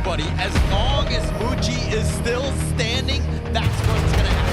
everybody. As long as Muji is still standing, that's what's going to happen.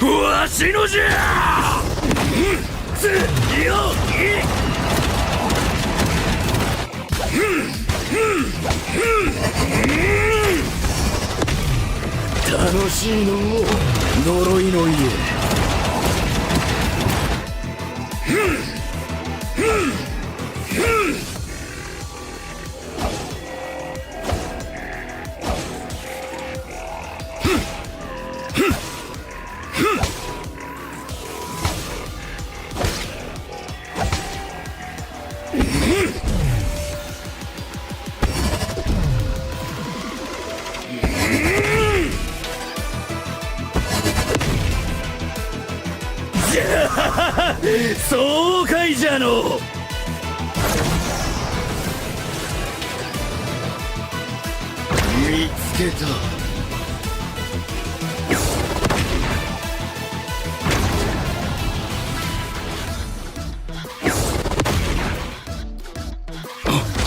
わしのじゃ。強い。楽しいのを呪いの家。爽快じゃの。見つけた。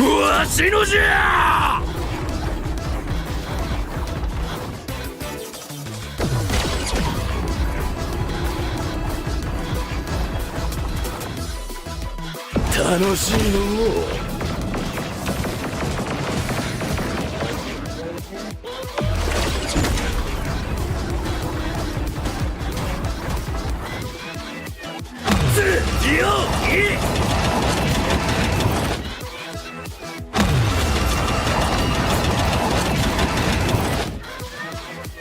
わしのじゃ。楽しいのを。強い。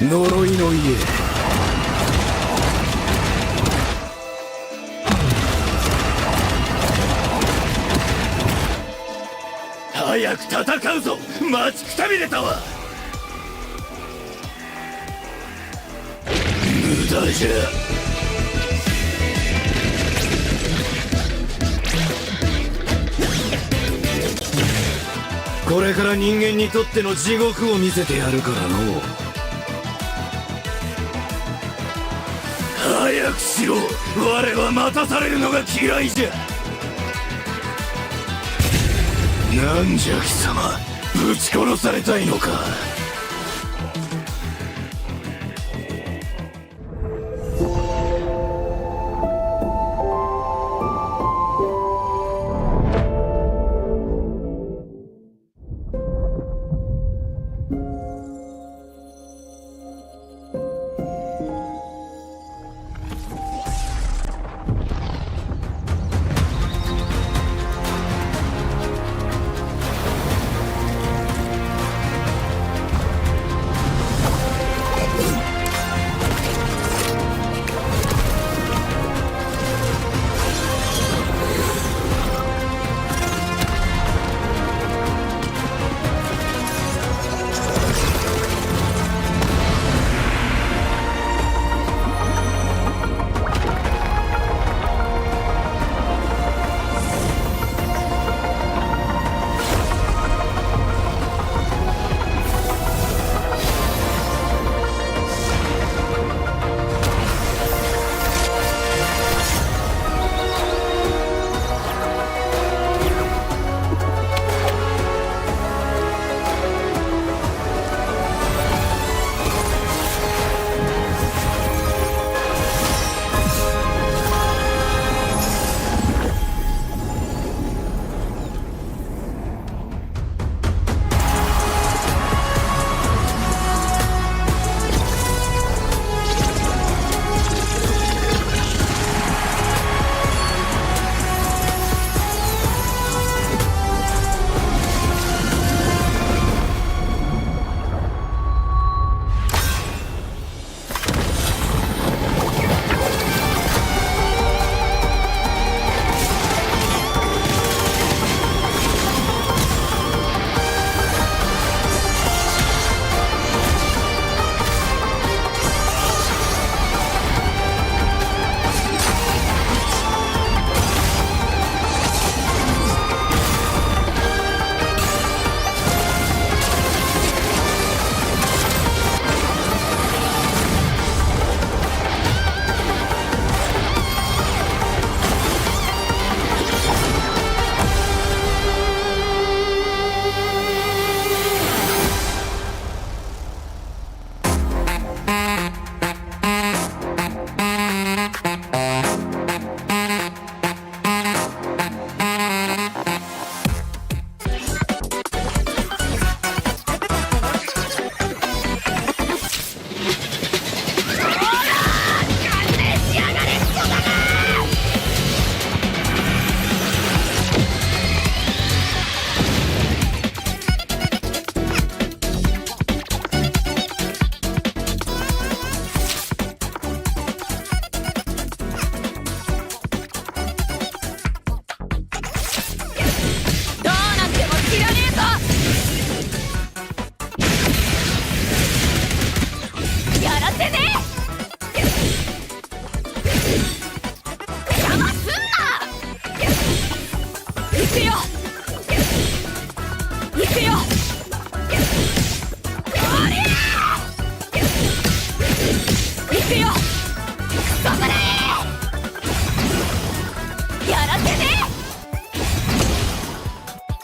呪いの家。早く戦うぞ。待ちくたびれたわ。無駄じゃ。これから人間にとっての地獄を見せてやるからの。早くしろ。我は待たされるのが嫌いじゃ。なんじゃ貴様、ぶち殺されたいのか。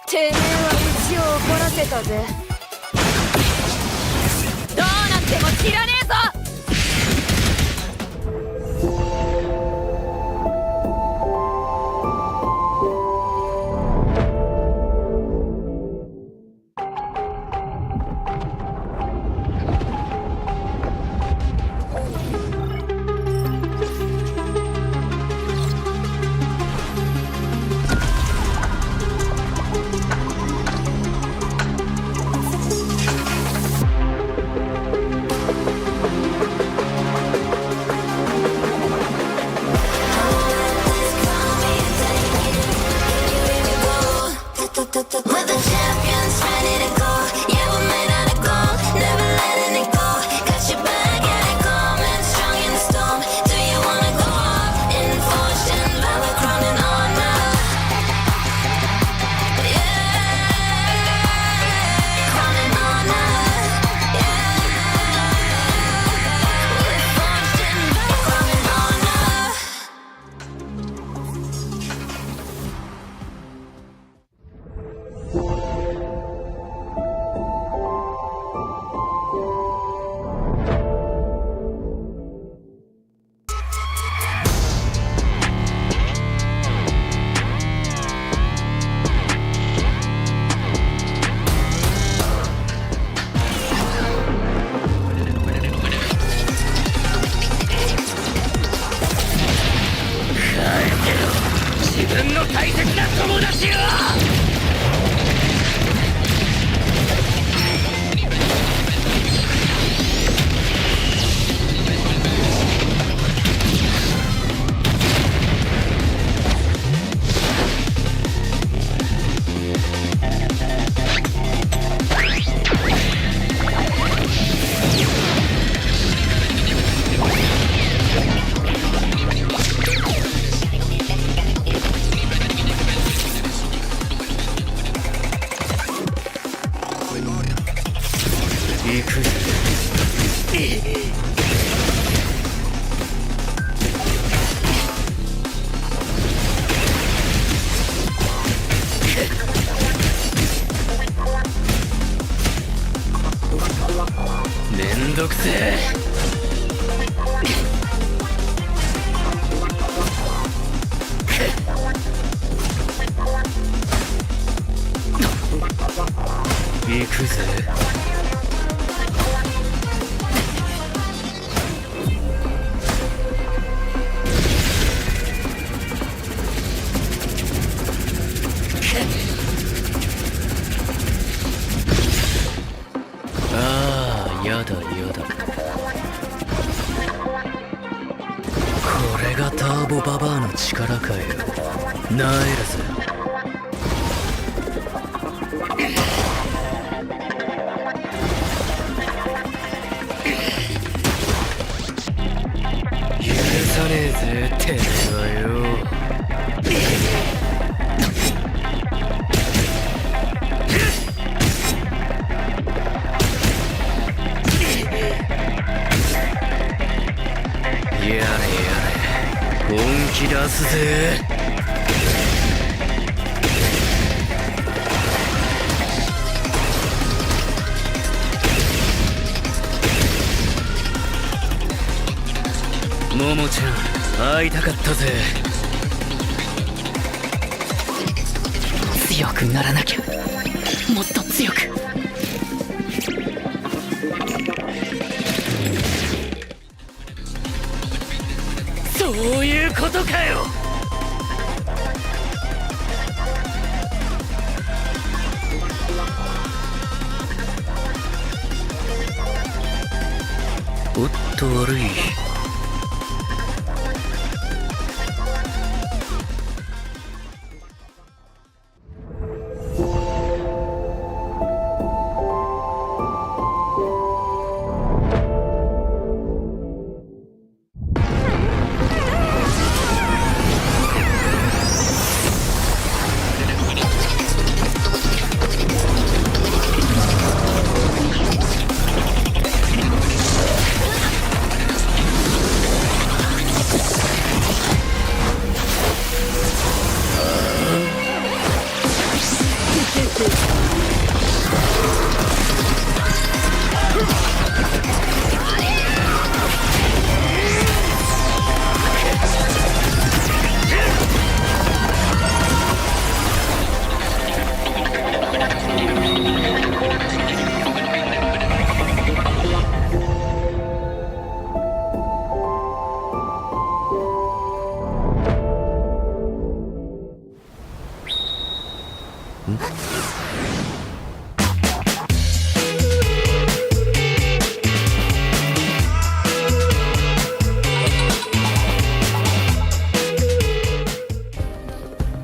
てめえはうちを怒らせたぜ。どうなっても知らねえぞ。めんどくせえ。行くぜ。ああ、やだやだ。これがターボババアの力かよ。なえるぜ。許さねえぜ、てめえはよ。やれやれ、本気出すぜ。ももちゃん会いたかったぜ。強くならなきゃ、もっと強く。そういうことかよ。おっと悪い。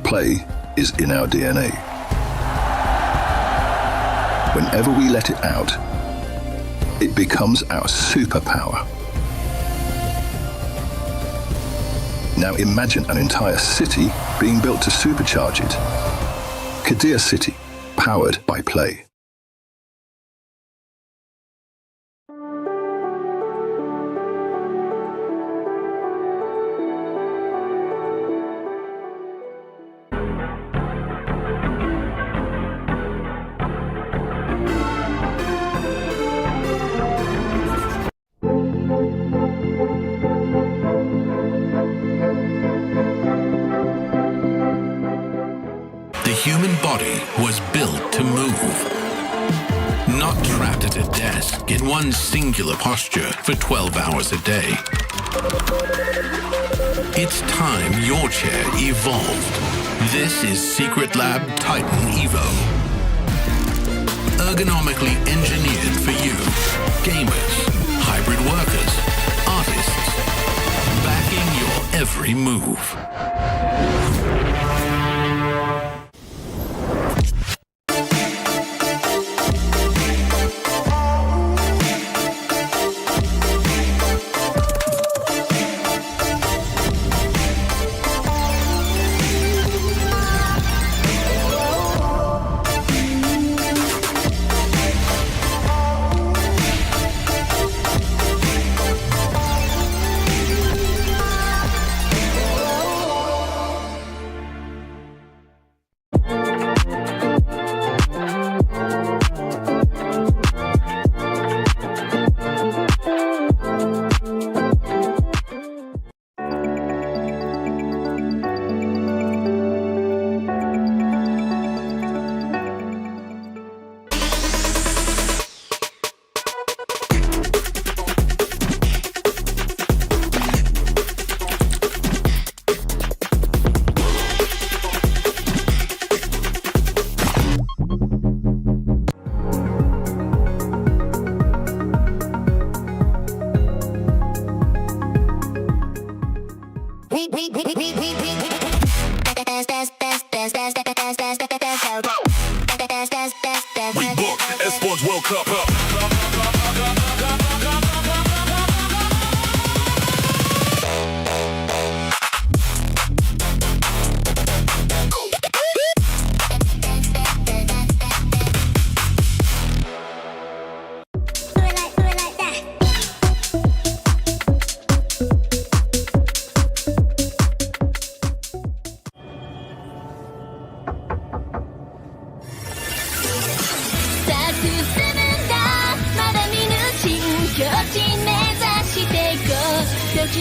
Play is in our DNA. Whenever we let it out, it becomes our superpower. Now imagine an entire city being built to supercharge it. Kadir City, powered by Play. The human body was built to move, not trapped at a desk in one singular posture for 12 hours a day. It's time your chair evolved. This is Secret Lab Titan Evo. Ergonomically engineered for you, gamers, hybrid workers, artists, backing your every move.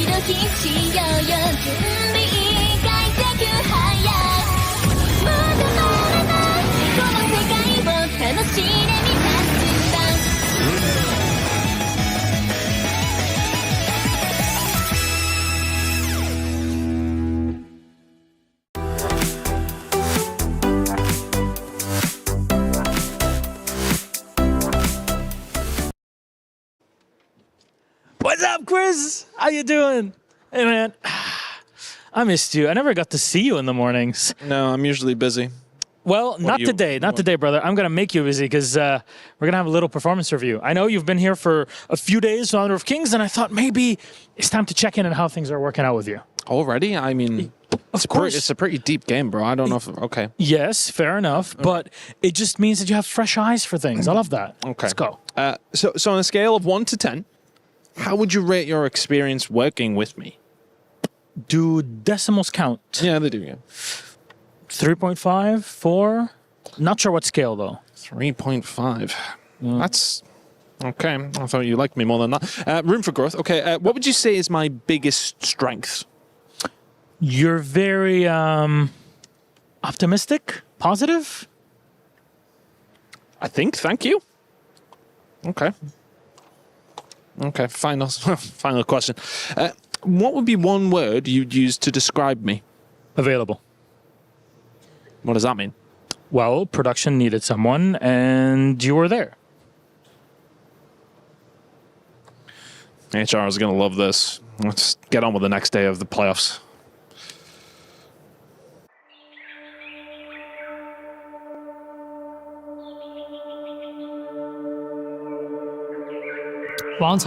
ドキしようよ準備快適早まだまだこの世界を楽しんでみた順番What's up, Chris? How you doing? Hey, man. I missed you. I never got to see you in the mornings. No, I'm usually busy. Well, not today. Not today, brother. I'm going to make you busy because we're going to have a little performance review. I know you've been here for a few days in Honor of Kings, and I thought maybe it's time to check in on how things are working out with you. Already? I mean, Of course. it's a pretty deep game, bro. I don't know if... Okay. Yes, fair enough. But it just means that you have fresh eyes for things. I love that. Okay. Let's go. So on a scale of 1 to 10, how would you rate your experience working with me? Do decimals count? Yeah, they do, yeah. 3.5, 4? Not sure what scale, though. 3.5. That's... Okay. I thought you liked me more than that. Room for growth. Okay. What would you say is my biggest strength? You're very optimistic, positive. I think. Thank you. Okay. Okay. Final question. What would be one word you'd use to describe me? Available. What does that mean? Well, production needed someone, and you were there. HR is going to love this. Let's get on with the next day of the playoffs. Wang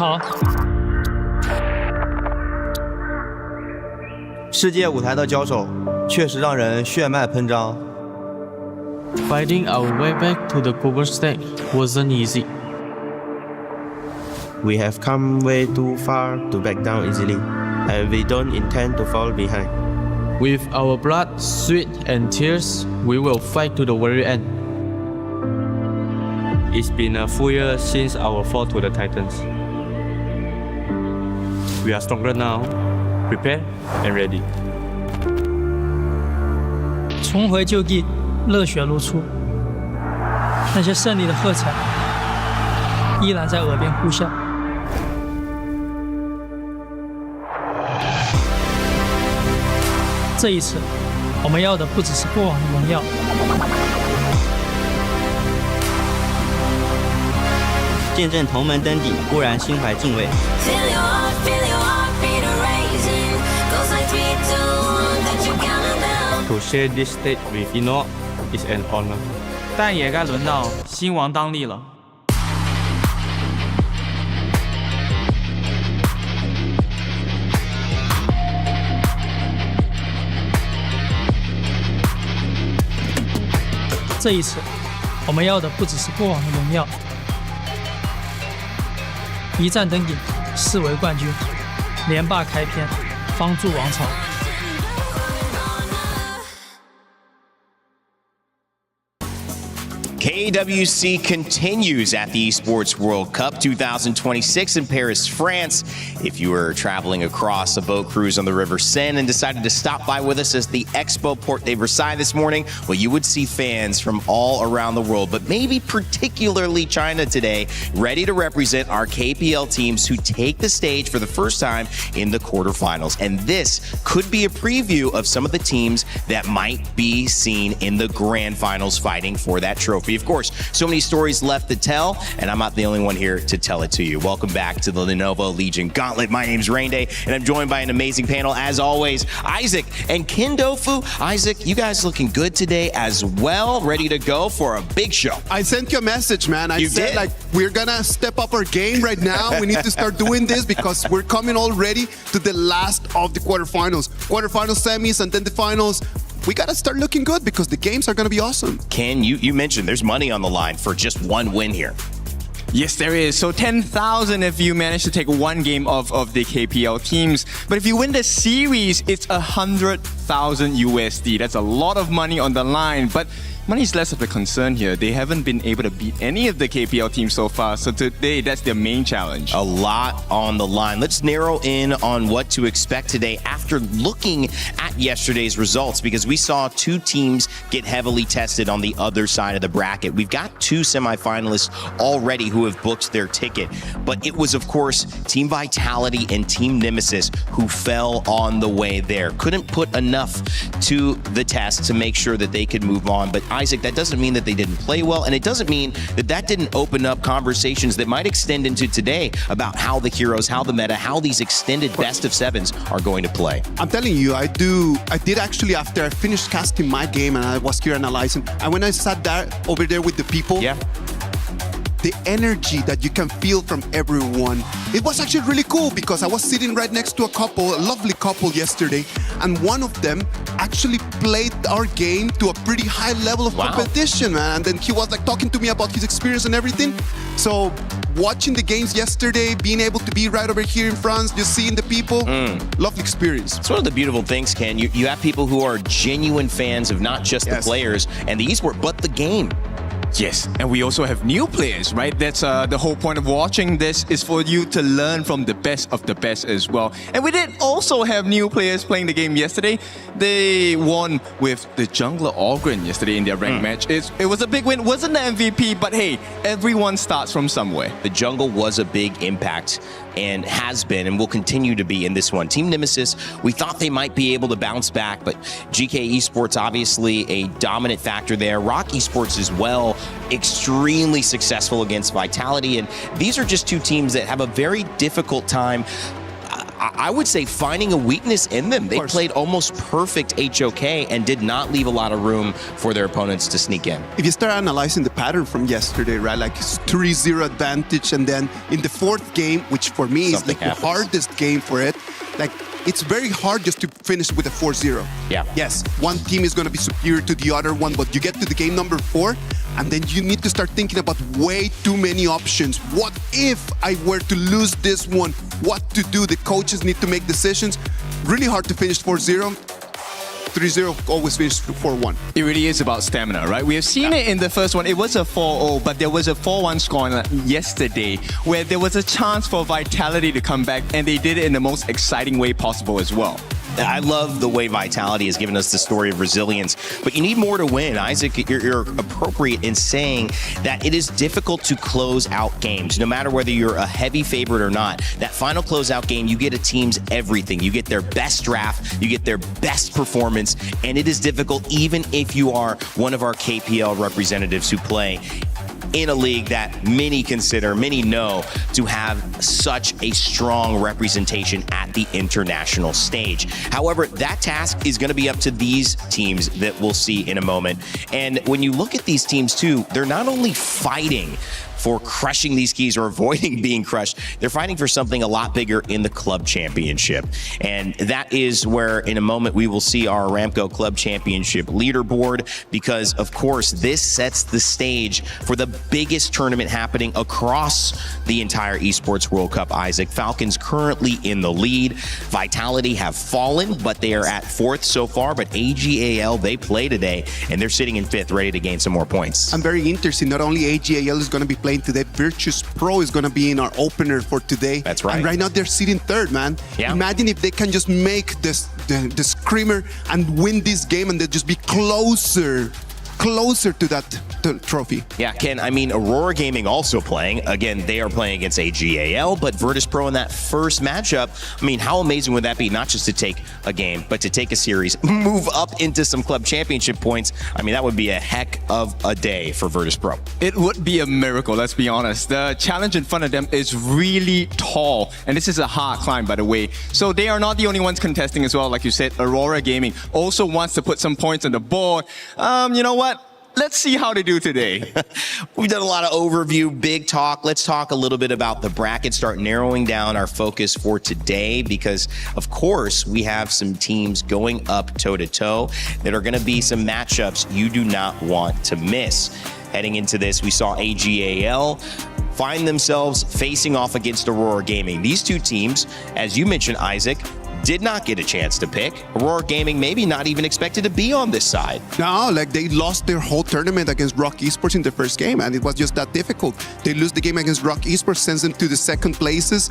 世界舞台的交手确实让人血脉喷张。Fighting our way back to the global stage wasn't easy. We have come way too far to back down easily, and we don't intend to fall behind. With our blood, sweat, and tears, we will fight to the very end. It's been a full year since our fall to the Titans. We are stronger now, prepared and ready. 重回旧地，热血如初。那些胜利的喝彩依然在耳边呼啸。这一次，我们要的不只是过往的荣耀。见证同门登顶，固然心怀敬畏。To share this stage with Eno is an honor. 但也该轮到新王当立了。这一次，我们要的不只是过往的荣耀，一战登顶，视为冠军，连霸开篇，方筑王朝。KWC continues at the Esports World Cup 2026 in Paris, France. If you were traveling across a boat cruise on the River Seine and decided to stop by with us as the Expo Port de Versailles this morning, well, you would see fans from all around the world, but maybe particularly China today, ready to represent our KPL teams who take the stage for the first time in the quarterfinals. And this could be a preview of some of the teams that might be seen in the grand finals fighting for that trophy. Of course, so many stories left to tell, and I'm not the only one here to tell it to you. Welcome back to the Lenovo Legion Gauntlet. My name's Rain Day, and I'm joined by an amazing panel, as always, Isaac and Kindofu. Isaac, you guys looking good today as well, ready to go for a big show. I sent you a message, man. I said, like, we're gonna step up our game right now. We need to start doing this because we're coming already to the last of the quarterfinals. Quarterfinals, semis, and then the finals. We got to start looking good because the games are going to be awesome. Ken, you mentioned there's money on the line for just one win here. Yes, there is. So 10,000 if you manage to take one game of the KPL teams. But if you win the series, it's 100,000 USD. That's a lot of money on the line. But money is less of a concern here. They haven't been able to beat any of the KPL teams so far, so today that's their main challenge. A lot on the line. Let's narrow in on what to expect today after looking at yesterday's results, because we saw two teams get heavily tested on the other side of the bracket. We've got two semifinalists already who have booked their ticket, but it was, of course, Team Vitality and Team Nemesis who fell on the way there. Couldn't put enough to the test to make sure that they could move on. But Isaac, that doesn't mean that they didn't play well, and it doesn't mean that that didn't open up conversations that might extend into today about how the heroes, how the meta, how these extended best of sevens are going to play. I'm telling you, I did actually, after I finished casting my game and I was here analyzing, and when I sat there over there with the people, the energy that you can feel from everyone, it was actually really cool, because I was sitting right next to a lovely couple yesterday, and one of them actually played our game to a pretty high level of competition, man. And then he was like talking to me about his experience and everything. So watching the games yesterday, being able to be right over here in France, just seeing the people, lovely experience. It's one of the beautiful things, Ken. You have people who are genuine fans of not just the players and the esport, but the game. Yes, and we also have new players, right? That's the whole point of watching this, is for you to learn from the best of the best as well. And we did also have new players playing the game yesterday. They won with the jungler Ogren yesterday in their ranked match. It was a big win, wasn't the MVP, but hey, everyone starts from somewhere. The jungle was a big impact and has been and will continue to be in this one. Team Nemesis, we thought they might be able to bounce back, but GK Esports obviously a dominant factor there. Rock Esports as well, extremely successful against Vitality, and these are just two teams that have a very difficult time, I would say, finding a weakness in them. They played almost perfect HOK and did not leave a lot of room for their opponents to sneak in. If you start analyzing the pattern from yesterday, right, like it's 3-0 advantage, and then in the fourth game, which for me is like the hardest game for it, like it's very hard just to finish with a 4-0. Yeah. Yes, one team is going to be superior to the other one, but you get to the game number 4, and then you need to start thinking about way too many options. What if I were to lose this one? What to do? The coaches need to make decisions. Really hard to finish 4-0. 3-0 always finished 4-1. It really is about stamina, right? We have seen it in the first one. It was a 4-0, but there was a 4-1 score yesterday where there was a chance for Vitality to come back, and they did it in the most exciting way possible as well. I love the way Vitality has given us the story of resilience, but you need more to win. Isaac, you're appropriate in saying that it is difficult to close out games, no matter whether you're a heavy favorite or not. That final closeout game, you get a team's everything. You get their best draft, you get their best performance, and it is difficult even if you are one of our KPL representatives who play in a league that many consider, many know to have such a strong representation at the international stage. However, that task is going to be up to these teams that we'll see in a moment. And when you look at these teams too, they're not only fighting for crushing these keys or avoiding being crushed, they're fighting for something a lot bigger in the club championship. And that is where in a moment we will see our Aramco Club Championship leaderboard, because of course this sets the stage for the biggest tournament happening across the entire Esports World Cup. Isaac, Falcons currently in the lead. Vitality have fallen, but they are at 4th so far, but AGAL, they play today and they're sitting in 5th ready to gain some more points. I'm very interested. Not only AGAL is going to be playing today, Virtus Pro is going to be in our opener for today. That's right. And right now they're sitting 3rd, man. Yeah. Imagine if they can just make this the screamer and win this game, and they'll just be closer to that trophy. Yeah, Ken, I mean, Aurora Gaming also playing. Again, they are playing against AGAL, but Virtus Pro in that first matchup, I mean, how amazing would that be? Not just to take a game, but to take a series, move up into some club championship points. I mean, that would be a heck of a day for Virtus Pro. It would be a miracle, let's be honest. The challenge in front of them is really tall, and this is a hard climb, by the way. So they are not the only ones contesting as well. Like you said, Aurora Gaming also wants to put some points on the board. You know what? Let's see how they do today. We've done a lot of overview, big talk. Let's talk a little bit about the bracket, start narrowing down our focus for today, because of course we have some teams going up toe-to-toe that are going to be some matchups you do not want to miss. Heading into this, we saw AGAL find themselves facing off against Aurora Gaming. These two teams, as you mentioned, Isaac, did not get a chance to pick. Aurora Gaming maybe not even expected to be on this side. No, like they lost their whole tournament against Rock Esports in the first game, and it was just that difficult. They lose the game against Rock Esports, sends them to the second places,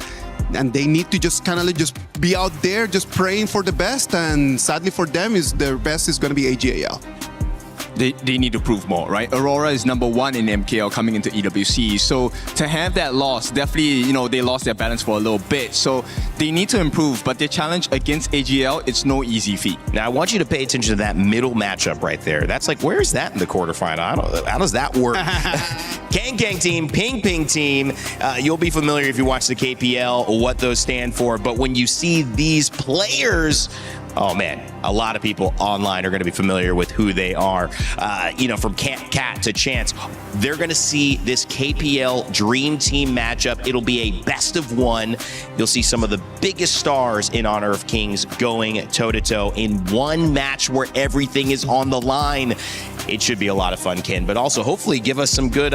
and they need to just kind of like just be out there, just praying for the best. And sadly for them, is their best is going to be AGAL. They need to prove more, right? Aurora is number 1 in MKL coming into EWC. So to have that loss, definitely, they lost their balance for a little bit. So they need to improve, but their challenge against AGL, it's no easy feat. Now, I want you to pay attention to that middle matchup right there. That's like, where is that in the quarterfinal? I don't know. How does that work? Kang Kang team, Ping Ping team. You'll be familiar if you watch the KPL, what those stand for. But when you see these players, oh man, a lot of people online are going to be familiar with who they are. From Cat to Chance, they're going to see this KPL Dream Team matchup. It'll be a best of one. You'll see some of the biggest stars in Honor of Kings going toe-to-toe in one match where everything is on the line. It should be a lot of fun, Ken, but also hopefully give us some good,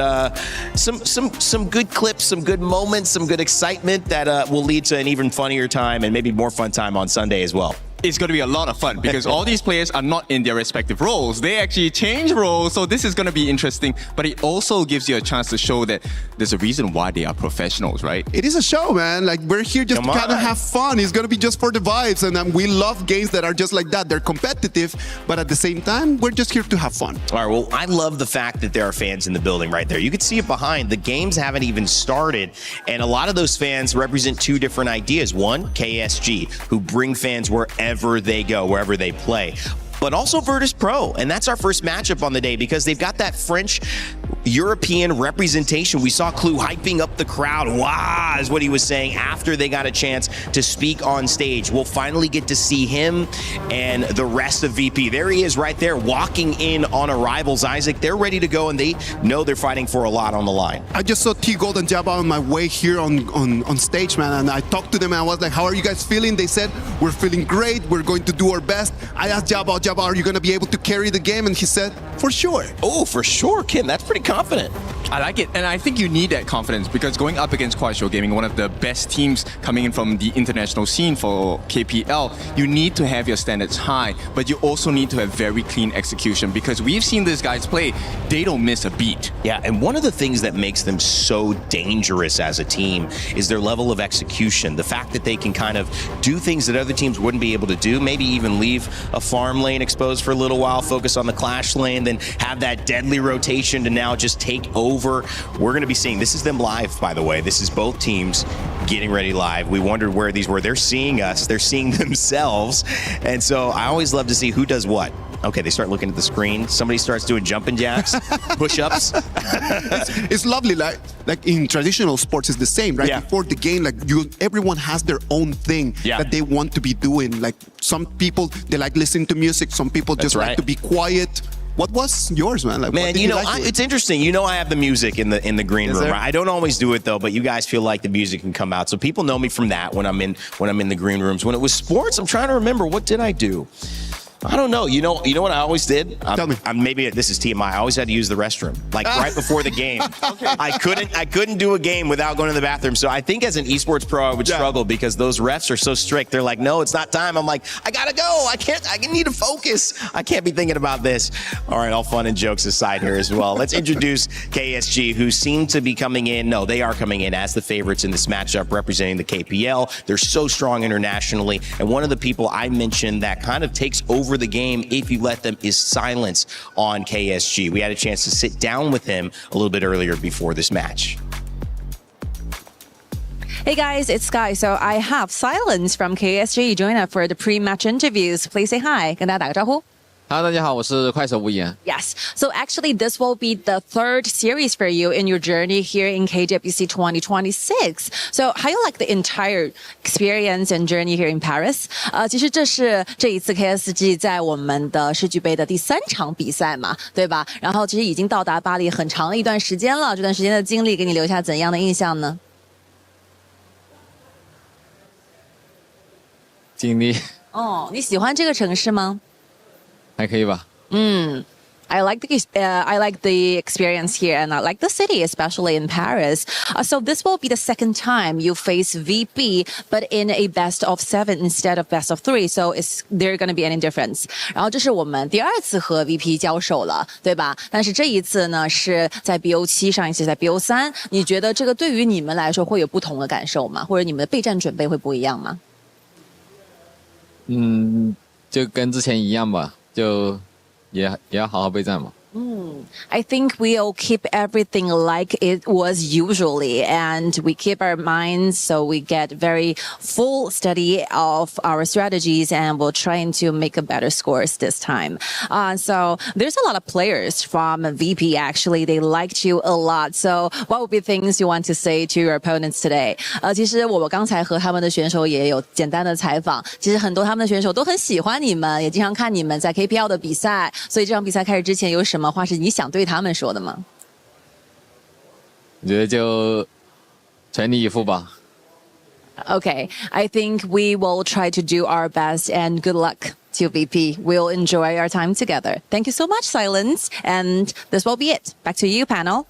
some good clips, some good moments, some good excitement that will lead to an even funnier time and maybe more fun time on Sunday as well. It's going to be a lot of fun because all these players are not in their respective roles. They actually change roles, so this is going to be interesting. But it also gives you a chance to show that there's a reason why they are professionals, right? It is a show, man. Like, we're here just to kind of have fun. It's going to be just for the vibes. And we love games that are just like that. They're competitive, but at the same time, we're just here to have fun. All right, well, I love the fact that there are fans in the building right there. You can see it behind. The games haven't even started, and a lot of those fans represent two different ideas. One, KSG, who bring fans wherever they go, wherever they play. But also Virtus Pro, and that's our first matchup on the day because they've got that French European representation. We saw Clue hyping up the crowd. Wow, is what he was saying after they got a chance to speak on stage. We'll finally get to see him and the rest of VP. There he is right there walking in on arrivals, Isaac. They're ready to go, and they know they're fighting for a lot on the line. I just saw T-Gold and Jabba on my way here on stage, man, and I talked to them and I was like, how are you guys feeling? They said, we're feeling great. We're going to do our best. I asked Jabba, are you going to be able to carry the game? And he said, for sure. Oh, for sure, Ken. That's pretty confident. I like it, and I think you need that confidence because going up against Kuaishou Gaming, one of the best teams coming in from the international scene for KPL, you need to have your standards high, but you also need to have very clean execution because we've seen these guys play, they don't miss a beat. Yeah, and one of the things that makes them so dangerous as a team is their level of execution. The fact that they can kind of do things that other teams wouldn't be able to do, maybe even leave a farm lane exposed for a little while, focus on the clash lane, then have that deadly rotation to now just take over. We're going to be seeing, this is them live, by the way. This is both teams getting ready live. We wondered where these were. They're seeing us. They're seeing themselves. And so I always love to see who does what. Okay, they start looking at the screen. Somebody starts doing jumping jacks, push-ups. It's lovely. Like in traditional sports, it's the same, right? Yeah. Before the game, everyone has their own thing that they want to be doing. Like some people, they like listening to music. Some people just like to be quiet. What was yours, man? Like, man, it's interesting. I have the music in the green room. Right? I don't always do it though, but you guys feel like the music can come out. So people know me from that when I'm in the green rooms. When it was sports, I'm trying to remember, what did I do? I don't know. You know what I always did? Tell me. Maybe this is TMI. I always had to use the restroom, like right before the game. Okay. I couldn't do a game without going to the bathroom. So I think as an esports pro, I would struggle because those refs are so strict. They're like, no, it's not time. I'm like, I gotta go. I need to focus. I can't be thinking about this. All right, all fun and jokes aside here as well. Let's introduce KSG, who seem to be coming in. No, they are coming in as the favorites in this matchup, representing the KPL. They're so strong internationally, and one of the people I mentioned that kind of takes over the game if you let them is Silence on KSG. We had a chance to sit down with him a little bit earlier before this match. Hey guys, it's Sky. So I have Silence from KSG join us for the pre-match interviews. Please say hi. 跟大家打个招呼。Hello， 大家好，我是快手吴岩。Yes. So actually, this will be the third series for you in your journey here in KWC 2026. So how you like the entire experience and journey here in Paris? 其实这是这一次 KSG 在我们的世俱杯的第3场比赛嘛，对吧？然后其实已经到达巴黎很长的一段时间了，这段时间的经历给你留下怎样的印象呢？经历。哦，你喜欢这个城市吗？还可以吧。I like the experience here, and I like the city, especially in Paris. So this will be the second time you face VP, but in a best of 7 instead of best of 3. So is there going to be any difference? 然后这是我们第2次和 VP 交手了，对吧？但是这一次呢是在 BO7， 上一次在 BO3。你觉得这个对于你们来说会有不同的感受吗？或者你们的备战准备会不一样吗？就跟之前一样吧，就也要好好备战嘛。I think we'll keep everything like it was usually, and we keep our minds so we get very full study of our strategies, and we'll try to make a better scores this time. So there's a lot of players from VP actually. They liked you a lot. So what would be things you want to say to your opponents today? 其实我刚才和他们的选手也有简单的采访。其实很多他们的选手都很喜欢你们，也经常看你们在 KPL 的比赛。所以这场比赛开始之前有什么话是你想对他们说的吗？我觉得就全力以赴吧。Okay, I think we will try to do our best, and good luck to VP. We'll enjoy our time together. Thank you so much, Silence. And this will be it. Back to you, panel.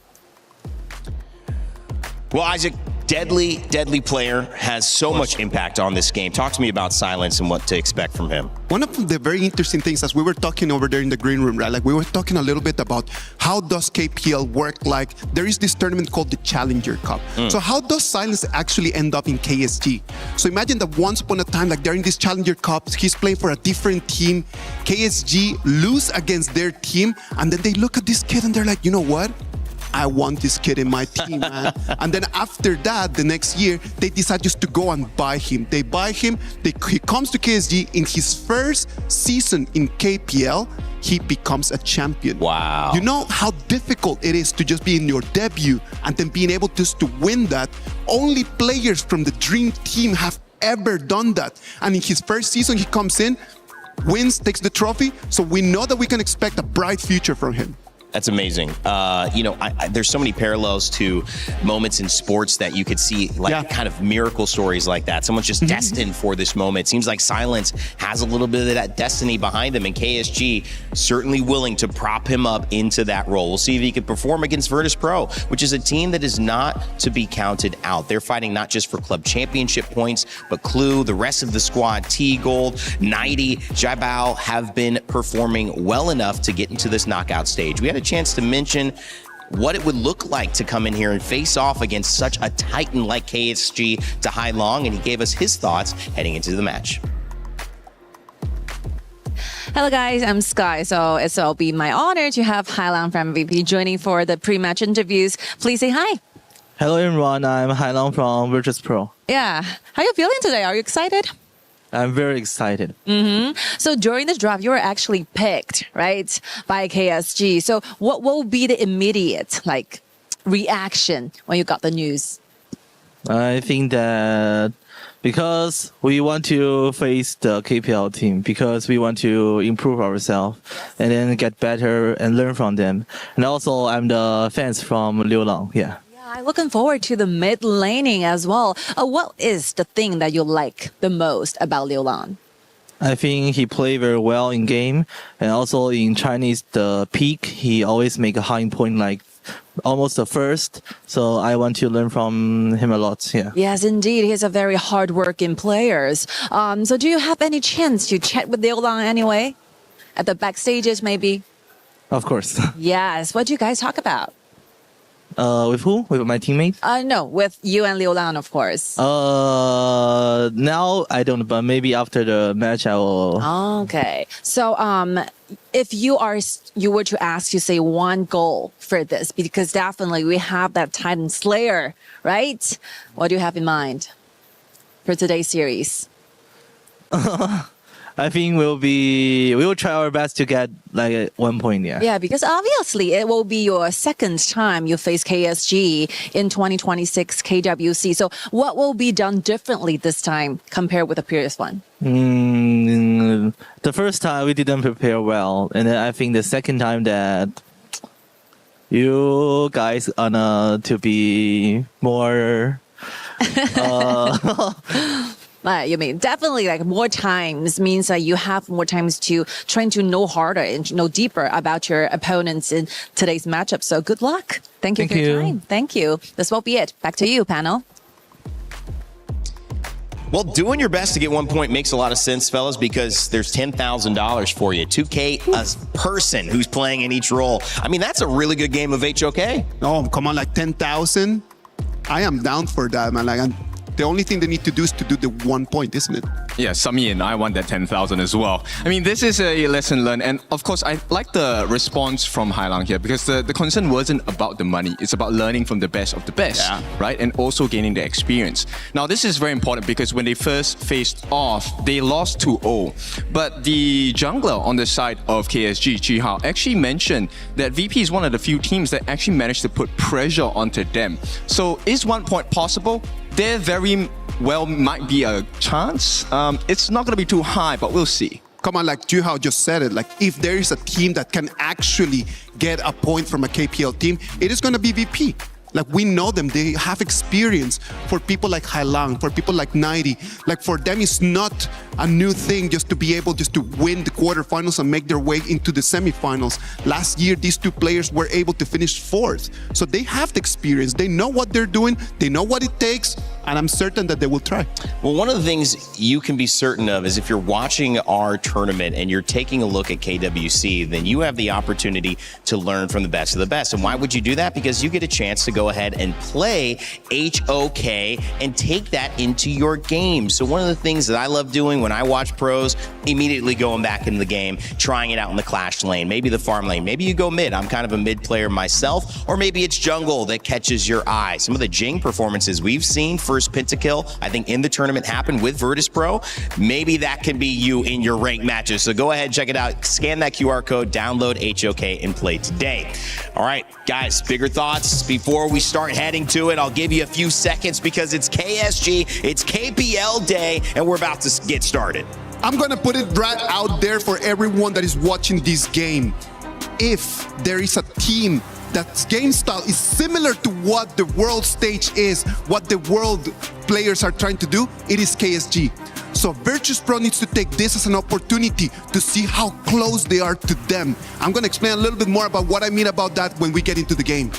Well, Isaac, deadly player, has so much impact on this game. Talk to me about Silence and what to expect from him. One of the very interesting things, as we were talking over there in the green room, right? Like we were talking a little bit about how does KPL work? Like there is this tournament called the Challenger Cup. So how does Silence actually end up in KSG? So imagine that once upon a time, like they're in this Challenger Cup, he's playing for a different team. KSG lose against their team, and then they look at this kid and they're like, you know what? I want this kid in my team, man. And then after that, the next year, they decide just to go and buy him. They buy him. He comes to KSG. In his first season in KPL, he becomes a champion. Wow. You know how difficult it is to just be in your debut and then being able just to win that? Only players from the dream team have ever done that. And in his first season, he comes in, wins, takes the trophy. So we know that we can expect a bright future from him. That's amazing. There's so many parallels to moments in sports that you could see, like kind of miracle stories like that. Someone's just destined for this moment. Seems like Silence has a little bit of that destiny behind him, and KSG certainly willing to prop him up into that role. We'll see if he can perform against Virtus Pro, which is a team that is not to be counted out. They're fighting not just for club championship points, but Clue, the rest of the squad, T-Gold, Nighty, Jaibao have been performing well enough to get into this knockout stage. We had a chance to mention what it would look like to come in here and face off against such a titan like KSG to Hai Long, and he gave us his thoughts heading into the match. Hello guys, I'm Sky. So it'll be my honor to have Hai Long from VP joining for the pre-match interviews. Please say hi. Hello everyone, I'm Hai Long from Virtus Pro. Yeah, how are you feeling today? Are you excited? I'm very excited. So during the draft, you were actually picked, right, by KSG. So what will be the immediate reaction when you got the news? I think that because we want to face the KPL team, because we want to improve ourselves and then get better and learn from them. And also, I'm the fans from Liu Lang. Yeah. I'm looking forward to the mid laning as well. What is the thing that you like the most about Liu Lang? I think he played very well in game, and also in Chinese the peak, he always make a high point like almost the first. So I want to learn from him a lot. Yeah. Yes, indeed, he's a very hard-working player. So do you have any chance to chat with Liu Lang anyway, at the backstages maybe? Of course. Yes. What do you guys talk about? With who? With my teammate? No, with you and Liu Lang, of course. Now I don't, but maybe after the match I will. Okay. So, if you were to ask to say one goal for this, because definitely we have that Titan Slayer, right? What do you have in mind for today's series? I think we will try our best to get like 1 point. Yeah. Yeah, because obviously it will be your second time you face KSG in 2026 KWC. So what will be done differently this time compared with the previous one? The first time we didn't prepare well, and then I think the second time that you guys are to be more You mean definitely like more times means that you have more times to trying to know harder and know deeper about your opponents in today's matchup. So good luck. Thank you for your time. Thank you. This will be it. Back to you, panel. Well, doing your best to get 1 point makes a lot of sense, fellas, because there's $10,000 for you. 2K a person who's playing in each role. I mean, that's a really good game of HOK. Oh, come on, like 10,000? I am down for that, man. Like, the only thing they need to do is to do the 1 point, isn't it? Yeah, Sami and I want that 10,000 as well. I mean, this is a lesson learned. And of course, I like the response from Hailang here because the concern wasn't about the money. It's about learning from the best of the best, right? And also gaining the experience. Now, this is very important because when they first faced off, they lost 2-0. But the jungler on the side of KSG, Jihao, actually mentioned that VP is one of the few teams that actually managed to put pressure onto them. So is 1 point possible? There very well might be a chance. It's not going to be too high, but we'll see. Come on, like Juhao just said it, like if there is a team that can actually get a point from a KPL team, it is going to be VP. Like we know them, they have experience. For people like Hailang, for people like 90, like for them it's not a new thing just to be able just to win the quarterfinals and make their way into the semifinals. Last year, these two players were able to finish fourth. So they have the experience, they know what they're doing, they know what it takes, and I'm certain that they will try. Well, one of the things you can be certain of is if you're watching our tournament and you're taking a look at KWC, then you have the opportunity to learn from the best of the best. And why would you do that? Because you get a chance to go ahead and play HOK and take that into your game. So one of the things that I love doing when I watch pros, immediately going back into the game, trying it out in the clash lane, maybe the farm lane, maybe you go mid. I'm kind of a mid player myself, or maybe it's jungle that catches your eye. Some of the Jing performances we've seen, first pentakill, I think in the tournament happened with Virtus Pro. Maybe that can be you in your ranked matches. So go ahead, check it out, scan that QR code, download HOK and play today. All right, guys, bigger thoughts before we start heading to it. I'll give you a few seconds because it's KSG, it's KPL day, and we're about to get started. I'm gonna put it right out there for everyone that is watching this game. If there is a team that game style is similar to what the world stage is, what the world players are trying to do, it is KSG. So Virtus Pro needs to take this as an opportunity to see how close they are to them. I'm gonna explain a little bit more about what I mean about that when we get into the game.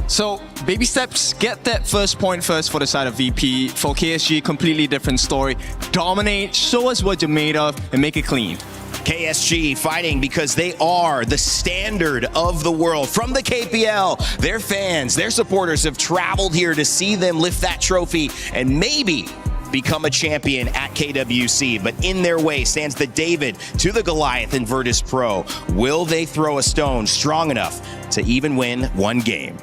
So, baby steps, get that first point first for the side of VP. For KSG, completely different story. Dominate, show us what you're made of, and make it clean. KSG fighting because they are the standard of the world. From the KPL, their fans, their supporters have traveled here to see them lift that trophy and maybe become a champion at KWC. But in their way stands the David to the Goliath in Virtus Pro. Will they throw a stone strong enough to even win one game?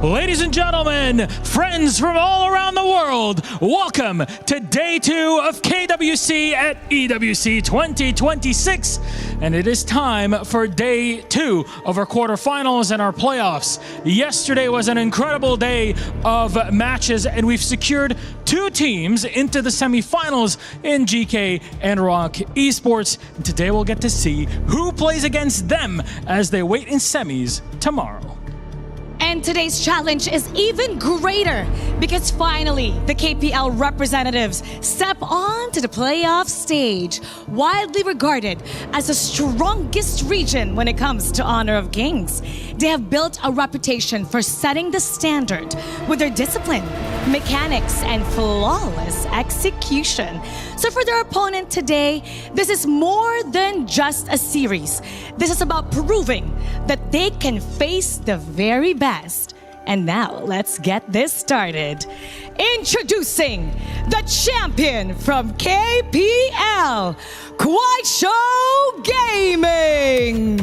Ladies and gentlemen, friends from all around the world, welcome to day 2 of KWC at EWC 2026. And it is time for day 2 of our quarterfinals and our playoffs. Yesterday was an incredible day of matches, and we've secured 2 teams into the semifinals in GK and Rock Esports. And today we'll get to see who plays against them as they wait in semis tomorrow. And today's challenge is even greater because finally the KPL representatives step on to the playoff stage, widely regarded as the strongest region when it comes to Honor of Kings. They have built a reputation for setting the standard with their discipline, mechanics, and flawless execution. So for their opponent today, this is more than just a series. This is about proving that they can face the very best. And now let's get this started. Introducing the champion from KPL, Kuaisho Gaming.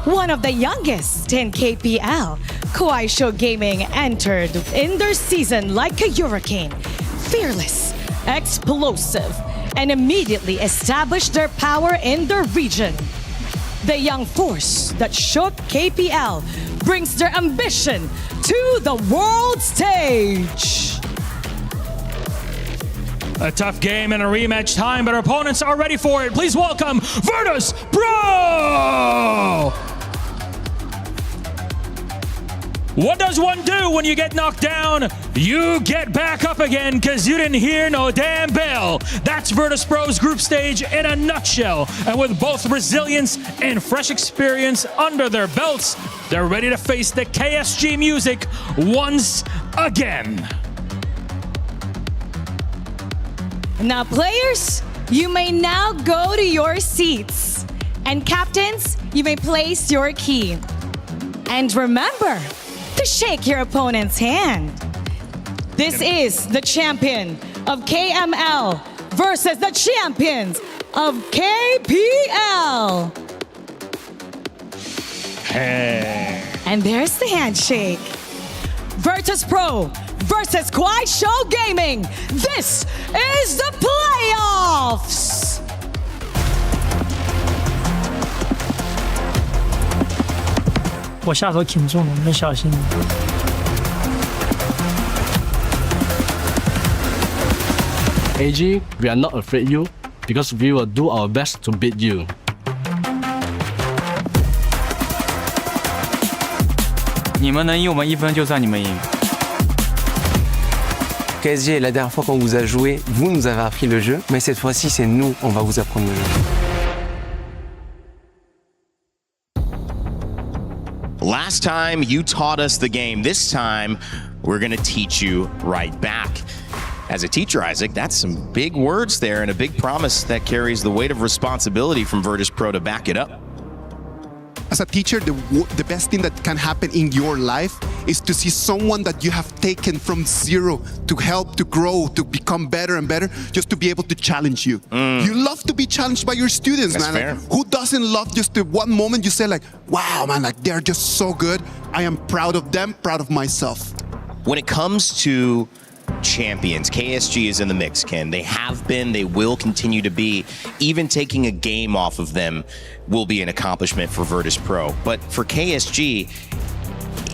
One of the youngest in KPL, Kuaisho Gaming entered in their season like a hurricane, fearless, explosive, and immediately established their power in their region. The young force that shook KPL brings their ambition to the world stage. A tough game and a rematch time, but our opponents are ready for it. Please welcome vsVP. What does one do when you get knocked down? You get back up again because you didn't hear no damn bell. That's vsVP's group stage in a nutshell. And with both resilience and fresh experience under their belts, they're ready to face the KSG music once again. Now, players, you may now go to your seats. And captains, you may place your key. And remember to shake your opponent's hand. This is the champion of KML versus the champions of KPL. Hey. And there's the handshake. vsPro versus Kuaishou Gaming. This is the playoffs. 我下头挺重的，你们小心。AG, we are not afraid you because we will do our best to beat you. 你们能赢我们1分就算你们赢。KSG, la dernière fois qu'on vous a joué, vous nous avez appris le jeu, mais cette fois-ci, c'est nous, on va vous apprendre le jeu. Last time you taught us the game. This time, we're going to teach you right back. As a teacher, Isaac, that's some big words there and a big promise that carries the weight of responsibility from vsPro to back it up. As a teacher, the best thing that can happen in your life is to see someone that you have taken from zero to help to grow, to become better and better, just to be able to challenge you. You love to be challenged by your students, That's man. fair. Like, who doesn't love just the one moment you say like, wow, man, like they're just so good. I am proud of them, proud of myself. When it comes to champions, KSG is in the mix, Ken. They have been, they will continue to be. Even taking a game off of them will be an accomplishment for vsPro. But for KSG,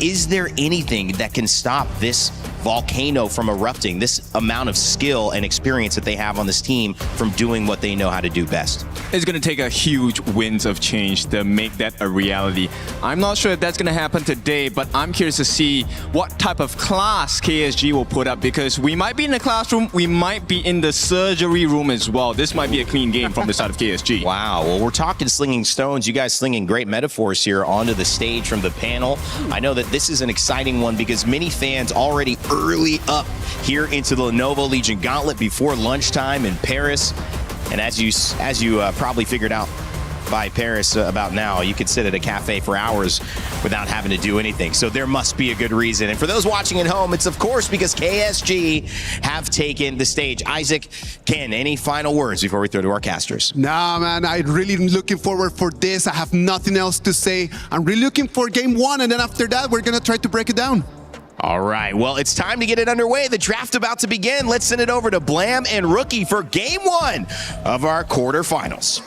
is there anything that can stop this volcano from erupting, this amount of skill and experience that they have on this team from doing what they know how to do best? It's going to take a huge winds of change to make that a reality. I'm not sure if that's going to happen today, but I'm curious to see what type of class KSG will put up, because we might be in the classroom, we might be in the surgery room as well. This might be a clean game from the side of KSG. Wow, well, we're talking slinging stones. You guys slinging great metaphors here onto the stage from the panel. I know that this is an exciting one because many fans already early up here into the Lenovo Legion Gauntlet before lunchtime in Paris. And as you probably figured out by Paris about now, you could sit at a cafe for hours without having to do anything. So there must be a good reason. And for those watching at home, it's of course because KSG have taken the stage. Isaac, Ken, any final words before we throw to our casters? Nah, man, I'm really looking forward for this. I have nothing else to say. I'm really looking for game one, and then after that, we're going to try to break it down. All right, well, it's time to get it underway. The draft about to begin. Let's send it over to Blam and Rookie for game one of our quarterfinals.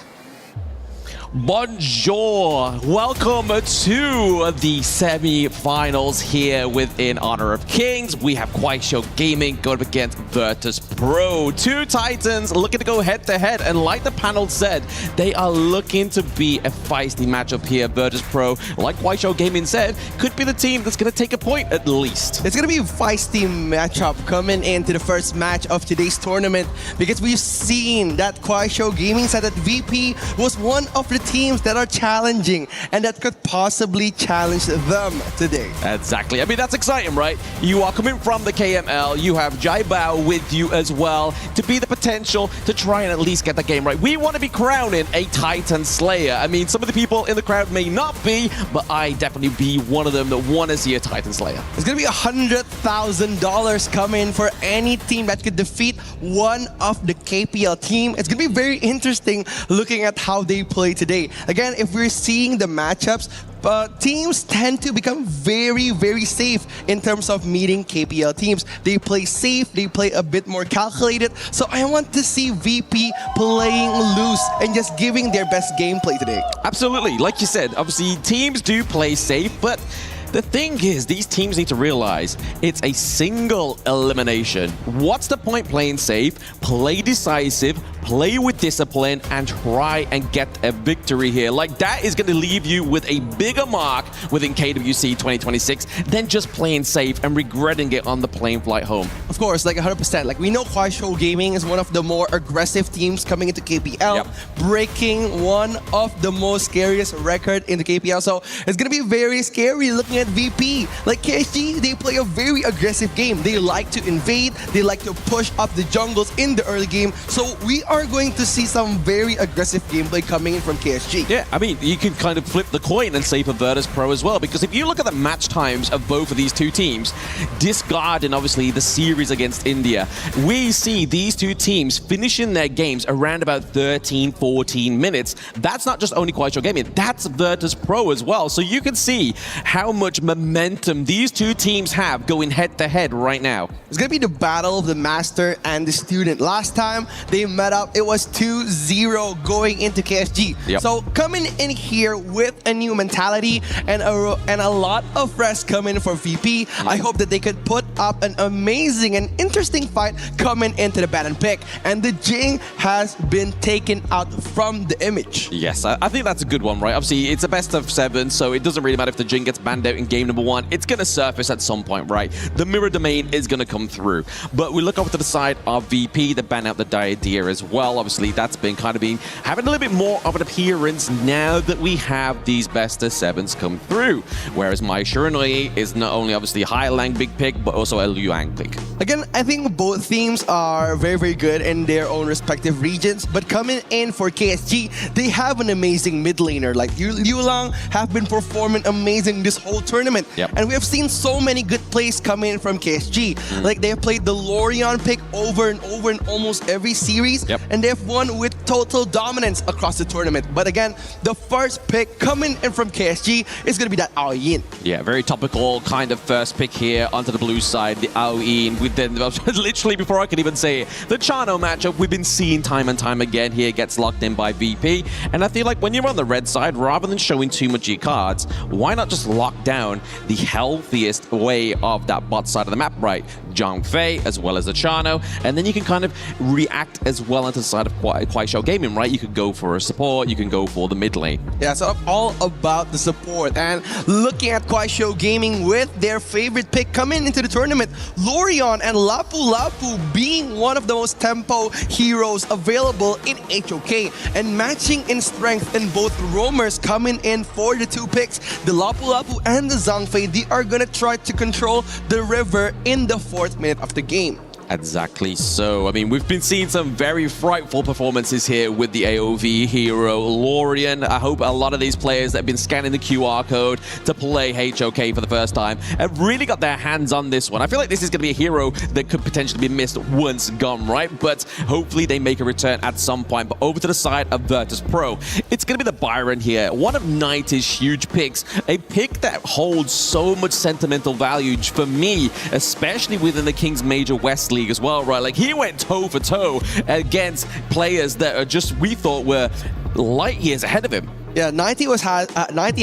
Bonjour, welcome to the semi-finals here within Honor of Kings. We have Kuaishou Gaming going up against vsPro. Two Titans looking to go head-to-head, and like the panel said, they are looking to be a feisty matchup here. vsPro, like Kuaishou Gaming said, could be the team that's going to take a point at least. It's going to be a feisty matchup coming into the first match of today's tournament, because we've seen that Kuaishou Gaming said that VP was one of the teams that are challenging and that could possibly challenge them today. Exactly. I mean, that's exciting, right? You are coming from the KML. You have Jai Bao with you as well to be the potential to try and at least get the game right. We want to be crowning a Titan Slayer. I mean, some of the people in the crowd may not be, but I definitely be one of them that want to see a Titan Slayer. It's going to be $100,000 coming for any team that could defeat one of the KPL team. It's going to be very interesting looking at how they play today. Again, if we're seeing the matchups, teams tend to become very, very safe in terms of meeting KPL teams. They play safe, they play a bit more calculated. So I want to see VP playing loose and just giving their best gameplay today. Absolutely. Like you said, obviously teams do play safe, but The thing is, these teams need to realize it's a single elimination. What's the point playing safe, play decisive, play with discipline, and try and get a victory here? Like, that is going to leave you with a bigger mark within KWC 2026 than just playing safe and regretting it on the plane flight home. Of course, like 100%. Like, we know Show Gaming is one of the more aggressive teams coming into KPL, breaking one of the most scariest record in the KPL. So it's going to be very scary looking at VP. Like KSG, they play a very aggressive game. They like to invade. They like to push up the jungles in the early game. So we are going to see some very aggressive gameplay coming in from KSG. Yeah, I mean, you can kind of flip the coin and say for Virtus Pro as well, because if you look at the match times of both of these two teams, discarding obviously the series against India, we see these two teams finishing their games around about 13, 14 minutes. That's not just only Show Gaming, that's Virtus Pro as well. So you can see how much momentum these two teams have going head to head right now. It's going to be the battle of the master and the student. Last time they met up, it was 2-0 going into KSG. Yep. So coming in here with a new mentality and a lot of rest coming for VP, I hope that they could put up an amazing and interesting fight coming into the ban and pick. And the Jing has been taken out from the image. Yes, I think that's a good one, right? Obviously, it's a best of 7, so it doesn't really matter if the Jing gets banned out in game number 1. It's going to surface at some point, right? The mirror domain is going to come through. But we look over to the side of VP, they ban out the Diadea as well. Obviously, that's been kind of having a little bit more of an appearance now that we have these best of 7s come through. Whereas Mai Shiranui is not only obviously a Hai Lang big pick, but also a Luang pick. Again, I think both teams are very, very good in their own respective regions. But coming in for KSG, they have an amazing mid laner. Like Liu Lang have been performing amazing this whole tournament. Yep. And we have seen so many good plays coming in from KSG. Like, they have played the Lorion pick over and over in almost every series. Yep. And they have won with total dominance across the tournament. But again, the first pick coming in from KSG is going to be that Ao Yin. Yeah, very topical kind of first pick here onto the blue side, the Ao Yin. With then, literally before I could even say it, the Chano matchup we've been seeing time and time again here gets locked in by VP. And I feel like when you're on the red side, rather than showing too much of your cards, why not just lock down the healthiest way of that bot side of the map, right? Zhang Fei as well as the Chano, and then you can kind of react as well into the side of Show Gaming, right? You could go for a support, you can go for the mid lane. Yeah, so I'm all about the support. And looking at Show Gaming with their favorite pick coming into the tournament, Lorion and Lapu Lapu being one of the most tempo heroes available in HOK, and matching in strength in both roamers coming in for the two picks, the Lapu Lapu and the Zhang Fei. They are gonna try to control the river in the 4th minute of the game. Exactly so. I mean, we've been seeing some very frightful performances here with the AOV hero Lorion. I hope a lot of these players that have been scanning the QR code to play HOK for the first time have really got their hands on this one. I feel like this is going to be a hero that could potentially be missed once gone, right? But hopefully they make a return at some point. But over to the side of Virtus Pro, it's going to be the Byron here. One of Nighty's huge picks. A pick that holds so much sentimental value for me, especially within the King's Major West League as well, right? Like, he went toe for toe against players that are just, we thought were light years ahead of him. Yeah, 90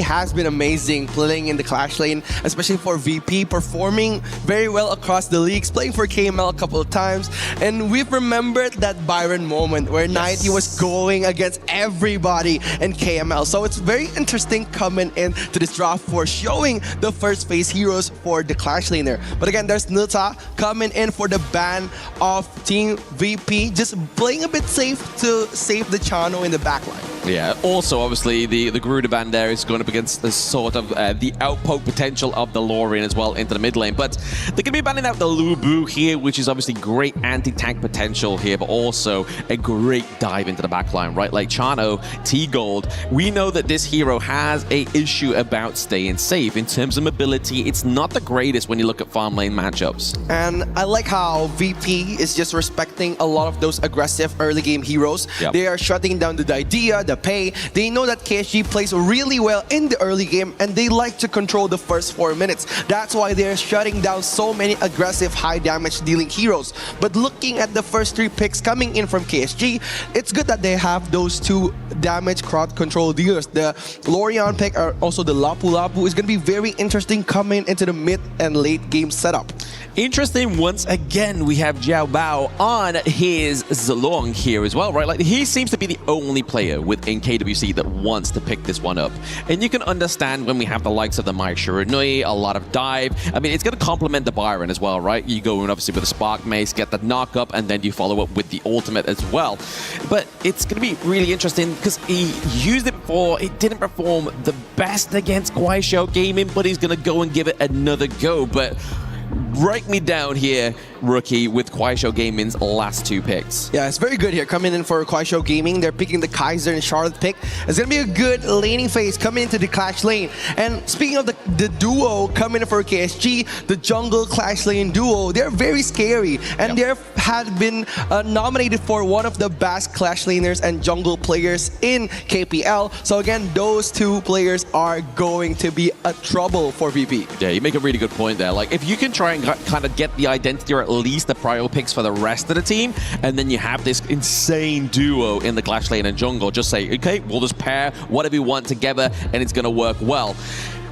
has been amazing playing in the Clash lane, especially for VP, performing very well across the leagues, playing for KML a couple of times. And we've remembered that Byron moment where 90 was going against everybody in KML. So it's very interesting coming into this draft for showing the first phase heroes for the Clash laner. But again, there's Nuta coming in for the ban of Team VP, just playing a bit safe to save the Chano in the backline. Yeah, also obviously the Garuda band there is going up against the sort of the outpoke potential of the Lorion as well into the mid lane. But they're going to be banning out the Lubu here, which is obviously great anti-tank potential here, but also a great dive into the backline, right? Like Chano, T-Gold, we know that this hero has a issue about staying safe. In terms of mobility, it's not the greatest when you look at farm lane matchups. And I like how VP is just respecting a lot of those aggressive early game heroes. Yep. They are shutting down the Diadea, the Pei. They know that KSG plays really well in the early game, and they like to control the first 4 minutes. That's why they're shutting down so many aggressive, high damage dealing heroes. But looking at the first 3 picks coming in from KSG, it's good that they have those 2 damage crowd control dealers. The Lorion pick or also the Lapu Lapu is going to be very interesting coming into the mid and late game setup. Interesting, once again, we have Jiao Bao on his Zilong here as well, right? Like, he seems to be the only player within KWC that wants to pick this one up. And you can understand when we have the likes of the Mai Shiranui, a lot of dive. I mean, it's going to complement the Byron as well, right? You go in obviously with the Spark Mace, get the knock up, and then you follow up with the ultimate as well. But it's going to be really interesting because he used it before. It didn't perform the best against Kuaishou Gaming, but he's going to go and give it another go. But break me down here, rookie, with Kuaishou Gaming's last 2 picks. Yeah, it's very good here. Coming in for Kuaishou Gaming, they're picking the Kaiser and Charlotte pick. It's going to be a good laning phase coming into the Clash lane. And speaking of the duo coming in for KSG, the jungle Clash lane duo, they're very scary. And they had been nominated for one of the best Clash laners and jungle players in KPL. So again, those 2 players are going to be a trouble for VP. Yeah, you make a really good point there. Like, if you can try and kind of get the identity or at least the prio picks for the rest of the team, and then you have this insane duo in the Clash lane and jungle, just say, okay, we'll just pair whatever we want together and it's going to work well.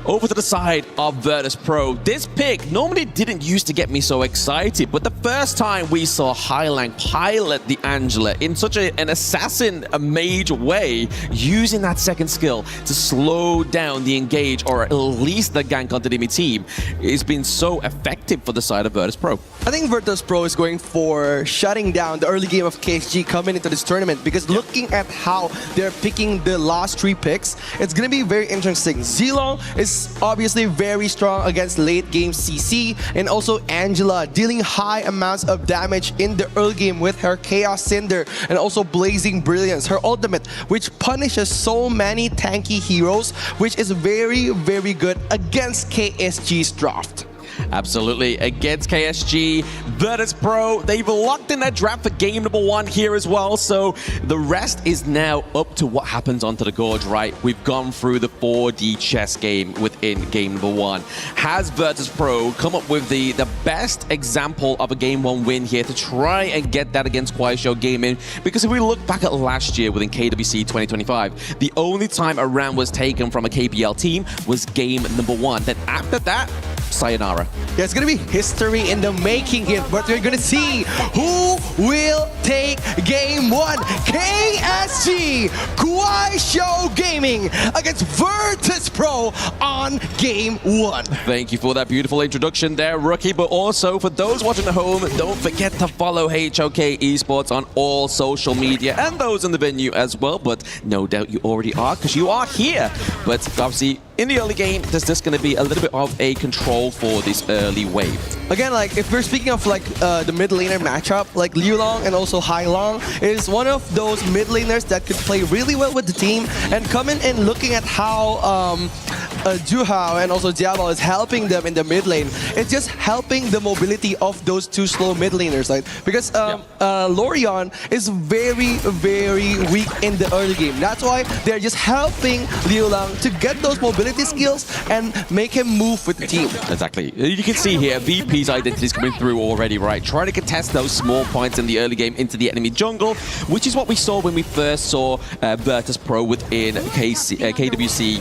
Over to the side of Virtus.pro, this pick normally didn't used to get me so excited, but the first time we saw Highlang pilot the Angela in such an assassin, a mage way, using that second skill to slow down the engage or at least the gank onto the enemy team, it's been so effective for the side of Virtus.pro. I think Virtus.pro is going for shutting down the early game of KSG coming into this tournament, because looking at how they're picking the last 3 picks, it's going to be very interesting. Zilong is obviously very strong against late game CC, and also Angela dealing high amounts of damage in the early game with her Chaos Cinder and also Blazing Brilliance, her ultimate, which punishes so many tanky heroes, which is very, very good against KSG's draft. Absolutely. Against KSG, Virtus.pro, they've locked in their draft for game number 1 here as well. So the rest is now up to what happens onto the Gorge, right? We've gone through the 4D chess game within game number 1. Has Virtus.pro come up with the best example of a game 1 win here to try and get that against Kuaishou Gaming? Because if we look back at last year within KWC 2025, the only time a round was taken from a KPL team was game number 1. Then after that, sayonara. Yeah, it's gonna be history in the making here, but we're gonna see who will take game 1. KSG, Kuaishou Gaming against Virtus.pro on game 1. Thank you for that beautiful introduction there, rookie. But also for those watching at home, don't forget to follow HOK Esports on all social media and those in the venue as well. But no doubt you already are, because you are here. But obviously, in the early game, there's just going to be a little bit of a control for this early wave. Again, like, if we're speaking of like the mid laner matchup, like Liu Long and also Hai Long is one of those mid laners that could play really well with the team, and coming in looking at how Juhao and also Diablo is helping them in the mid lane, it's just helping the mobility of those 2 slow mid laners, right? Because Lorion is very, very weak in the early game. That's why they're just helping Liu Long to get those mobility skills and make him move with the team. Exactly. You can see here, VP's identity is coming through already, right? Trying to contest those small points in the early game into the enemy jungle, which is what we saw when we first saw Virtus.pro within KWC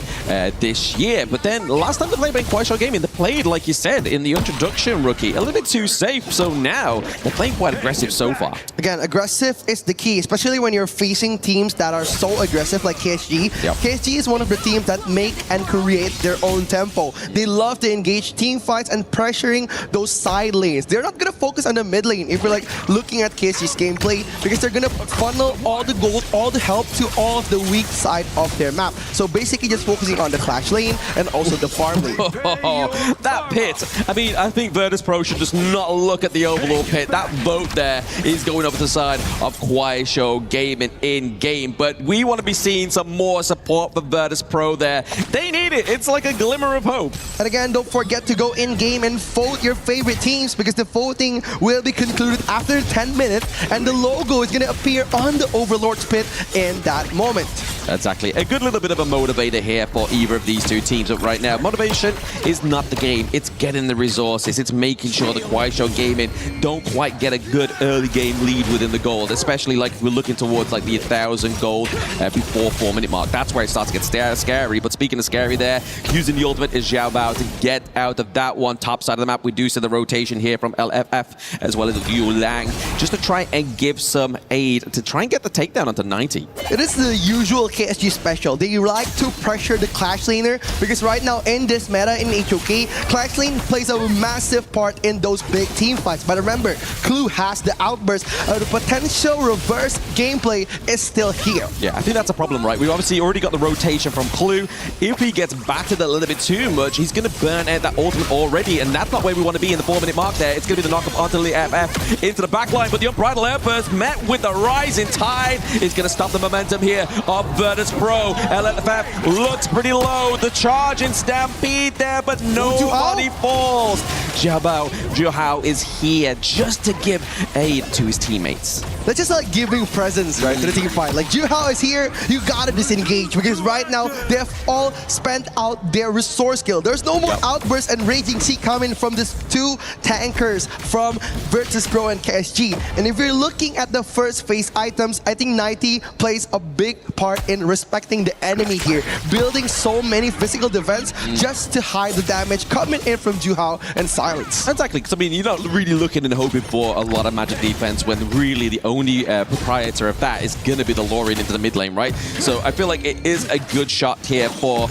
this year. But then last time they played by Kuaishou Gaming, they played, like you said, in the introduction, rookie, a little bit too safe. So now they're playing quite aggressive so far. Again, aggressive is the key, especially when you're facing teams that are so aggressive like KSG. KSG is one of the teams that make and create their own tempo. They love to engage team fights and pressuring those side lanes. They're not going to focus on the mid lane if you're like looking at KSG's gameplay, because they're going to funnel all the gold, all the help to all of the weak side of their map. So basically just focusing on the Clash lane and also the farm lane. That pit. I mean, I think Virtus.pro should just not look at the overall pit. That boat there is going over to the side of Kuaishou Gaming in game. But we want to be seeing some more support for Virtus.pro there. They need it. It's like a glimmer of hope. And again, don't forget to go in-game and vote your favorite teams, because the voting will be concluded after 10 minutes and the logo is going to appear on the Overlord's pit in that moment. Exactly. A good little bit of a motivator here for either of these two teams. But right now, motivation is not the game. It's getting the resources. It's making sure the Kuaishou Gaming don't quite get a good early game lead within the gold, especially like if we're looking towards like the 1,000 gold before 4-minute mark. That's where it starts to get scary. But speaking of scary there, using the ultimate is Xiao Bao to get out of that one. Top side of the map, we do see the rotation here from LFF as well as Yu Lang, just to try and give some aid to try and get the takedown onto 90. It is the usual KSG special. They like to pressure the Clash laner because right now in this meta in HOK, Clash lane plays a massive part in those big team fights. But remember, Clue has the outburst. The potential reverse gameplay is still here. Yeah, I think that's a problem, right? We've obviously already got the rotation from Clue. If he gets battered a little bit too much, he's going to burn out that ultimate already, and that's not where we want to be in the 4-minute mark there. It's going to be the knock-up onto the FF into the backline, but the unbridled outburst met with the rising tide is going to stop the momentum here of Virtus Pro. LFF looks pretty low. The charge in Stampede there, but nobody falls. Jiahao is here just to give aid to his teammates. That's just like giving presents, right, to the team fight. Like, Jiahao is here, you gotta disengage because right now they have all spent out their resource skill. There's no more outbursts and Raging Sea coming from these two tankers from Virtus Pro and KSG. And if you're looking at the first phase items, I think 90 plays a big part in respecting the enemy here, building so many physical defense just to hide the damage coming in from Jiahao and Silence. Exactly, because I mean, you're not really looking and hoping for a lot of magic defense when really the only proprietor of that is going to be the Lorian into the mid lane, right? So I feel like it is a good shot here for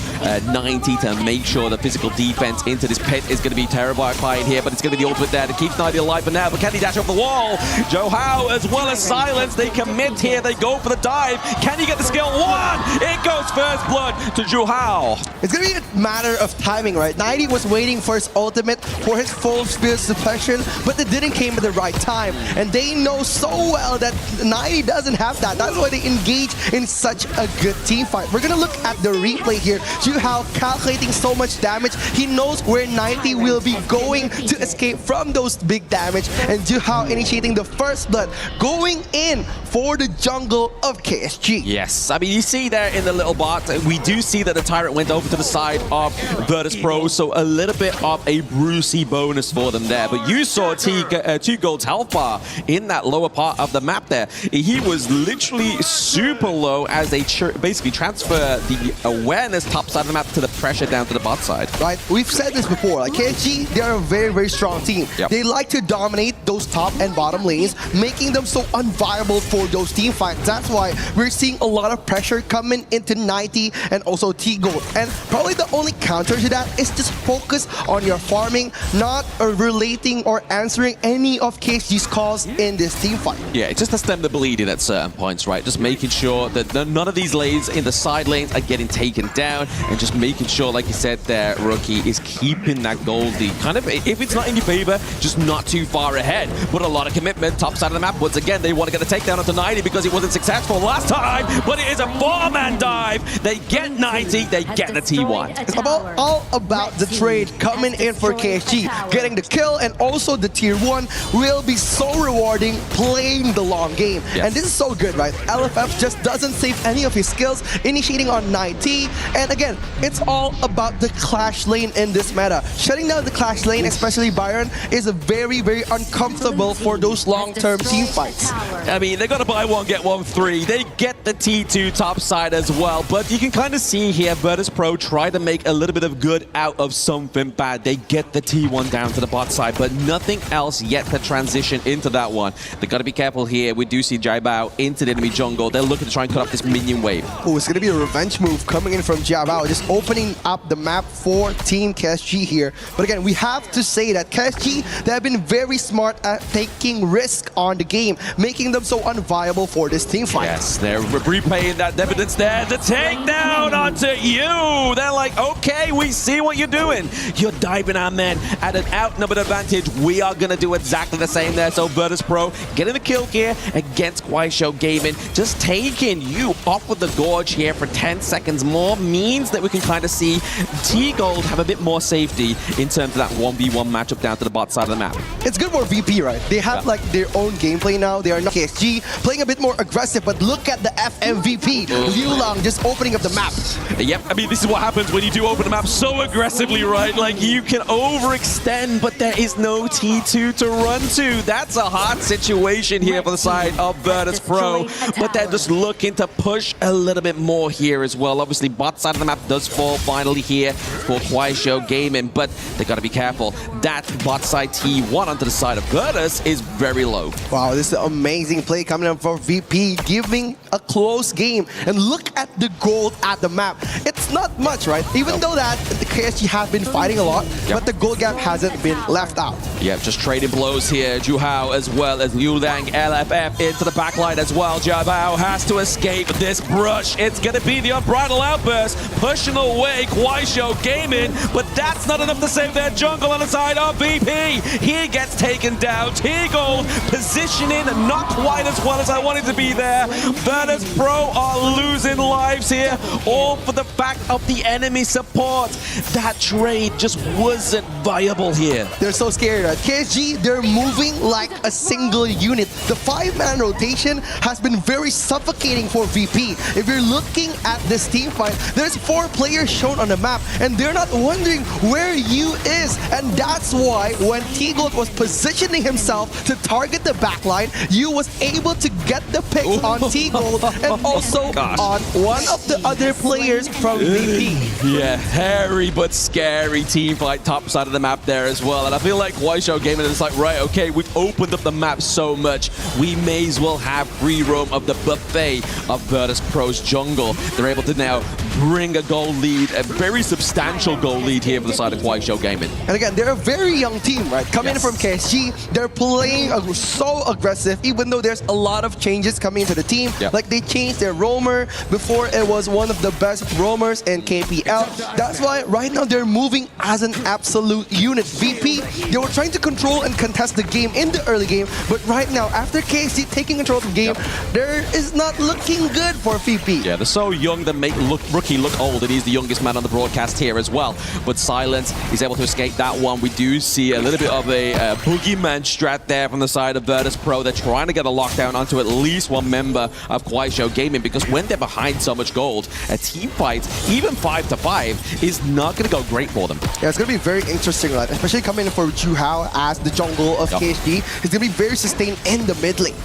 90 to make sure the physical defense into this pit is going to be terrifying here, but it's going to be the ultimate there to keep 90 alive for now. But can he dash off the wall? Jiahao as well as Silence, they commit here, they go for the dive. Can he get the skill? One! It goes first blood to Jiahao. It's going to be a matter of timing, right? 90 was waiting for his ultimate, for his full spear suppression, but it didn't came at the right time. And they know so well that 90 doesn't have that. That's why they engage in such a good team fight. We're going to look at the replay here. Jiahao calculating so much damage. He knows where 90 will be going to escape from those big damage. And Jiahao initiating the first blood, going in for the jungle of KSG. Yes, I mean, you see there in the little bot, we do see that the Tyrant went over to the side of Virtus Pro, so a little bit of a Brucey bonus for them there. But you saw 2 Gold's health bar in that lower part of the map there. He was literally super low as they basically transfer the awareness top side of the map to the pressure down to the bot side. Right, we've said this before, like KSG, they're a very, very strong team. Yep. They like to dominate those top and bottom lanes, making them so unviable for those team fights. That's why we're seeing a lot of pressure coming into 90 and also T-Gold. And probably the only counter to that is just focus on your farming, not relating or answering any of KSG's calls in this team fight. Yeah, it's just to stem the bleeding at certain points, right? Just making sure that none of these lanes in the side lanes are getting taken down, and just making sure, like you said there, Rookie, is keeping that gold lead. Kind of, if it's not in your favor, just not too far ahead. But a lot of commitment, top side of the map. Once again, they want to get the takedown onto 90 because it wasn't successful last time, but it is a 4-man dive. They get 90, they get the T1. It's all about the trade coming in for KSG. Getting the kill and also the tier 1 will be so rewarding playing the long game. Yes. And this is so good, right? LFF just doesn't save any of his skills, initiating on 90. And again, it's all about the Clash lane in this meta. Shutting down the Clash lane, especially Byron, is very, very uncomfortable for those long-term team fights. I mean, they got to buy one, get one free. They get the T2 top side as well. But you can kind of see here, Virtus Pro try to make a little bit of good out of something bad. They get the T1 down to the bot side, but nothing else yet to transition into that one. They got to be careful here. We do see Jiahao into the enemy jungle. They're looking to try and cut off this minion wave. Oh, it's going to be a revenge move coming in from Jiahao, just opening up the map for Team KSG here. But again, we have to say that KSG, they have been very smart at taking risk on the game, making them so unviable for this team fight. Yes, they're replaying that evidence there. The takedown onto you. They're like, okay, we see what you're doing. You're diving our men at an outnumbered advantage, we are going to do exactly the same there. So Virtus Pro getting the kill here against Kuaishou Gaming. Just taking you off with the gorge here for 10 seconds more means that we can kind of see T-Gold have a bit more safety in terms of that 1v1 matchup down to the bot side of the map. It's good for VP, right? They have like their own gameplay now. They are not KSG, playing a bit more aggressive, but look at the FMVP, Liu Lang just opening up the map. Yep, I mean, this is what happens when you do open the map so aggressively, right? Like, you can overextend, but there is no T2 to run to. That's a hard situation here for the side of Virtus Pro, but they're just looking to push a little bit more here as well. Obviously, bot side of the map does fall finally here for Kuaishou Gaming, but they got to be careful. That bot side T1 onto the side of Virtus is very low. Wow, this is an amazing play coming up for VP, giving a close game. And look at the gold at the map. It's not much, right? Even though that the KSG have been fighting a lot, but the gold gap hasn't been left out. Yeah, just trading blows here. Juhao as well as Liu Lang, LFF into the backline as well. Juhao has to escape this brush. It's going to be the unbridled outburst, pushing away Kuaishou Gaming, but that's not enough to save their jungle on the side of VP. He gets taken down. T-Gold positioning not quite as well as I wanted to be there. Virtus Pro are losing lives here, all for the fact of the enemy support. That trade just wasn't viable here. They're so scared, right? KSG, they're moving like a single unit. The 5-man rotation has been very suffocating for VP. If you're looking at this team fight, there's 4 players shown on the map, and they're not wondering where you is. And that's why when T-Gold was positioning himself to target the backline, you was able to get the pick on T-Gold and also on one of the other players from VP. Yeah, hairy but scary team fight top side of the map there as well. And I feel like Kuaishou Gaming is like, right, okay, we've opened up the map so much, we may as well have free roam of the buffet of Virtus Pro's jungle. They're able to now bring a goal lead, a very substantial goal lead here for the side of Kuaishou Gaming. And again, they're a very young team, right? Coming in from KSG, they're playing so aggressive, even though there's a lot of changes coming into the team. Like, they changed their roamer. Before, it was one of the best roamers in KPL. That's why right now they're moving as an absolute unit. VP, they were trying to control and contest the game in the early game, but right now, after KSG taking control of the game, there is not looking good for VP. Yeah, they're so young that make Rookie look old, and he's the youngest man on the broadcast here as well. But Silence is able to escape that one. We do see a little bit of a boogeyman strat there from the side of Virtus Pro. They're trying to get a lockdown onto at least one member of Kuaishou Gaming, because when they're behind so much gold, a team fight, even 5-5, is not going to go great for them. Yeah, it's going to be very interesting, right? Especially coming in for Juhao as the jungle of KSG. It's going to be very sustained in the mid lane.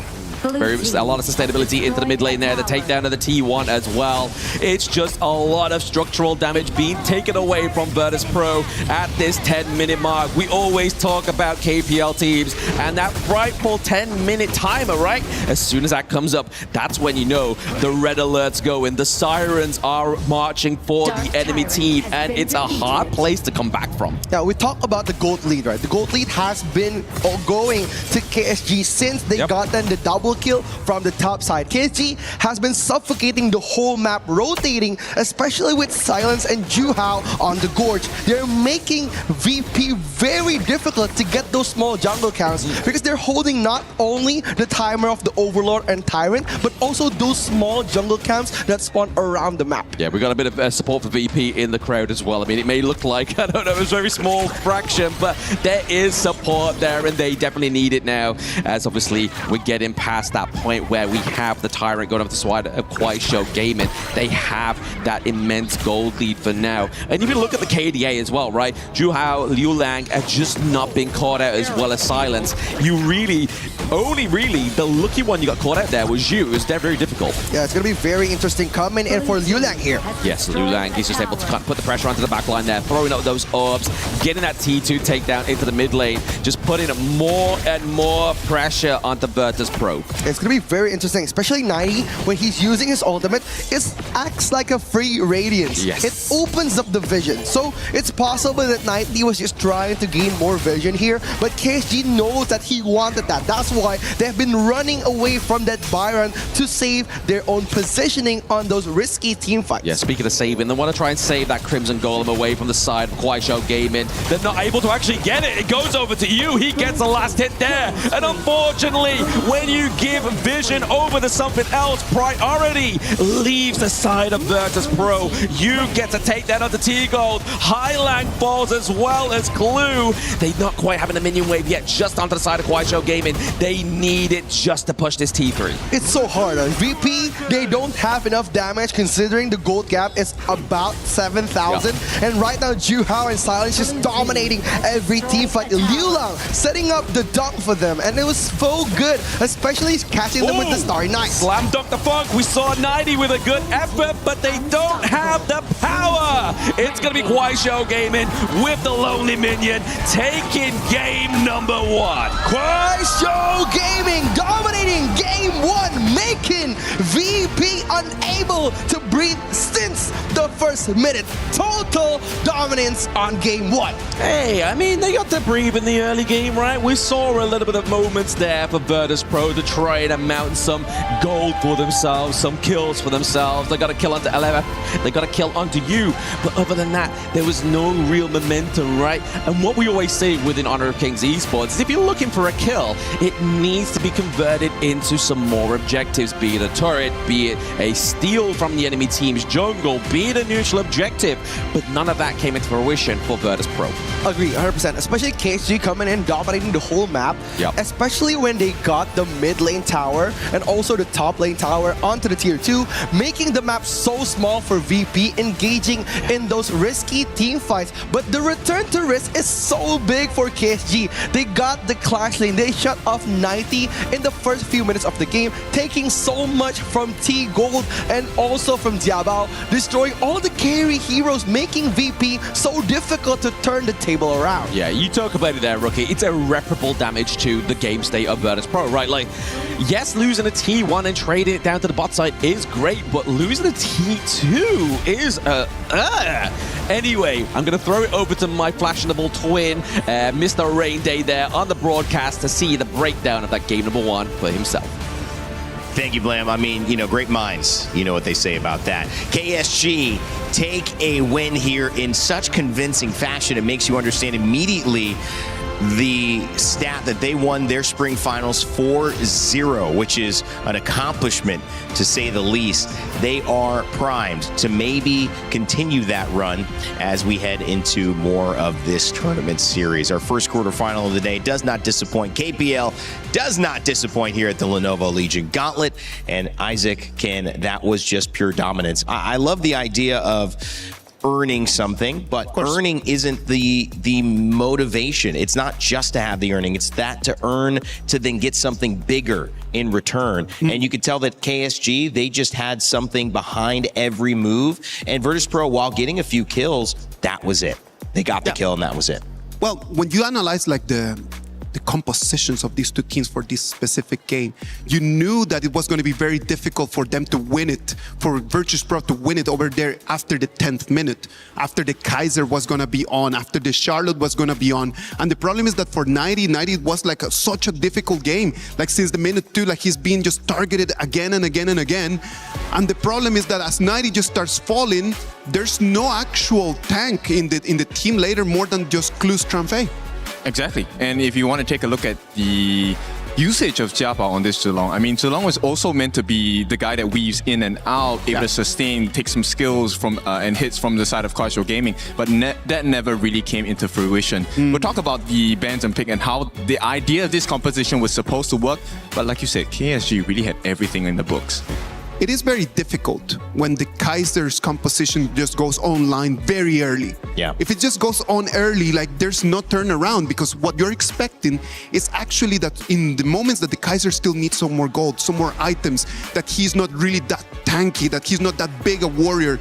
A lot of sustainability into the mid lane there. The takedown of the T1 as well. It's just a lot of structural damage being taken away from Virtus Pro at this 10-minute mark. We always talk about KPL teams and that frightful 10-minute timer, right? As soon as that comes up, that's when you know the red alerts go in. The sirens are marching for the enemy team, and it's a hard place to come back from. Yeah, we talk about the gold lead, right? The gold lead has been going to KSG since they got them the double kill from the top side. KSG has been suffocating the whole map, rotating, especially with Silence and Juhao on the gorge. They're making VP very difficult to get those small jungle counts because they're holding not only the timer of the Overlord and Tyrant, but also those small jungle camps that spawn around the map. Yeah, we got a bit of support for VP in the crowd as well. I mean, it may look like, I don't know, a very small fraction, but there is support there, and they definitely need it now, as obviously we're getting past that point where we have the Tyrant going up the side of Kuaishou Gaming. They have that immense gold lead for now. And if you look at the KDA as well, right? Juhao, Liu Lang have just not been caught out as well as Silence. You really, only really, the lucky one you got caught out there was you. It was very difficult. Yeah, it's going to be very interesting coming in for Liu Lang here. Yes, Liu Lang, he's just able to put the pressure onto the back line there, throwing up those orbs, getting that T2 takedown into the mid lane, just putting more and more pressure onto Virtus Pro. It's going to be very interesting, especially 90 when he's using his ultimate. It acts like a free radiance. Yes. It opens up the vision. So it's possible that 90 was just trying to gain more vision here, but KSG knows that he wanted that. That's why they've been running away from that Byron to save their own positioning on those risky team fights. Yeah, speaking of saving, they want to try and save that Crimson Golem away from the side of Kuaishou Gaming. They're not able to actually get it. It goes over to you. He gets the last hit there. And unfortunately, when you give vision over to something else, priority leaves the side of Virtus Pro. You get to take that onto T-Gold. Highlang falls as well as Clue. They're not quite having a minion wave yet, just onto the side of Kuaishou Gaming. They need it just to push this T3. It's so hard. On VP, they don't have enough damage considering the gold gap is about 7,000. And right now, Juhao and Silence just dominating every team fight. Liu Lang setting up the dunk for them, and it was so good, especially catching them with the Starry Night. Slam dunk the Funk. We saw 90 with a good effort, but they don't have the power. It's going to be Kuaishou Gaming with the Lonely Minion taking game number 1. Kuaishou Gaming dominating game 1, making VP unable to breathe since the first minute. Total dominance on game 1. Hey, I mean, they got to breathe in the early game, right? We saw a little bit of moments there for Virtus Pro to try and mount some gold for themselves, some kills for themselves. They got a kill onto LFF, they got a kill onto you. But other than that, there was no real momentum, right? And what we always say within Honor of Kings Esports is if you're looking for a kill, it needs to be converted into some more objectives, be it a turret, be it a steal from the enemy team's jungle, be it a neutral objective. But none of that came into fruition for Virtus Pro. Agree, 100%. Especially KSG coming in, dominating the whole map. Yep. Especially when they got the mid lane tower and also the top lane tower onto the tier 2, making the map so small for VP, engaging in those risky team fights. But the return to risk is so big for KSG. They got the clash lane. They shut off 90 in the first few minutes of the game, taking so much from T-Gold and also from Diabao, destroying all the carry heroes, making VP so difficult to turn the table around. Yeah, you talk about it there, Rookie. It's irreparable damage to the game state of Virtus Pro, right? Like, yes, losing a T1 and trading it down to the bot side is great, but losing a T2 is Anyway, I'm going to throw it over to my fashionable twin, Mr. Rain Day there on the broadcast to see the breakdown of that game number 1 for himself. Thank you, Blam. I mean, great minds. You know what they say about that. KSG take a win here in such convincing fashion. It makes you understand immediately the stat that they won their spring finals 4-0, which is an accomplishment to say the least. They are primed to maybe continue that run as we head into more of this tournament series. Our first quarterfinal of the day does not disappoint. KPL does not disappoint here at the Lenovo Legion Gauntlet. And Isaac, that was just pure dominance. I love the idea of earning something, but earning isn't the motivation. It's not just to have the earning, it's that to earn to then get something bigger in return. And you could tell that KSG, they just had something behind every move, and Virtus Pro, while getting a few kills, that was it. They got the kill and that was it. Well, when you analyze like the compositions of these two teams for this specific game, you knew that it was going to be very difficult for them to win it, for Virtus Pro to win it over there after the 10th minute, after the Kaiser was going to be on, after the Charlotte was going to be on. And the problem is that for 90 was like such a difficult game. Like since the minute 2, like he's being just targeted again and again and again. And the problem is that as 90 just starts falling, there's no actual tank in the team later more than just Clu's Tranfei. Exactly. And if you want to take a look at the usage of Jiabao on this Zilong, I mean, Zilong was also meant to be the guy that weaves in and out, able to sustain, take some skills from and hits from the side of Kuaishou Gaming, but that never really came into fruition. We'll talk about the bans and pick and how the idea of this composition was supposed to work, but like you said, KSG really had everything in the books. It is very difficult when the Kaiser's composition just goes online very early. Yeah. If it just goes on early, like there's no turnaround, because what you're expecting is actually that in the moments that the Kaiser still needs some more gold, some more items, that he's not really that tanky, that he's not that big a warrior.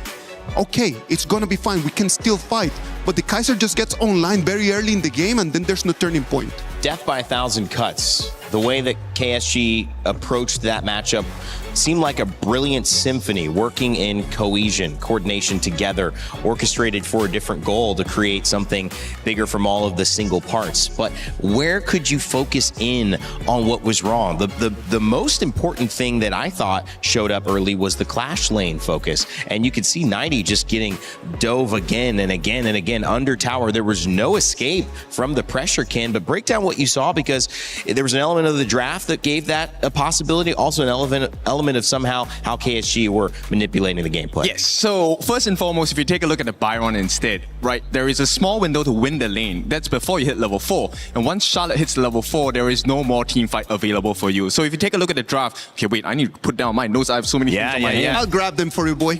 Okay, it's gonna be fine, we can still fight. But the Kaiser just gets online very early in the game and then there's no turning point. death by 1,000 cuts. The way that KSG approached that matchup seemed like a brilliant symphony, working in cohesion, coordination together, orchestrated for a different goal to create something bigger from all of the single parts. But where could you focus in on what was wrong? The most important thing that I thought showed up early was the clash lane focus. And you could see 90 just getting dove again and again and again under tower. There was no escape from the pressure can, but break down what you saw, because there was an element of the draft that gave that a possibility, also an element of somehow how KSG were manipulating the gameplay. Yes, so first and foremost, if you take a look at the Byron instead, right, there is a small window to win the lane. That's before you hit level 4. And once Charlotte hits level 4, there is no more team fight available for you. So if you take a look at the draft, okay, wait, I need to put down my notes. I have so many things on my hand. I'll grab them for you, boy.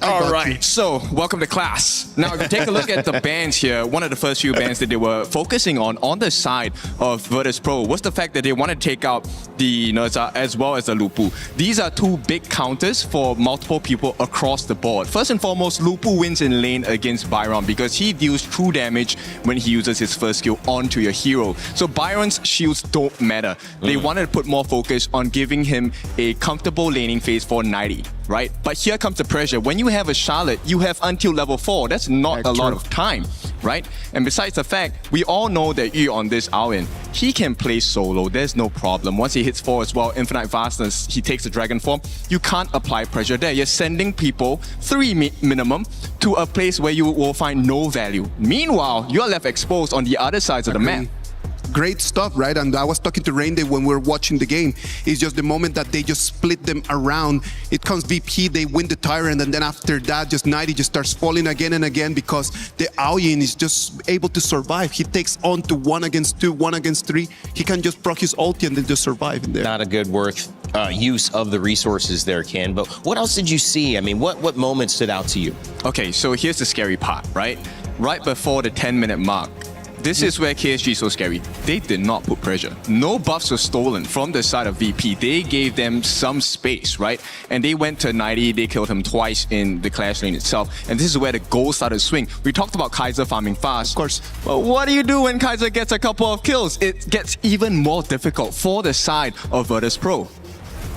All right, so welcome to class. Now, if you take a look at the bans here, one of the first few bans that they were focusing on the side of Virtus Pro was the fact that they want to take out the Nerza as well as the Lupu. These are two big counters for multiple people across the board. First and foremost, Lupu wins in lane against Byron because he deals true damage when he uses his first skill onto your hero. So Byron's shields don't matter. They wanted to put more focus on giving him a comfortable laning phase for 90, right? But here comes the pressure. When you have a Charlotte, you have until level 4. That's not a lot of time, right? And besides the fact, we all know that Yu on this Aowen, he can play solo. There's no problem. Once he hits 4 as well, infinite vastness, he takes the dragon form. You can't apply pressure there. You're sending people 3 minimum to a place where you will find no value. Meanwhile, you're left exposed on the other sides of the map. Great stuff, right? And I was talking to Rain Day when we were watching the game. It's just the moment that they just split them around. It comes VP, they win the Tyrant, and then after that, just 90 just starts falling again and again because the Aoyin is just able to survive. He takes on to 1 against 2, 1 against 3. He can just proc his ulti and then just survive in there. Not a good use of the resources there, Ken. But what else did you see? I mean, what moments stood out to you? Okay, so here's the scary part, right? Right before the 10-minute mark, this is where KSG is so scary. They did not put pressure. No buffs were stolen from the side of VP. They gave them some space, right? And they went to 90. They killed him twice in the clash lane itself. And this is where the goal started to swing. We talked about Kaiser farming fast. Of course. But what do you do when Kaiser gets a couple of kills? It gets even more difficult for the side of Virtus Pro.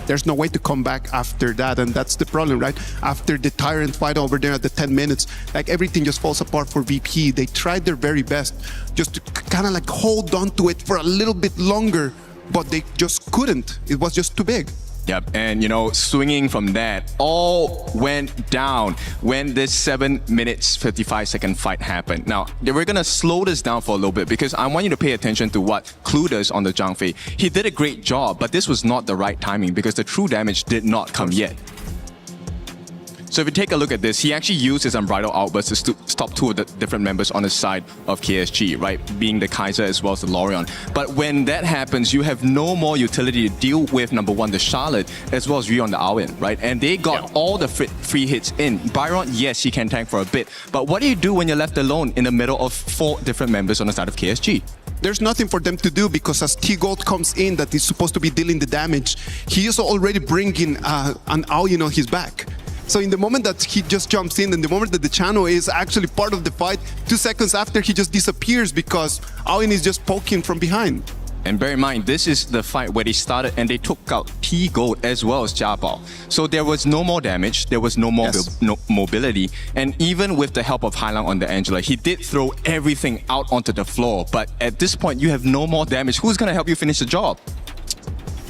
There's no way to come back after that, and that's the problem, right? After the Tyrant fight over there at the 10 minutes, like everything just falls apart for VP. They tried their very best just to kind of like hold on to it for a little bit longer, but they just couldn't. It was just too big. Yep, and you know, swinging from that, all went down when this 7 minutes 55-second fight happened. Now, we're gonna slow this down for a little bit because I want you to pay attention to what Clue does on the Zhang Fei. He did a great job, but this was not the right timing because the true damage did not come yet. So if you take a look at this, he actually used his Unbridled Outburst to stop 2 of the different members on the side of KSG, right? Being the Kaiser as well as the Lorion. But when that happens, you have no more utility to deal with, number 1, the Charlotte, as well as Ryu on the Aowen, right? And they got all the free hits in. Byron, yes, he can tank for a bit. But what do you do when you're left alone in the middle of 4 different members on the side of KSG? There's nothing for them to do because as T-Gold comes in that is supposed to be dealing the damage, he is already bringing an Aoyin on his back. So in the moment that he just jumps in and the moment that the channel is actually part of the fight, 2 seconds after he just disappears because Aoyin is just poking from behind. And bear in mind, this is the fight where they started and they took out T-Gold as well as Jiabao. So there was no more damage, there was no more mobility. And even with the help of Hailang on the Angela, he did throw everything out onto the floor. But at this point, you have no more damage. Who's going to help you finish the job?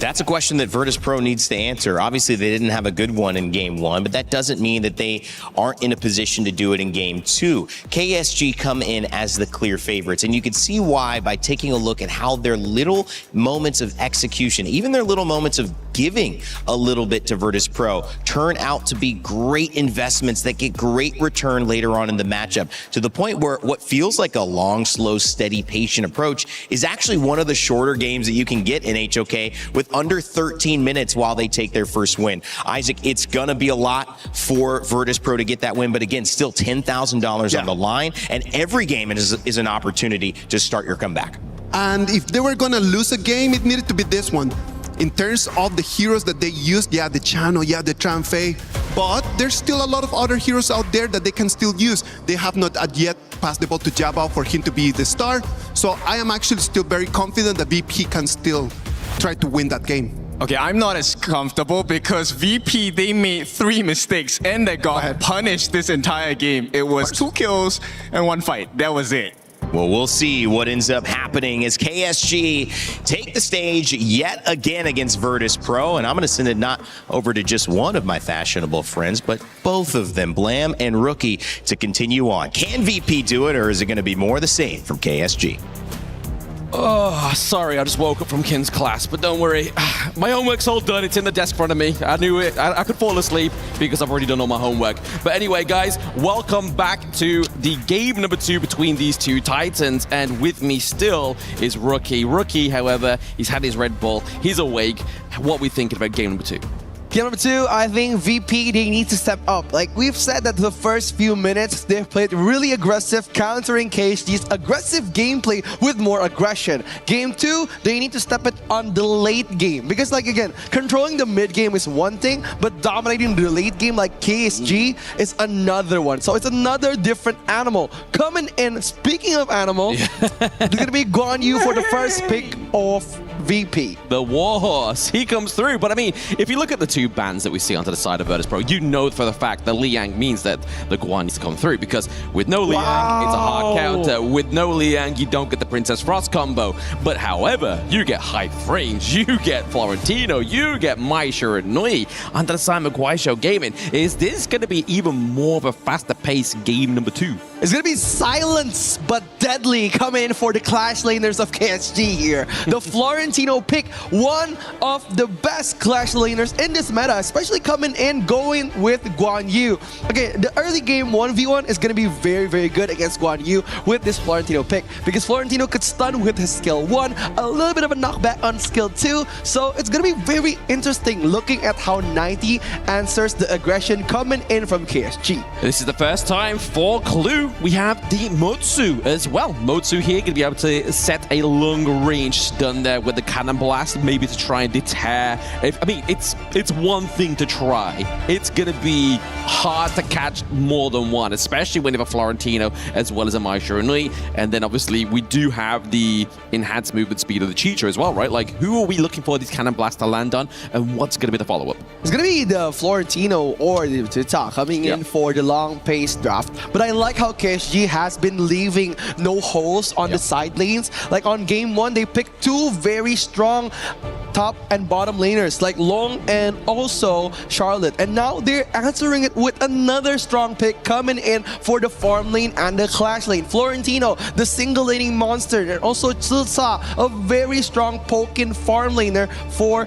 That's a question that Virtus Pro needs to answer. Obviously, they didn't have a good one in Game 1, but that doesn't mean that they aren't in a position to do it in Game 2. KSG come in as the clear favorites, and you can see why by taking a look at how their little moments of execution, even their little moments of giving a little bit to Virtus Pro, turn out to be great investments that get great return later on in the matchup, to the point where what feels like a long, slow, steady, patient approach is actually one of the shorter games that you can get in HOK with under 13 minutes while they take their first win. Isaac, it's gonna be a lot for Virtus Pro to get that win, but again, still $10,000 on the line, and every game is an opportunity to start your comeback. And if they were gonna lose a game, it needed to be this one. In terms of the heroes that they used, the Chano, the Tran Fei, but there's still a lot of other heroes out there that they can still use. They have not yet passed the ball to Jabba for him to be the star. So I am actually still very confident that VP can still try to win that game. Okay, I'm not as comfortable because VP, they made 3 mistakes and they got punished this entire game. It was 2 kills and 1 fight. That was it. Well, we'll see what ends up happening as KSG take the stage yet again against Virtus.pro. And I'm going to send it not over to just one of my fashionable friends, but both of them, Blam and Rookie, to continue on. Can VP do it, or is it going to be more of the same from KSG? Oh, sorry, I just woke up from Kin's class, but don't worry. My homework's all done. It's in the desk in front of me. I knew it. I could fall asleep because I've already done all my homework. But anyway, guys, welcome back to the game number 2 between these two Titans. And with me still is Rookie. Rookie, however, he's had his Red Bull. He's awake. What are we thinking about game number 2? Game number 2, I think VP, they need to step up. Like we've said that the first few minutes, they've played really aggressive, countering KSG's aggressive gameplay with more aggression. Game 2, they need to step it on the late game. Because like again, controlling the mid game is one thing, but dominating the late game like KSG is another one. So it's another different animal. Coming in, speaking of animal, it's gonna be Guan Yu for the first pick of VP. The Warhorse, he comes through. But I mean, if you look at the 2 bans that we see onto the side of Virtus.pro, you know for the fact that Liang means that the Guan needs to come through, because with no Liang, it's a hard counter. With no Liang, you don't get the Princess Frost combo. But however, you get high frames, you get Florentino, you get Mai Shiranui onto the side of Guaisho Gaming. Is this going to be even more of a faster paced game number 2? It's going to be silence but deadly coming in for the Clash laners of KSG here. The Florentino pick, one of the best Clash laners in this meta, especially coming in going with Guan Yu. Okay, the early game 1v1 is going to be very, very good against Guan Yu with this Florentino pick, because Florentino could stun with his skill 1, a little bit of a knockback on skill 2, so it's going to be very interesting looking at how 90 answers the aggression coming in from KSG. This is the first time for Clue we have the Motsu as well. Motsu here going to be able to set a long range stun there with the Cannon Blast, maybe to try and deter. I mean, it's one thing to try. It's going to be hard to catch more than one, especially when you have a Florentino as well as a Mai Shiranui. And then obviously we do have the enhanced movement speed of the Cheater as well, right? Like, who are we looking for these Cannon Blasts to land on, and what's going to be the follow-up? It's going to be the Florentino or the Tita coming in for the long pace draft. But I like how KSG has been leaving no holes on the side lanes. Like on game 1, they picked 2 very strong top and bottom laners like Long and also Charlotte. And now they're answering it with another strong pick coming in for the farm lane and the Clash lane. Florentino, the single laning monster, and also Tsusa, a very strong poking farm laner for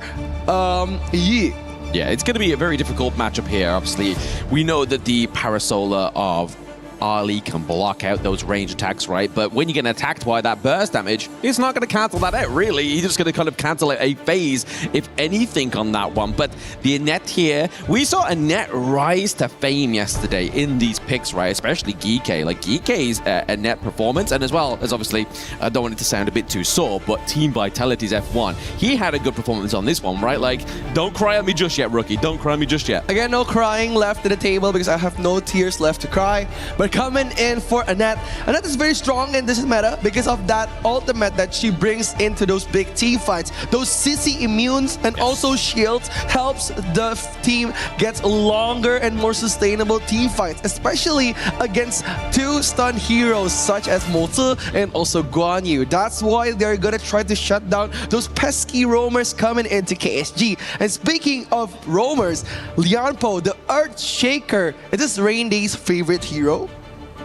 Yi. Yeah, it's going to be a very difficult matchup here. Obviously, we know that the Parasolar of Ali can block out those range attacks, right? But when you get attacked by that burst damage, it's not going to cancel that out, really. He's just going to kind of cancel out a phase, if anything, on that one. But the Annette here, we saw Annette rise to fame yesterday in these picks, right? Especially Geekay. Like, Geekay's Annette performance, and as well as, obviously, I don't want it to sound a bit too sore, but Team Vitality's F1. He had a good performance on this one, right? Like, don't cry on me just yet, Rookie. Don't cry on me just yet. Again, no crying left at the table because I have no tears left to cry. But coming in for Annette. Annette is very strong in this meta because of that ultimate that she brings into those big team fights. Those CC immunes and also shields helps the team get longer and more sustainable team fights, especially against 2 stun heroes such as Mozi and also Guan Yu. That's why they're gonna try to shut down those pesky roamers coming into KSG. And speaking of roamers, Lianpo, the Earth Shaker, is this Rain Day's favorite hero?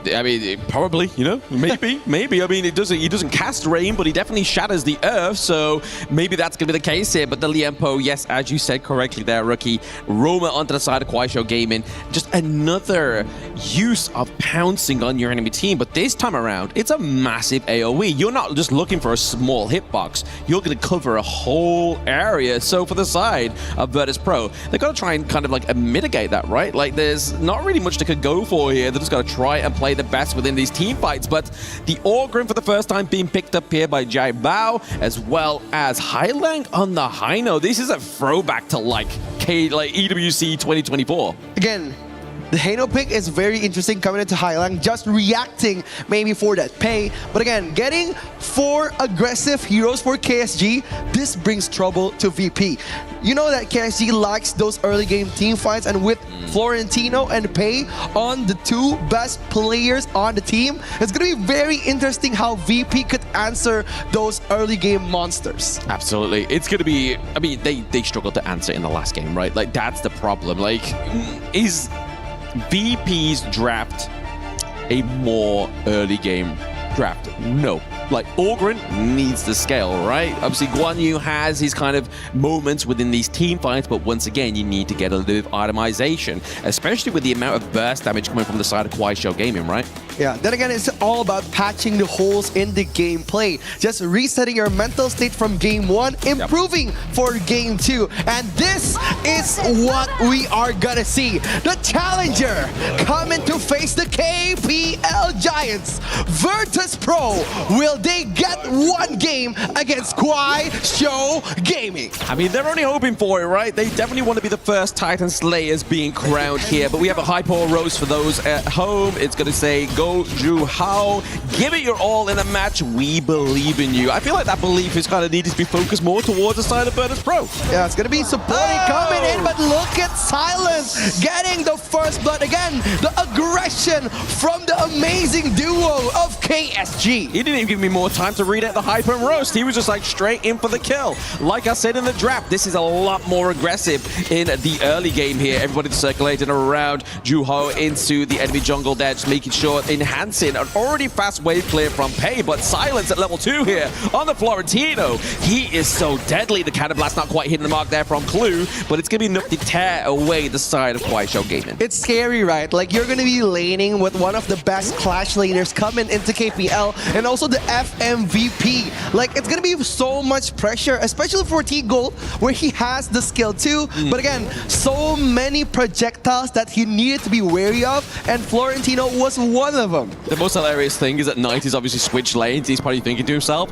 I mean, probably, you know, maybe. I mean, he doesn't cast rain, but he definitely shatters the earth, so maybe that's going to be the case here. But the Liempo, yes, as you said correctly there, Rookie, Roma onto the side of Guaisho Gaming, just another use of pouncing on your enemy team, but this time around, it's a massive AoE. You're not just looking for a small hitbox, you're going to cover a whole area. So for the side of Virtus.pro, they've got to try and kind of like mitigate that, right? Like, there's not really much they could go for here. They're just got to try and play play the best within these team fights. But the Orgrim for the first time being picked up here by Jai Bao, as well as Hailang on the high note. This is a throwback to like EWC 2024. Again, the Hano pick is very interesting coming into Hailang, just reacting maybe for that pay. But again, getting 4 aggressive heroes for KSG, this brings trouble to VP. You know that KSG likes those early game team fights, and with Florentino and Pei on the 2 best players on the team, it's going to be very interesting how VP could answer those early game monsters. Absolutely. It's going to be, I mean, they struggled to answer in the last game, right? Like, that's the problem. Like, is VP's draft a more early game draft? No. Like, Orgren needs to scale, right? Obviously, Guan Yu has his kind of moments within these team fights, but once again, you need to get a little bit of itemization, especially with the amount of burst damage coming from the side of Kuaishou Gaming, right? Yeah, then again, it's all about patching the holes in the gameplay. Just resetting your mental state from game 1, improving for game 2. And this is what we are gonna see. The challenger coming to face the KPL Giants. Virtus Pro, will they get 1 game against Kuaishou Gaming? I mean, they're only hoping for it, right? They definitely want to be the first Titan Slayers being crowned here, but we have a high power rose for those at home. It's going to say, go Zhu Hao, give it your all in a match. We believe in you. I feel like that belief is kind of needed to be focused more towards the side of Virtus Pro. Yeah, it's going to be supporting coming in, but look at Silence getting the first blood. Again, the aggression from the amazing duo of KSG. He didn't even give me more time to read out the hyper and roast. He was just like straight in for the kill. Like I said in the draft, this is a lot more aggressive in the early game here. Everybody circulating around Juho into the enemy jungle there, just making sure, enhancing an already fast wave clear from Pei, but Silence at level 2 here on the Florentino. He is so deadly. The Cannon Blast not quite hitting the mark there from Clue, but it's going to be enough to tear away the side of Kuaishou Gaming. It's scary, right? Like, you're going to be laning with one of the best Clash laners coming into KPL, and also the FMVP. Like, it's going to be so much pressure, especially for T-Gold, where he has the skill too. But again, so many projectiles that he needed to be wary of, and Florentino was one of them. The most hilarious thing is that Knight is obviously switched lanes. He's probably thinking to himself,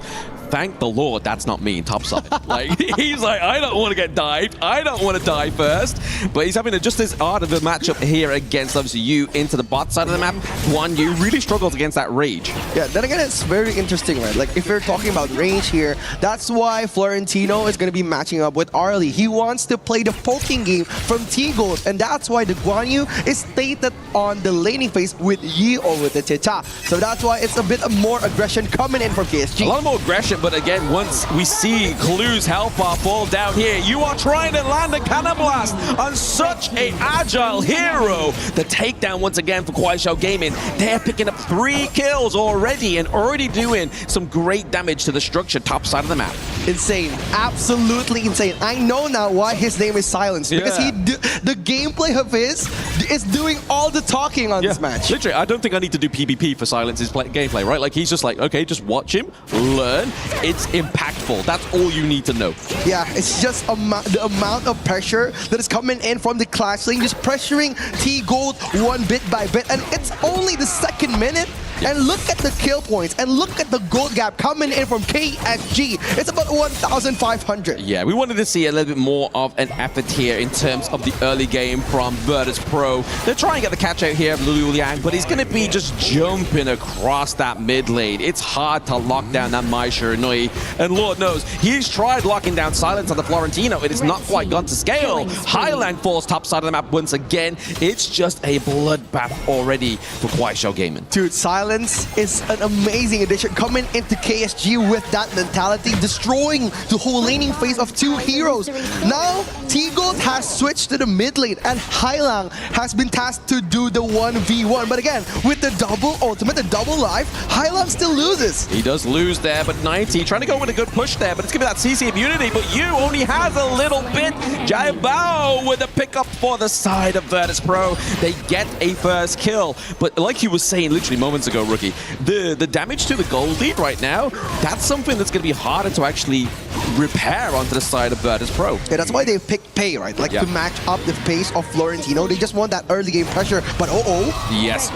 thank the Lord that's not me in topside. Like, he's like, I don't want to get dived. I don't want to die first. But he's having just as hard of a matchup here against, obviously, Yu into the bot side of the map. Guan Yu really struggles against that rage. Yeah, then again, it's very interesting, right? Like, if you're talking about range here, that's why Florentino is going to be matching up with Arlie. He wants to play the poking game from T-Gold, and that's why the Guan Yu is stated on the laning phase with Yi or with the Teta. So that's why it's a bit more aggression coming in from KSG. A lot more aggression, but again, once we see Clue's health bar fall down here, you are trying to land a Cannon Blast on such a agile hero. The takedown once again for Kuaishou Gaming. They're picking up 3 kills already and already doing some great damage to the structure top side of the map. Insane. Absolutely insane. I know now why his name is Silence. Because the gameplay of his is doing all the talking on this match. Literally, I don't think I need to do PvP for Silence's gameplay, right? Like, he's just like, okay, just watch him, learn. It's impactful. That's all you need to know. Yeah, it's just the amount of pressure that is coming in from the Clash lane, just pressuring T-Gold one bit by bit. And it's only the 2nd minute. And look at the kill points, and look at the gold gap coming in from KSG. It's about 1,500. Yeah, we wanted to see a little bit more of an effort here in terms of the early game from Virtus Pro. They're trying to get the catch out here of Liu Liang, but he's going to be just jumping across that mid lane. It's hard to lock down that Mai Shiranui. And Lord knows, he's tried locking down Silence on the Florentino. It has not quite gone to scale. Highland falls top side of the map once again. It's just a bloodbath already for Kuaishou Gaming. Dude, Silence is an amazing addition coming into KSG with that mentality, destroying the whole laning phase of 2 heroes. Now, T-Gold has switched to the mid lane, and Hailang has been tasked to do the 1v1. But again, with the double ultimate, the double life, Hailang still loses. He does lose there, but 90 trying to go with a good push there, but it's going to be that CC immunity, but Yu only has a little bit. Jai Bao with a pickup for the side of Virtus Pro. They get a first kill, but like you were saying literally moments ago, Rookie, the damage to the gold lead right now, that's something that's going to be harder to actually repair onto the side of Virtus Pro. Yeah, that's why they picked Pei, right? Like to match up the pace of Florentino. They just want that early game pressure, but Yes,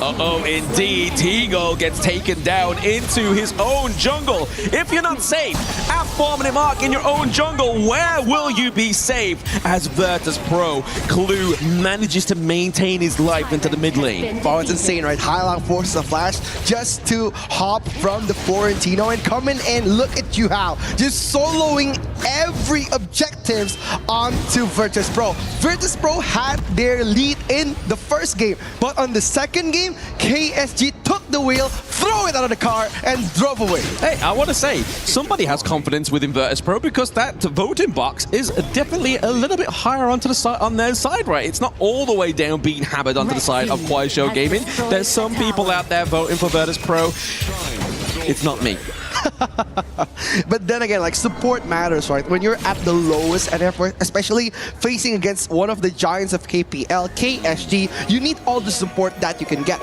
indeed. Tigo gets taken down into his own jungle. If you're not safe at 4-minute mark in your own jungle, where will you be safe? As Virtus Pro, Clue manages to maintain his life into the mid lane. Oh, it's insane, right? Highline forces a flash just to hop from the Florentino and come in and look at you how. Just soloing every objectives onto Virtus Pro. Virtus Pro had their lead in the first game, but on the second game, KSG took the wheel, threw it out of the car, and drove away. Hey, I want to say, somebody has confidence within Virtus Pro because that voting box is definitely a little bit higher onto the side, on their side, right? It's not all the way down being hammered onto the side of Show Gaming. There's some people out there voting for Virtus Pro. It's not me. But then again, like, support matters, right? When you're at the lowest, and especially facing against one of the giants of KPL, KSG, you need all the support that you can get.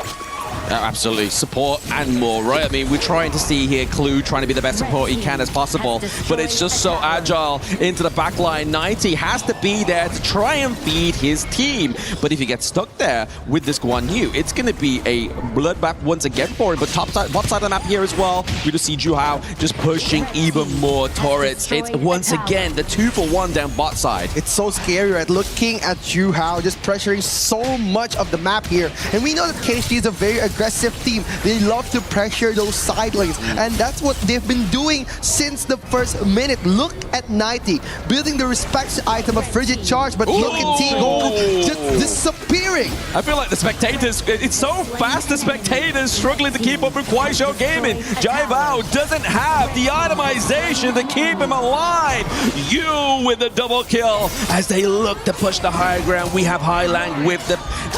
Absolutely, support and more, right? I mean, we're trying to see here Clue trying to be the best support he can as possible, but it's just so agile into the backline. 90 has to be there to try and feed his team, but if he gets stuck there with this Guan Yu, it's going to be a bloodbath once again for him. But top side of the map here as well, we just see Juhao just pushing even more turrets. It's once again the 2-for-1 down bot side. It's so scary, right? Looking at Juhao just pressuring so much of the map here, and we know that KSG is a very aggressive team. They love to pressure those side lanes, and that's what they've been doing since the first minute. Look at 90 building the respect item of Frigid Charge, but look at T-Gold just disappearing. I feel like the spectators, it's so fast, the spectators struggling to keep up with Show Gaming. Jai Bao doesn't have the itemization to keep him alive. You with the double kill as they look to push the high ground. We have Highland with the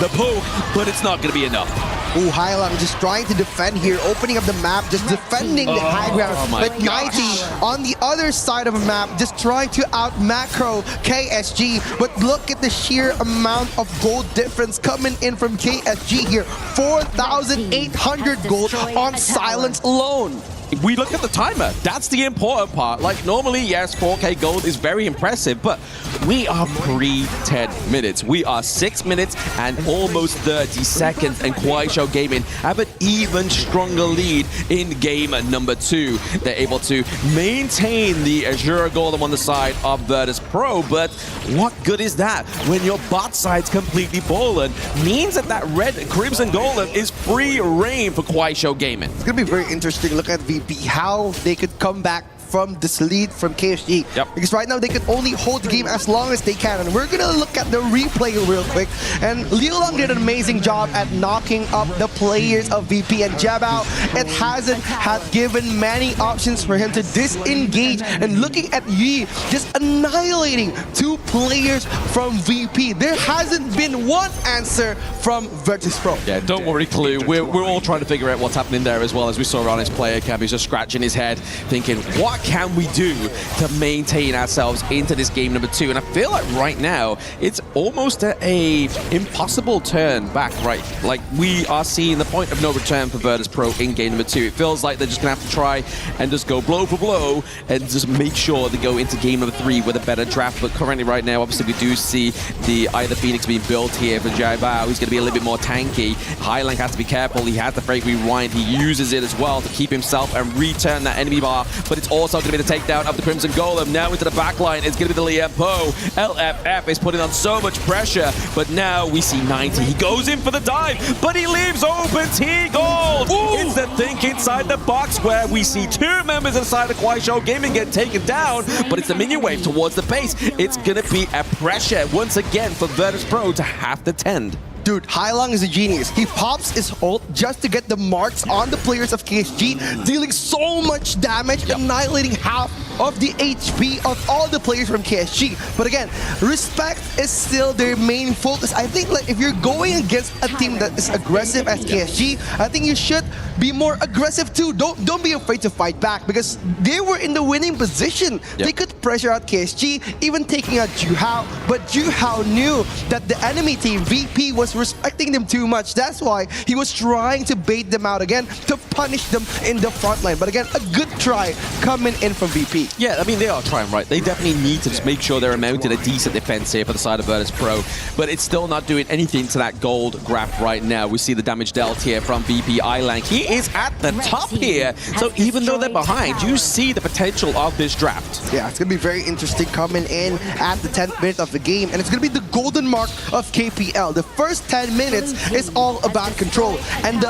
poke, but it's not going to be enough. Ooh, Highland just trying to defend here, opening up the map, just defending the high ground. But 90 on the other side of the map, just trying to out-macro KSG. But look at the sheer amount of gold difference coming in from KSG here. 4,800 gold on Silence alone. We look at the timer. That's the important part. Like, normally, yes, 4K gold is very impressive, but we are pre-10 minutes. We are 6 minutes and almost 30 seconds, and Show Gaming have an even stronger lead in game number 2. They're able to maintain the Azure Golem on the side of Virtus Pro, but what good is that when your bot side's completely fallen? Means that red Crimson Golem is free reign for Show Gaming. It's going to be very interesting. Look at VP, how they could come back from this lead from KSG. Because right now they can only hold the game as long as they can. And we're going to look at the replay real quick. And Liu Long did an amazing job at knocking up the players of VP. And Jabao, it hasn't had given many options for him to disengage. And looking at Yi just annihilating 2 players from VP. There hasn't been one answer from Virtus Pro. Yeah, don't worry, Clue. We're all trying to figure out what's happening there as well. As we saw on his player cam, he's just scratching his head, thinking, what can we do to maintain ourselves into this game number 2? And I feel like right now it's almost a impossible turn back, right? Like, we are seeing the point of no return for Virtus Pro in game number 2. It feels like they're just gonna have to try and just go blow for blow and just make sure they go into game number 3 with a better draft. But currently right now, obviously we do see the Either Phoenix being built here for Jai Bao. He's gonna be a little bit more tanky. Highland has to be careful. He has the Freight Rewind. He uses it as well to keep himself and return that enemy bar, but it's also going to be the takedown of the Crimson Golem. Now into the backline, it's going to be the Liam Po. LFF is putting on so much pressure, but now we see 90. He goes in for the dive, but he leaves open T-Gold. It's the think inside the box where we see 2 members inside of Show Gaming get taken down, but it's the minion wave towards the base. It's going to be a pressure once again for Virtus Pro to have to tend. Dude, Hailong is a genius. He pops his ult just to get the marks on the players of KSG, dealing so much damage, annihilating half of the HP of all the players from KSG. But again, respect is still their main focus. I think like if you're going against a team that is aggressive as KSG, I think you should be more aggressive too. Don't be afraid to fight back, because they were in the winning position. They could pressure out KSG, even taking out Juhao, but Juhao knew that the enemy team, VP, was respecting them too much. That's why he was trying to bait them out again to punish them in the front line. But again, a good try coming in from VP. Yeah, I mean, they are trying, right? They definitely need to just make sure they're mounting a decent defense here for the side of Virtus Pro, but it's still not doing anything to that gold graph right now. We see the damage dealt here from VP Ilang. He is at the top here, so even though they're behind, you see the potential of this draft. Yeah, it's going to be very interesting coming in at the 10th minute of the game, and it's going to be the golden mark of KPL. The first 10 minutes is all about control, and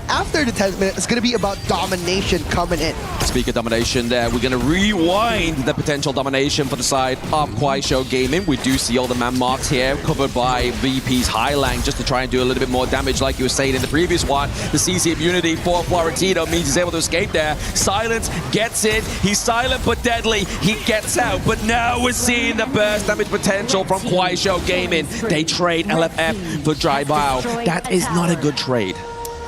after the 10th minute, it's going to be about domination coming in. Speak of domination there, we're going to rewind the potential domination for the side of Kuaishou Gaming. We do see all the man marks here covered by VP's Highlang just to try and do a little bit more damage like you were saying in the previous one. The CC immunity for Florentino means he's able to escape there. Silence gets in. He's silent but deadly. He gets out. But now we're seeing the burst damage potential from Kuaishou Gaming. They trade LFF for Dry Bao. That is not a good trade.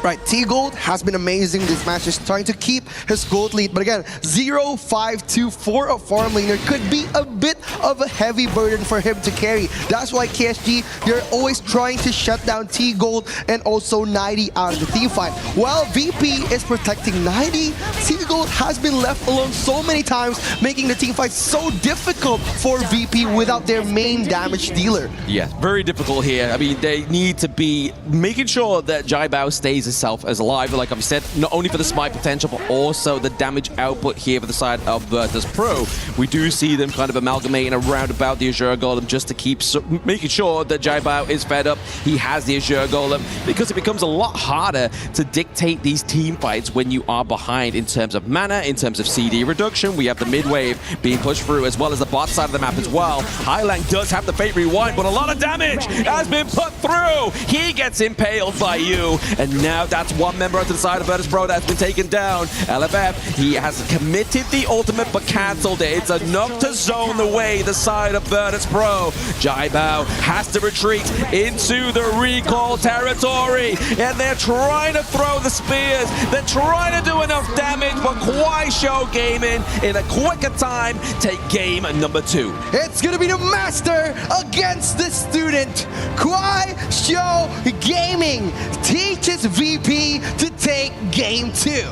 Right, T-Gold has been amazing this match, just trying to keep his gold lead. But again, 0-5-2 for a farm laner could be a bit of a heavy burden for him to carry. That's why KSG, they're always trying to shut down T-Gold and also 90 out of the team fight. While VP is protecting 90, T-Gold has been left alone so many times, making the team fight so difficult for VP without their main damage dealer. Yeah, very difficult here. I mean, they need to be making sure that Jai Bao stays itself as alive, like I've said, not only for the smite potential, but also the damage output here for the side of Virtus Pro. We do see them kind of amalgamating around about the Azure Golem just to keep making sure that Jai Bao is fed up. He has the Azure Golem, because it becomes a lot harder to dictate these team fights when you are behind in terms of mana, in terms of CD reduction. We have the mid wave being pushed through, as well as the bot side of the map as well. Highlang does have the Fate Rewind, but a lot of damage has been put through. He gets impaled by you, and now that's one member onto the side of Virtus Pro that's been taken down. LFF, he has committed the ultimate but cancelled it. It's enough to zone the way the side of Virtus Pro. Jai Bao has to retreat into the recall territory, and they're trying to throw the spears. They're trying to do enough damage, but Kuaishou Gaming in a quicker time take game number 2. It's gonna be the master against the student. Kuaishou Gaming teaches VP to take game 2.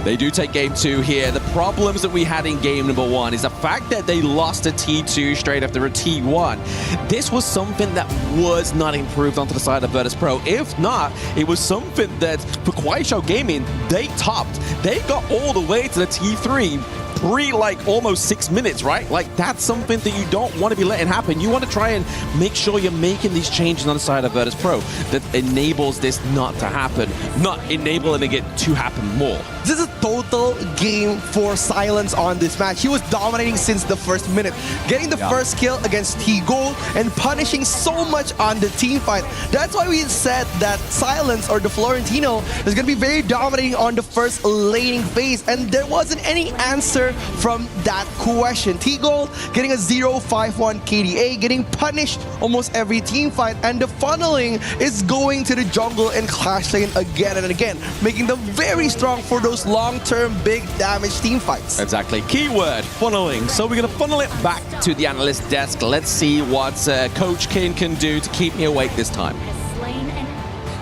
They do take game 2 here. The problems that we had in game number 1 is the fact that they lost a T2 straight after a T1. This was something that was not improved onto the side of Virtus Pro. If not, it was something that for Kuaishou Gaming, they topped. They got all the way to the T3 like almost 6 minutes, right? Like, that's something that you don't want to be letting happen. You want to try and make sure you're making these changes on the side of Virtus Pro that enables this not to happen, not enabling it to happen more. This is a total game for Silence on this match. He was dominating since the first minute, getting the first kill against T-Gold and punishing so much on the team fight. That's why we said that Silence, or the Florentino, is going to be very dominating on the first laning phase, and there wasn't any answer from that question. T-Gold getting a 0-5-1 KDA, getting punished almost every team fight, and the funneling is going to the jungle and Clash Lane again and again, making them very strong for those long-term big damage team fights. Exactly. Keyword, funneling. So we're going to funnel it back to the analyst desk. Let's see what Coach Kin can do to keep me awake this time.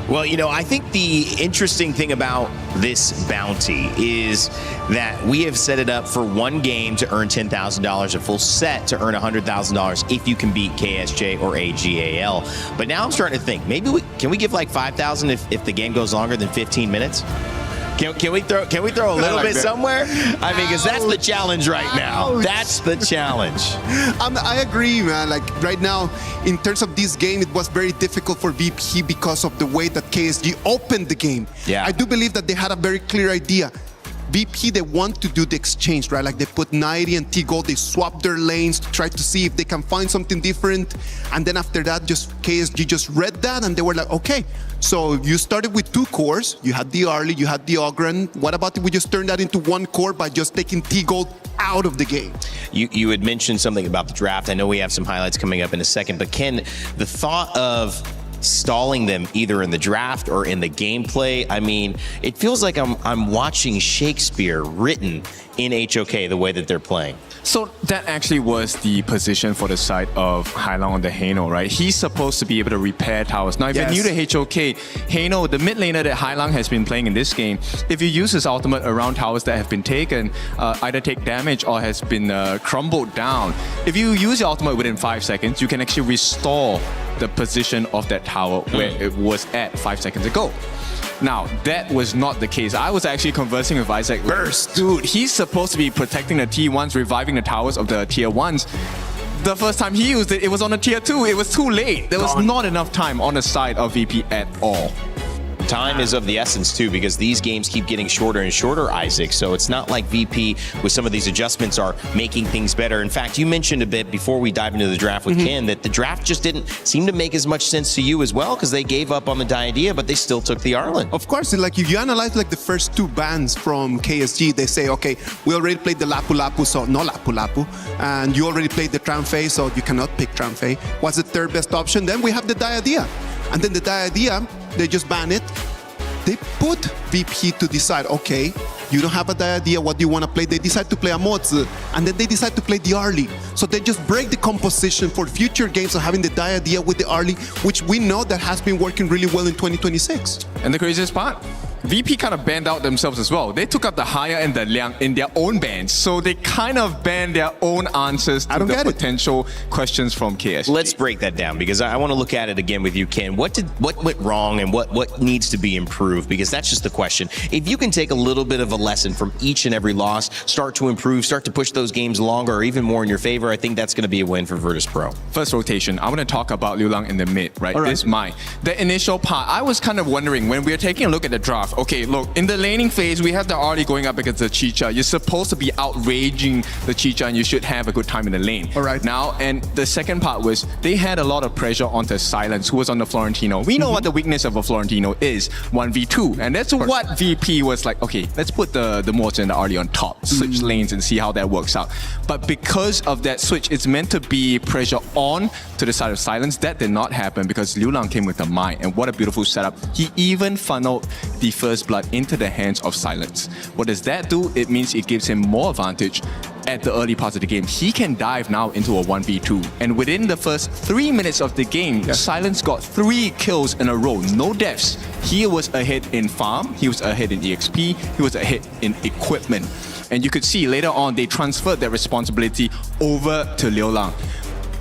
Well, you know, I think the interesting thing about this bounty is that we have set it up for one game to earn $10,000, a full set to earn $100,000 if you can beat KSJ or AGAL. But now I'm starting to think, maybe can we give like $5,000 if the game goes longer than 15 minutes? Can we throw a little bit somewhere? I mean, because that's the challenge right now. That's the challenge. I agree, man. Like right now, in terms of this game, it was very difficult for VP because of the way that KSG opened the game. Yeah. I do believe that they had a very clear idea. VP, they want to do the exchange, right? Like they put 90 and T-Gold, they swap their lanes to try to see if they can find something different. And then after that, just KSG just read that and they were like, okay, so you started with 2 cores. You had the Arlie, you had the Ogren. What about if we just turn that into 1 core by just taking T-Gold out of the game? You had mentioned something about the draft. I know we have some highlights coming up in a second, but Ken, the thought of stalling them either in the draft or in the gameplay, I mean, it feels like I'm watching Shakespeare written in HOK the way that they're playing. So that actually was the position for the side of Hailong on the Haino, right? He's supposed to be able to repair towers. Now, if you're new to HOK, Haino, the mid laner that Hailong has been playing in this game, if you use his ultimate around towers that have been taken, either take damage or has been crumbled down, if you use your ultimate within 5 seconds, you can actually restore the position of that tower where it was at 5 seconds ago. Now, that was not the case. I was actually conversing with Isaac. Burst! Dude, he's supposed to be protecting the T1s, reviving the towers of the tier 1s. The first time he used it, it was on a tier 2. It was too late. There was not enough time on the side of VP at all. Time is of the essence too, because these games keep getting shorter and shorter, Isaac. So it's not like VP with some of these adjustments are making things better. In fact, you mentioned a bit before we dive into the draft with Ken that the draft just didn't seem to make as much sense to you as well, because they gave up on the Diadea, but they still took the Arlen. Of course, like if you analyze like the first 2 bans from KSG, they say, okay, we already played the Lapu Lapu, so no Lapu Lapu. And you already played the Tramfei, so you cannot pick Tramfei. What's the third best option? Then we have the Diadea. And then the Diadea, they just ban it. They put VP to decide, okay, you don't have a Diadea, what do you want to play? They decide to play a Mozi, and then they decide to play the Arlie. So they just break the composition for future games of having the Diadea with the Arlie, which we know that has been working really well in 2026. And the craziest part, VP kind of banned out themselves as well. They took up the Haya and the Liang in their own bans, so they kind of banned their own answers to the potential questions from KSG. Let's break that down, because I want to look at it again with you, Ken. What went wrong and what needs to be improved? Because that's just the question. If you can take a little bit of a lesson from each and every loss, start to improve, start to push those games longer or even more in your favor, I think that's going to be a win for Virtus.pro. First rotation, I want to talk about Liu Lang in the mid, right? This is mine. The initial part, I was kind of wondering when we were taking a look at the draft. Okay, look, in the laning phase, we have the Arlie going up against the Chicha. You're supposed to be outraging the Chicha and you should have a good time in the lane. Now, and the second part was they had a lot of pressure onto Silence, who was on the Florentino. We know what the weakness of a Florentino is, 1v2. And that's what VP was like, okay, let's put the Mortar and the Arlie on top, switch lanes and see how that works out. But because of that switch, it's meant to be pressure on to the side of Silence. That did not happen because Liu Lang came with the Mai, and what a beautiful setup. He even funneled the first blood into the hands of Silence. What does that do? It means it gives him more advantage at the early parts of the game. He can dive now into a 1v2. And within the first 3 minutes of the game, Silence got 3 kills in a row, no deaths. He was ahead in farm, he was ahead in EXP, he was ahead in equipment. And you could see later on, they transferred that responsibility over to Liu Lang.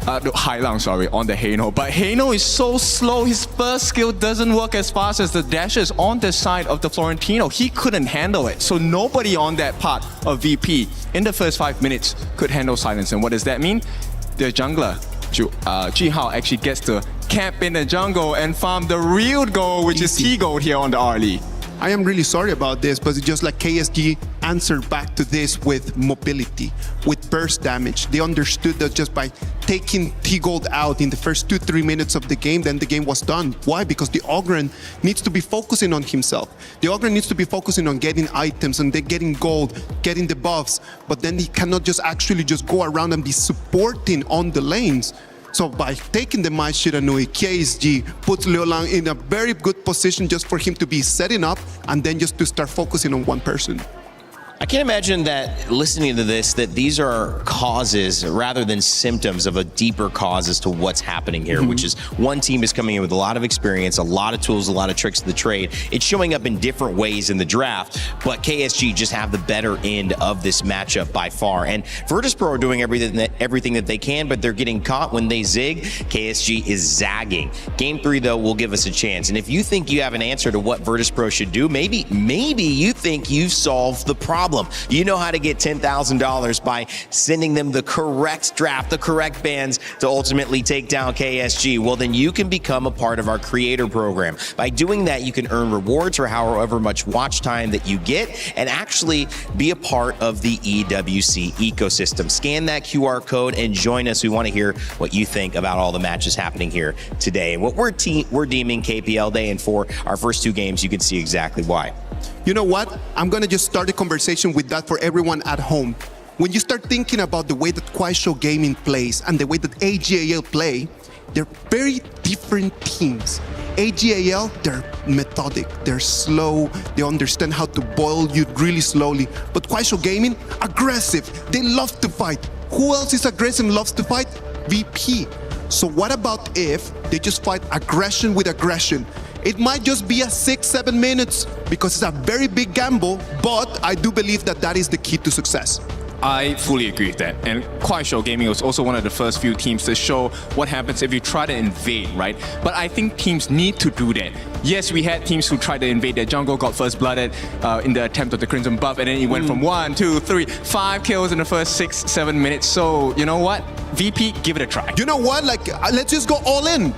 Hailang, sorry, on the Haino. But Haino is so slow, his first skill doesn't work as fast as the dashes on the side of the Florentino. He couldn't handle it. So nobody on that part of VP in the first 5 minutes could handle Silence. And what does that mean? The jungler, Jihao, actually gets to camp in the jungle and farm the real goal, which is T-Gold here on the Arlie. I am really sorry about this, but it's just like KSG answered back to this with mobility, with burst damage. They understood that just by taking T-Gold out in the first 2-3 minutes of the game, then the game was done. Why? Because the Ogren needs to be focusing on himself. The Ogren needs to be focusing on getting items and then getting gold, getting the buffs, but then he cannot just actually just go around and be supporting on the lanes. So by taking the Mai Shiranui, KSG puts Liu Lang in a very good position just for him to be setting up and then just to start focusing on one person. I can imagine that listening to this, that these are causes rather than symptoms of a deeper cause as to what's happening here, which is one team is coming in with a lot of experience, a lot of tools, a lot of tricks of the trade. It's showing up in different ways in the draft, but KSG just have the better end of this matchup by far. And Virtus.pro are doing everything that they can, but they're getting caught when they zig. KSG is zagging. Game 3, though, will give us a chance. And if you think you have an answer to what Virtus.pro should do, maybe you think you've solved the problem. You know how to get $10,000 by sending them the correct draft, the correct bans to ultimately take down KSG. Well, then you can become a part of our creator program. By doing that, you can earn rewards for however much watch time that you get and actually be a part of the EWC ecosystem. Scan that QR code and join us. We want to hear what you think about all the matches happening here today. And what we're deeming KPL Day, and for our first 2 games, you can see exactly why. You know what? I'm going to just start a conversation with that for everyone at home. When you start thinking about the way that Kuaishou Gaming plays and the way that AGAL play, they're very different teams. AGAL, they're methodic, they're slow, they understand how to boil you really slowly. But Kuaishou Gaming, aggressive, they love to fight. Who else is aggressive and loves to fight? VP. So what about if they just fight aggression with aggression? It might just be a 6-7 minutes because it's a very big gamble, but I do believe that that is the key to success. I fully agree with that. And Kuaishou Gaming was also one of the first few teams to show what happens if you try to invade, right? But I think teams need to do that. Yes, we had teams who tried to invade their jungle, got first blooded in the attempt of the Crimson buff, and then it went from 1, 2, 3, 5 kills in the first 6-7 minutes. So, you know what? VP, give it a try. You know what? Like, let's just go all in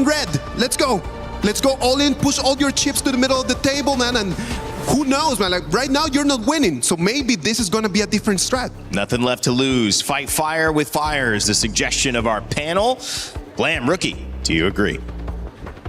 red. Let's go. Let's go all in, push all your chips to the middle of the table, man, and who knows, man? Like right now, you're not winning, so maybe this is going to be a different strat. Nothing left to lose. Fight fire with fire is the suggestion of our panel. Blam, Rookie, do you agree?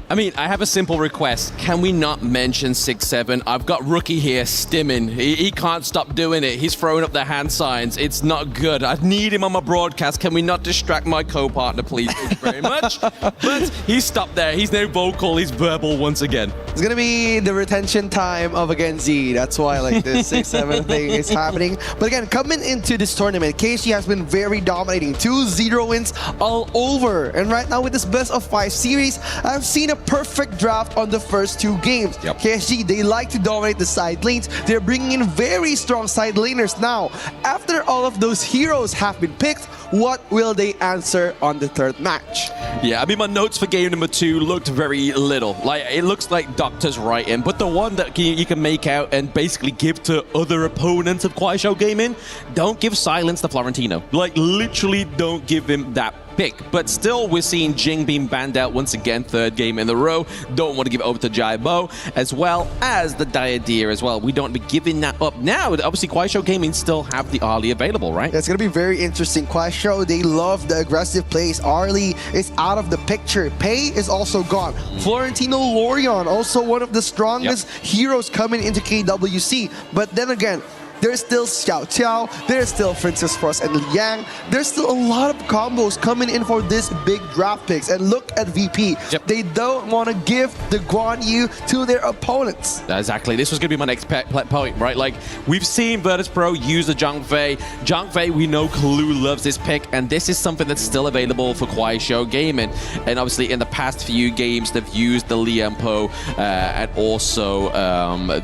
I mean, I have a simple request. Can we not mention 6-7? I've got Rookie here stimming. He can't stop doing it. He's throwing up the hand signs. It's not good. I need him on my broadcast. Can we not distract my co-partner, please? Thank you very much. But he's stopped there. He's no vocal. He's verbal once again. It's gonna be the retention time of again Z. That's why like this 6-7 thing is happening. But again, coming into this tournament, KSG has been very dominating. 2-0 wins all over. And right now with this best of 5 series, I've seen a perfect draft on the first 2 games. Yep. KSG, they like to dominate the side lanes. They're bringing in very strong side laners now. After all of those heroes have been picked, what will they answer on the 3rd match? Yeah, I mean, my notes for game number 2 looked very little. Like, it looks like Doctor's writing, but the one that you can make out and basically give to other opponents of Kuaishou Gaming, don't give silence to Florentino. Like, literally don't give him that pick. But still, we're seeing Jing being banned out once again, 3rd game in a row. Don't want to give it over to Jaibo, as well as the Diadeer as well. We don't be giving that up now. Obviously, Kuaishou Gaming still have the Arlie available, right? It's going to be very interesting. Kuaishou, they love the aggressive plays. Arlie is out of the picture. Pei is also gone. Florentino Lorion, also one of the strongest heroes coming into KWC. But then again, there's still Xiao Qiao, there's still Princess Frost and Liang. There's still a lot of combos coming in for this big draft picks. And look at VP. They don't want to give the Guan Yu to their opponents. Exactly. This was going to be my next point, right? Like, we've seen Virtus.pro use the Zhang Fei. Zhang Fei, we know Clue loves this pick, and this is something that's still available for Kuaishou Gaming. And obviously, in the past few games, they've used the Lian Po and also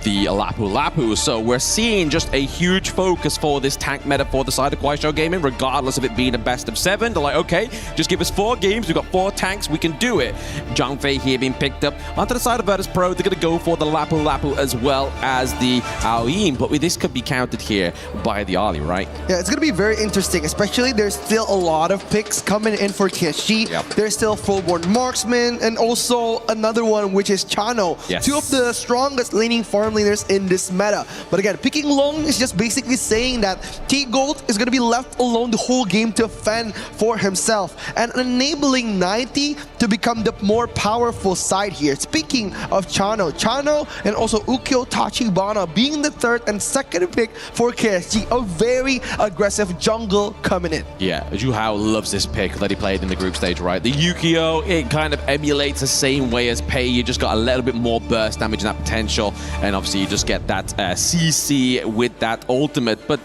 the Lapu Lapu. So we're seeing just a huge focus for this tank meta for the side of Kuaishou Gaming, regardless of it being a best of 7. They're like, okay, just give us 4 games. We've got 4 tanks. We can do it. Zhang Fei here being picked up. Onto the side of Virtus.pro, they're going to go for the Lapu Lapu as well as the Aoyin. But this could be countered here by the Arlie, right? Yeah, it's going to be very interesting, especially there's still a lot of picks coming in for KSG. There's still Fullborn Marksman and also another one, which is Chano. Yes. 2 of the strongest laning farm laners in this meta. But again, picking Long is just basically saying that T-Gold is going to be left alone the whole game to fend for himself and enabling 90 to become the more powerful side here. Speaking of Chano and also Ukyo Tachibana being the 3rd and 2nd pick for KSG, a very aggressive jungle coming in. Yeah, Zhu Hao loves this pick that he played in the group stage, right? The Yukio, it kind of emulates the same way as Pei. You just got a little bit more burst damage and that potential, and obviously you just get that CC with that ultimate. But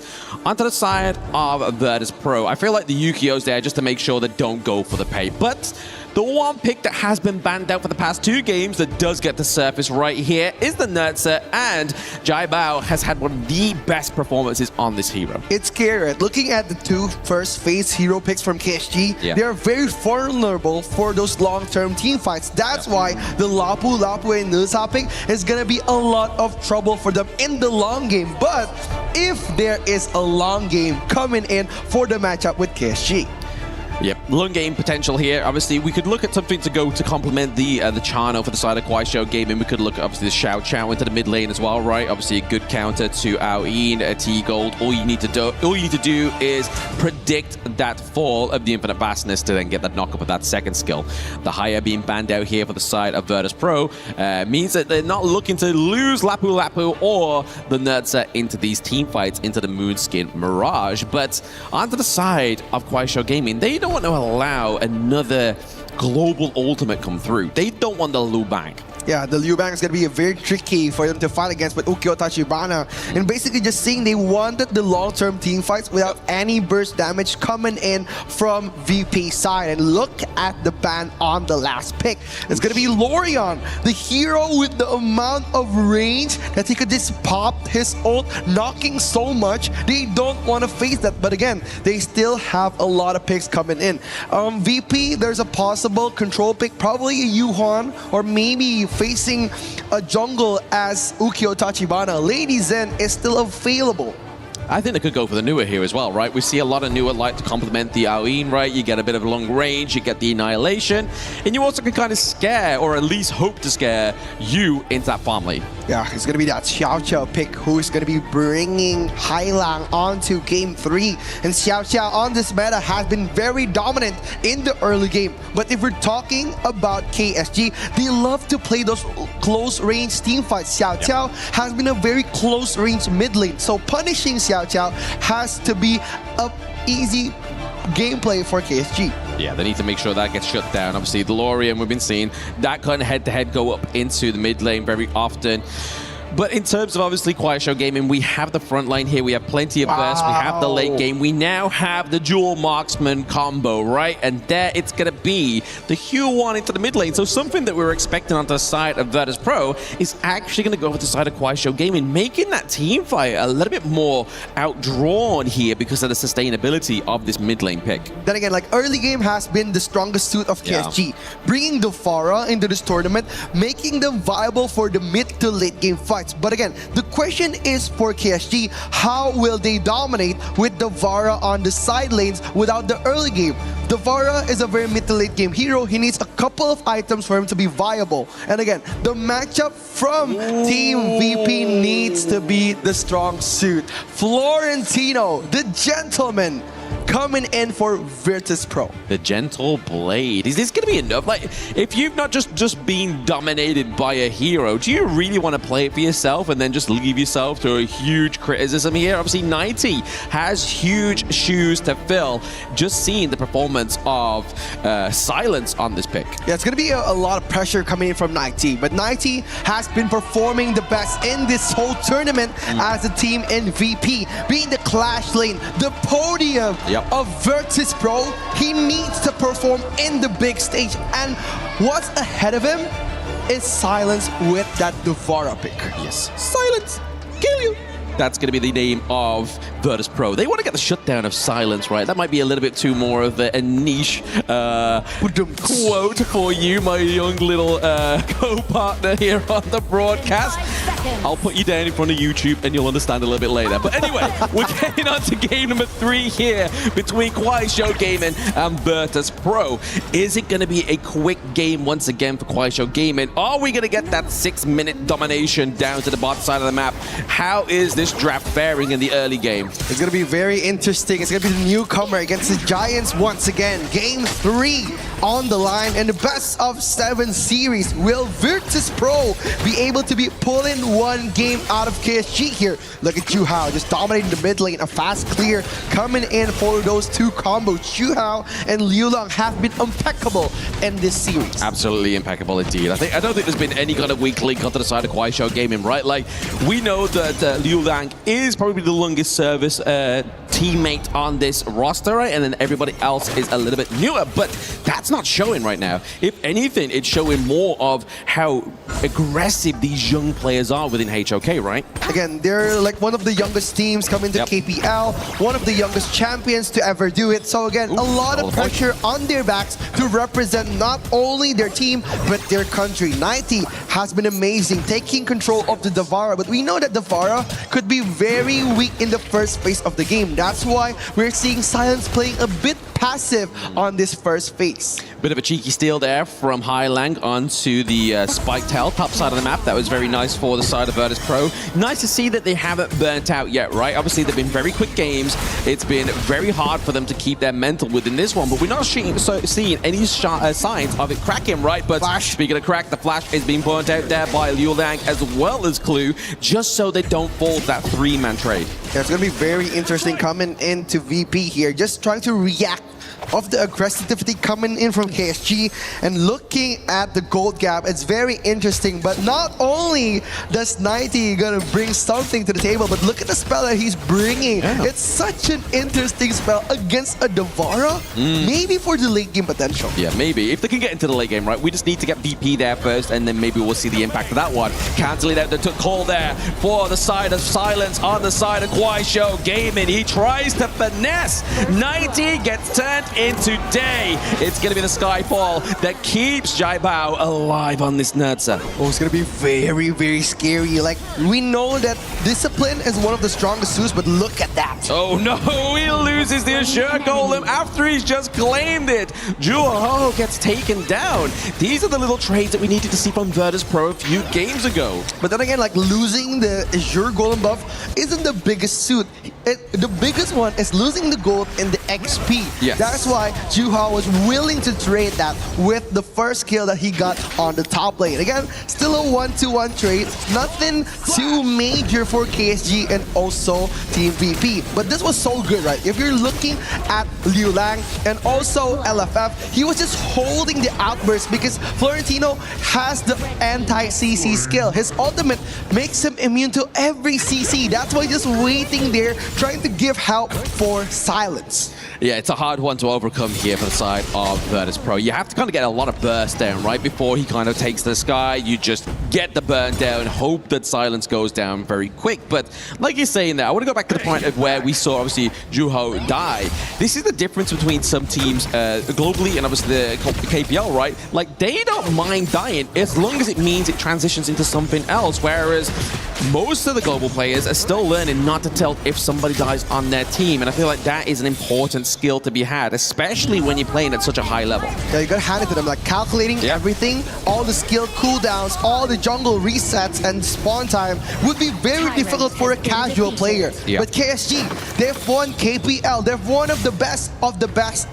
onto the side of Virtus.pro, I feel like the Yukio's there just to make sure they don't go for the Pei. But the one pick that has been banned out for the past 2 games that does get to surface right here is the Nurtser, and Jai Bao has had one of the best performances on this hero. It's scary. Looking at the 2 first phase hero picks from KSG, they are very vulnerable for those long-term team fights. That's why the Lapu Lapu and Nusa pick is going to be a lot of trouble for them in the long game. But if there is a long game coming in for the matchup with KSG. Yep, long game potential here. Obviously, we could look at something to go to complement the Chano for the side of Kuaishou Gaming. We could look at, obviously, the Xiao Qiao into the mid lane as well, right? Obviously, a good counter to Aoyin, T-Gold. All you need to do is predict that fall of the Infinite Vastness to then get that knock-up of that 2nd skill. The Haya being banned out here for the side of Virtus.pro means that they're not looking to lose Lapu Lapu or the Nurtser into these team fights, into the Moonskin Mirage. But onto the side of Kuaishou Gaming, they don't want to allow another global ultimate come through. They don't want the Liu Bang. Yeah, the Liu Bang is going to be very tricky for them to fight against with Ukyo Tachibana. And basically just seeing they wanted the long-term team fights without any burst damage coming in from VP side. And look at the ban on the last pick. It's going to be Lorion, the hero with the amount of range that he could just pop his ult, knocking so much. They don't want to face that. But again, they still have a lot of picks coming in. VP, there's a possible control pick, probably a Yuhan, or maybe facing a jungle as Ukyo Tachibana. Lady Zen is still available. I think they could go for the Nuwa here as well, right? We see a lot of Nuwa like to complement the Aoin, right? You get a bit of long range, you get the Annihilation, and you also can kind of scare, or at least hope to scare, you into that farm lane. Yeah, it's going to be that Xiao Xiao pick who's going to be bringing Hailang onto Game 3. And Xiao Xiao on this meta has been very dominant in the early game. But if we're talking about KSG, they love to play those close-range team fights. Xiao Xiao has been a very close-range mid lane. So punishing Xiao Xiao has to be an easy gameplay for KSG. Yeah, they need to make sure that gets shut down. Obviously, the Lorian, we've been seeing that kind of head-to-head go up into the mid lane very often. But in terms of obviously KuaiShou Gaming, we have the front line here. We have plenty of burst. We have the late game. We now have the dual marksman combo, right? And there it's going to be the Huan into the mid lane. So something that we were expecting on the side of Virtus Pro is actually going to go over the side of KuaiShou Gaming, making that team fight a little bit more outdrawn here because of the sustainability of this mid lane pick. Then again, like early game has been the strongest suit of KSG. Bringing the Pharah into this tournament, making them viable for the mid to late game fight. But again, the question is for KSG, how will they dominate with the Vara on the side lanes without the early game? The Vara is a very mid to late game hero. He needs a couple of items for him to be viable. And again, the matchup from Team VP needs to be the strong suit. Florentino, the gentleman, coming in for Virtus Pro. The Gentle Blade. Is this going to be enough? Like, if you've not just been dominated by a hero, do you really want to play it for yourself and then just leave yourself to a huge criticism here? Obviously, 90 has huge shoes to fill. Just seeing the performance of Silence on this pick. Yeah, it's going to be a lot of pressure coming in from 90. But 90 has been performing the best in this whole tournament as a team in VP. Being the clash lane, the podium of Virtus Pro, he needs to perform in the big stage. And what's ahead of him is Silence with that Devara pick. Yes. Silence, kill you. That's going to be the name of Virtus Pro. They want to get the shutdown of Silence, right? That might be a little bit too more of a niche quote for you, my young little co-partner here on the broadcast. I'll put you down in front of YouTube and you'll understand a little bit later. But anyway, we're getting on to game number 3 here between KuaiShou Gaming and Virtus Pro. Is it going to be a quick game once again for KuaiShou Gaming? Are we going to get that 6-minute domination down to the bottom side of the map? How is this draft faring in the early game? It's going to be very interesting. It's going to be the newcomer against the Giants once again. Game 3 on the line, and the best of 7 series. Will Virtus Pro be able to be pulling one game out of KSG here? Look at Chuhao just dominating the mid lane. A fast clear coming in for those 2 combos. Chuhao and Liu Lang have been impeccable in this series. Absolutely impeccable indeed. I don't think there's been any kind of weak link onto the side of KuaiShou Gaming, right? Like, we know that Liu Lang is probably the longest service teammate on this roster, right? And then everybody else is a little bit newer, but that's not showing right now. If anything, it's showing more of how aggressive these young players are within HOK, right? Again, they're like one of the youngest teams coming to KPL, one of the youngest champions to ever do it. So again, a lot of pressure on their backs to represent not only their team, but their country. 90 has been amazing, taking control of the Devara, but we know that Devara could be very weak in the first phase of the game. That's why we're seeing Silence playing a bit passive on this first phase. Bit of a cheeky steal there from Hailang onto the Spike Tail, top side of the map. That was very nice for the side of Virtus Pro. Nice to see that they haven't burnt out yet, right? Obviously, they've been very quick games. It's been very hard for them to keep their mental within this one, but we're not seeing any signs of it cracking, right? But speaking of crack, the flash is being burnt out there by Liu Lang as well as Clue, just so they don't fall to that 3-man trade. Yeah, it's going to be very interesting coming into VP here, just trying to react of the aggressivity coming in from KSG. And looking at the gold gap, it's very interesting. But not only does 90 gonna bring something to the table, but look at the spell that he's bringing. Yeah. It's such an interesting spell against a Devara. Maybe for the late game potential. Yeah, maybe. If they can get into the late game, right? We just need to get VP there first, and then maybe we'll see the impact of that one. Canceling out the call there for the side of Silence on the side of Show Gaming. He tries to finesse. 90 gets turned into Day. It's going to be the Skyfall that keeps Jai Bao alive on this Nurtza. Oh, it's going to be very, very scary. Like, we know that Discipline is one of the strongest suits, but look at that. Oh no, he loses the Assure Golem after he's just claimed it. Juho gets taken down. These are the little trades that we needed to see from Virtus Pro a few games ago. But then again, like, losing the Azure Golem buff isn't the biggest suit. The biggest one is losing the gold in the XP. Yes. That's why Juho was willing to trade that with the first kill that he got on the top lane. Again, still a 1-2-1 trade. Nothing too major for KSG and also Team VP. But this was so good, right? If you're looking at Liu Lang and also LFF, he was just holding the outburst because Florentino has the anti-CC skill. His ultimate makes him immune to every CC. That's why he's just waiting there, trying to give help for Silence. Yeah, it's a hard one to overcome here for the side of Virtus Pro. You have to kind of get a lot of burst down, right? Before he kind of takes the sky, you just get the burn down, hope that Silence goes down very quick. But like you're saying there, I want to go back to the point of where we saw, obviously, Juho die. This is the difference between some teams globally and obviously the KPL, right? Like, they don't mind dying as long as it means it transitions into something else, whereas most of the global players are still learning not to tell if somebody dies on their team, and I feel like that is an important skill to be had, especially when you're playing at such a high level. Yeah, you gotta hand it to them, like calculating everything, all the skill cooldowns, all the jungle resets and spawn time would be very difficult for a casual player. But KSG, they've won KPL, they're one of the best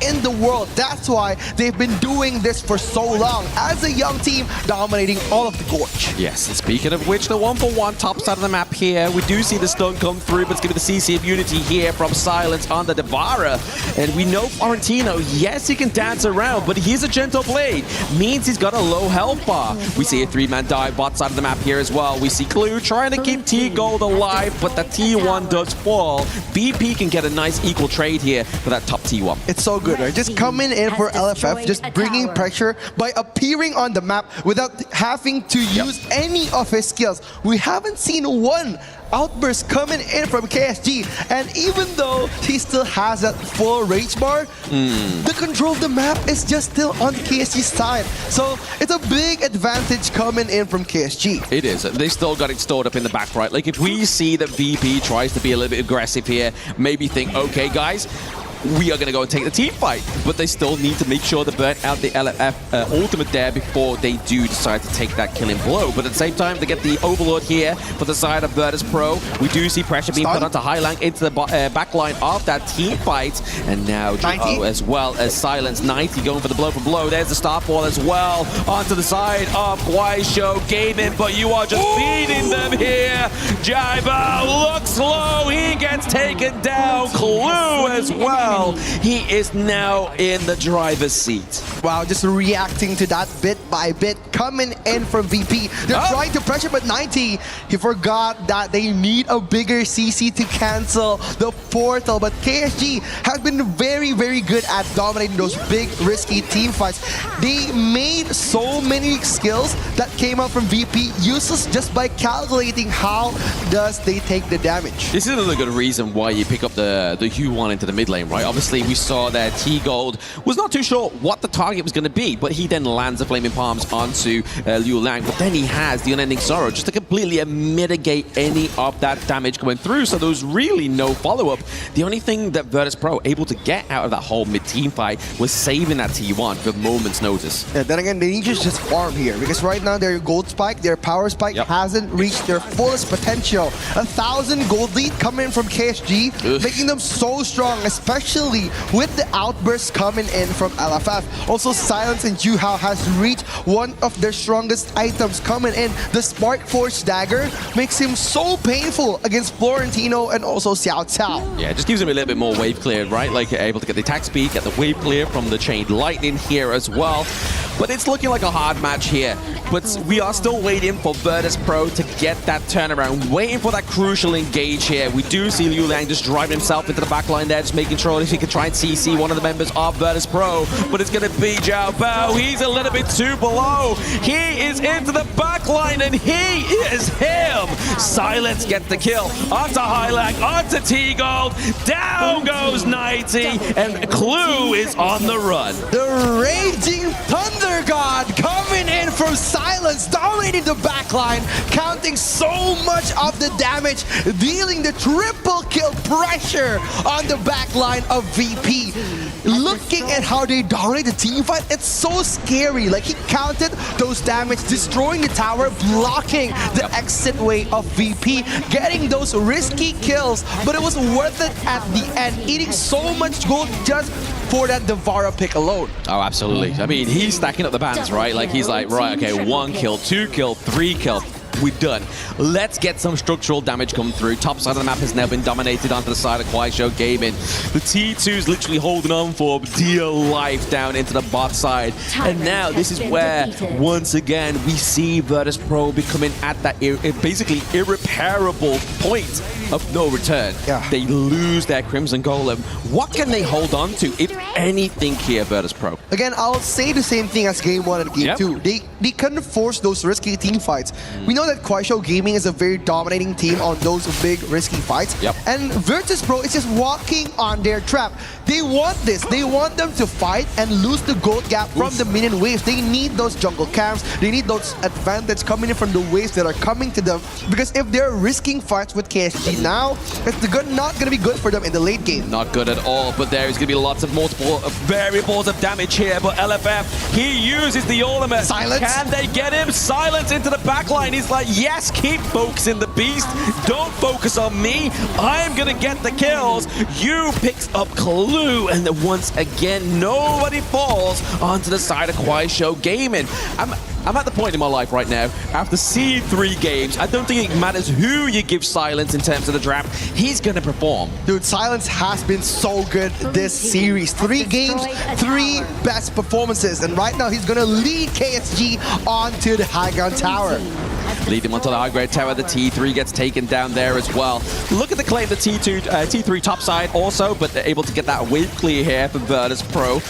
in the world. That's why they've been doing this for so long as a young team, dominating all of the Gorge. Yes, and speaking of which, the 1-for-1 top side of the map here, we do see the stun come through, but it's giving the CC of Unity here from Silence on the Devara. And we know Florentino, yes, he can dance around, but he's a gentle blade. Means he's got a low health bar. We see a 3-man dive bot side of the map here as well. We see Clue trying to keep T-Gold alive, but the T1 does fall. BP can get a nice equal trade here for that top T1. It's so good, right? Just coming in for LFF, just bringing pressure by appearing on the map without having to use any of his skills. We haven't seen one outburst coming in from KSG, and even though he still has that full rage bar, the control of the map is just still on the KSG side. So it's a big advantage coming in from KSG. It is. They still got it stored up in the back, right? Like, if we see that VP tries to be a little bit aggressive here, maybe think, okay, guys, we are going to go and take the team fight, but they still need to make sure they burn out the LFF ultimate there before they do decide to take that killing blow. But at the same time, they get the Overlord here for the side of Virtus Pro. We do see pressure being put onto Highlang into the back line of that team fight, and now Juho as well as Silence. 90 going for the blow for blow. There's the Starfall as well onto the side of Show Gaming, but you are just feeding them here. Jai Bao looks low. He gets taken down. Clue as well. He is now in the driver's seat. Wow, just reacting to that bit by bit, coming in from VP. They're trying to pressure, but 90, he forgot that they need a bigger CC to cancel the portal. But KSG has been very, very good at dominating those big, risky team fights. They made so many skills that came out from VP useless just by calculating how does they take the damage. This is another good reason why you pick up the Hu1 into the mid lane, right? Obviously, we saw that T-Gold was not too sure what the target was going to be, but he then lands the Flaming Palms onto Liu Lang. But then he has the Unending Sorrow just to completely mitigate any of that damage going through. So there was really no follow-up. The only thing that Virtus Pro able to get out of that whole mid-team fight was saving that T1 for moment's notice. Yeah, then again, they need to just farm here, because right now their gold spike, their power spike hasn't reached their fullest potential. 1,000 gold lead coming in from KSG, making them so strong, especially with the outbursts coming in from LFF. Also, Silence and Juhao has reached one of their strongest items coming in. The Spark Force Dagger makes him so painful against Florentino and also Xiao Cao. Yeah, it just gives him a little bit more wave clear, right? Like able to get the attack speed, get the wave clear from the Chained Lightning here as well. But it's looking like a hard match here. But we are still waiting for Virtus.pro to get that turnaround, waiting for that crucial engage here. We do see Liu Liang just driving himself into the backline there, just making sure if he can try and CC one of the members of Virtus.pro. But it's going to be Zhao Bao. He's a little bit too below. He is into the backline, and he is him. Silence gets the kill. Onto Hylang, onto T-Gold. Down goes 90, and Clue is on the run. The Raging Thunder God coming in from Silence, dominating the backline, counting so much of the damage, dealing the triple kill pressure on the backline of VP. Looking at how they dominate the team fight, it's so scary. Like, he counted those damage, destroying the tower, blocking the exit way of VP, getting those risky kills, but it was worth it at the end, eating so much gold just for that Devara pick alone. Oh, absolutely. I mean, he's stacking up the bans, right? Like, he's like, right, okay, 1 kill, 2 kill, 3 kill. We're done. Let's get some structural damage come through. Top side of the map has now been dominated onto the side of Kuaishou Gaming. The T2's literally holding on for dear life down into the bot side. And now this is where, once again, we see Virtus.pro becoming at that basically irreparable point of no return. Yeah. They lose their Crimson Golem. What can they hold on to, if anything, here, Virtus.pro? Again, I'll say the same thing as Game 1 and Game 2. They couldn't force those risky team fights. We know that Kuaishou Gaming is a very dominating team on those big risky fights. And Virtus.pro is just walking on their trap. They want this. They want them to fight and lose the gold gap from the minion waves. They need those jungle camps. They need those advantage coming in from the waves that are coming to them. Because if they're risking fights with KSG now, it's not going to be good for them in the late game. Not good at all, but there is going to be lots of multiple variables of damage here. But LFF, he uses the ultimate. Silence. Can they get him? Silence into the backline. He's like, yes, keep focusing the beast. Don't focus on me. I'm going to get the kills. You picks up Clue, and then once again, nobody falls onto the side of Kuaishou Gaming. I'm at the point in my life right now, after seeing 3 games, I don't think it matters who you give Silence in terms of the draft. He's going to perform. Dude, Silence has been so good this series. 3 games, 3 best performances. And right now, he's going to lead KSG onto the high ground tower. Lead him onto the high grade tower. The T3 gets taken down there as well. Look at the claim, the T3 top side also, but they're able to get that wave clear here for Virtus.pro.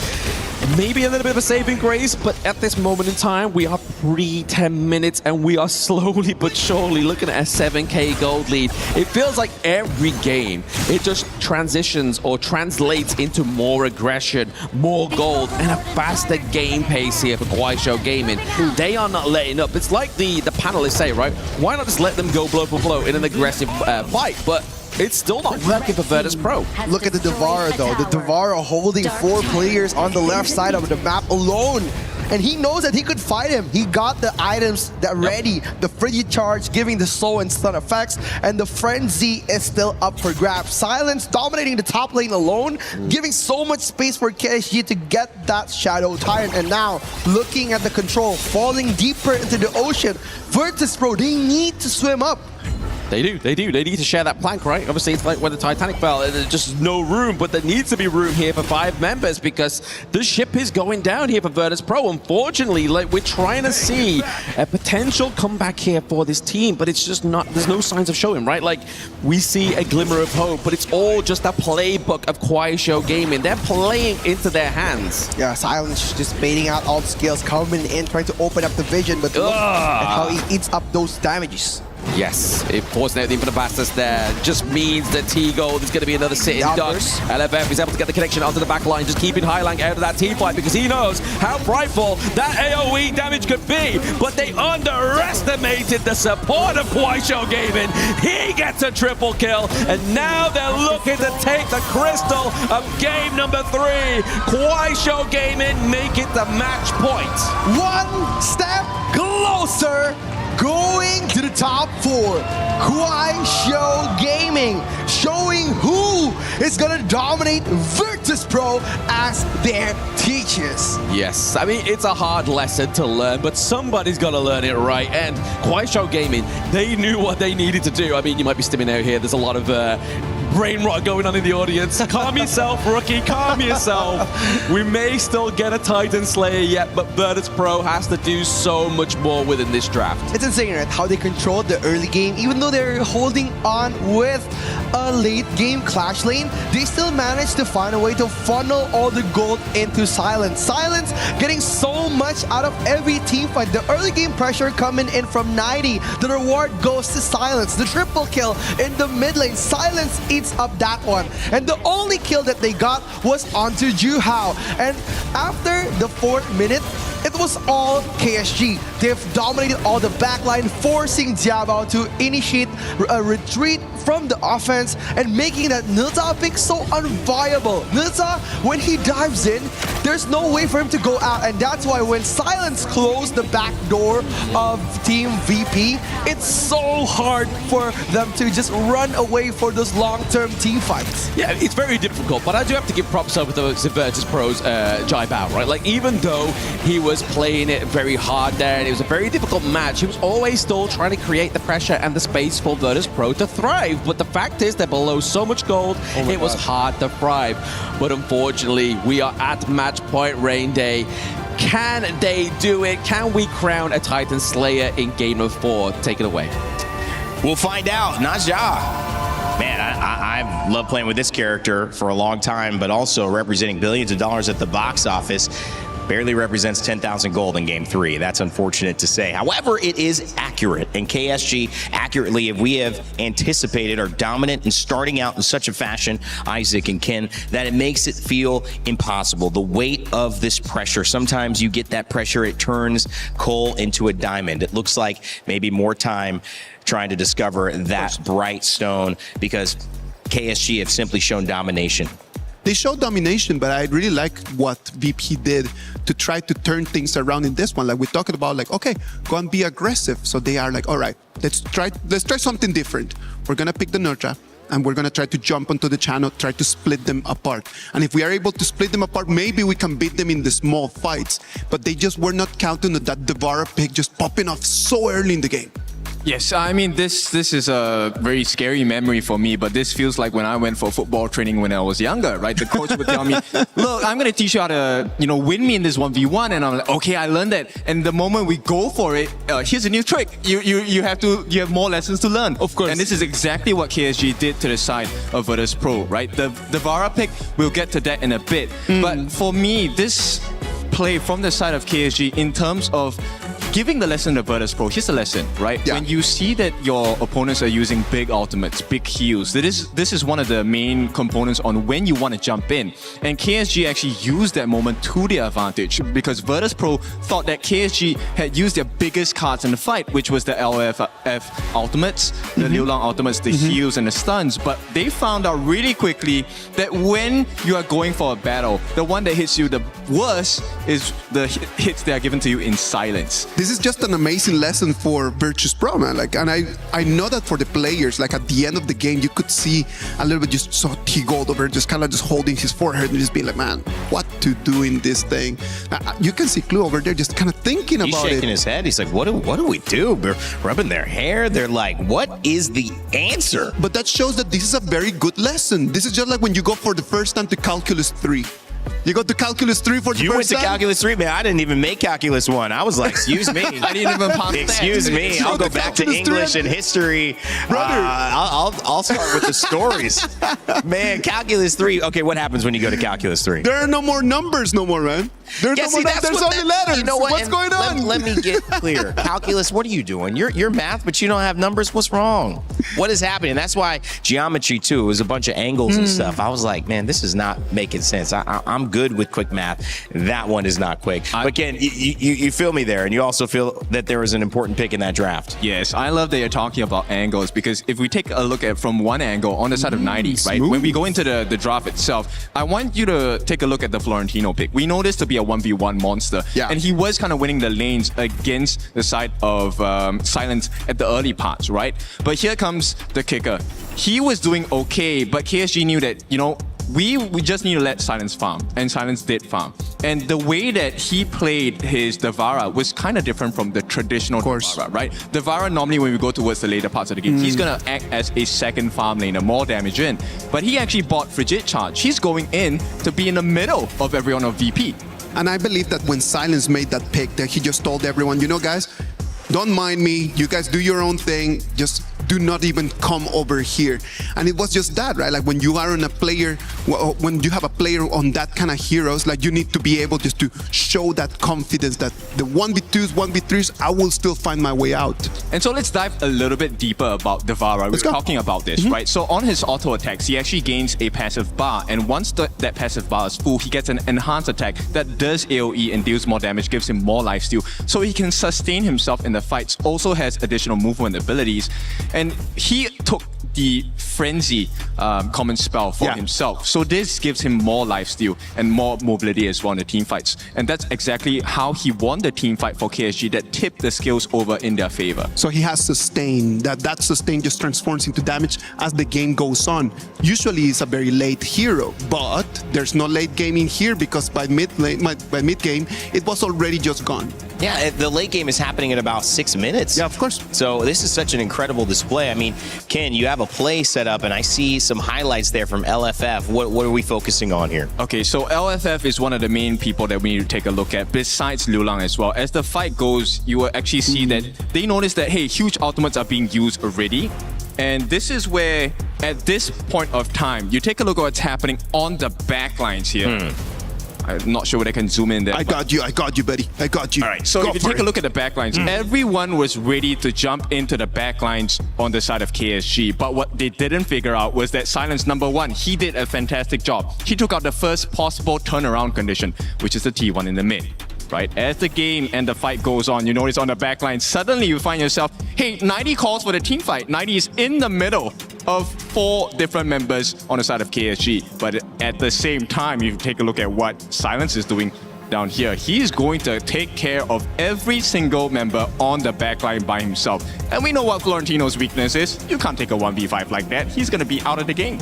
Maybe a little bit of a saving grace, but at this moment in time, we are pre-10 minutes, and we are slowly but surely looking at a 7k gold lead. It feels like every game, it just transitions or translates into more aggression, more gold, and a faster game pace here for Kuaishou Gaming. They are not letting up. It's like the panelists say, right? Why not just let them go blow for blow in an aggressive fight? But it's still not working for Virtus.pro. Look at the Devara, though. The Devara holding 4 players on the left side of the map alone. And he knows that he could fight him. He got the items that ready. The Frigid Charge giving the slow and stun effects. And the Frenzy is still up for grabs. Silence dominating the top lane alone, giving so much space for KSG to get that Shadow Tyrant. And now, looking at the control, falling deeper into the ocean. Virtus.pro, they need to swim up. They do. They need to share that plank, right? Obviously, it's like when the Titanic fell, there's just no room, but there needs to be room here for 5 members because the ship is going down here for Virtus.pro. Unfortunately, like, we're trying to see a potential comeback here for this team, but it's just not, there's no signs of showing, right? Like, we see a glimmer of hope, but it's all just a playbook of Kuaishou Gaming. They're playing into their hands. Yeah, Silence just baiting out all the skills, coming in, trying to open up the vision, but look at how he eats up those damages. Yes, it forcing out the Infinite Bastards there just means that T-Gold is going to be another sitting duck. LFF is able to get the connection onto the back line, just keeping Hylang out of that team fight because he knows how frightful that AoE damage could be. But they underestimated the support of Kuaishou Gaming. He gets a triple kill, and now they're looking to take the crystal of game number 3. Kuaishou Gaming make it the match point. One step closer, going to the top 4, Kwai Show Gaming, showing who is gonna dominate Virtus Pro as their teachers. Yes, I mean, it's a hard lesson to learn, but somebody's got to learn it right. And Kwai Show Gaming, they knew what they needed to do. I mean, you might be stimming out here. There's a lot of brain rot going on in the audience. Calm yourself, rookie, calm yourself. We may still get a Titan Slayer yet, but Virtus Pro has to do so much more within this draft. It's insane, right? How they controlled the early game, even though they're holding on with a late game clash lane, they still managed to find a way to funnel all the gold into Silence. Silence getting so much out of every team fight. The early game pressure coming in from 90. The reward goes to Silence. The triple kill in the mid lane. Silence eats up that one. And the only kill that they got was onto Juhao. And after the 4th minute, it was all KSG. They've dominated all the backline, forcing Diabao to initiate a retreat from the offense and making that Nilta pick so unviable. Nilta, when he dives in, there's no way for him to go out, and that's why when Silence closed the back door of Team VP, it's so hard for them to just run away for those long-term team fights. Yeah, it's very difficult, but I do have to give props over to Virtus Pro's Jai Bao, right? Like, even though he was playing it very hard there and it was a very difficult match, he was always still trying to create the pressure and the space for Virtus Pro to thrive. But the fact is, they're below so much gold, it was hard to thrive. But unfortunately, we are at match point rain day. Can they do it? Can we crown a Titan Slayer in game of 4? Take it away. We'll find out. Naja. Man, I've loved playing with this character for a long time, but also representing billions of dollars at the box office. Barely represents 10,000 gold in game 3. That's unfortunate to say. However, it is accurate, and KSG accurately, if we have anticipated, are dominant and starting out in such a fashion, Isaac and Ken, that it makes it feel impossible. The weight of this pressure, sometimes you get that pressure, it turns coal into a diamond. It looks like maybe more time trying to discover that bright stone, because KSG have simply shown domination. They showed domination, but I really like what VP did to try to turn things around in this one. Like we talked about, like, okay, go and be aggressive. So they are like, all right, let's try something different. We're gonna pick the Nurtra, and we're gonna try to jump onto the channel, try to split them apart. And if we are able to split them apart, maybe we can beat them in the small fights. But they just were not counting on that Devara pick just popping off so early in the game. Yes, I mean, this is a very scary memory for me, but this feels like when I went for football training when I was younger, right? The coach would tell me, look, I'm going to teach you how to, win me in this 1v1. And I'm like, okay, I learned that. And the moment we go for it, here's a new trick. You have more lessons to learn. Of course. And this is exactly what KSG did to the side of Virtus Pro, right? The Vara pick, we'll get to that in a bit. But for me, this play from the side of KSG in terms of giving the lesson to Virtus Pro, here's the lesson, right? Yeah. When you see that your opponents are using big ultimates, big heals, this is one of the main components on when you want to jump in. And KSG actually used that moment to their advantage, because Virtus Pro thought that KSG had used their biggest cards in the fight, which was the LFF ultimates, the Liu Lang ultimates, the heals and the stuns. But they found out really quickly that when you are going for a battle, the one that hits you the worst is the hits that are given to you in silence. This is just an amazing lesson for Virtus Pro, man. Like, and I know that for the players, like at the end of the game, you could see a little bit, just saw T-Gold over just kind of just holding his forehead and just being like, man, what to do in this thing? You can see Clue over there just kind of thinking about it. He's shaking his head. He's like, what do we do? They're rubbing their hair. They're like, what is the answer? But that shows that this is a very good lesson. This is just like when you go for the first time to Calculus 3. You go to Calculus 3 for the first time? You went to Calculus 3, man. I didn't even make Calculus 1. I was like, excuse me. I didn't even pass that. Excuse me. I'll go back to English and history. Brother. I'll start with the stories. Man, Calculus 3. Okay, what happens when you go to Calculus 3? There are no more numbers no more, man. There's no more numbers. There's only letters. You know what? What's going on? Let me get clear. Calculus, what are you doing? You're math, but you don't have numbers. What's wrong? What is happening? That's why geometry, too, was a bunch of angles and stuff. I was like, man, this is not making sense. I'm good with quick math. That one is not quick. But Ken, you feel me there, and you also feel that there was an important pick in that draft. Yes, I love that you're talking about angles, because if we take a look at from one angle on the side of 90, right? When we go into the draft itself, I want you to take a look at the Florentino pick. We know this to be a 1v1 monster. Yeah. And he was kind of winning the lanes against the side of Silence at the early parts, right? But here comes the kicker. He was doing okay, but KSG knew that, you know, we just need to let Silence farm, and Silence did farm. And the way that he played his Devara was kind of different from the traditional Devara, right? Devara, normally when we go towards the later parts of the game, he's going to act as a second farm laner, more damage in. But he actually bought Frigid Charge. He's going in to be in the middle of everyone of VP. And I believe that when Silence made that pick, that he just told everyone, you know, guys, don't mind me. You guys do your own thing. Just do not even come over here. And it was just that, right? Like when you are on a player, when you have a player on that kind of heroes, like you need to be able just to show that confidence that the 1v2s, 1v3s, I will still find my way out. And so let's dive a little bit deeper about Devara. We're talking about this, right? So on his auto attacks, he actually gains a passive bar. And once that passive bar is full, he gets an enhanced attack that does AoE and deals more damage, gives him more lifesteal. So he can sustain himself in the fights, also has additional movement abilities. And he took the Frenzy common spell for himself. So this gives him more lifesteal and more mobility as well in the team fights. And that's exactly how he won the team fight for KSG, that tipped the skills over in their favor. So he has sustain. That sustain just transforms into damage as the game goes on. Usually it's a very late hero, but there's no late game in here because by mid game, it was already just gone. Yeah, the late game is happening in about 6 minutes. Yeah, of course. So this is such an incredible display. I mean, Ken, you have a play set up, and I see some highlights there from LFF. What are we focusing on here? Okay, so LFF is one of the main people that we need to take a look at, besides Liu Lang as well. As the fight goes, you will actually see that they notice that, hey, huge ultimates are being used already. And this is where, at this point of time, you take a look at what's happening on the backlines here. I'm not sure whether I can zoom in there. I got you, buddy. I got you. All right, so if you take a look at the backlines, everyone was ready to jump into the backlines on the side of KSG. But what they didn't figure out was that Silence, number one, he did a fantastic job. He took out the first possible turnaround condition, which is the T1 in the mid. Right? As the game and the fight goes on, you notice on the backline, suddenly you find yourself, hey, 90 calls for the team fight. 90 is in the middle of 4 different members on the side of KSG. But at the same time, you take a look at what Silence is doing down here. He's going to take care of every single member on the backline by himself. And we know what Florentino's weakness is. You can't take a 1v5 like that. He's going to be out of the game.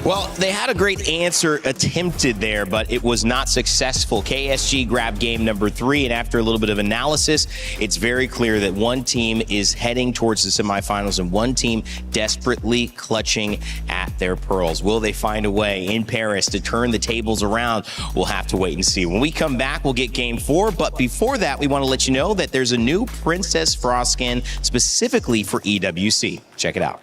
Well, they had a great answer attempted there, but it was not successful. KSG grabbed game number 3, and after a little bit of analysis, it's very clear that one team is heading towards the semifinals and one team desperately clutching at their pearls. Will they find a way in Paris to turn the tables around? We'll have to wait and see. When we come back, we'll get game 4, but before that, we want to let you know that there's a new Princess Frost skin specifically for EWC. Check it out.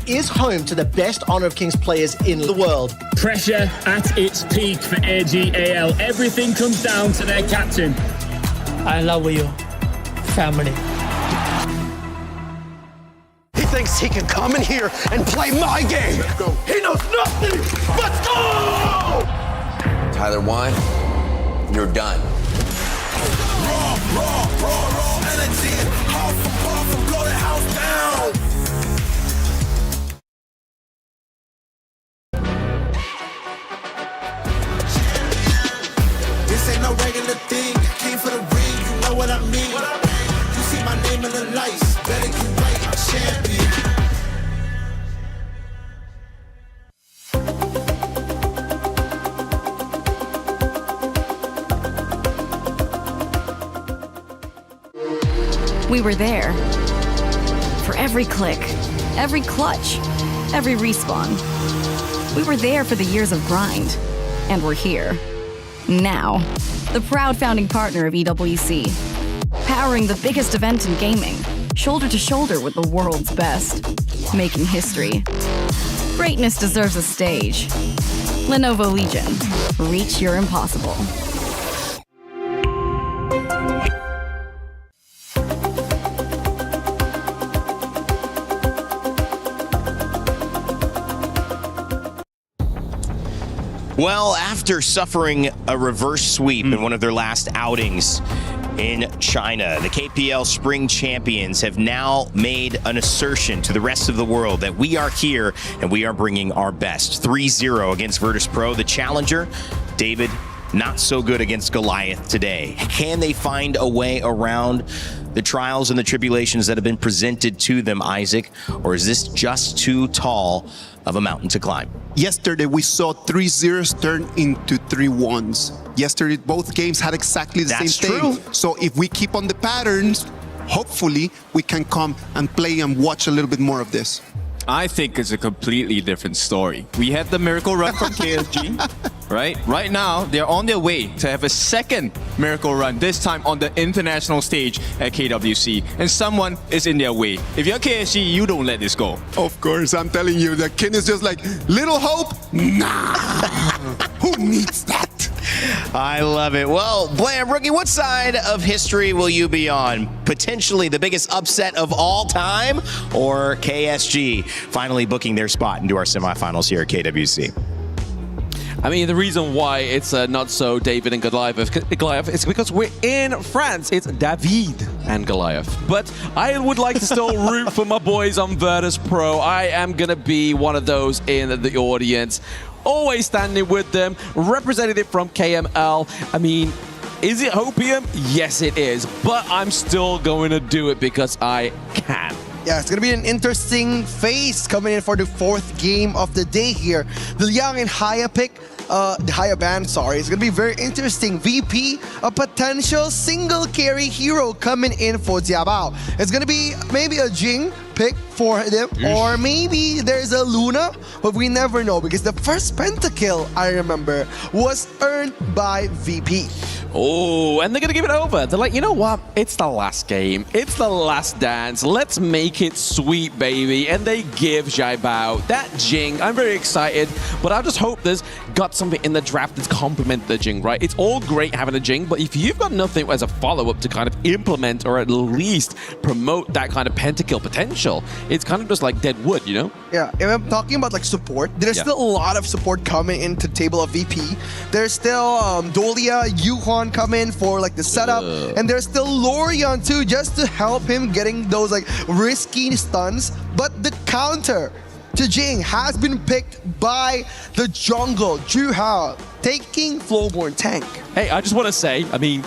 is home to the best Honor of Kings players in the world. Pressure at its peak for AGAL. Everything comes down to their captain. I love you, family. He thinks he can come in here and play my game. Let's go. He knows nothing. Let's go! Tyler Wine, you're done. Raw energy. Half from blow the house down. This ain't no regular thing. I came for the ring, you know what I mean. You see my name in the lights. Better get right, I'm champion. We were there. For every click, every clutch, every respawn. We were there for the years of grind. And we're here. Now. The proud founding partner of EWC. Powering the biggest event in gaming. Shoulder to shoulder with the world's best. Making history. Greatness deserves a stage. Lenovo Legion. Reach your impossible. Well, after suffering a reverse sweep in one of their last outings in China, the KPL Spring Champions have now made an assertion to the rest of the world that we are here and we are bringing our best. 3-0 against Virtus Pro. The challenger, David, not so good against Goliath today. Can they find a way around the trials and the tribulations that have been presented to them, Isaac? Or is this just too tall of a mountain to climb? Yesterday, we saw 3 zeros turn into 3 1s. Yesterday, both games had exactly the same thing. So if we keep on the patterns, hopefully we can come and play and watch a little bit more of this. I think it's a completely different story. We had the miracle run from KSG, right? Right now, they're on their way to have a second miracle run, this time on the international stage at KWC. And someone is in their way. If you're KSG, you don't let this go. Of course, I'm telling you, the kid is just like, little hope? Nah! Who needs that? I love it. Well, Blam, rookie, what side of history will you be on? Potentially the biggest upset of all time, or KSG finally booking their spot into our semifinals here at KWC? I mean, the reason why it's not so David and Goliath is because we're in France. It's David and Goliath. But I would like to still root for my boys on Virtus Pro. I am going to be one of those in the audience. Always standing with them, representative from KML. I mean, is it hopium? Yes, it is. But I'm still going to do it because I can. Yeah, it's going to be an interesting phase coming in for the 4th game of the day here. The Liang and Haya pick, the Haya band, sorry. It's going to be very interesting. VP, a potential single carry hero coming in for Jiabao. It's going to be maybe a Jing pick for them, or maybe there's a Luna, but we never know because the first pentakill, I remember, was earned by VP. Oh, and they're going to give it over. They're like, you know what? It's the last game. It's the last dance. Let's make it sweet, baby. And they give Jiabao that Jing. I'm very excited, but I just hope there's got something in the draft that's complement the Jing, right? It's all great having a Jing, but if you've got nothing as a follow-up to kind of implement or at least promote that kind of pentakill potential, it's kind of just like dead wood, you know? Yeah, if I'm talking about like support, there's still a lot of support coming into table of VP. There's still Dolia, Yuhwan come in for like the setup, and there's still Lorian too, just to help him getting those like risky stuns. But the counter to Jing has been picked by the jungle, Juhao, taking Flowborn tank. Hey, I just want to say, I mean,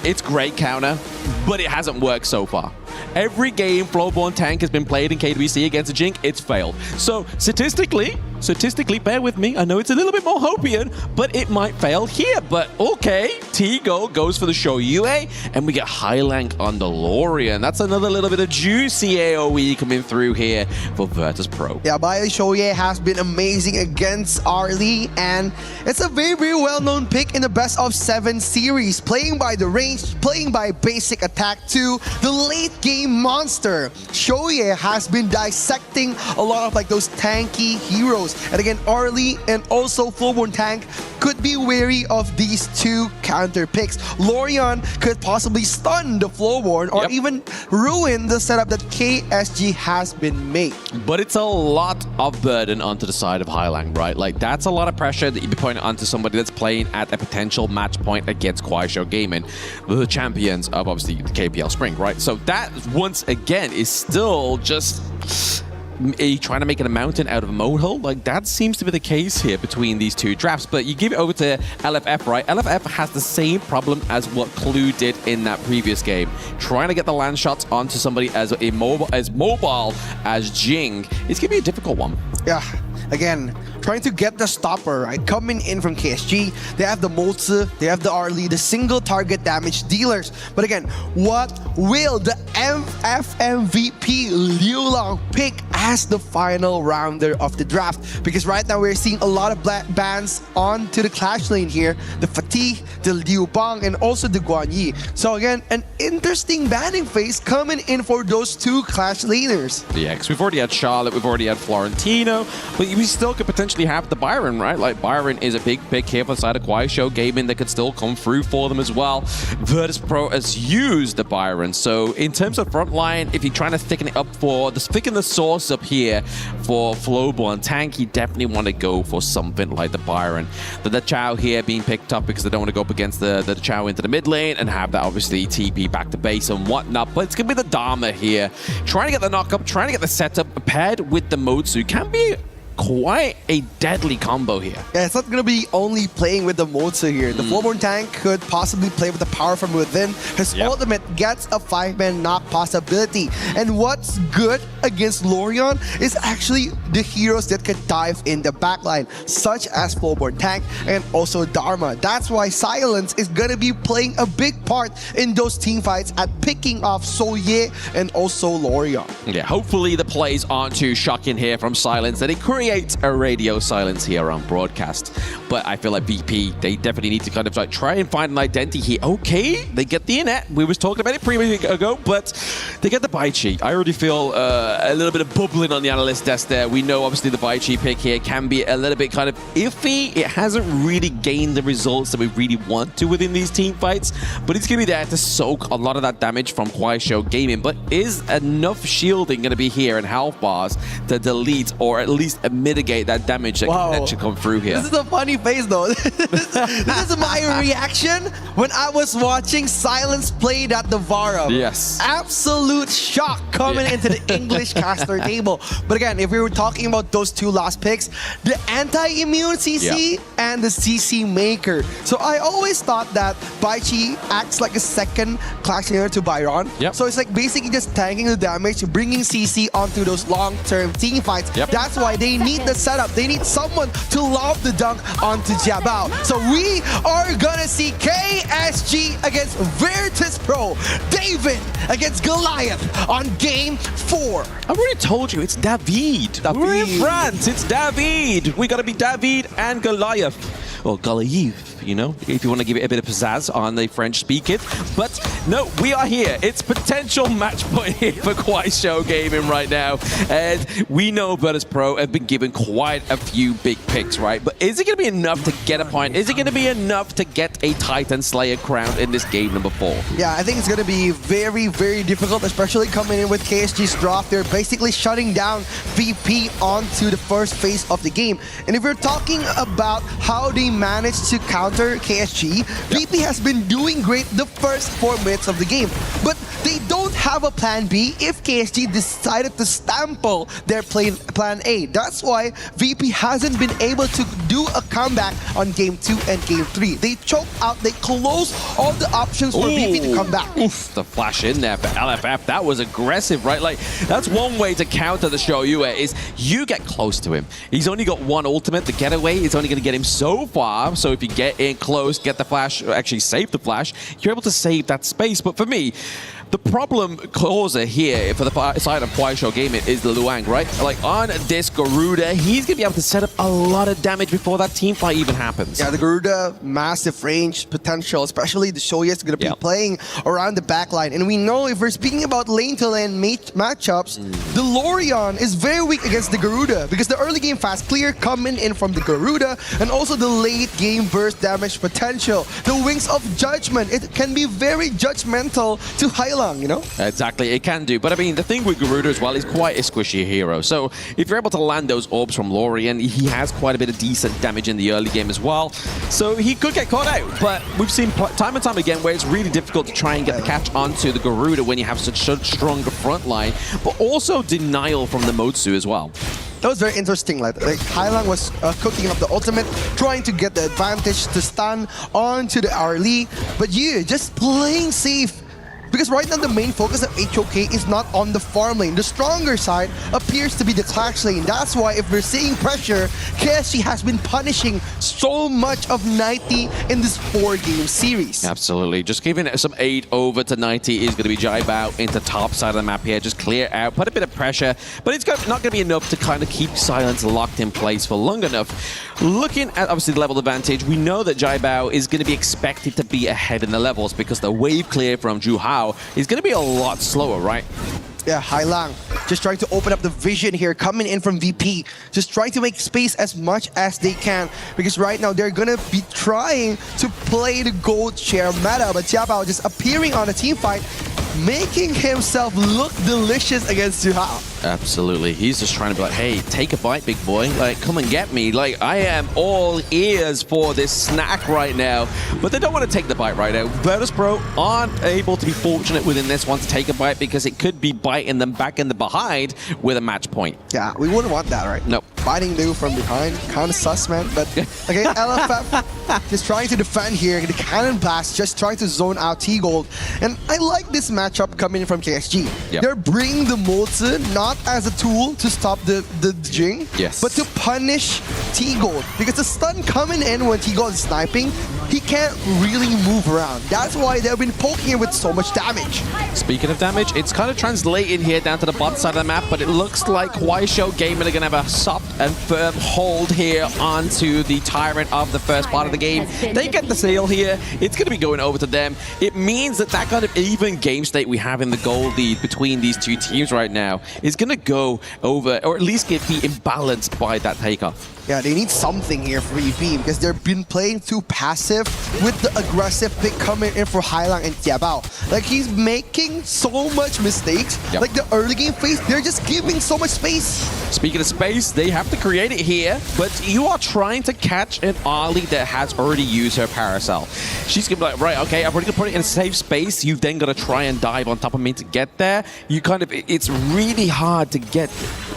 it's great counter, but it hasn't worked so far. Every game Flowborn tank has been played in KWC against a Jing, it's failed. So statistically, statistically, bear with me, I know it's a little bit more Hopian, but it might fail here. But okay, T-Go goes for the Shoyue, and we get Highlank on the Lorian. That's another little bit of juicy AoE coming through here for Virtus Pro. Yeah, Bailey Shoye has been amazing against Arlie, and it's a very, very well-known pick in the best of 7 series, playing by the range, playing by basic attack too, the late game monster. Shoye has been dissecting a lot of like those tanky heroes, and again, Arlie and also Fullborn Tank could be wary of these two counter picks. Lorian could possibly stun the Flowborn or even ruin the setup that KSG has been made. But it's a lot of burden onto the side of Highlang, right? Like, that's a lot of pressure that you'd be putting onto somebody that's playing at a potential match point against Kuaishou Gaming, the champions of obviously the KPL Spring, right? So that, once again, is still just trying to make it a mountain out of a molehill. Like, that seems to be the case here between these two drafts. But you give it over to LFF, right? LFF has the same problem as what Clue did in that previous game. Trying to get the land shots onto somebody as mobile as Jing. It's going to be a difficult one. Yeah, again, trying to get the stopper, right? Coming in from KSG, they have the Moltze, they have the Arlie, the single target damage dealers. But again, what will the FMVP Liu Long pick as the final rounder of the draft? Because right now we're seeing a lot of black bans onto the Clash lane here. The Fatih, the Liu Bang, and also the Guan Yi. So again, an interesting banning phase coming in for those two Clash laners. Yeah, because we've already had Charlotte, we've already had Florentino, but we still could potentially have the Byron, right? Like, Byron is a big pick here for the side of Kuaishou Gaming that could still come through for them as well. Virtus Pro has used the Byron. So in terms of frontline, if you're trying to thicken it up thicken the source up here for Flowborn Tank, you definitely want to go for something like the Byron. The Chow here being picked up because they don't want to go up against the Chow into the mid lane and have that obviously TP back to base and whatnot. But it's going to be the Dharma here. Trying to get the knock-up, trying to get the setup paired with the Motsu can be quite a deadly combo here. Yeah, it's not going to be only playing with the Motsu here. The Flowborn Tank could possibly play with the power from within. His ultimate gets a 5-man knock possibility. And what's good against Lorian is actually the heroes that can dive in the backline, such as Flowborn Tank and also Dharma. That's why Silence is going to be playing a big part in those team fights at picking off Soye and also Lorian. Yeah, hopefully the plays aren't too shocking here from Silence, that it creates a radio silence here on broadcast. But I feel like VP, they definitely need to kind of like try and find an identity here. Okay, they get the Inet. We was talking about it previously ago, but they get the Baichi. I already feel a little bit of bubbling on the analyst desk there. We know obviously the Baichi pick here can be a little bit kind of iffy. It hasn't really gained the results that we really want to within these team fights, but it's going to be there to soak a lot of that damage from Kuaishou Gaming. But is enough shielding going to be here and health bars to delete or at least mitigate that damage that can potentially come through here? This is a funny face though. This is my reaction when I was watching Silence play that Devara. Yes. Absolute shock coming into the English caster table. But again, if we were talking about those two last picks, the anti-immune CC and the CC maker. So I always thought that Baichi acts like a second Clash laner to Byron. So it's like basically just tanking the damage, bringing CC onto those long-term team fights. That's why they need the setup. They need someone to lob the dunk onto Jiabao. So we are gonna see KSG against Virtus Pro, David against Goliath on game 4. I've already told you, it's David. We're in France, it's David. We gotta be David and Goliath. Or Goliath, you know, if you want to give it a bit of pizzazz on the French speaking. But no, we are here. It's potential match point here for Kuaishou Gaming right now. And we know Virtus Pro have been given quite a few big picks, right? But is it going to be enough to get a point? Is it going to be enough to get a Titan Slayer crown in this game number 4? Yeah, I think it's going to be very, very difficult, especially coming in with KSG's draft. They're basically shutting down VP onto the first phase of the game. And if we're talking about how they managed to counter KSG, VP has been doing great the first 4 minutes of the game. But they don't have a plan B if KSG decided to sample their plan A. That's why VP hasn't been able to do a comeback on Game 2 and Game 3. They choked out, they closed all the options for VP to come back. Oof, the flash in there for LFF. That was aggressive, right? Like, that's one way to counter the Shoyue is you get close to him. He's only got one ultimate. The getaway is only going to get him so far. So if you get in close, get the flash, or actually save the flash, you're able to save that space. But for me, the problem causer here for the side of Kuaishou Gaming is the Luang, right? Like on this Garuda, he's going to be able to set up a lot of damage before that team fight even happens. Yeah, the Garuda, massive range potential, especially the Shoyue is going to be playing around the backline. And we know if we're speaking about lane-to-lane matchups, the Lorion is very weak against the Garuda because the early game fast clear coming in from the Garuda and also the late game burst damage potential. The Wings of Judgment, it can be very judgmental to Highland. You know? Exactly, it can do. But I mean, the thing with Garuda as well, he's quite a squishy hero. So if you're able to land those orbs from Lorian, he has quite a bit of decent damage in the early game as well. So he could get caught out. But we've seen time and time again where it's really difficult to try and get the catch onto the Garuda when you have such a stronger front line. But also denial from the Motsu as well. That was very interesting. Like Highland was cooking up the ultimate, trying to get the advantage to stun onto the RLE. But just playing safe. Because right now the main focus of HOK is not on the farm lane. The stronger side appears to be the clutch lane. That's why if we're seeing pressure, KSG has been punishing so much of 90 in this 4-game series. Absolutely. Just giving some aid over to 90 is going to be Jiabao into top side of the map here. Just clear out, put a bit of pressure, but it's not going to be enough to kind of keep Silence locked in place for long enough. Looking at obviously the level advantage, we know that Jiabao is going to be expected to be ahead in the levels because the wave clear from Zhu Hao is going to be a lot slower, right? Yeah, Hailang just trying to open up the vision here, coming in from VP, just trying to make space as much as they can because right now they're gonna be trying to play the gold share meta, but Jiabao just appearing on a team fight, making himself look delicious against Zhu Hao. Absolutely. He's just trying to be like, hey, take a bite, big boy. Like, come and get me. Like, I am all ears for this snack right now. But they don't want to take the bite right now. Virtus.pro aren't able to be fortunate within this one to take a bite because it could be biting them back in the behind with a match point. Yeah, we wouldn't want that, right? Nope. Biting Liu from behind, kind of sus, man. But again, LFF just trying to defend here. The cannon blast, just trying to zone out T-Gold. And I like this matchup coming in from KSG. Yep. They're bringing the Molten not as a tool to stop the Jing, but to punish T-Gold. Because the stun coming in when T-Gold is sniping, he can't really move around. That's why they've been poking him with so much damage. Speaking of damage, it's kind of translating here down to the bot side of the map, but it looks like Kuaishou Gaming are going to have a soft and firm hold here onto the Tyrant of the first part of the game. They get the sale here. It's going to be going over to them. It means that that kind of even game state we have in the gold lead between these two teams right now is going to go over, or at least be imbalanced by that takeoff. Yeah, they need something here for VP because they've been playing too passive with the aggressive pick coming in for Hailang and Jiabao. Like, he's making so much mistakes. Yep. Like, the early game phase, they're just giving so much space. Speaking of space, they have to create it here, but you are trying to catch an Ollie that has already used her Paracel. She's going to be like, right, okay, I've already put it in a safe space. You've then got to try and dive on top of me to get there. You kind of, it's really hard to get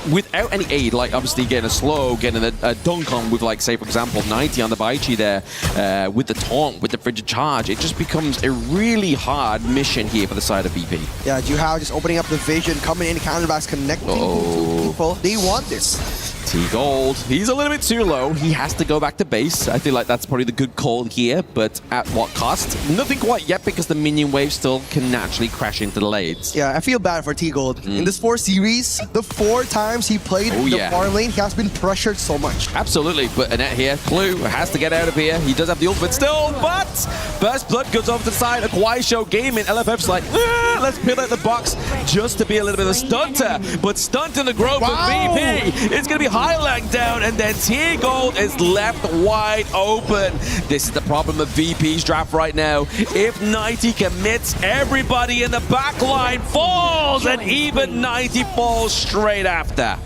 without any aid, like obviously getting a slow, getting a dunk on with, like, say, for example, 90 on the Baichi there, with the taunt, with the frigid charge. It just becomes a really hard mission here for the side of VP. Yeah, Zhu Hao just opening up the vision, coming in, counterblast, connecting to people. They want this. T-Gold, he's a little bit too low. He has to go back to base. I feel like that's probably the good call here, but at what cost? Nothing quite yet because the minion wave still can naturally crash into the lanes. Yeah, I feel bad for T-Gold. In this 4 series, the 4 times he played the farm lane, he has been pressured so much. Absolutely, but Annette here, Clue has to get out of here. He does have the ultimate still, but First Blood goes over to the side of Kuaishou Gaming. LFF's like, let's peel out the box just to be a little bit of a stunter, but stunt in the grove for VP. It's going to be Hailang down, and then T-Gold is left wide open. This is the problem of VP's draft right now. If 90 commits, everybody in the back line falls, and even 90 falls straight after.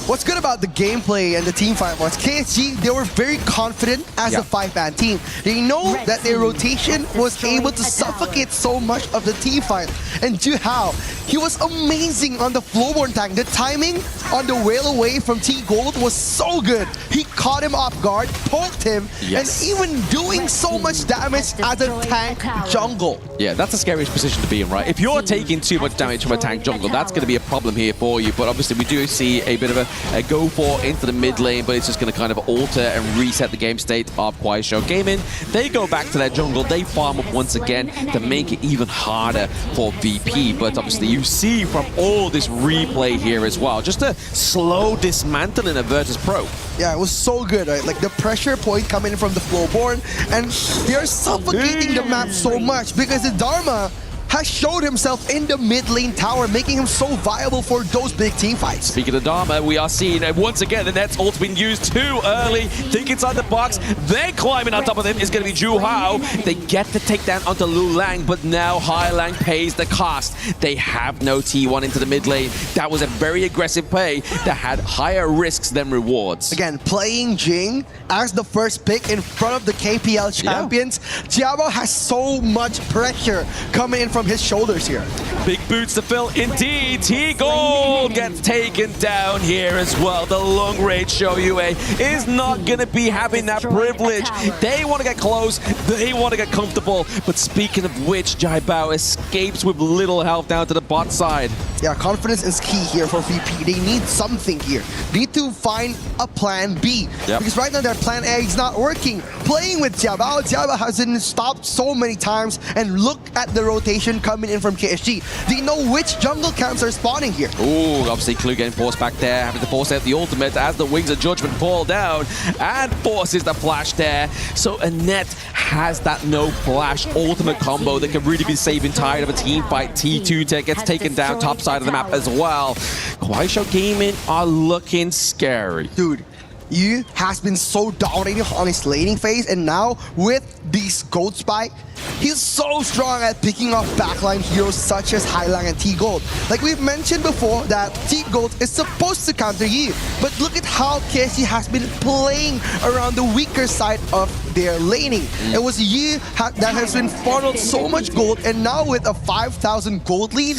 What's good about the gameplay and the team fight was KSG, they were very confident as a 5-man team. They know that their rotation was able to suffocate so much of the team fight. And Zhu Hao, he was amazing on the Flowborn tank. The timing on the whale away from T-Gold was so good. He caught him off guard, poked him, Yes. and even doing so much damage as a tank jungle. Yeah, that's the scariest position to be in, right? If you're taking too much damage from a tank jungle, that's going to be a problem here for you. But obviously, we do see a bit of a go for into the mid lane, but it's just going to kind of alter and reset the game state of Kuaishou Gaming. They go back to their jungle, they farm up once again to make it even harder for VP. But obviously, you see from all this replay here as well, just a slow dismantling of Virtus Pro. Yeah, it was so good, right? Like the pressure point coming from the Flowborn, and they're suffocating the map so much because the Dharma has showed himself in the mid lane tower, making him so viable for those big team fights. Speaking of Dharma, we are seeing once again the Net's ult being used too early. Think inside the box. Then climbing on top of him is going to be Zhu Hao. They get the takedown onto Lu Lang, but now Hai Lang pays the cost. They have no T1 into the mid lane. That was a very aggressive play that had higher risks than rewards. Again, playing Jing as the first pick in front of the KPL champions, Jiabao has so much pressure coming in from his shoulders here. Big boots to fill indeed. T-Gold gets taken down here as well. The long range Shoyue is not going to be having that privilege. They want to get close. They want to get comfortable. But speaking of which, Jiabao escapes with little health down to the bot side. Yeah, confidence is key here for VP. They need something here. They need to find a plan B. Because right now their plan A is not working. Playing with Jiabao, Jiabao has been stopped so many times, and look at the rotation coming in from KSG. They know which jungle camps are spawning here. Ooh, obviously Clue getting forced back there, having to force out the ultimate as the Wings of Judgment fall down and forces the flash there. So Annette has that no flash ultimate combo that can really be saving tide of a team fight. T2 gets taken down top side of the map as well. Kuaishou Gaming are looking scary. Dude, Yu has been so dominating on his laning phase, and now with these Gold Spike, he's so strong at picking off backline heroes such as Hai Lang and T-Gold. Like we've mentioned before that T-Gold is supposed to counter Yi, but look at how KSG has been playing around the weaker side of their laning. It was Yi that has been funneled so much gold, and now with a 5,000 gold lead,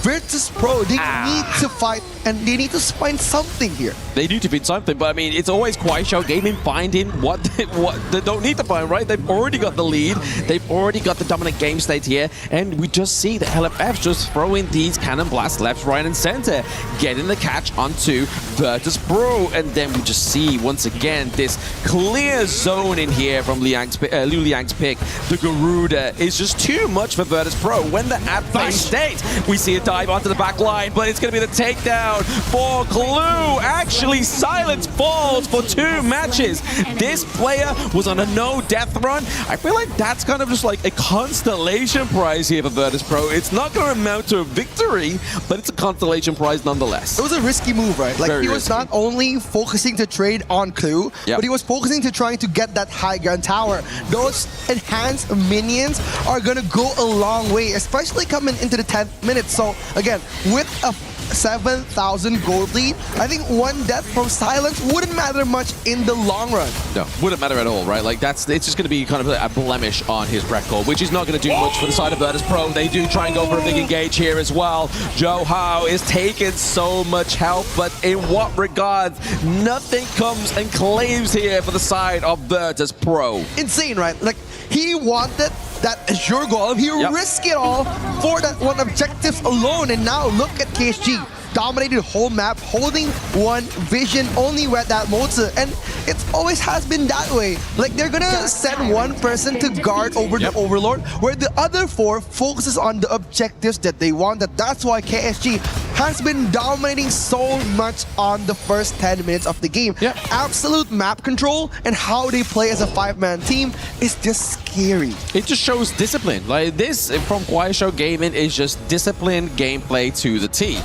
Virtus Pro, they need to fight and they need to find something here. They need to find something, but I mean, it's always Kuaishou Gaming finding what they don't need to find, right? They've already got the lead. They've already got the dominant game state here, and we just see the LFF just throwing these cannon blasts left, right, and center, getting the catch onto Virtus Pro, and then we just see once again this clear zone in here from Lu Liang's pick. The Garuda is just too much for Virtus Pro. When they're at base state, we see a dive onto the back line, but it's going to be the takedown for Clue. Actually, Silence falls for 2 matches. This player was on a no-death run. I feel like that's kind of just like a constellation prize here for Virtus Pro. It's not going to amount to a victory, but it's a constellation prize nonetheless. It was a risky move, right? Like Very he was risky. not only focusing to trade on Clue, but he was focusing to trying to get that high gun tower. Those enhanced minions are going to go a long way, especially coming into the 10th minute. So again, with a 7,000 gold lead, I think one death from Silence wouldn't matter much in the long run. No, wouldn't matter at all, right? Like it's just going to be kind of a blemish on his record, which is not going to do much for the side of Virtus Pro. They do try and go for a big engage here as well. Zhou Hao is taking so much help, but in what regards? Nothing comes and claims here for the side of Virtus Pro. Insane, right? Like he wanted that Azure Golem, he risked it all for that one objective alone, and now look at KSG. Dominated the whole map, holding one vision only with that Moza, and it always has been that way. Like they're gonna send one person to guard over the Overlord, where the other 4 focuses on the objectives that they want. That's why KSG has been dominating so much on the first 10 minutes of the game. Absolute map control and how they play as a 5-man team is just scary. It just shows discipline. Like this from Kuaishou Gaming is just disciplined gameplay to the T.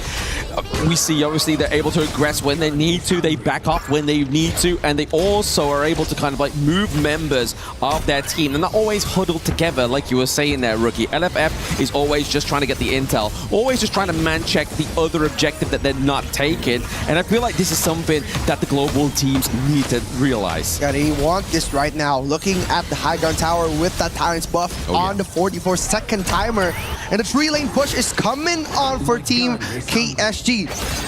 We see obviously they're able to aggress when they need to, they back off when they need to, and they also are able to kind of like move members of their team. They're not always huddled together like you were saying there, Rookie. LFF is always just trying to get the intel, always just trying to man check the other objective that they're not taking, and I feel like this is something that the global teams need to realize. Yeah, they want this right now. Looking at the high gun tower with that Tyrant's buff on the 44-second timer, and the 3-lane push is coming on for Team KSG.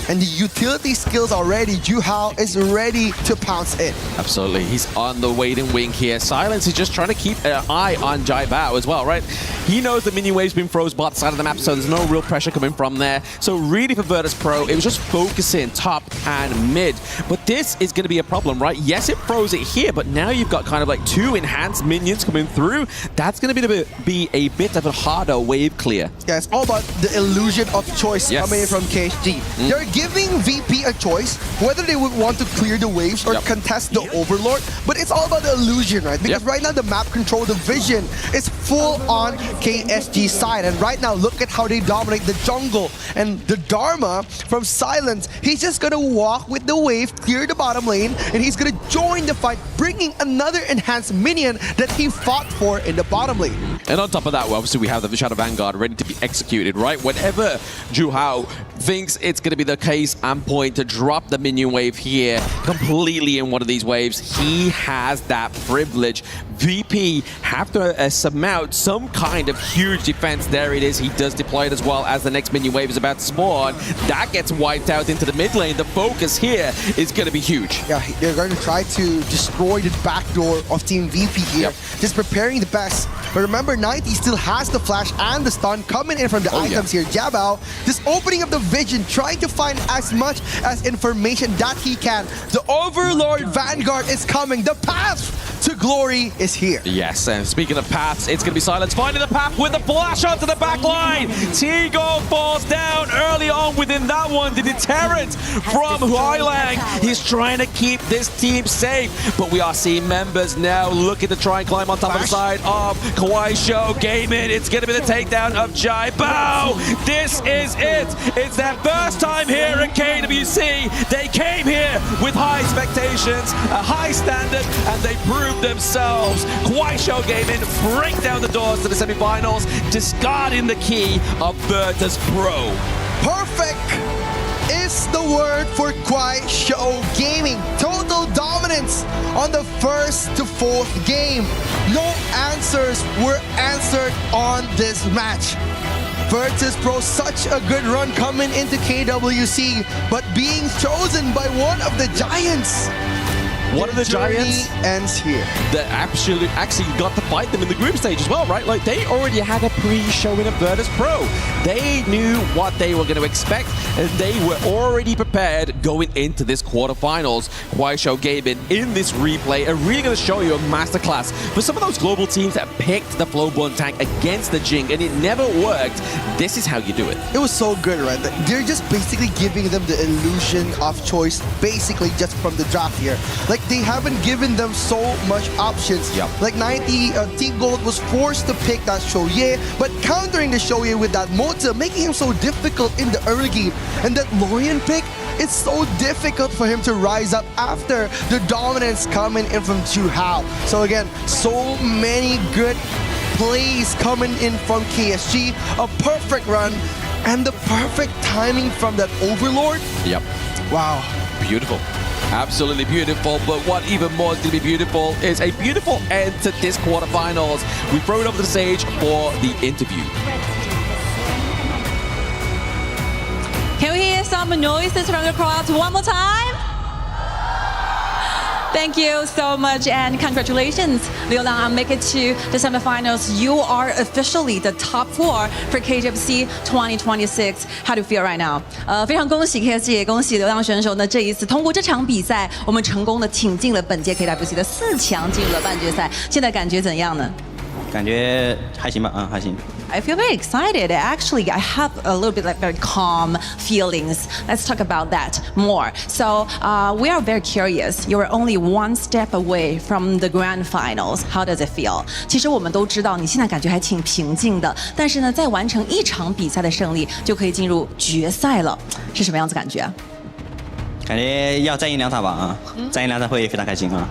And the utility skills already, Zhu Hao is ready to pounce it. Absolutely. He's on the waiting wing here. Silence is just trying to keep an eye on Jai Bao as well, right? He knows the minion wave's been froze by the side of the map, so there's no real pressure coming from there. So really for Virtus Pro, it was just focusing top and mid. But this is going to be a problem, right? Yes, it froze it here, but now you've got kind of like 2 enhanced minions coming through. That's going to be a bit of a harder wave clear. Yeah, it's all about the illusion of choice coming in from KSG. They're giving VP a choice, whether they would want to clear the waves or contest the Overlord, but it's all about the illusion, right? Because right now the map control, the vision is full on KSG side, and right now look at how they dominate the jungle. And the Dharma from Silence, he's just gonna walk with the wave, clear the bottom lane, and he's gonna join the fight, bringing another enhanced minion that he fought for in the bottom lane. And on top of that, well, obviously we have the Shadow Vanguard ready to be executed, right? Whenever Zhu Hao thinks it's going to be the case and point to drop the minion wave here completely in one of these waves, he has that privilege. VP have to surmount some kind of huge defense. There it is. He does deploy it as well as the next minion wave is about to spawn. That gets wiped out into the mid lane. The focus here is going to be huge. Yeah, they're going to try to destroy the backdoor of Team VP here. Just preparing the best. But remember, 90 still has the flash and the stun coming in from the items here. Jia Bao just opening up the vision, trying to find as much as information that he can. The Overlord Vanguard is coming. The path to glory is here. Yes, and speaking of paths, it's going to be Silence finding the path with a flash onto the back line. Tigo falls down early on within that one. The deterrent from Huailang. He's trying to keep this team safe, but we are seeing members now looking to try and climb on top of the side of Kuaishou Gaming. It's going to be the takedown of Jai Bao. This is it. It's their first time here at KWC. They came here with high expectations, a high standard, and they proved themselves. Kuaishou Gaming break down the doors to the semifinals, discarding the key of Virtus Pro. Perfect is the word for Kuaishou Gaming. Total dominance on the 1st to 4th game. No answers were answered on this match. Virtus Pro, such a good run coming into KWC, but being chosen by one of the giants. One of the giants ends here. That actually got to fight them in the group stage as well, right? Like they already had a pre-showing of Virtus Pro. They knew what they were going to expect, and they were already prepared going into this quarterfinals. Kuaishou Gaming in this replay are really going to show you a masterclass for some of those global teams that picked the Flowborn tank against the Jing, and it never worked. This is how you do it. It was so good, right? They're just basically giving them the illusion of choice, basically just from the draft here. Like they haven't given them so much options. Like 90, Team Gold was forced to pick that Shoye, but countering the Shoye with that Mota, making him so difficult in the early game. And that Lorian pick, it's so difficult for him to rise up after the dominance coming in from Zhu Hao. So again, so many good plays coming in from KSG, a perfect run, and the perfect timing from that Overlord. Wow. Beautiful. Absolutely beautiful, but what even more is going to be beautiful is a beautiful end to this quarterfinals. We throw it over the stage for the interview. Can we hear some noises from the crowd one more time? Thank you so much and congratulations, Liu Lang, on making it to the semifinals. You are officially the top 4 for KWC 2026. How do you feel right now? 非常恭喜 KSG， 也恭喜流浪选手呢，这一次通过这场比赛，我们成功的挺进了本届 KWC 的4强，进入了半决赛。现在感觉怎样呢？感觉还行吧，还行。I feel very excited. Actually, I have a little bit like very calm feelings. Let's talk about that more. So we are very curious. You are only one step away from the grand finals. How does it feel? 其实我们都知道，你现在感觉还挺平静的，但是呢，在完成一场比赛的胜利，就可以进入决赛了，是什么样子感觉？感觉要再赢2场吧，再赢2场会非常开心啊。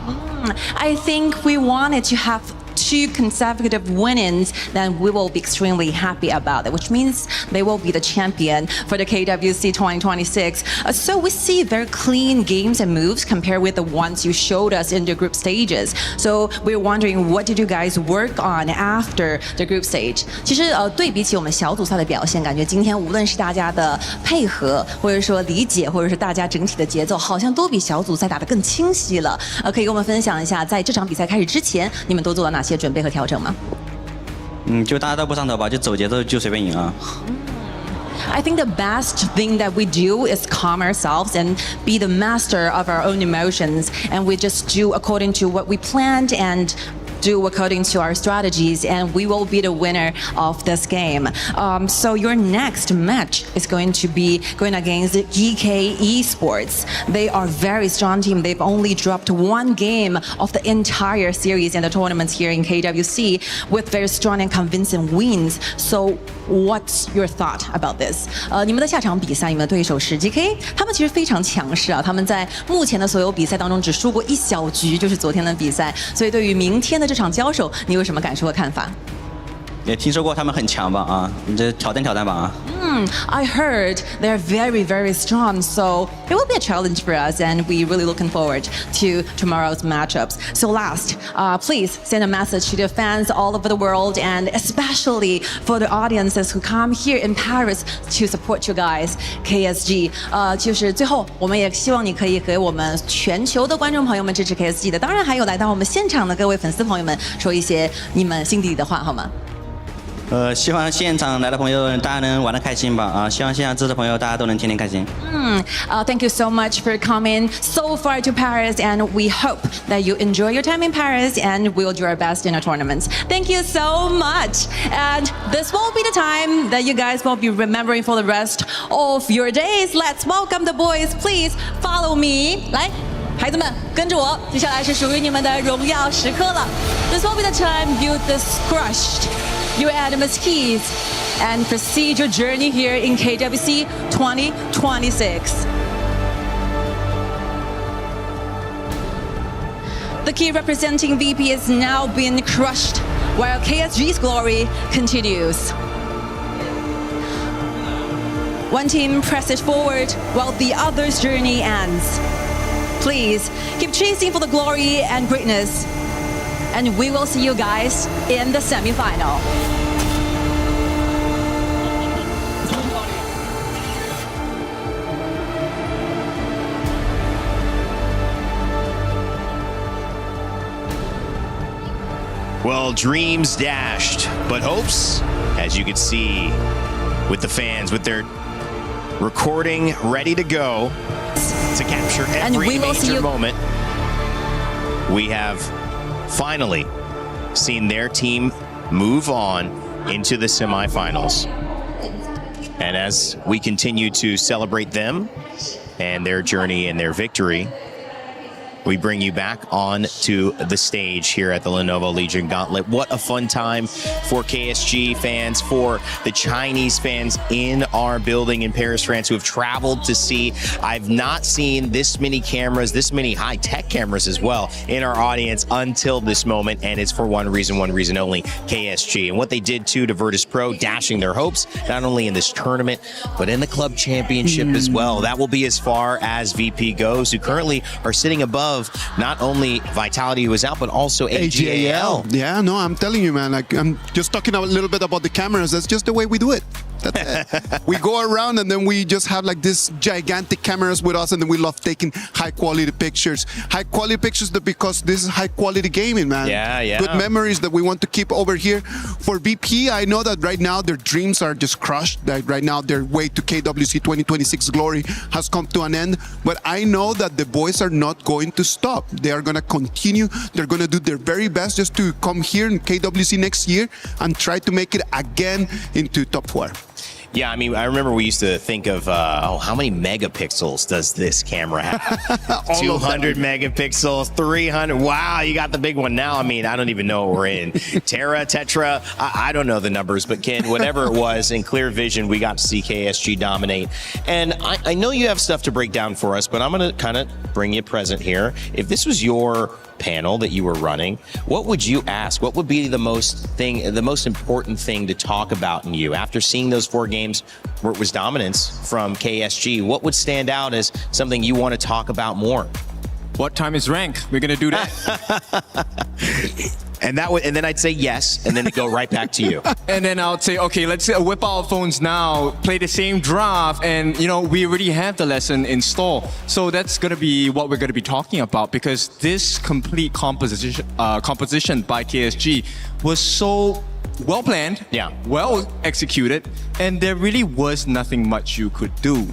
I think we wanted to have 2 consecutive winnings, then we will be extremely happy about it, which means they will be the champion for the KWC 2026. So we see very clean games and moves compared with the ones you showed us in the group stages. So we're wondering, what did you guys work on after the group stage? 其实对比起我们小组赛的表现，感觉今天无论是大家的配合，或者说理解，或者是大家整体的节奏，好像都比小组赛打得更清晰了。可以跟我们分享一下，在这场比赛开始之前，你们都做了哪些准备和调整吗？就大家都不上头吧，就走节奏，就随便赢啊。I think the best thing that we do is calm ourselves and be the master of our own emotions, and we just do according to what we planned and do according to our strategies, and we will be the winner of this game. So your next match is going to be going against EK Esports. They are a very strong team. They've only dropped 1 game of the entire series and the tournaments here in KWC with very strong and convincing wins. So what's your thought about this? 你们的下场比赛，你们的对手是 GK， 他们其实非常强势啊，他们在目前的所有比赛当中只输过1小局，就是昨天的比赛。所以对于明天的这场交手，你有什么感受和看法？也听说过他们很强吧？啊，你这挑战吧啊。I heard they're very, very strong, so it will be a challenge for us, and we're really looking forward to tomorrow's matchups. So last, please send a message to the fans all over the world, and especially for the audiences who come here in Paris to support you guys, KSG. 就是最后，我们也希望你可以和我们全球的观众朋友们支持 KSG 的，当然还有来到我们现场的各位粉丝朋友们，说一些你们心底里的话，好吗？希望现场来的朋友大家能玩得开心吧啊！希望现场支持的朋友大家都能天天开心。Thank you so much for coming so far to Paris, and we hope that you enjoy your time in Paris, and we'll do our best in our tournaments. Thank you so much, and this will be the time that you guys will be remembering for the rest of your days. Let's welcome the boys. Please follow me. 来。孩子们，跟着我，接下来是属于你们的荣耀时刻了。This will be the time you crushed your enemy's keys and proceed your journey here in KWC 2026. The key representing VP is now being crushed, while KSG's glory continues. One team presses forward while the other's journey ends. Please keep chasing for the glory and greatness, and we will see you guys in the semifinal. Well, dreams dashed, but hopes, as you can see with the fans, with their recording ready to go to capture every major moment. We have finally seen their team move on into the semifinals. And as we continue to celebrate them and their journey and their victory, we bring you back on to the stage here at the Lenovo Legion Gauntlet. What a fun time for KSG fans, for the Chinese fans in our building in Paris, France, who have traveled to see. I've not seen this many cameras, this many high-tech cameras as well in our audience until this moment, and it's for one reason only, KSG. And what they did too to Virtus Pro, dashing their hopes, not only in this tournament, but in the club championship as well. That will be as far as VP goes, who currently are sitting above not only Vitality, who is out, but also AGAL. Yeah, no, I'm telling you, man. Like, I'm just talking a little bit about the cameras. That's just the way we do it. That's it. We go around and then we just have like this gigantic cameras with us, and then we love taking high quality pictures. High quality pictures because this is high quality gaming, man. Yeah. Good memories that we want to keep over here. For VP, I know that right now their dreams are just crushed. That right now their way to KWC 2026 glory has come to an end. But I know that the boys are not going to stop. They are going to continue. They're going to do their very best just to come here in KWC next year and try to make it again into top 4. Yeah, I mean, I remember we used to think of, how many megapixels does this camera have? 200 megapixels, 300. Wow, you got the big one now. I mean, I don't even know what we're in. Tetra, I don't know the numbers, but Ken, whatever it was, in clear vision, we got to see KSG dominate. And I know you have stuff to break down for us, but I'm going to kind of bring you present here. If this was your panel that you were running, what would you ask? What would be the most important thing to talk about in you after seeing those 4 games where it was dominance from KSG? What would stand out as something you want to talk about more? What time is rank? We're gonna do that. And then I'd say yes, and then it'd go right back to you. And then I would say, okay, let's whip out our phones now, play the same draft, and we already have the lesson installed. So that's gonna be what we're gonna be talking about, because this complete composition by KSG was so well planned, well executed, and there really was nothing much you could do.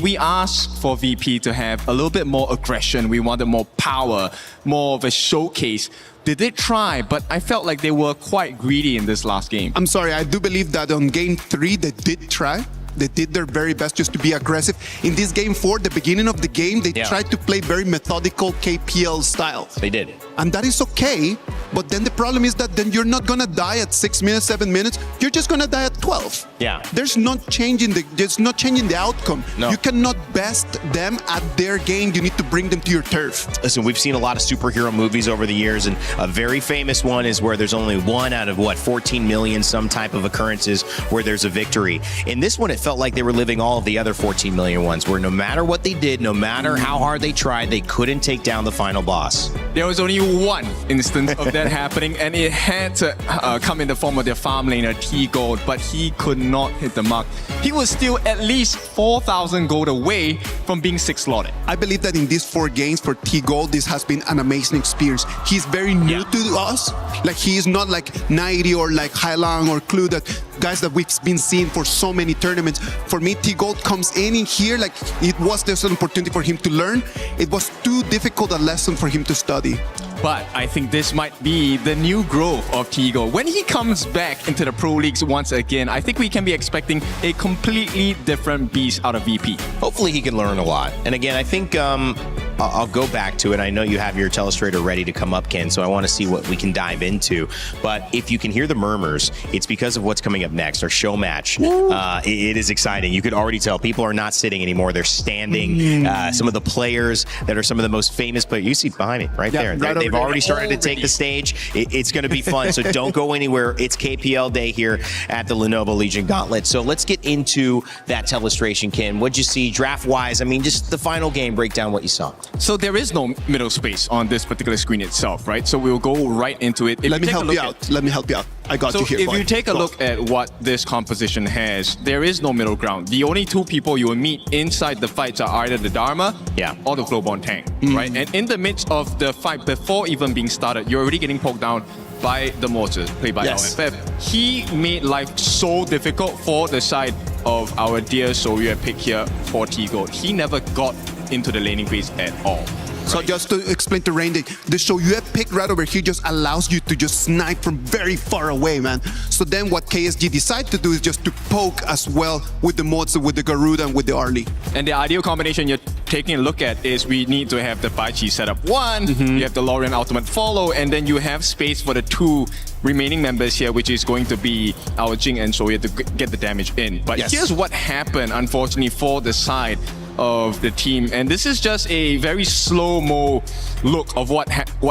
We asked for VP to have a little bit more aggression. We wanted more power, more of a showcase. They did try, but I felt like they were quite greedy in this last game. I'm sorry, I do believe that on game 3 they did try. They did their very best just to be aggressive. In this game 4, the beginning of the game, they tried to play very methodical KPL style. They did. And that is okay, but then the problem is that then you're not gonna die at 6 minutes, 7 minutes. You're just gonna die at 12. Yeah. There's not changing the outcome. No. You cannot best them at their game. You need to bring them to your turf. Listen, we've seen a lot of superhero movies over the years, and a very famous one is where there's only one out of 14 million some type of occurrences where there's a victory. In this one, it felt like they were living all of the other 14 million ones, where no matter what they did, no matter how hard they tried, they couldn't take down the final boss. There was only one instance of that happening, and it had to come in the form of their farm laner T Gold, but he could not hit the mark. He was still at least 4,000 gold away from being 6 slotted. I believe that in these 4 games for T Gold, this has been an amazing experience. He's very new to us. Like, he is not like Nairi or like Hailang or Clue, that guys that we've been seeing for so many tournaments. For me, T Gold comes in here like it was just an opportunity for him to learn. It was too difficult a lesson for him to study. But I think this might be the new growth of T Gold. When he comes back into the Pro Leagues once again, I think we can be expecting a completely different beast out of VP. Hopefully he can learn a lot. And again, I think I'll go back to it. I know you have your telestrator ready to come up, Ken, so I want to see what we can dive into. But if you can hear the murmurs, it's because of what's coming up next, our Showmatch. It is exciting. You could already tell people are not sitting anymore. They're standing. Some of the players that are some of the most famous players. You see behind me, right there. They've already started to take the stage. It's going to be fun, so don't go anywhere. It's KPL day here at the Lenovo Legion Gauntlet. So let's get into that telestration, Ken. What'd you see draft-wise? I mean, just the final game, break down what you saw. So there is no middle space on this particular screen itself, right? So we'll go right into it. Let me help you out. I got you here. So if you take a look at what this composition has, there is no middle ground. The only 2 people you will meet inside the fights are either the Dharma or the Flowborn tank, right? And in the midst of the fight, before even being started, you're already getting poked down by the Mortar, played by LFF. He made life so difficult for the side of our dear Soyue pick here for T Gold. He never got into the laning phase at all. So just to explain to Rain, the Shoyue pick right over here just allows you to just snipe from very far away, man. So then what KSG decide to do is just to poke as well with the Motsu, with the Garuda, and with the Arlie. And the ideal combination you're taking a look at is we need to have the Baichi set up 1, you have the Lorian ultimate follow, and then you have space for the 2 remaining members here, which is going to be our Jing and Soyue to get the damage in. But here's what happened, unfortunately, for the side of the team, and this is just a very slow-mo look of what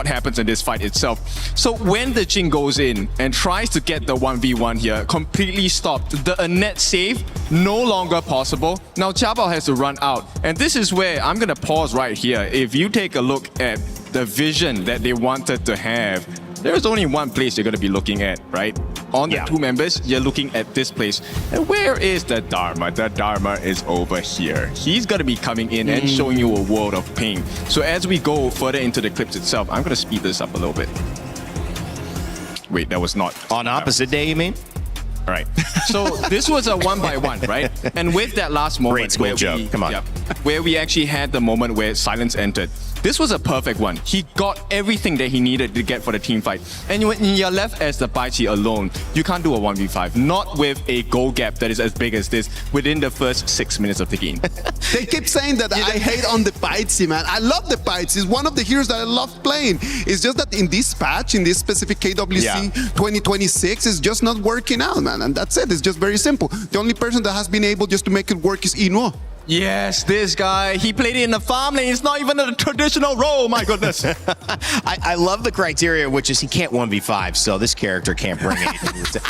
happens in this fight itself. So when the Jing goes in and tries to get the 1v1 here, completely stopped. The net save no longer possible. Now Chabao has to run out, and this is where I'm gonna pause right here. If you take a look at the vision that they wanted to have, there's only one place you're going to be looking at, right? On the 2 members, you're looking at this place. And where is the Dharma? The Dharma is over here. He's going to be coming in and showing you a world of pain. So as we go further into the clips itself, I'm going to speed this up a little bit. Wait, that was not... On opposite day, you mean? All right. So this was a 1-by-1, right? And with that last moment where we actually had the moment where silence entered, this was a perfect one. He got everything that he needed to get for the team fight. And when you're left as the Baichi alone, you can't do a 1v5. Not with a goal gap that is as big as this within the first 6 minutes of the game. They keep saying that I hate on the Baichi, man. I love the Baichi. It's one of the heroes that I love playing. It's just that in this patch, in this specific KWC 2026, it's just not working out, man. And that's it. It's just very simple. The only person that has been able just to make it work is Inuo. Yes, this guy, he played it in the farm lane. It's not even a traditional role, my goodness. I love the criteria, which is he can't 1v5, so this character can't bring anything.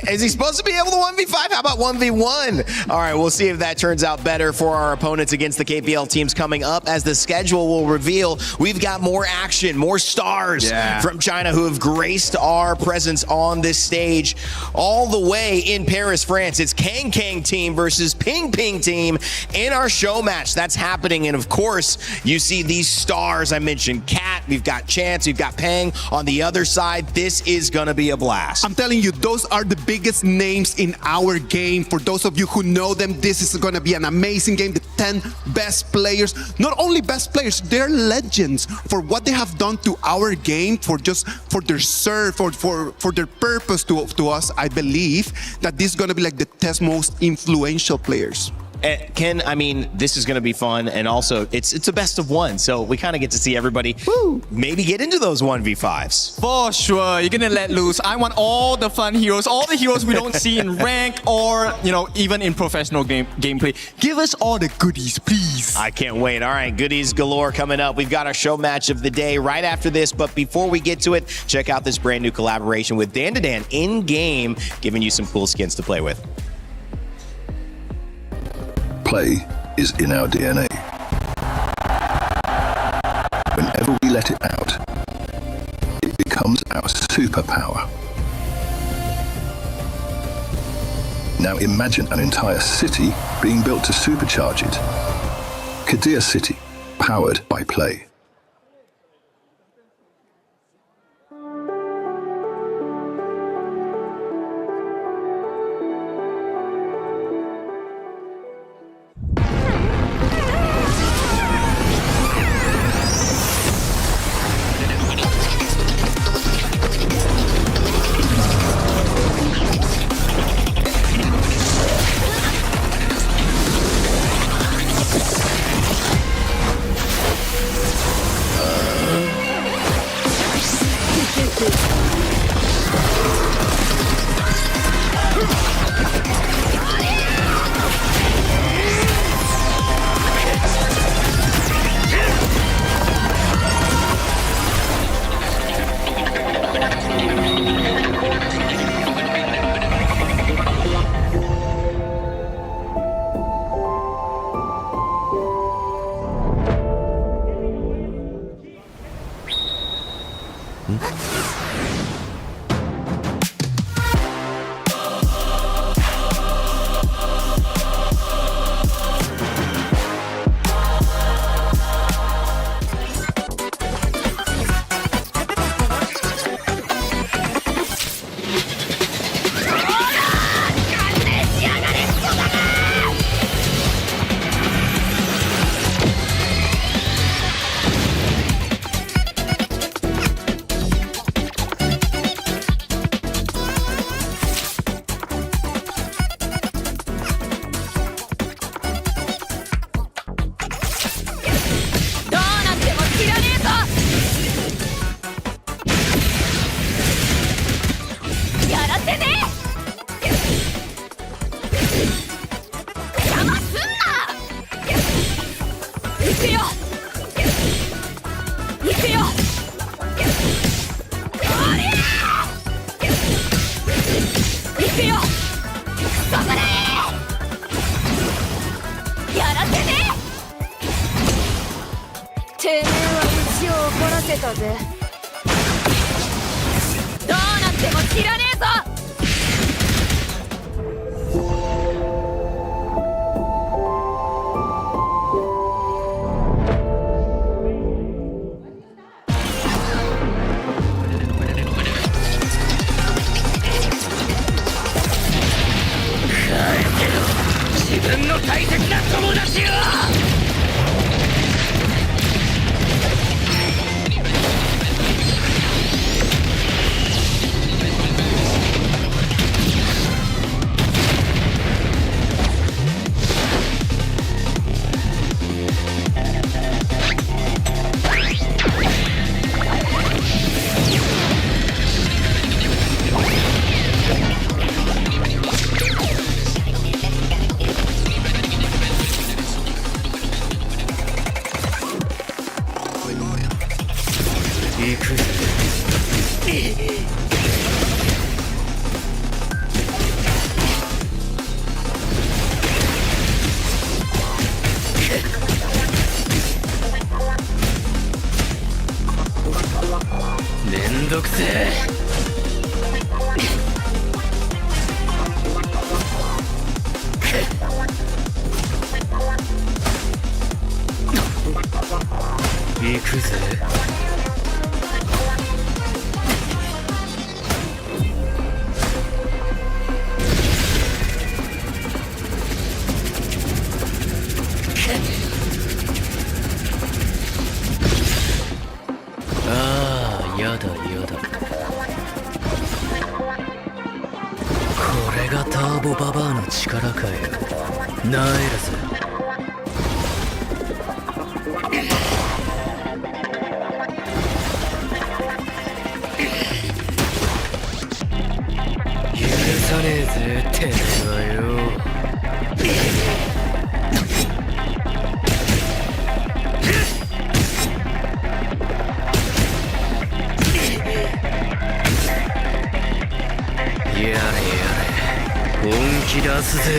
Is he supposed to be able to 1v5? How about 1v1? All right, we'll see if that turns out better for our opponents against the KPL teams coming up. As the schedule will reveal, we've got more action, more stars from China who have graced our presence on this stage. All the way in Paris, France, it's Kang Kang team versus Ping Ping team in our show match. That's happening, and of course, you see these stars I mentioned. Cat, we've got Chance, we've got Pang on the other side. This is gonna be a blast. I'm telling you, those are the biggest names in our game. For those of you who know them, this is gonna be an amazing game. The 10 best players, not only best players, they're legends for what they have done to our game, for their serve, for their purpose to us. I believe that this is gonna be like the 10 most influential players. Ken, I mean, this is going to be fun, and also it's a best of one, so we kind of get to see everybody maybe get into those 1v5s. For sure, you're gonna let loose. I want all the fun heroes, all the heroes we don't see in rank or even in professional gameplay. Give us all the goodies, please. I can't wait. All right, goodies galore coming up. We've got our show match of the day right after this, but before we get to it, check out this brand new collaboration with Dan to Dan in game, giving you some cool skins to play with. Play is in our DNA. Whenever we let it out, it becomes our superpower. Now imagine an entire city being built to supercharge it. Kadir City, powered by play. くぜ。ああ、やだやだ。これがターボババアの力かよ。なえるぜ。許さねえぜ、てめえはよ。やれやれ、本気出すぜ。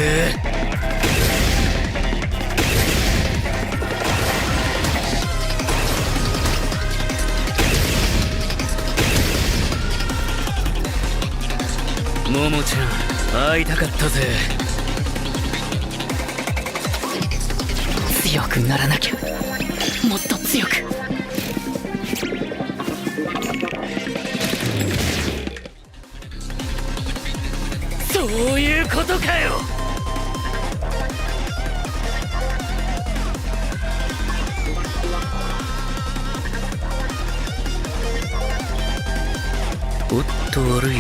ももちゃん、会いたかったぜ。強くならなきゃ、もっと強く。そういうことかよ。おっと悪い。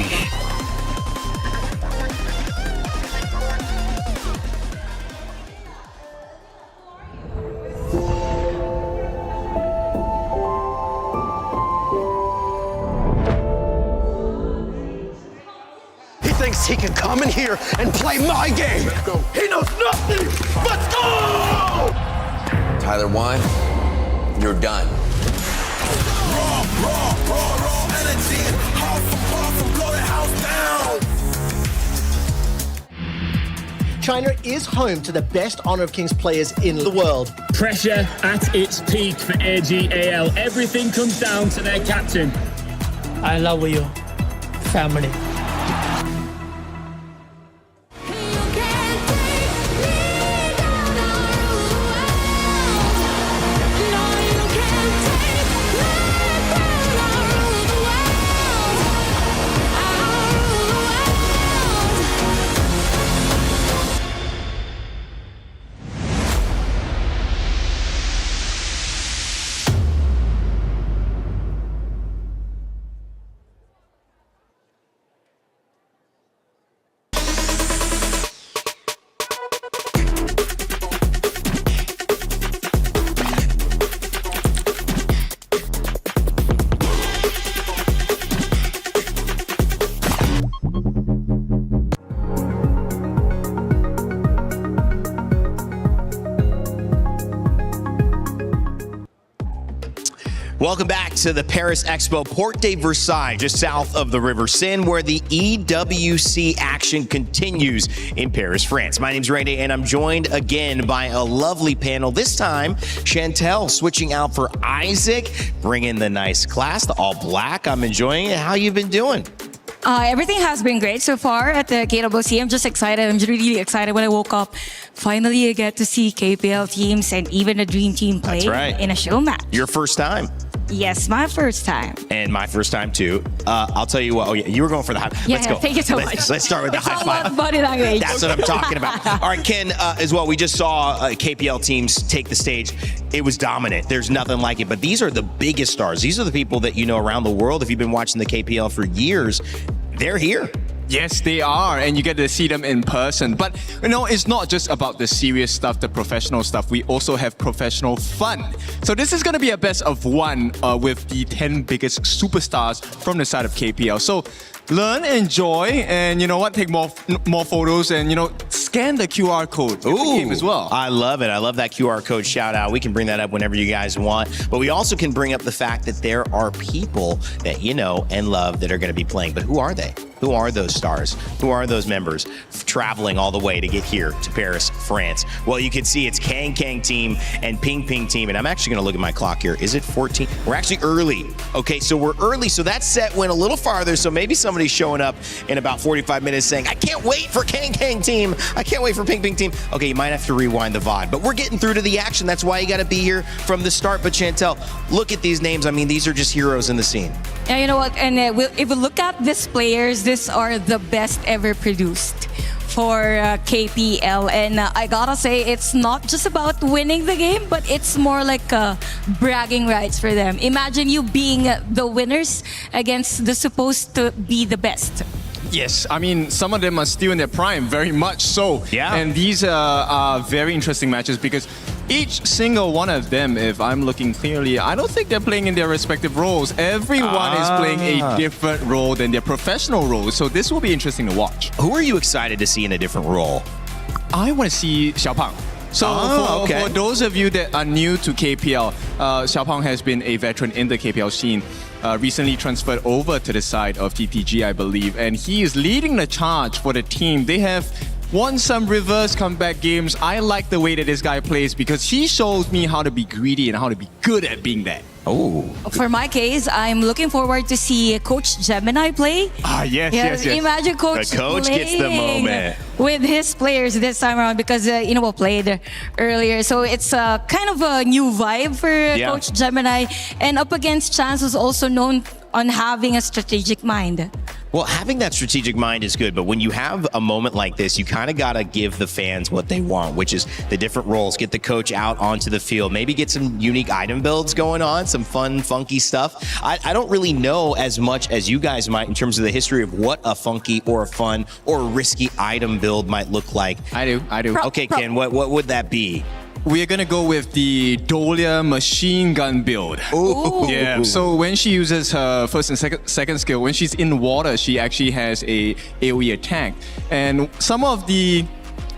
He can come in here and play my game. He knows nothing. Let's go! Tyler 1, you're done. Raw energy. House from blow the house down. China is home to the best Honor of Kings players in the world. Pressure at its peak for AGAL. Everything comes down to their captain. I love you, family. Welcome back to the Paris Expo, Porte de Versailles, just south of the River Seine, where the EWC action continues in Paris, France. My name's Randy, and I'm joined again by a lovely panel. This time, Chantel switching out for Isaac, bringing the nice class, the all black. I'm enjoying it. How you been doing? Everything has been great so far at the KWC. I'm just excited. I'm just really excited when I woke up. Finally, I get to see KPL teams and even a dream team play in a show match. Your first time? Yes, my first time. And my first time too. I'll tell you what. Oh yeah, you were going for the high. Yeah, Let's go. thank you so much. Let's start with the high five. Body language. That's what I'm talking about. All right, Ken, as well. We just saw KPL teams take the stage. It was dominant. There's nothing like it. But these are the biggest stars. These are the people that you know around the world. If you've been watching the KPL for years, they're here. Yes, they are, and you get to see them in person. But, you know, it's not just about the serious stuff, the professional stuff. We also have professional fun. So this is going to be a best of one with the 10 biggest superstars from the side of KPL. So learn, enjoy, and you know what? Take more photos and, you know, scan the QR code in the game as well. I love it. I love that QR code shout out. We can bring that up whenever you guys want. But we also can bring up the fact that there are people that you know and love that are going to be playing. But who are they? Who are those stars? Who are those members traveling all the way to get here to Paris, France? Well, you can see it's Kang team and Ping team. And I'm actually going to look at my clock here. Is it 14? We're actually early. Okay, so we're early. So that set went a little farther. So maybe somebody's showing up in about 45 minutes saying, I can't wait for Kang team. I can't wait for Ping team. Okay, you might have to rewind the VOD. But we're getting through to the action. That's why you got to be here from the start. But Chantel, look at these names. I mean, these are just heroes in the scene. Yeah, you know what? And if we look at these players, these are the best ever produced for KPL. And I gotta say, it's not just about winning the game, but it's more like bragging rights for them. Imagine you being the winners against the supposed to be the best. Yes, I mean, some of them are still in their prime, very much so. Yeah. And these are very interesting matches because each single one of them, if I'm looking clearly, I don't think they're playing in their respective roles. Everyone is playing a different role than their professional roles. So this will be interesting to watch. Who are you excited to see in a different role? I want to see Xiaopang. So for those of you that are new to KPL, Xiaopang has been a veteran in the KPL scene. Recently transferred over to the side of TTG, I believe, and he is leading the charge for the team. They have won some reverse comeback games. I like the way that this guy plays because he shows me how to be greedy and how to be good at being that. Oh. For my case, I'm looking forward to see Coach Gemini play. Yes. Imagine Coach The coach gets the moment with his players this time around because we played earlier, so it's kind of a new vibe for Coach Gemini, and up against Chance, who's also known on having a strategic mind. Well, having that strategic mind is good, but when you have a moment like this, you kind of got to give the fans what they want, which is the different roles, get the coach out onto the field, maybe get some unique item builds going on, some fun, funky stuff. I don't really know as much as you guys might in terms of the history of what a funky or a fun or a risky item build might look like. I do. Okay, Ken, what would that be? We're gonna go with the Dolia machine gun build. Ooh. Yeah. So when she uses her first and second skill, when she's in water, she actually has a AoE attack. And some of the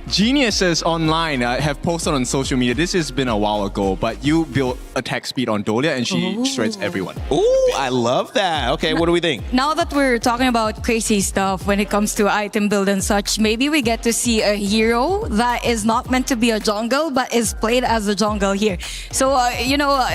geniuses online have posted on social media. This has been a while ago, but you build attack speed on Dolia and she shreds everyone. Ooh, I love that. Okay, what do we think? Now that we're talking about crazy stuff when it comes to item build and such, maybe we get to see a hero that is not meant to be a jungle, but is played as a jungle here. So,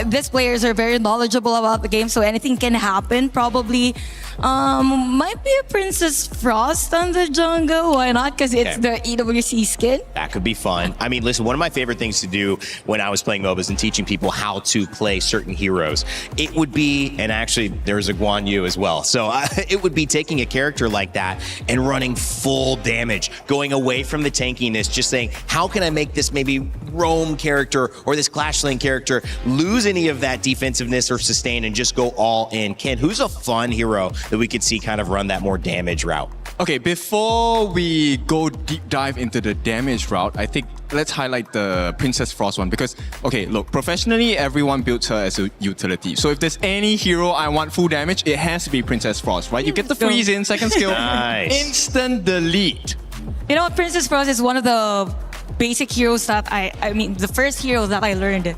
these players are very knowledgeable about the game, so anything can happen. Probably might be a Princess Frost on the jungle. Why not? Because it's the EWC skin. That could be fun. I mean, listen, one of my favorite things to do when I was playing MOBAs and teaching people how to play certain heroes, it would be, and actually there's a Guan Yu as well, so it would be taking a character like that and running full damage, going away from the tankiness, just saying, how can I make this maybe roam character or this Clash Lane character lose any of that defensiveness or sustain and just go all in? Ken, who's a fun hero that we could see kind of run that more damage route? Okay, before we go deep dive into the damage route, I think let's highlight the Princess Frost one because, okay, look, professionally, everyone builds her as a utility. So if there's any hero I want full damage, it has to be Princess Frost, right? You get the freeze in, second skill, instant delete. You know what, Princess Frost is one of the basic heroes that I mean, the first hero that I learned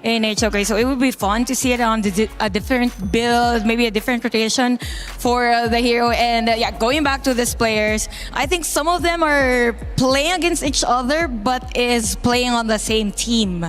in HOK. So it would be fun to see it on a different build, maybe a different rotation for the hero. And going back to these players, I think some of them are playing against each other, but is playing on the same team.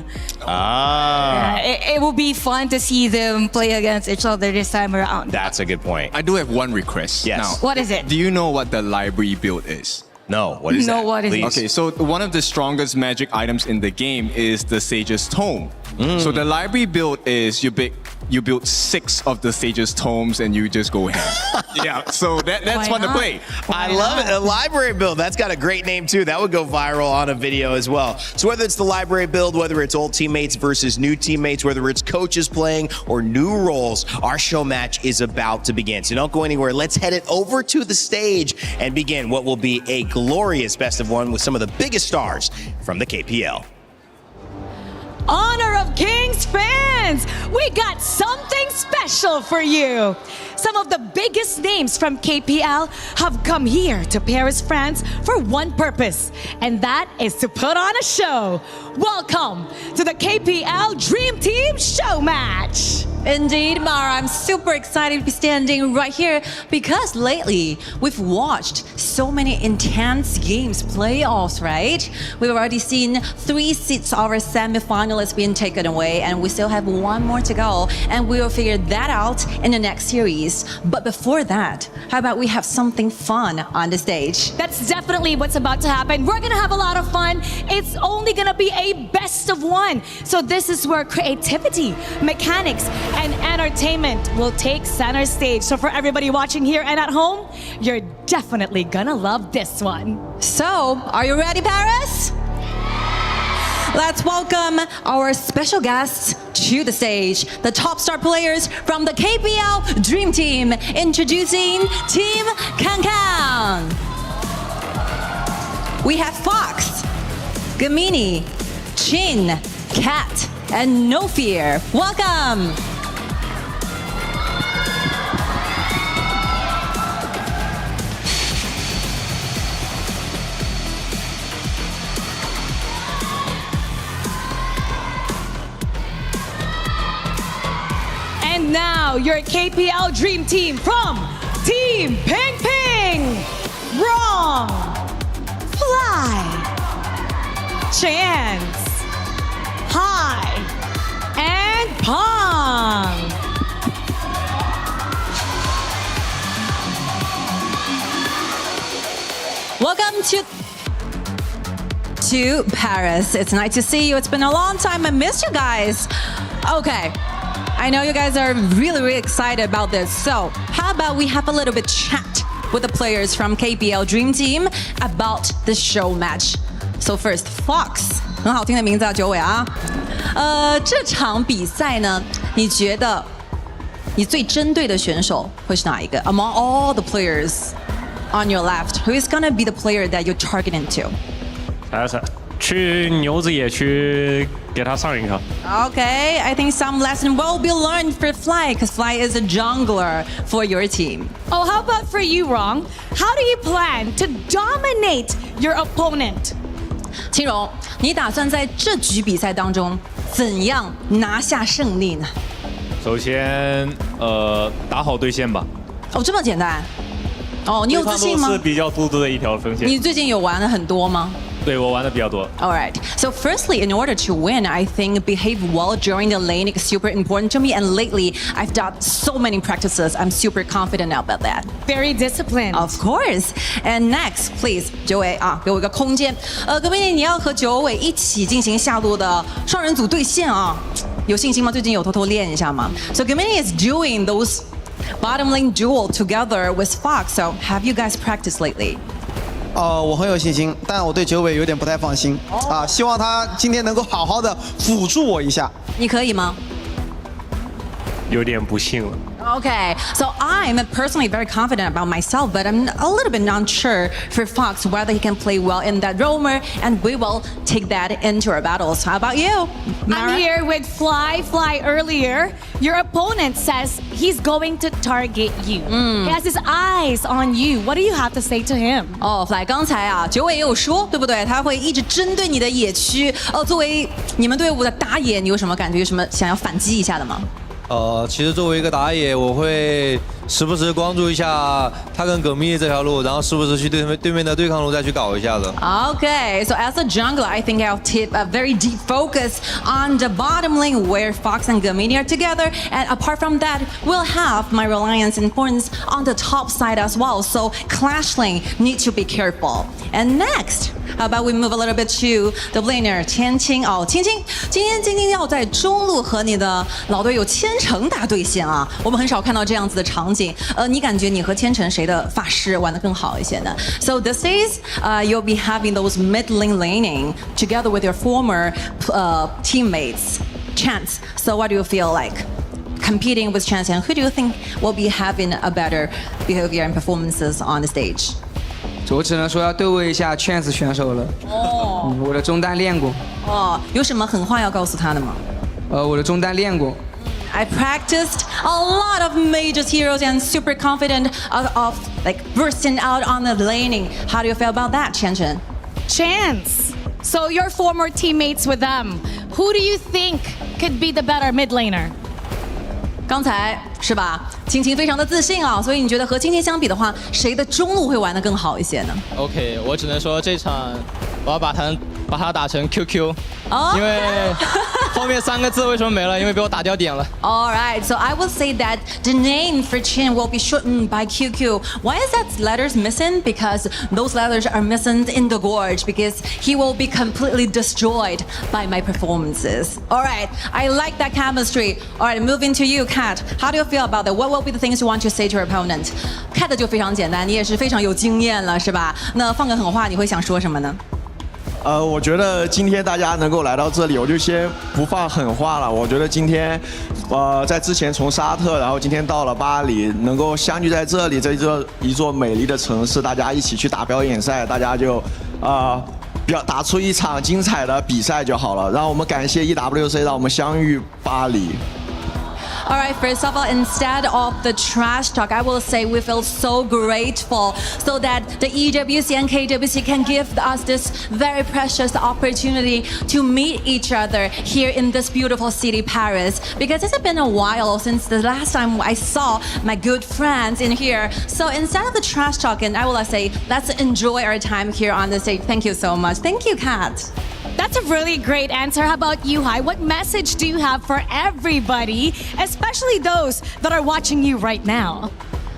It will be fun to see them play against each other this time around. That's a good point. I do have one request. Yes. Now, what is it? Do you know what the library build is? No, what is that? What is it? Okay, so one of the strongest magic items in the game is the Sage's Tome. So the library build is you build 6 of the Sage's Tomes and you just go ham. So that's fun to play. I love it. A library build. That's got a great name too. That would go viral on a video as well. So whether it's the library build, whether it's old teammates versus new teammates, whether it's coaches playing or new roles, our show match is about to begin. So don't go anywhere. Let's head it over to the stage and begin what will be a glorious best of one with some of the biggest stars from the KPL. Honor of Kings fans, we got something special for you. some of the biggest names from KPL have come here to Paris, France for one purpose, and that is to put on a show. Welcome to the KPL Dream Team Showmatch. Indeed, Mara, I'm super excited to be standing right here because lately we've watched so many intense games, playoffs, right? We've already seen 3 seats of our semifinalists being taken away, and we still have 1 more to go, and we'll figure that out in the next series. But before that, how about we have something fun on the stage? That's definitely what's about to happen. We're gonna have a lot of fun. It's only gonna be a best of 1. So this is where creativity, mechanics, and entertainment will take center stage. So for everybody watching here and at home, you're definitely gonna love this one. So, are you ready, Paris? Let's welcome our special guests to the stage, the top star players from the KPL Dream Team. Introducing Team Kankan. We have Fox, Gamini, Chin, Kat, and No Fear. Welcome. And now your KPL Dream Team from Team Ping Ping. Wrong. Fly. Chance. High. And Pong. Welcome to Paris. It's nice to see you. It's been a long time. I missed you guys. Okay. I know you guys are really, really excited about this. So how about we have a little bit chat with the players from KPL Dream Team about the show match. So first, Fox. 很好听的名字啊，九尾啊。这场比赛呢，你觉得你最针对的选手会是哪一个 ？Among all the players on your left, who is gonna be the player that you're targeting to? 去牛子野区给他上一课。 Okay, I think some lesson will be learned for Fly, because Fly is a jungler for your team. Oh, how about for you, Wrong? How do you plan to dominate your opponent? 青荣，你打算在这局比赛当中怎样拿下胜利呢？首先，打好对线吧。哦，这么简单。哦，你有自信吗？是比较突出的一条锋线。你最近有玩的很多吗？ 对我玩的比较多。All right. So firstly, in order to win, I think behave well during the lane is super important to me. And lately, I've done so many practices. I'm super confident about that. Very disciplined. Of course. And next, please, 九尾啊，给我一个空间。葛明你要和九尾一起进行下路的双人组对线啊，有信心吗？最近有偷偷练一下吗 ？So Gamini is doing those bottom lane duel together with Fox. So have you guys practiced lately? 我很有信心，但我对九尾有点不太放心啊，希望他今天能够好好的辅助我一下。你可以吗？有点不信了。 Okay, so I'm personally very confident about myself, but I'm a little bit not sure for Fox whether he can play well in that roamer, and we will take that into our battles. How about you, Mara? I'm here with Fly earlier. Your opponent says he's going to target you. He has his eyes on you. What do you have to say to him? 哦 ，Fly， 刚才啊，九尾也有说，对不对？他会一直针对你的野区。作为你们队伍的打野，你有什么感觉？有什么想要反击一下的吗？ 其实作为一个打野，我会时不时关注一下他跟葛密这条路，然后时不时去对面的对抗路再去搞一下子。Okay, so as a jungler, I think I'll tip a very deep focus on the bottom lane where Fox and Gamini are together, and apart from that, we'll have my reliance and importance on the top side as well. So clash lane need to be careful. And next, how about we move a little bit to the laner 千青哦，青青，今天青青要在中路和你的老队友千城打对线啊，我们很少看到这样子的场景。你感觉你和千城谁的法师玩得更好一些呢 ？So these days, you'll be having those mid lane laning together with your former teammates, Chance. So what do you feel like? Competing with Chance, and who do you think will be having a better behavior and performances on the stage? 我只能说要对位一下 Chance 选手了。哦，我的中单练过。哦，有什么狠话要告诉他的吗？我的中单练过。I practiced a lot of Mage's heroes and super confident of like bursting out on the laning. How do you feel about that, Chen? Chance. So you're former teammates with them. Who do you think could be the better mid laner? 刚才是吧？青青非常的自信啊，所以你觉得和青青相比的话，谁的中路会玩得更好一些呢 ？OK， 我只能说这场我要把它打成 QQ， 因为后面3个字为什么没了？因为被我打掉点了。All right, so I will say that the name for Chin will be shortened by QQ. Why is that letters missing? Because those letters are missing in the gorge because he will be completely destroyed by my performances. All right, I like that chemistry. All right, moving to you, Kat. How do you feel about that? What will be the things you want to say to your opponent? Kat 就非常简单，你也是非常有经验了，是吧？那放个狠话，你会想说什么呢？我觉得今天大家能够来到这里，我就先不放狠话了。我觉得今天，在之前从沙特，然后今天到了巴黎，能够相聚在这里，一座美丽的城市，大家一起去打表演赛，大家就打出一场精彩的比赛就好了。让我们感谢 EWC， 让我们相遇巴黎。All right, first of all, instead of the trash talk, I will say we feel so grateful so that the EWC and KWC can give us this very precious opportunity to meet each other here in this beautiful city, Paris. Because it's been a while since the last time I saw my good friends in here. So instead of the trash talking, I will say, let's enjoy our time here on the stage. Thank you so much. Thank you, Kat. That's a really great answer. How about you, Hai? What message do you have for everybody, especially those that are watching you right now?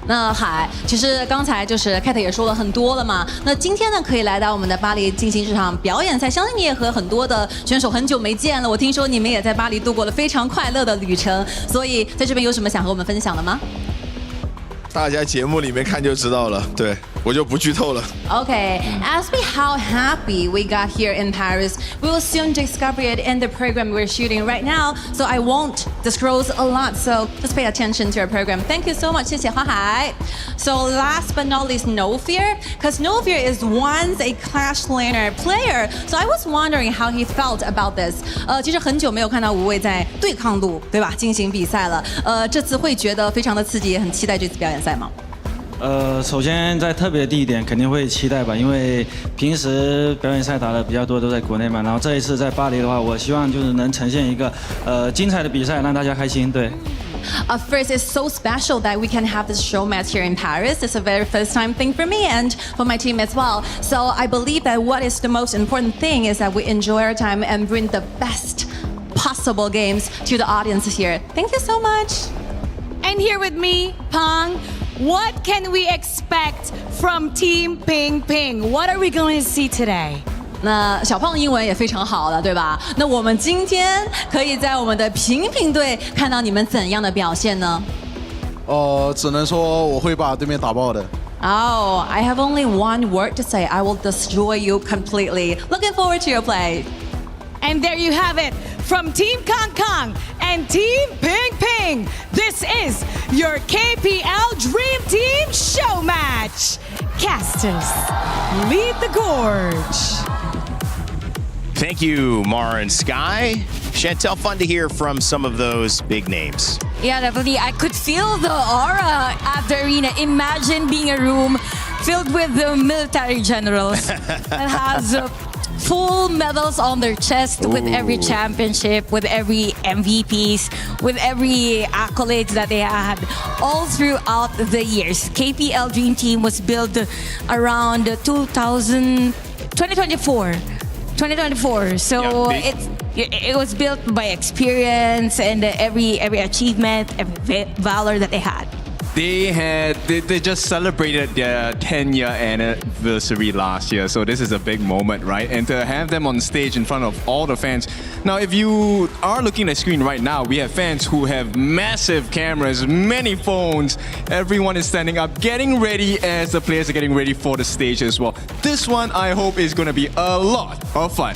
那海，其实刚才就是 Kat 也说了很多了嘛。那今天呢，可以来到我们的巴黎进行这场表演赛，相信你也和很多的选手很久没见了。我听说你们也在巴黎度过了非常快乐的旅程，所以在这边有什么想和我们分享的吗？大家节目里面看就知道了，对我就不剧透了。Okay, as we how happy we got here in Paris, we will soon discover it in the program we're shooting right now. So I won't disclose a lot. So just pay attention to our program. Thank you so much, 谢谢花海。So last but not least, No Fear, because No Fear is once a Clash laner player. So I was wondering how he felt about this. 其实很久没有看到5位在对抗路，对吧？进行比赛了。这次会觉得非常的刺激，也很期待这次表演赛吗？首先在特别的地点肯定会期待吧，因为平时表演赛打的比较多都在国内嘛，然后这一次在巴黎的话，我希望就是能呈现一个精彩的比赛，让大家开心。对。First, it's so special that we can have this Showmatch here in Paris. It's a very first time thing for me and for my team as well. So I believe that what is the most important thing is that we enjoy our time and bring the best possible games to the audience here. Thank you so much. And here with me, Pang. What can we expect from Team Ping Ping? What are we going to see today? 那小胖英文也非常好了，对吧？那我们今天可以在我们的平平队看到你们怎样的表现呢？只能说我会把对面打爆的。Oh, I have only one word to say. I will destroy you completely. Looking forward to your play. And there you have it. From Team Kong Kong and Team Ping Ping, this is your KPL Dream Team Showmatch. Casters, lead the gorge. Thank you, Mara and Sky. Chantel, fun to hear from some of those big names. Yeah, definitely. I could feel the aura at the arena. Imagine being a room filled with the military generals that has full medals on their chest with every championship, with every MVPs, with every accolade that they had all throughout the years. KPL Dream Team was built around 2024. So it was built by experience and every achievement, every valor that they had. They just celebrated their 10-year anniversary last year, so this is a big moment, right? And to have them on stage in front of all the fans. Now, if you are looking at the screen right now, we have fans who have massive cameras, many phones. Everyone is standing up, getting ready as the players are getting ready for the stage as well. This one, I hope, is going to be a lot of fun.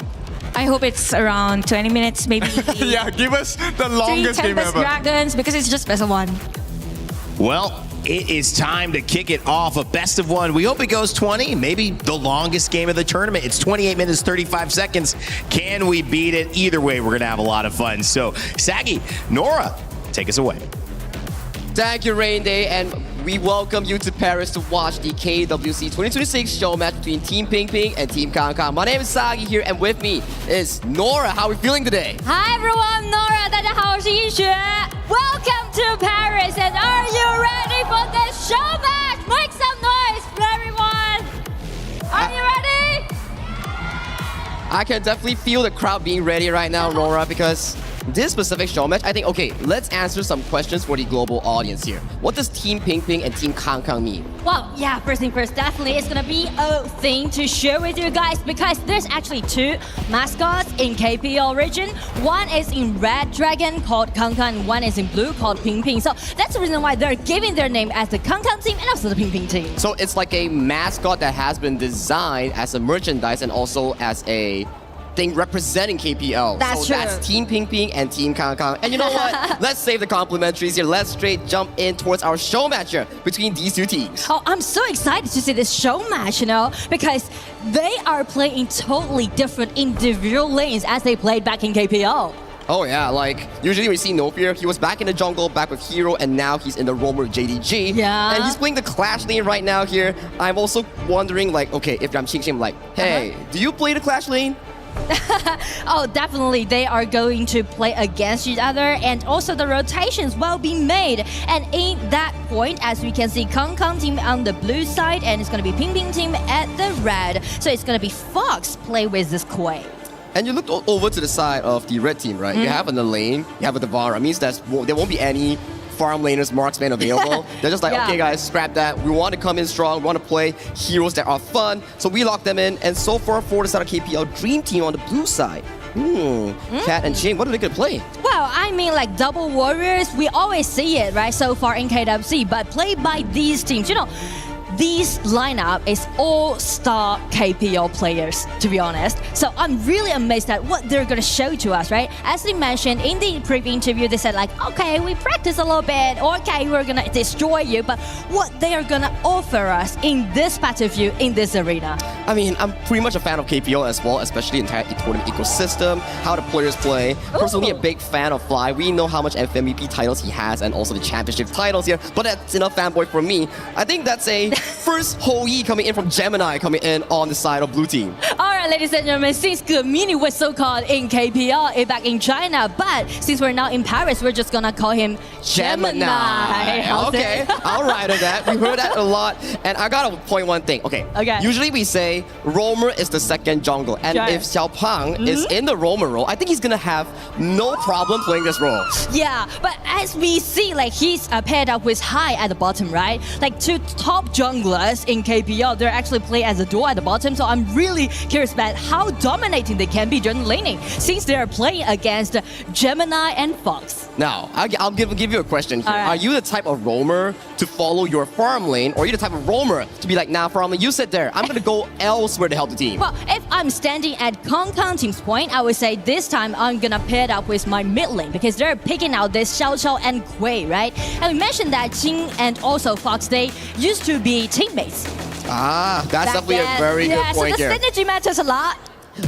I hope it's around 20 minutes, maybe. Yeah, give us the longest game ever. Dragons, because it's just best of one. Well, it is time to kick it off. A best of one. We hope it goes 20, maybe the longest game of the tournament. It's 28 minutes, 35 seconds. Can we beat it? Either way, we're going to have a lot of fun. So, Saggy, Nora, take us away. Thank you, Rain Day, and we welcome you to Paris to watch the KWC 2026 show match between Team Ping Ping and Team Kang Kang. My name is Sagi here, and with me is Nora. How are we feeling today? Hi everyone, Nora. 大家好，我是一雪。Welcome to Paris, and are you ready for this show match? Make some noise for everyone. Are you ready? I can definitely feel the crowd being ready right now, Nora, because this specific show match, I think, okay, let's answer some questions for the global audience here. What does Team Ping Ping and Team Kang Kang mean? Well, yeah, first thing first, definitely it's gonna be a thing to share with you guys because there's actually two mascots in KPL region. One is in red dragon called Kang Kang, one is in blue called Ping Ping. So that's the reason why they're giving their name as the Kang Kang team and also the Ping Ping team. So it's like a mascot that has been designed as a merchandise and also as a thing representing KPL. That's so true. That's Team Ping Ping and Team Kang Kang. And you know what? Let's save the complimentaries here. Let's straight jump in towards our show match here between these two teams. Oh, I'm so excited to see this show match, you know, because they are playing in totally different individual lanes as they played back in KPL. Oh yeah, like usually we see No Fear, he was back in the jungle, back with Hero, and now he's in the roamer with JDG. Yeah. And he's playing the Clash lane right now here. I'm also wondering like, okay, if I'm changing him like, hey, do you play the Clash lane? Oh, definitely. They are going to play against each other and also the rotations will be made. And in that point, as we can see, Kang Kang team on the blue side and it's going to be Ping Ping team at the red. So it's going to be Fox play with this Quay. And you look over to the side of the red team, right? You have in the lane, you have a Valor. It means there won't be any farm laners, marksman available. They're just like, okay guys, scrap that. We want to come in strong. We want to play heroes that are fun. So we lock them in. And so far for the side of KPL Dream Team on the blue side. Cat and Jing, what are they going to play? Well, I mean like double warriors, we always see it, right, so far in KWC. But played by these teams, you know, this lineup is all-star KPL players, to be honest. So I'm really amazed at what they're gonna show to us, right? As they mentioned in the preview interview, they said like, okay, we practice a little bit, okay, we're gonna destroy you, but what they are gonna offer us in this battlefield, in this arena. I mean, I'm pretty much a fan of KPL as well, especially the entire tournament ecosystem, how the players play. Personally, a big fan of Fly. We know how much FMVP titles he has and also the championship titles here, but that's enough fanboy for me. I think that's a first Ho Yi coming in from Gemini coming in on the side of blue team. All right, ladies and gentlemen, since Gemini was so called in KPL back in China, but since we're now in Paris, we're just gonna call him Gemini. Okay, I'll ride on that. We heard that a lot. And I gotta point one thing. Okay. Usually we say roamer is the second jungle. And if Xiao Pang is in the roamer role, I think he's gonna have no problem playing this role. Yeah, but as we see, like he's paired up with Hai at the bottom, right? Like two top junglers in KPL, they're actually playing as a duo at the bottom. So I'm really curious about how dominating they can be during laning, since they are playing against Gemini and Fox. Now, I'll give you a question here. All right. Are you the type of roamer to follow your farm lane, or are you the type of roamer to be like, nah, farm lane, you sit there. I'm gonna go elsewhere to help the team? Well, if I'm standing at Kang Kang team's point, I would say this time I'm gonna pair it up with my mid lane because they're picking out this Xiao Xiao and Quay, right? And we mentioned that Jing and also Fox, they used to be teammates. Ah, that's definitely a very good point here. here. So the synergy matters a lot.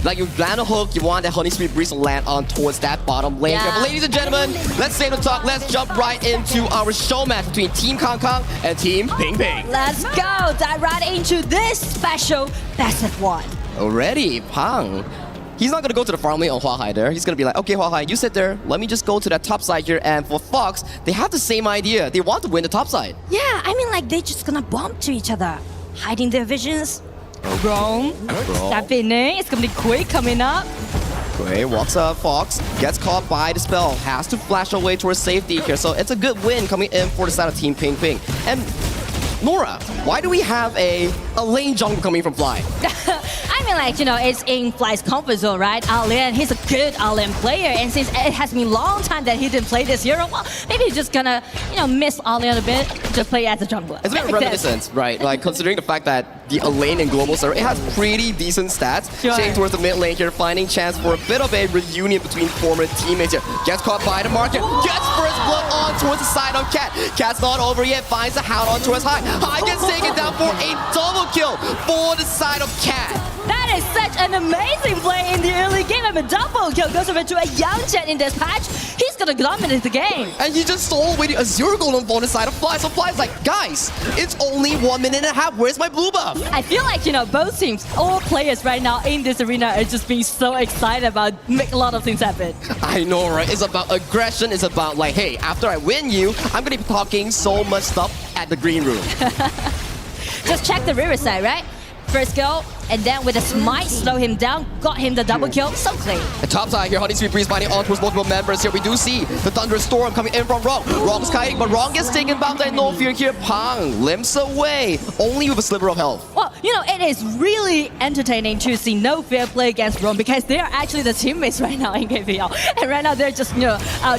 Like you land a hook, you want that Honey Sweet Breeze to land on towards that bottom lane. Yeah. But ladies and gentlemen, let's save the talk. Let's jump right into our show match between Team Kang Kang and Team Ping Ping. Let's go, dive right into this special best of one. Already, Pang. He's not going to go to the farm lane on Hua Hai there. He's going to be like, okay, Hua Hai, you sit there. Let me just go to that top side here. And for Fox, they have the same idea. They want to win the top side. Yeah, I mean like they're just gonna bump to each other, hiding their visions. Roam. Step in. It's gonna be quick coming up. Quay walks up, Fox gets caught by the spell, has to flash away towards safety here. So it's a good win coming in for the side of Team Ping Ping. And Nora, why do we have a lane jungle coming from Fly? I mean, like, you know, it's in Fly's comfort zone, right? Alien, he's a good Alien player, and since it has been a long time that he didn't play this hero, well, maybe he's just gonna, you know, miss Alien a bit, just play as a jungler. It's a bit reminiscent, right? Like, considering the fact that the lane in global server, it has pretty decent stats. Shane towards the mid lane here, finding chance for a bit of a reunion between former teammates here. Gets caught by the market, gets first blood on towards the side of Cat. Cat's not over yet, finds the Hound on towards Hai. Hai gets taken down for a double kill for the side of Cat. That is such an amazing play in the early game. And a double kill goes over to a young Jet in this patch. He's gonna dominate the game. And he just stole waiting a 0 gold on the side of Fly. So Fly's like, guys, it's only 1 minute and a half. Where's my blue buff? I feel like, both teams, all players right now in this arena are just being so excited about make a lot of things happen. I know, right? It's about aggression. It's about like, hey, after I win you, I'm gonna be talking so much stuff at the green room. Just check the river side, right? First kill, and then with a smite, slow him down, got him the double kill, so clean. And top side here, Honey Sweet Breeze fighting on towards multiple members here. We do see the Thunderstorm coming in from Wrong. Wrong's kiting, but Wrong gets taken back by No Fear here. Pang limps away, only with a sliver of health. Well, it is really entertaining to see No Fear play against Wrong because they are actually the teammates right now in KPL. And right now they're just,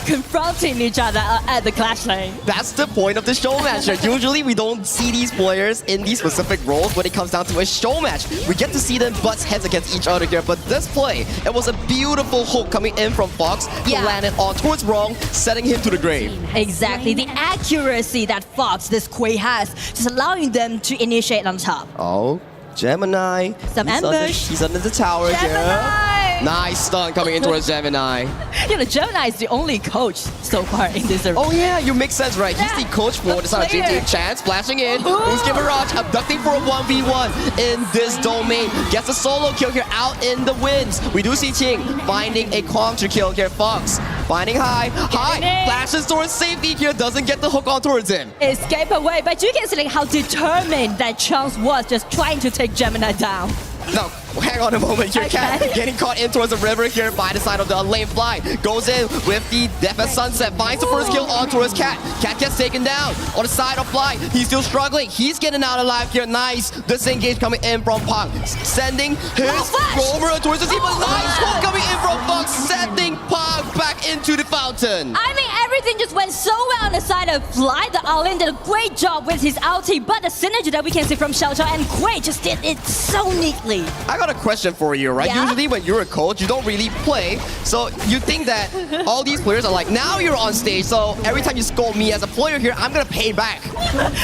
confronting each other at the clash lane. That's the point of the show match here. Usually we don't see these players in these specific roles when it comes down to a show match. We get to see them butts heads against each other here, but this play, it was a beautiful hook coming in from Fox to land it on towards Wrong, setting him to the grave. Exactly, the accuracy that Fox, this Quay has, just allowing them to initiate on top. Oh, Gemini. Some ambush. He's under the tower here. Nice stun coming in towards Gemini. Gemini is the only coach so far in this arena. Oh yeah, you make sense, right? He's the coach for the side of JT. Chance splashing in. Who's Mirage abducting for a 1v1 in this domain. Gets a solo kill here out in the winds. We do see Ching finding a counter kill here. Fox finding high. Flashes towards safety here. Doesn't get the hook on towards him. Escape away, but you can see how determined that Chance was just trying to take Gemini down. No, hang on a moment here. Cat getting caught in towards the river here by the side of the lane Fly. Goes in with the Death at Sunset. Finds the first kill on towards Cat. Cat gets taken down on the side of Fly. He's still struggling. He's getting out alive here. Nice disengage coming in from Pong. Sending his rover towards the team. But nice hook coming in from Fox. Sending Pong back into the fountain. I mean, everything just went so well on the side of Fly. The Alin did a great job with his ulti. But the synergy that we can see from Xiaochao and Quay just did it so neatly. I got a question for you, right? Yeah? Usually when you're a coach, you don't really play. So you think that all these players are like, now you're on stage, so every time you scold me as a player here, I'm gonna pay back.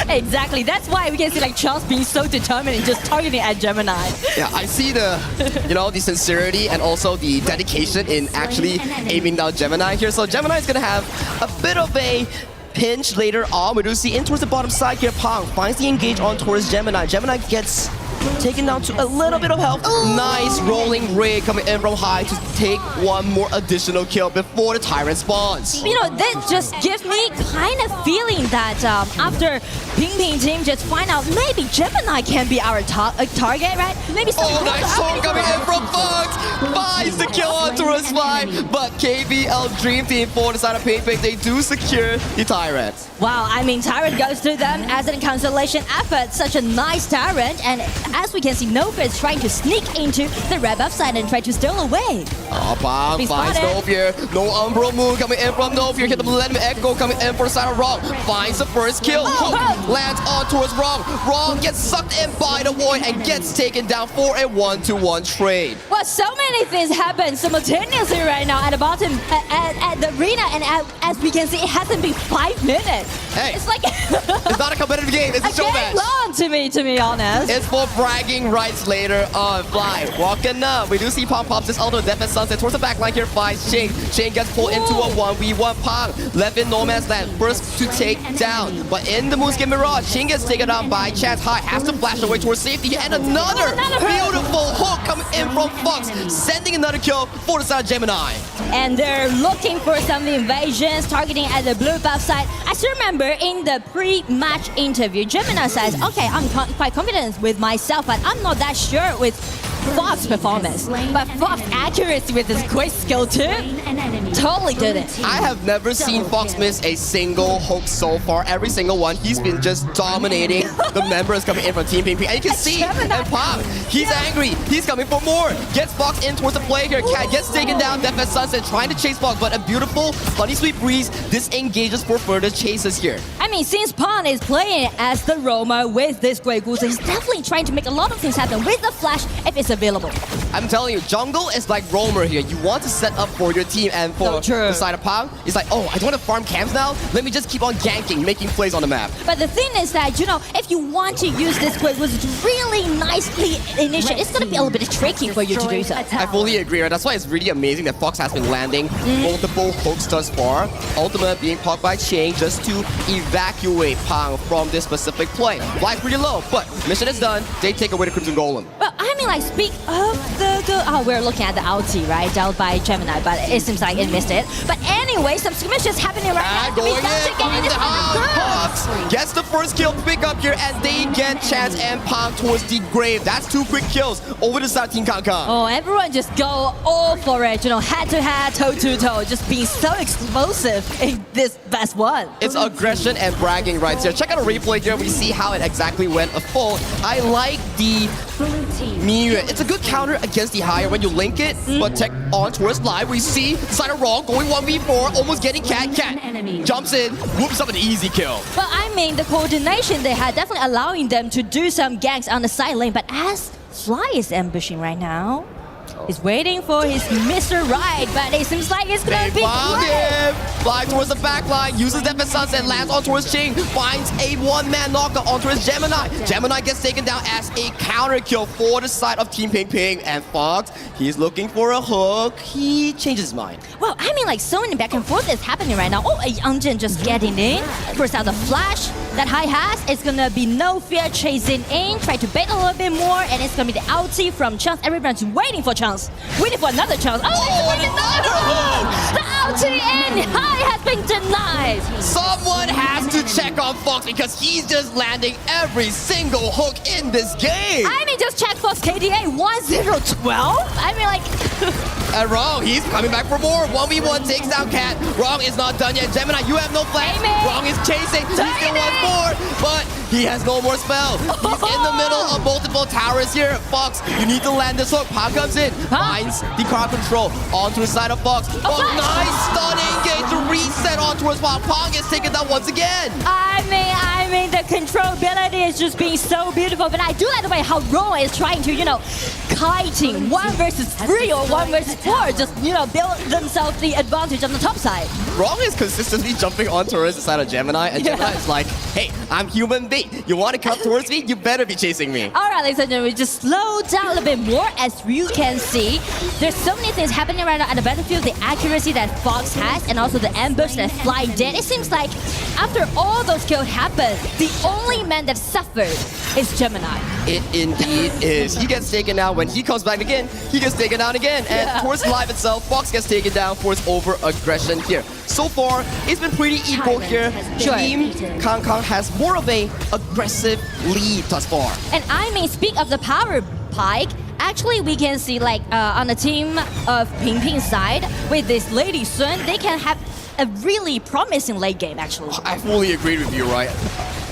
Exactly. That's why we can see Charles being so determined and just targeting at Gemini. Yeah, I see the, the sincerity and also the dedication in actually aiming down Gemini here. So Gemini is gonna have a bit of a pinch later on. We do see in towards the bottom side here. Pong finds the engage on towards Gemini. Gemini gets taken down to a little bit of health. Nice rolling ray coming in from high to take one more additional kill before the Tyrant spawns. That just gives me kind of feeling that after Ping team just find out maybe Gemini can be our target, right? Maybe nice hook coming in from Fox. Finds the kill on towards Fly, but KBL Dream Team for the side of Ping, they do secure the Tyrant. Wow, I mean, Tyrant goes to them as a consolation effort. Such a nice Tyrant, and as we can see, Nova is trying to sneak into the red buff side and try to steal away. Pong finds Novia. No Umbro Moon coming in from Novia. Hit the Millennium Echo coming in for the side of Wrong. Finds the first kill. Hook lands on towards Wrong. Wrong gets sucked in by the void and gets taken down for a 1-to-1 trade. Well, so many things happen simultaneously right now at the bottom at the arena, and as we can see, it hasn't been 5 minutes. Hey, it's like it's not a competitive game. It's a show match. Long to be honest. It's for bragging rights later on. Fly walking up. We do see Pong pops this ultimate Death at Sunset towards the back line here. Finds Ching. Ching gets pulled into a 1v1. Pong left in no man's land. First to take down, but in the Moonskin Mirage, Ching gets taken down by Chance High. Has to flash away towards safety, and another beautiful hook coming in from Fox, sending another kill for the side of Gemini. And they're looking for some invasions, targeting at the blue buff side. I still remember in the pre-match interview, Gemini says, okay, I'm quite confident with myself, but I'm not that sure with Fox performance. But Fox accuracy with his quick skill too, totally did it. I have never seen Fox miss a single hook so far. Every single one, he's been just dominating the members coming in from Team Ping. And you can see, and Pong, he's angry. He's coming for more. Gets Fox in towards the play here. Cat gets taken down. Death at Sunset trying to chase Fox, but a beautiful Honey Sweet Breeze disengages for further chases here. I mean, since Pong is playing as the roamer with this Grey Goose, he's definitely trying to make a lot of things happen with the flash. If it's available. I'm telling you, jungle is like roamer here. You want to set up for your team, and for the side of Pang, it's like, oh, I don't want to farm camps now. Let me just keep on ganking, making plays on the map. But the thing is that, you know, if you want to use this play was really nicely initiated, it's going to be a little bit tricky for you to do so. I fully agree, right? That's why it's really amazing that Fox has been landing multiple hooks thus far. Ultimate being popped by Ching just to evacuate Pang from this specific play. Life pretty low, but mission is done. They take away the Crimson Golem. Well, I mean, like, speak of we're looking at the ulti, right? Dealt by Gemini, but it seems like it missed it. But anyway, some skirmishes happening right now. Going in, Fox gets the first kill pick up here, and they get Chance and Pang towards the grave. That's 2 quick kills over the side of Team Kangkang. Oh, everyone just go all for it, you know, head to head, toe to toe, just being so explosive in this best one. It's aggression and bragging right here. Check out a replay here. We see how it exactly went a full. I like the Miyu. It's a good counter against the higher when you link it, but tech on towards live. We see the side of Wrong going 1v4, almost getting Cat. Jumps in, whoops up an easy kill. Well, I mean, the coordination they had definitely allowing them to do some ganks on the side lane, but as Fly is ambushing right now, he's waiting for his Mr. Right, but it seems like it's gonna be him. Fly towards the back line, uses Death and Sunset, lands on towards Ching, finds a one-man knockout on towards Gemini. Gemini gets taken down as a counter kill for the side of Team Ping Ping. And Fox, he's looking for a hook. He changes his mind. Well, I mean, like, so many back and forth is happening right now. Oh, a Youngjin just getting in. First out the flash that Hai has. It's gonna be no fear chasing in, try to bait a little bit more, and it's gonna be the ulti from Chance. Everyone's waiting for Chance. Waiting for another chance. The ulti and Hai has been denied. Someone has to check on Fox because he's just landing every single hook in this game. I mean, just check Fox KDA 1012. I mean, like. And Wrong, he's coming back for more. 1v1 takes down Cat. Wrong is not done yet. Gemini, you have no flash. Wrong is chasing. He still wants more, but he has no more spell. He's in the middle of multiple towers here. Fox, you need to land this hook. Pang comes in, finds the car control onto the side of Fox. Oh, nice stunning engage to reset onto his Pang. Pang is taken down once again. I mean, the controllability is just being so beautiful, but I do like the way how Roa is trying to, you know, kiting 1 versus 3 or 1 versus 4, just, you know, build themselves the advantage on the top side. Wrong is consistently jumping on towards the side of Gemini, and Gemini is like, hey, I'm human being. You want to come towards me? You better be chasing me. All right, ladies and gentlemen, just slow down a little bit more. As you can see, there's so many things happening right now at the battlefield. The accuracy that Fox has, and also the ambush that Fly did. It seems like after all those kills happened, the only man that suffered is Gemini. It indeed is. He gets taken out. When he comes back again, he gets taken down again. And towards live itself, Fox gets taken down for his over-aggression here. So far, it's been pretty equal here. Team Kangkang has more of a aggressive lead thus far. And I mean, speak of the power pike, actually we can see like on the team of Ping Ping's side, with this Lady Sun, they can have a really promising late game actually. I fully agree with you, right?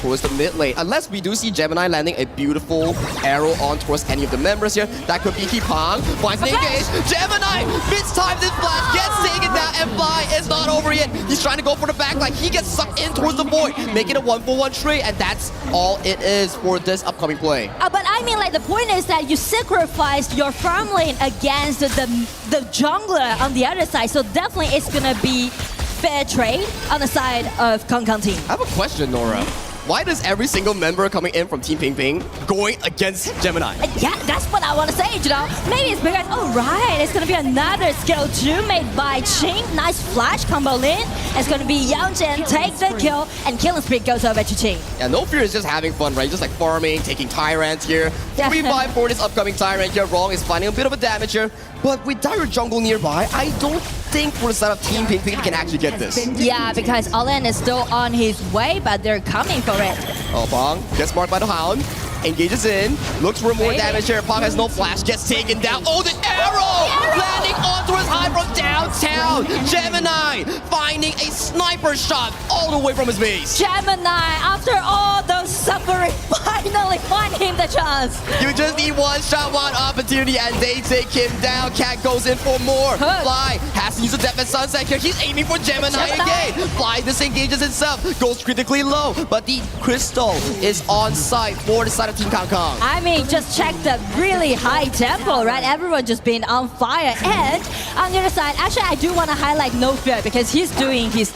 Towards the mid lane. Unless we do see Gemini landing a beautiful arrow on towards any of the members here, that could be Pang. Finds an engage. Gemini mid-time this flash, gets taken down, and Fly is not over yet. He's trying to go for the back line. He gets sucked in towards the void, making a 1-for-1 trade, and that's all it is for this upcoming play. But I mean, like, the point is that you sacrificed your farm lane against the jungler on the other side, so definitely it's gonna be fair trade on the side of Kangkang team. I have a question, Nora. Why does every single member coming in from Team Ping Ping going against Gemini? Yeah, that's what I want to say, you know. Maybe it's because, oh right, it's going to be another skill 2 made by Ching. Nice flash combo in. It's going to be Youngjin take the kill, and killing spree goes over to Ching. Yeah, No Fear is just having fun, right? Just like farming, taking Tyrants here. 3-5 for this upcoming Tyrant here. Wrong is finding a bit of a damage here. But with Dire Jungle nearby, I don't think for the side of Team Ping Ping they can actually get this. Yeah, because Olen is still on his way, but they're coming for it. Oh, Pang gets marked by the Hound. Engages in, looks for more damage here. Pang has no flash, gets taken down. Oh, the arrow! Landing onto his high from downtown. Gemini finding a sniper shot all the way from his base. Gemini, after all those suffering finally find him the chance. You just need one shot, one opportunity, and they take him down. Cat goes in for more. Fly has to use the Death and Sunset here. He's aiming for Gemini again. Fly disengages himself, goes critically low, but the crystal is on site for the side of Team Kong Kong. I mean, just check the really high tempo, right? Everyone just been on fire. And on the other side, actually, I do want to highlight No Fear because he's doing his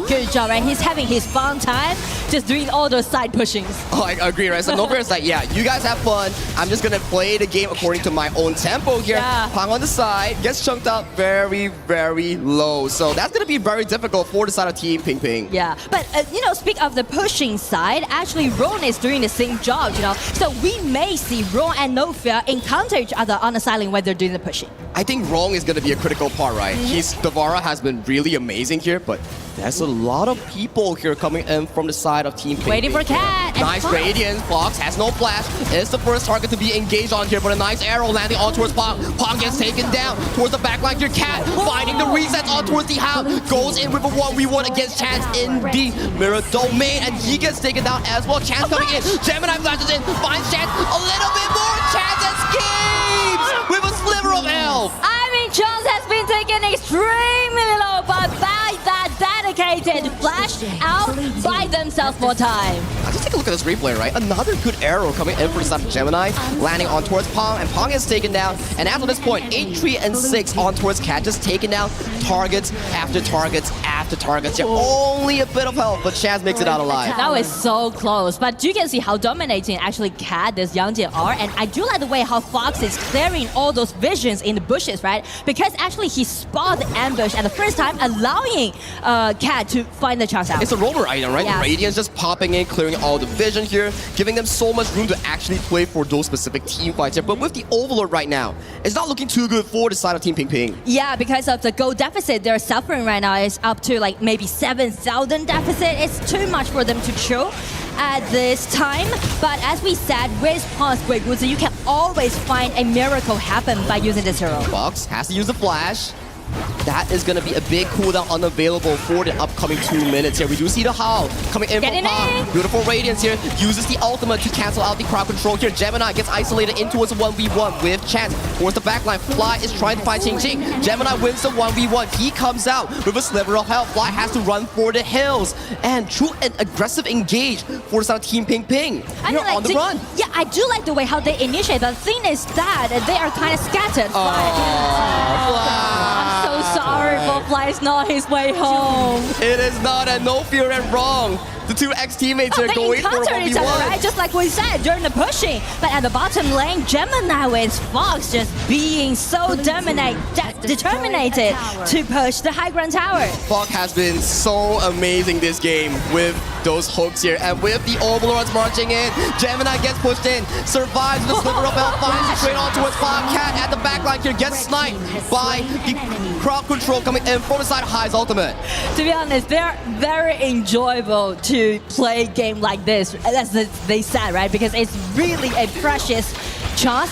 good job, right? He's having his fun time, just doing all those side pushings. Oh, I agree, right? So No Fear is like, yeah, you guys have fun. I'm just gonna play the game according to my own tempo here. Yeah. Pang on the side gets chunked up very, very low. So that's gonna be very difficult for the side of Team Ping Ping. Yeah, but speak of the pushing side, actually Ron is doing the same job, So we may see Ron and No Fear encounter each other on the side lane when they're doing the pushing. I think Wrong is gonna be a critical part, right? Devara has been really amazing here, but there's a lot of people here coming in from the side of Team Ping. Waiting for Cat. Nice Radiance. Fox has no flash. It's the first target to be engaged on here, but a nice arrow landing on towards Pong. Pong gets taken down towards the backline here. Cat finding the resets on towards the How. Goes in with a 1v1 against Chance in the mirror domain, and he gets taken down as well. Chance coming in. Gemini flashes in, finds Chance a little bit more. Chance escapes with a sliver of health. I mean, Chance has been taken extremely low, but by that dedicated flash out, buy themselves more time. Just take a look at this replay, right? Another good arrow coming in for the side of Gemini, landing on towards Pong, and Pong is taken down. And after this point, 8-3 and 6 on towards Cat, just taking down targets after targets after targets. Yeah, only a bit of help, but Chaz makes it out alive. That was so close, but you can see how dominating actually Cat, this Yangjie are, and I do like the way how Fox is clearing all those visions in the bushes, right? Because actually he spotted the ambush at the first time, allowing Cat to find the chance out. It's a roller item, right? Yeah. The Radiance just popping in, clearing all the vision here, giving them so much room to actually play for those specific team fights here. But with the Overlord right now, it's not looking too good for the side of Team Ping Ping. Yeah, because of the gold deficit they're suffering right now is up to like maybe 7,000 deficit. It's too much for them to chill at this time. But as we said, with Pong's Great Woods, you can always find a miracle happen by using this hero. Fox has to use the flash. That is going to be a big cooldown unavailable for the upcoming 2 minutes here. We do see the How coming in from Pong. Beautiful Radiance here. Uses the ultimate to cancel out the crowd control here. Gemini gets isolated into a 1v1 with Chance. Towards the backline, Fly is trying to find Ching Ching. Gemini wins the 1v1. He comes out with a sliver of health. Fly has to run for the hills. And true and aggressive engage for the side of Team Ping Ping. You're on the run. Yeah, I do like the way how they initiate. The thing is that they are kind of scattered. Fly. I'm so sorry, but Fly's not his way home. It is not, and No Fear and Wrong. The two ex-teammates are going for a 1v1. Each other, right? Just like we said during the pushing. But at the bottom lane, Gemini with Fox just being so determined to push the high ground tower. Fox has been so amazing this game with those hooks here. And with the Overlords marching in, Gemini gets pushed in, survives the sliver of health, finds it straight on towards Fox. Cat at the back line here gets sniped by the crowd control coming in from the side of High's ultimate. To be honest, they're very enjoyable to play a game like this, as they said, right? Because it's really a precious chance,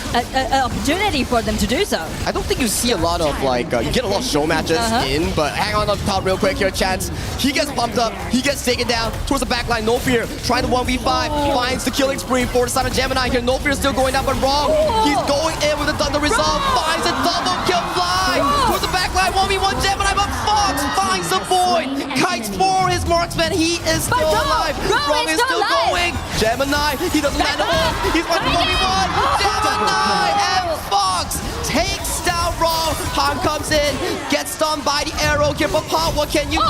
opportunity for them to do so. I don't think you see a lot of you get a lot of show matches in, but hang on top real quick here, Chance. He gets pumped up, he gets taken down towards the back line. No Fear trying to 1v5, finds the killing spree for the side of Gemini here. No Fear still going down, but Wrong. He's going in with a Thunder Resolve, finds a double kill. Fly towards the back line, 1v1 Gemini, but Fox finds the void. Kites for his marksman, he is still alive. Wrong is still going. Gemini, he doesn't land a hole. He's fighting 1v1. Gemini and Fox takes down Wrong. Han comes in, gets stunned by the arrow here, but Pong, what can you do?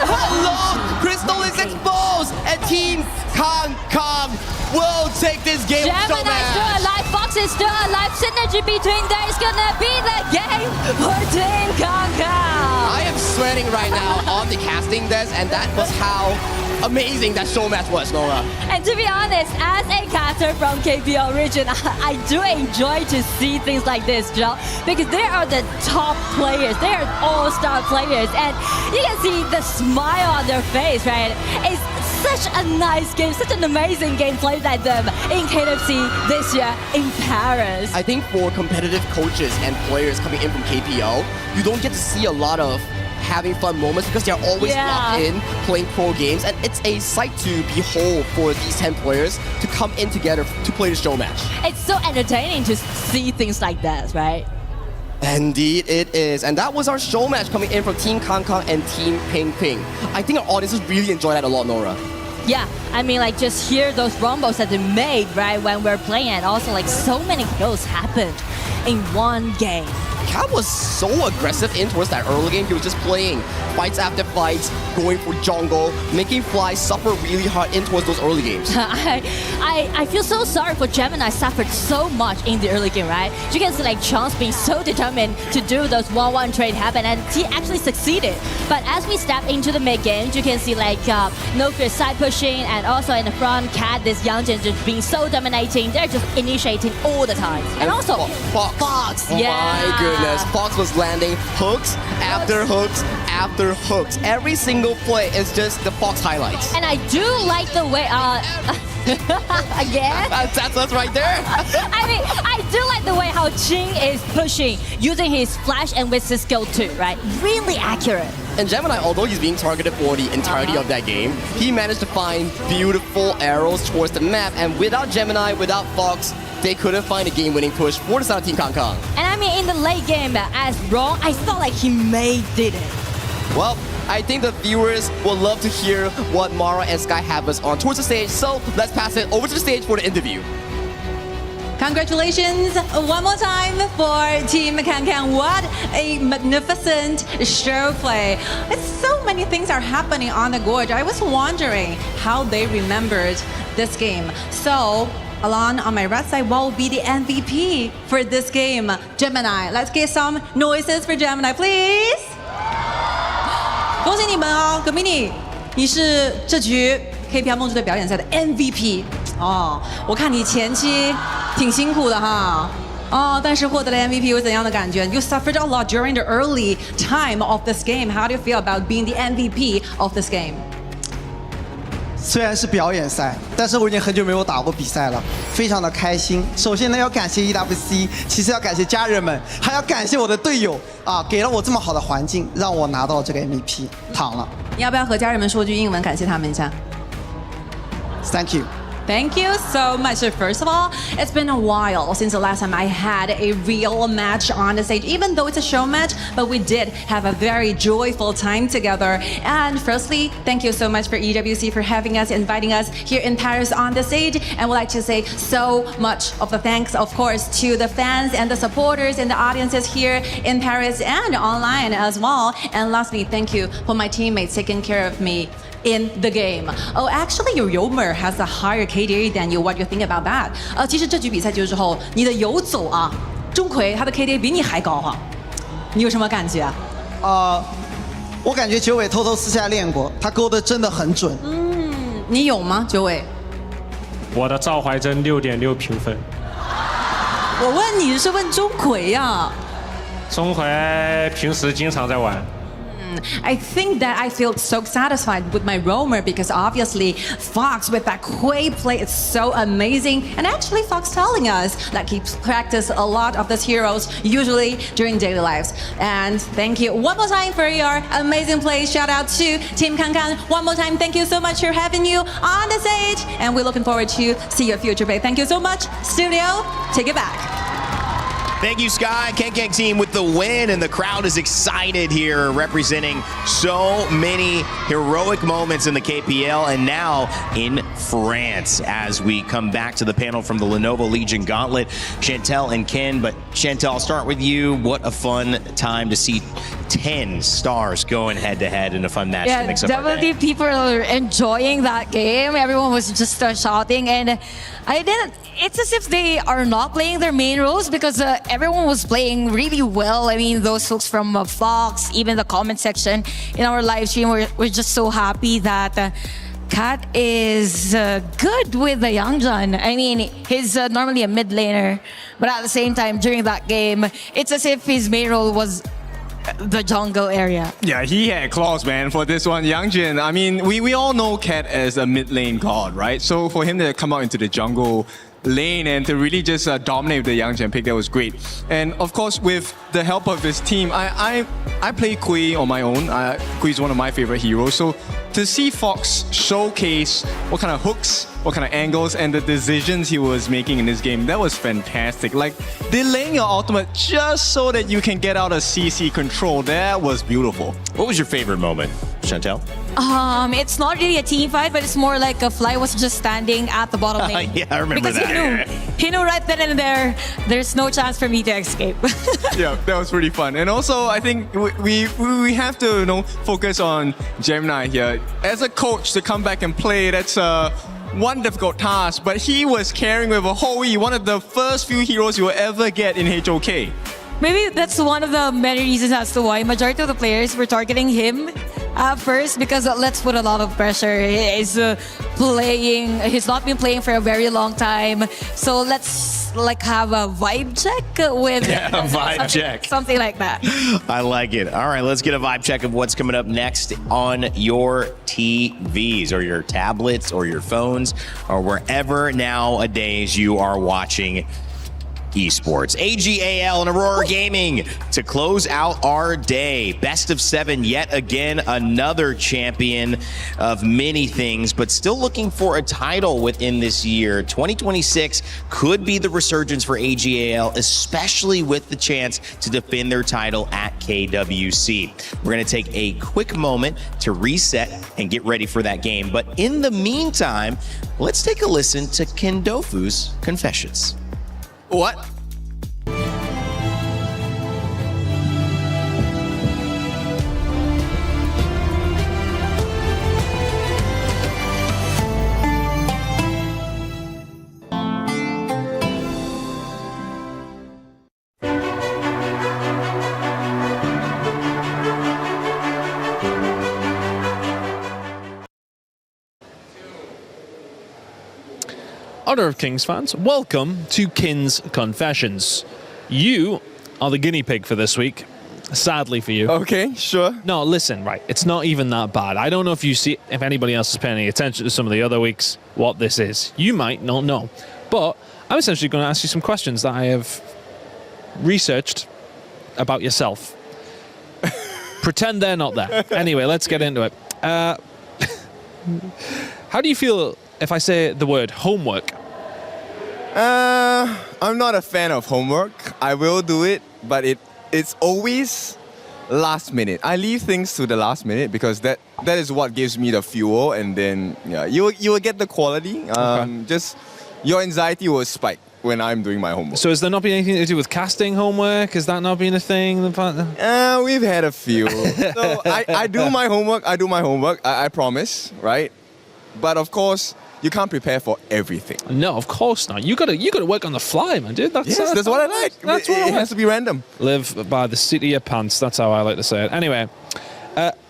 Hello, Crystal is exposed, and Team Kong Kong will take this game. Gemini is still alive, Fox is still alive. Synergy between them is gonna be the game for Team Kong Kong. I am sweating right now on the casting desk, and that was how amazing that Showmatch was, Nora. And to be honest, as a caster from KPL region, I do enjoy to see things like this, Joe, because they are the top players. They are all-star players, and you can see the smile on their face, right? It's such a nice game, such an amazing game played by them in KFC this year in Paris. I think for competitive coaches and players coming in from KPL, you don't get to see a lot of having fun moments because they're always locked in playing pro games, and it's a sight to behold for these 10 players to come in together to play the show match. It's so entertaining to see things like that, right? Indeed it is. And that was our show match coming in from Team Kangkang and Team Ping Ping. I think our audiences really enjoyed that a lot, Nora. Yeah, I mean, like, just hear those rumbles that they made, right, when we're playing, and also, like, so many kills happened in one game. Cat was so aggressive in towards that early game. He was just playing fights after fights, going for jungle, making Fly suffer really hard in towards those early games. I feel so sorry for Gemini suffered so much in the early game, right? You can see like Chance being so determined to do those 1-1 trade happen, and he actually succeeded. But as we step into the mid game, you can see like No Fear side pushing, and also in the front, Cat, this Youngjin just being so dominating. They're just initiating all the time. And also Fox. Oh my goodness. Fox was landing hooks after hooks after hooks. Every single play is just the Fox highlights. And I do like the way again? That's right there. I mean, I do like the way how Jing is pushing, using his flash and with his skill too, right? Really accurate. And Gemini, although he's being targeted for the entirety of that game, he managed to find beautiful arrows towards the map. And without Gemini, without Fox, they couldn't find a game-winning push for the side of Team Kangkang. And I mean, in the late game, as Rong, I felt like he did it. Well, I think the viewers will love to hear what Mara and Sky have us on towards the stage. So let's pass it over to the stage for the interview. Congratulations one more time for Team Kangkang. What a magnificent show play. It's so many things are happening on the gorge. I was wondering how they remembered this game. So, Alon, on my right side, what will be the MVP for this game? Gemini. Let's get some noises for Gemini, please. 恭喜你们哦，葛明你，你是这局 KPL 梦之队表演赛的 MVP 哦。我看你前期挺辛苦的哈，哦，但是获得了 MVP 有怎样的感觉 ？You suffered a lot during the early time of this game. How do you feel about being the MVP of this game? 虽然是表演赛，但是我已经很久没有打过比赛了，非常的开心。首先呢，要感谢 EWC， 其次要感谢家人们，还要感谢我的队友啊，给了我这么好的环境，让我拿到这个 MVP， 躺了。你要不要和家人们说句英文，感谢他们一下 ？Thank you. Thank you so much. So first of all, it's been a while since the last time I had a real match on the stage, even though it's a show match, but we did have a very joyful time together. And firstly, thank you so much for EWC for having us, inviting us here in Paris on the stage. And we'd like to say so much of the thanks, of course, to the fans and the supporters and the audiences here in Paris and online as well. And lastly, thank you for my teammates taking care of me in the game. Oh, actually, your Yomer has a higher KDA than you. What do you think about that? 其实这局比赛结束之后，你的游走啊，钟馗他的 KDA 比你还高哈，你有什么感觉？我感觉九尾偷偷私下练过，他勾的真的很准。你有吗，九尾？我的赵怀真6.6评分。我问你是问钟馗呀？钟馗平时经常在玩。I think that I feel so satisfied with my roamer because obviously Fox with that Quay play is so amazing, and actually Fox telling us that he practiced a lot of these heroes usually during daily lives. And thank you one more time for your amazing play. Shout out to Team Kangkang one more time. Thank you so much for having you on the stage, and we're looking forward to see your future play. Thank you so much. Studio, take it back. Thank you, Sky. Kangkang team with the win, and the crowd is excited here, representing so many heroic moments in the KPL and now in France. As we come back to the panel from the Lenovo Legion Gauntlet, Chantel and Ken. But Chantel, I'll start with you. What a fun time to see 10 stars going head-to-head in a fun match. Yeah, definitely people are enjoying that game. Everyone was just shouting, and it's as if they are not playing their main roles because everyone was playing really well. I mean, those folks from Fox, even the comment section in our live stream, we're just so happy that Kat is good with the Youngjun. I mean, he's normally a mid laner, but at the same time, during that game, it's as if his main role was the jungle area. Yeah, he had claws, man, for this one. Youngjin, I mean, we all know Cat as a mid lane god, right? So for him to come out into the jungle lane and to really just dominate the Young Gen pick. That was great. And of course, with the help of his team, I play Kui on my own. Kui is one of my favorite heroes. So to see Fox showcase what kind of hooks, what kind of angles, and the decisions he was making in this game, that was fantastic. Like, delaying your ultimate just so that you can get out a CC control, that was beautiful. What was your favorite moment, Chantel? It's not really a team fight, but it's more like a Fly was just standing at the bottom lane. Yeah, I remember because that. He knew right then and there, there's no chance for me to escape. Yeah, that was pretty fun. And also, I think we have to focus on Gemini here. As a coach, to come back and play, that's one difficult task. But he was carrying with a Hoey, one of the first few heroes you will ever get in HOK. Maybe that's one of the many reasons as to why majority of the players were targeting him first, because let's put a lot of pressure. He's not been playing for a very long time. So let's have a vibe check with a vibe check. Something like that. I like it. All right, let's get a vibe check of what's coming up next on your TVs or your tablets or your phones or wherever nowadays you are watching Esports. AGAL and Aurora Gaming to close out our day. Best of 7 yet again, another champion of many things, but still looking for a title within this year. 2026 could be the resurgence for AGAL, especially with the chance to defend their title at KWC. We're going to take a quick moment to reset and get ready for that game. But in the meantime, let's take a listen to Kendofu's confessions. What? Honor of Kings fans, welcome to Kin's Confessions. You are the guinea pig for this week, sadly for you. Okay, sure. No, listen, right, it's not even that bad. I don't know if anybody else is paying any attention to some of the other weeks, what this is. You might not know. But I'm essentially going to ask you some questions that I have researched about yourself. Pretend they're not there. Anyway, let's get into it. How do you feel if I say the word homework? I'm not a fan of homework. I will do it, but it's always last minute. I leave things to the last minute because that is what gives me the fuel, and then you will get the quality. Just your anxiety will spike when I'm doing my homework. So has there not been anything to do with casting homework? Has that not been a thing? We've had a few. So I do my homework. I promise, right? But of course, you can't prepare for everything. No, of course not. You gotta work on the fly, man, dude. That's what I like. It has to be random. Live by the seat of your pants. That's how I like to say it. Anyway,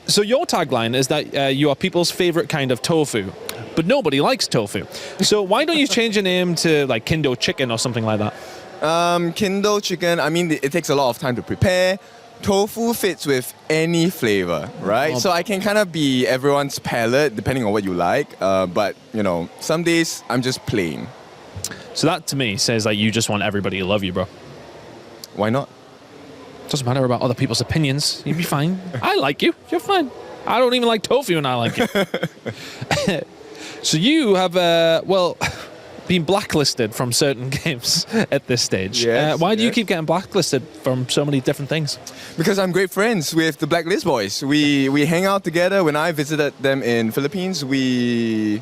so your tagline is that you are people's favorite kind of tofu, but nobody likes tofu. So why don't you change your name to like Kindo Chicken or something like that? Kindo Chicken, I mean, it takes a lot of time to prepare. Tofu fits with any flavor, right? So I can kind of be everyone's palate depending on what you like. But, some days I'm just plain. So that to me says like you just want everybody to love you, bro. Why not? Doesn't matter about other people's opinions. You'd be fine. I like you. You're fine. I don't even like tofu and I like you. So you have, been blacklisted from certain games at this stage. Yes, why do you keep getting blacklisted from so many different things? Because I'm great friends with the Blacklist boys. We hang out together. When I visited them in Philippines, we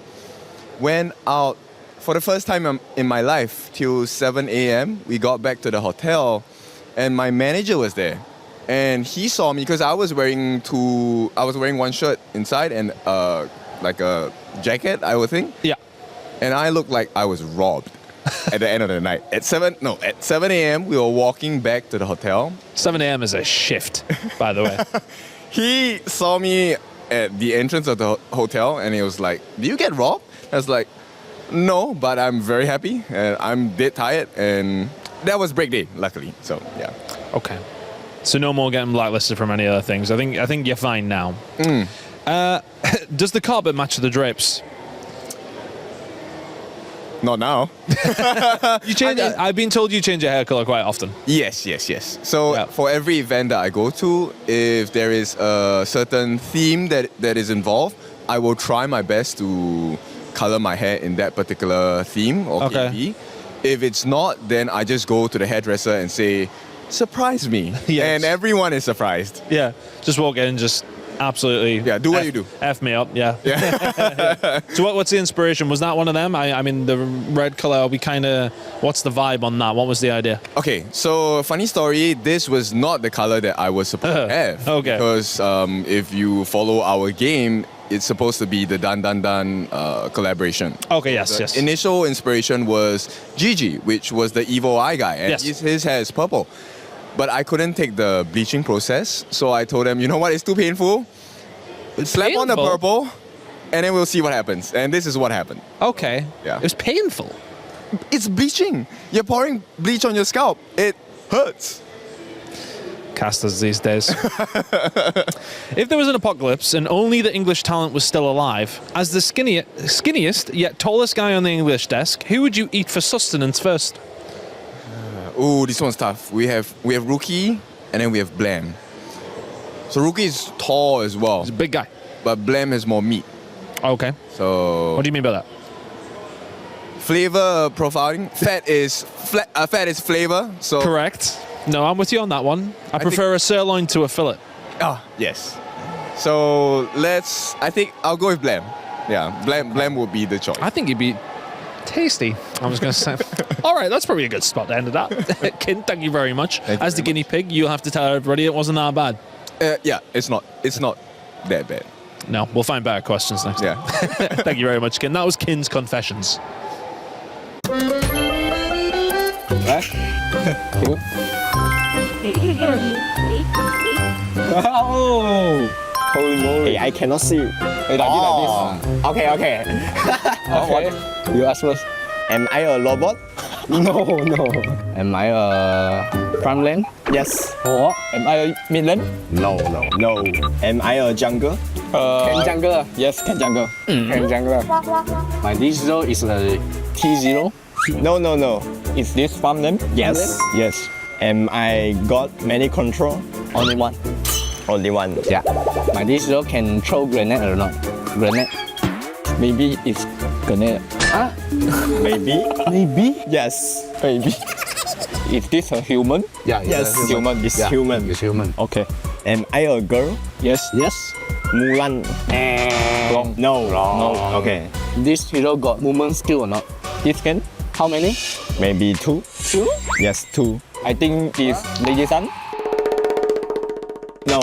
went out for the first time in my life till 7 a.m. We got back to the hotel and my manager was there. And he saw me because I was wearing one shirt inside and like a jacket, I would think. Yeah. And I looked like I was robbed at the end of the night. At 7 a.m., we were walking back to the hotel. 7 a.m. is a shift, by the way. He saw me at the entrance of the hotel and he was like, "Do you get robbed?" I was like, "No, but I'm very happy and I'm dead tired." And that was break day, luckily. So, yeah. Okay. So no more getting blacklisted from any other things. I think you're fine now. Does the carpet match the drapes? Not now. You change. I've been told you change your hair color quite often. Yes. So for every event that I go to, if there is a certain theme that is involved, I will try my best to color my hair in that particular theme or KB. If it's not, then I just go to the hairdresser and say, surprise me. Yes. And everyone is surprised. Yeah, just walk in and just absolutely do what you do. F me up, yeah. So what's the inspiration? Was that one of them? I mean, the red color, what's the vibe on that? What was the idea? Okay, so funny story, this was not the color that I was supposed to have. Okay. Because if you follow our game, it's supposed to be the Dan Dan Dan collaboration. Okay, yes. The initial inspiration was Gigi, which was the evil eye guy, and his hair is purple. But I couldn't take the bleaching process, so I told them, you know what, it's too painful. Slap on the purple, and then we'll see what happens. And this is what happened. Okay. Yeah. It was painful. It's bleaching. You're pouring bleach on your scalp. It hurts. Casters these days. If there was an apocalypse and only the English talent was still alive, as the skinniest yet tallest guy on the English desk, who would you eat for sustenance first? This one's tough. We have Rookie, and then we have Blam. So Rookie is tall as well. He's a big guy. But Blam has more meat. Okay. So what do you mean by that? Flavor profiling. Fat is flavor. So correct. No, I'm with you on that one. I prefer a sirloin to a fillet. Yes. So I think I'll go with Blam. Yeah, Blam would be the choice. I think he'd be tasty. I was going to say. All right, that's probably a good spot to end it at. Kin, thank you very much. As the guinea pig, you'll have to tell everybody it wasn't that bad. Yeah, it's not that bad. No, we'll find better questions next time. Thank you very much, Kin. That was Kin's Confessions. Holy moly. Hey, I cannot see. Hey, like this. Okay. Okay. You ask first. Am I a robot? No. Am I a front lane? Yes. Or am I a mid lane? No. Am I a jungle? Can jungle? Yes, can jungle. Can jungle. My D0 is a T0. No. Is this farm name? Yes. Am I got many control? Only one. Yeah. My D0 can throw grenade or not? Grenade. Maybe it's grenade. Maybe? Yes. Maybe. Is this a human? Yeah. Yes. Human. It's human. It's human. Okay. Am I a girl? Yes. Mulan. Wrong. No. Okay. This hero got movement skill or not? This can? How many? Maybe 2. 2? Yes, 2. I think it's Lady Sun. No.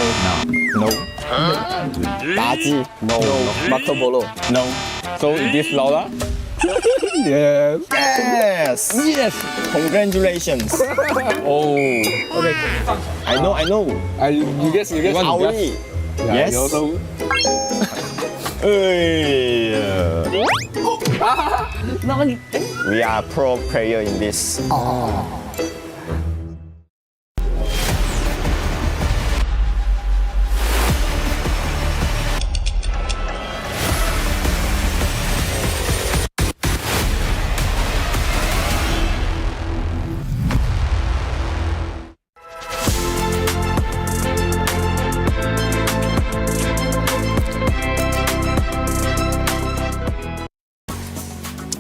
Daji. No. Marco Polo. No. So is this Laura? Yes. Congratulations. Okay. I know. You guess. Aoi. Yes. We are pro player in this.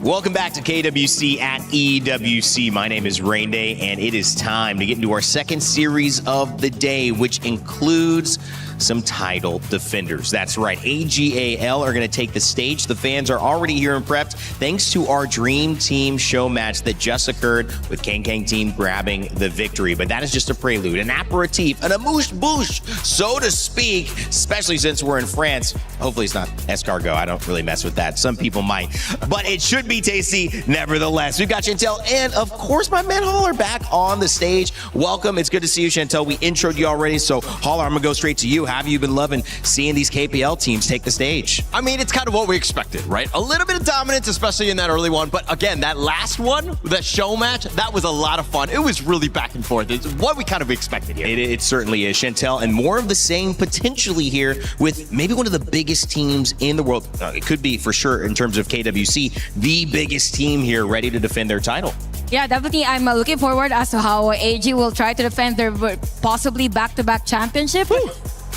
Welcome back to KWC at EWC. My name is Rain Day, and it is time to get into our second series of the day, which includes some title defenders. That's right, AGAL are going to take the stage. The fans are already here and prepped thanks to our Dream Team show match that just occurred with Kang Team grabbing the victory. But that is just a prelude, an aperitif, an amuse-bouche, so to speak, especially since we're in France. Hopefully it's not escargot. I don't really mess with that. Some people might, but it should be tasty nevertheless. We've got Chantel and, of course, my man Holler back on the stage. Welcome. It's good to see you, Chantel. We introed you already, so Holler, I'm going to go straight to you. How have you been loving seeing these KPL teams take the stage? I mean, it's kind of what we expected, right? A little bit of dominance, especially in that early one. But again, that last one, that show match, that was a lot of fun. It was really back and forth. It's what we kind of expected here. It certainly is, Chantel. And more of the same potentially here with maybe one of the biggest teams in the world. It could be for sure in terms of KWC, the biggest team here ready to defend their title. Yeah, definitely. I'm looking forward as to how AG will try to defend their possibly back-to-back championship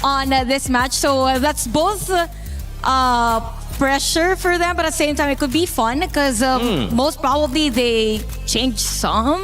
on this match. So that's both pressure for them, but at the same time, it could be fun because most probably they change some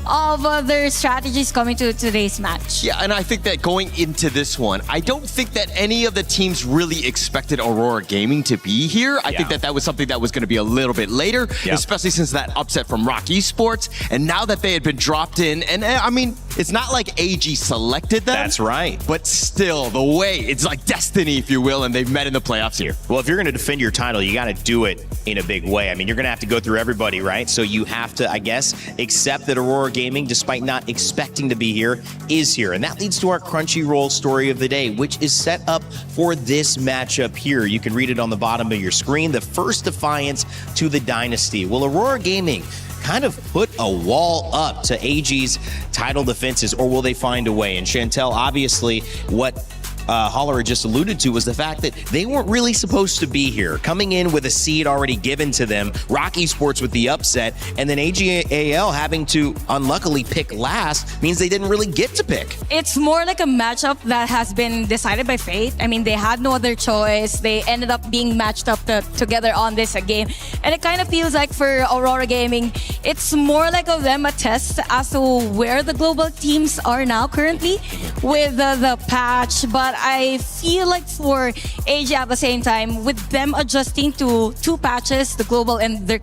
of their strategies coming to today's match. Yeah, and I think that going into this one, I don't think that any of the teams really expected Aurora Gaming to be here. I think that was something that was going to be a little bit later, especially since that upset from Rock Esports. And now that they had been dropped in, and I mean, it's not like AG selected them. That's right. But still, the way, it's like destiny, if you will, and they've met in the playoffs here. Well, if you're going to defend your title, you got to do it in a big way. I mean, you're going to have to go through everybody, right? So you have to, I guess, accept that Aurora Gaming, despite not expecting to be here, is here. And that leads to our Crunchyroll story of the day, which is set up for this matchup here. You can read it on the bottom of your screen. The first defiance to the Dynasty. Well, Aurora Gaming kind of put a wall up to AG's title defenses, or will they find a way? And Chantel, obviously, what Holler just alluded to was the fact that they weren't really supposed to be here. Coming in with a seed already given to them, Rock Esports with the upset, and then AGAL having to unluckily pick last means they didn't really get to pick. It's more like a matchup that has been decided by fate. I mean, they had no other choice. They ended up being matched up together on this game. And it kind of feels like for Aurora Gaming, it's more like of them a test as to where the global teams are now currently with the patch. But I feel like for AG at the same time, with them adjusting to two patches, the global and their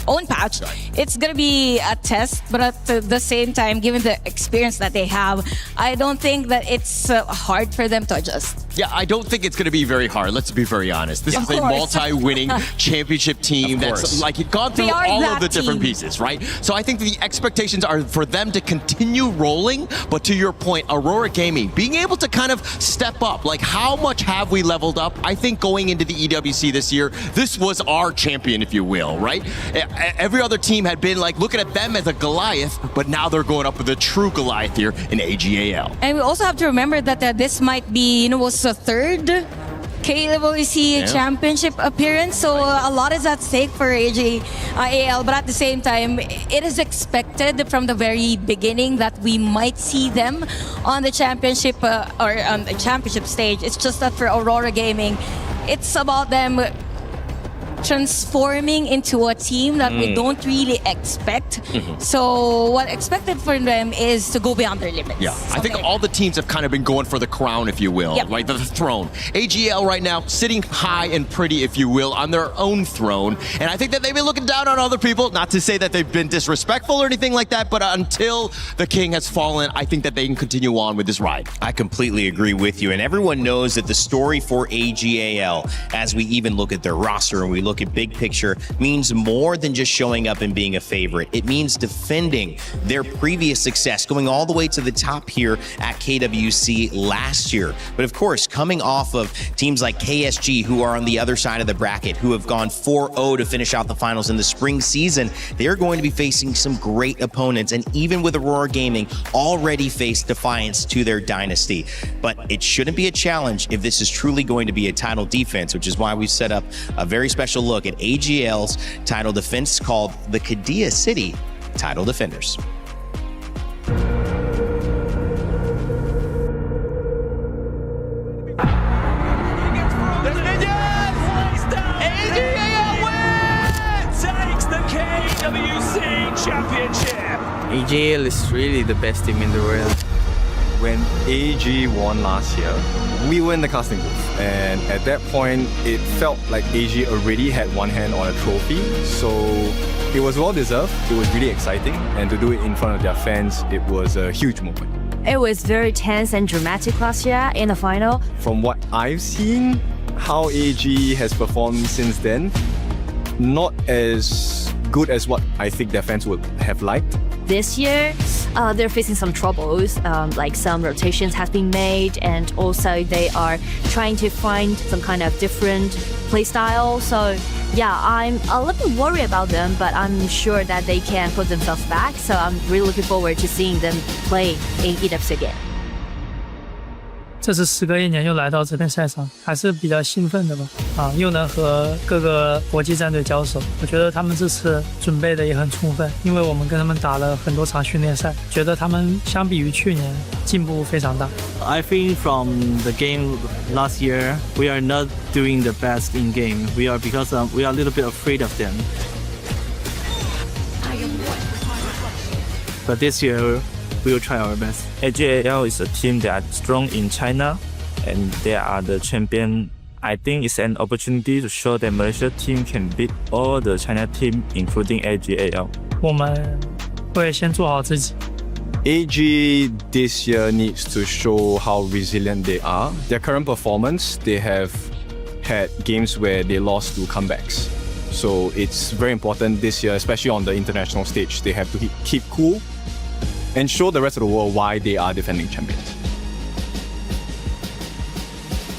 own patch, it's gonna be a test, but at the same time, given the experience that they have, I don't think that it's hard for them to adjust. Yeah, I don't think it's going to be very hard. Let's be very honest. This is a multi-winning championship team that's like gone through all of the different pieces, right? So I think the expectations are for them to continue rolling. But to your point, Aurora Gaming being able to kind of step up. Like, how much have we leveled up? I think going into the EWC this year, this was our champion, if you will, right? Every other team had been like looking at them as a Goliath, but now they're going up with a true Goliath here in AGAL. And we also have to remember that this might be, was the third KWC championship appearance, so a lot is at stake for AGAL, but at the same time, it is expected from the very beginning that we might see them on the championship or on the championship stage. It's just that for Aurora Gaming, it's about them transforming into a team that we don't really expect. So what expected for them is to go beyond their limits. Yeah, I think all the teams have kind of been going for the crown, if you will, right? The throne. AGL right now sitting high and pretty, if you will, on their own throne. And I think that they've been looking down on other people, not to say that they've been disrespectful or anything like that, but until the king has fallen, I think that they can continue on with this ride. I completely agree with you. And everyone knows that the story for AGAL, as we even look at their roster and we look at big picture, means more than just showing up and being a favorite. It means defending their previous success, going all the way to the top here at KWC last year. But of course, coming off of teams like KSG, who are on the other side of the bracket, who have gone 4-0 to finish out the finals in the spring season, they're going to be facing some great opponents. And even with Aurora Gaming, already faced defiance to their dynasty. But it shouldn't be a challenge if this is truly going to be a title defense, which is why we've set up a very special look at AGL's title defense called the Kadia City Title Defenders. Takes the KWC Championship. AGL is really the best team in the world. When AG won last year, we were in the casting booth, and at that point, it felt like AG already had one hand on a trophy, so it was well deserved. It was really exciting, and to do it in front of their fans, it was a huge moment. It was very tense and dramatic last year in the final. From what I've seen, how AG has performed since then, not as good as what I think their fans would have liked. This year, they're facing some troubles, like some rotations have been made, and also they are trying to find some kind of different play style. So yeah, I'm a little bit worried about them, but I'm sure that they can put themselves back. So I'm really looking forward to seeing them play in EWC again. 这次时隔1年又来到这片赛场，还是比较兴奋的吧。又能和各个国际战队交手，我觉得他们这次准备的也很充分，因为我们跟他们打了很多场训练赛，觉得他们相比于去年进步非常大。I think from the game last year, we are not doing the best in game. We are because we are a little bit afraid of them. But this year, we will try our best. AGAL is a team that is strong in China, and they are the champion. I think it's an opportunity to show that Malaysia team can beat all the China team, including AGAL. 我们会先做好自己。AG this year needs to show how resilient they are. Their current performance, they have had games where they lost to comebacks. So it's very important this year, especially on the international stage. They have to keep cool and show the rest of the world why they are defending champions.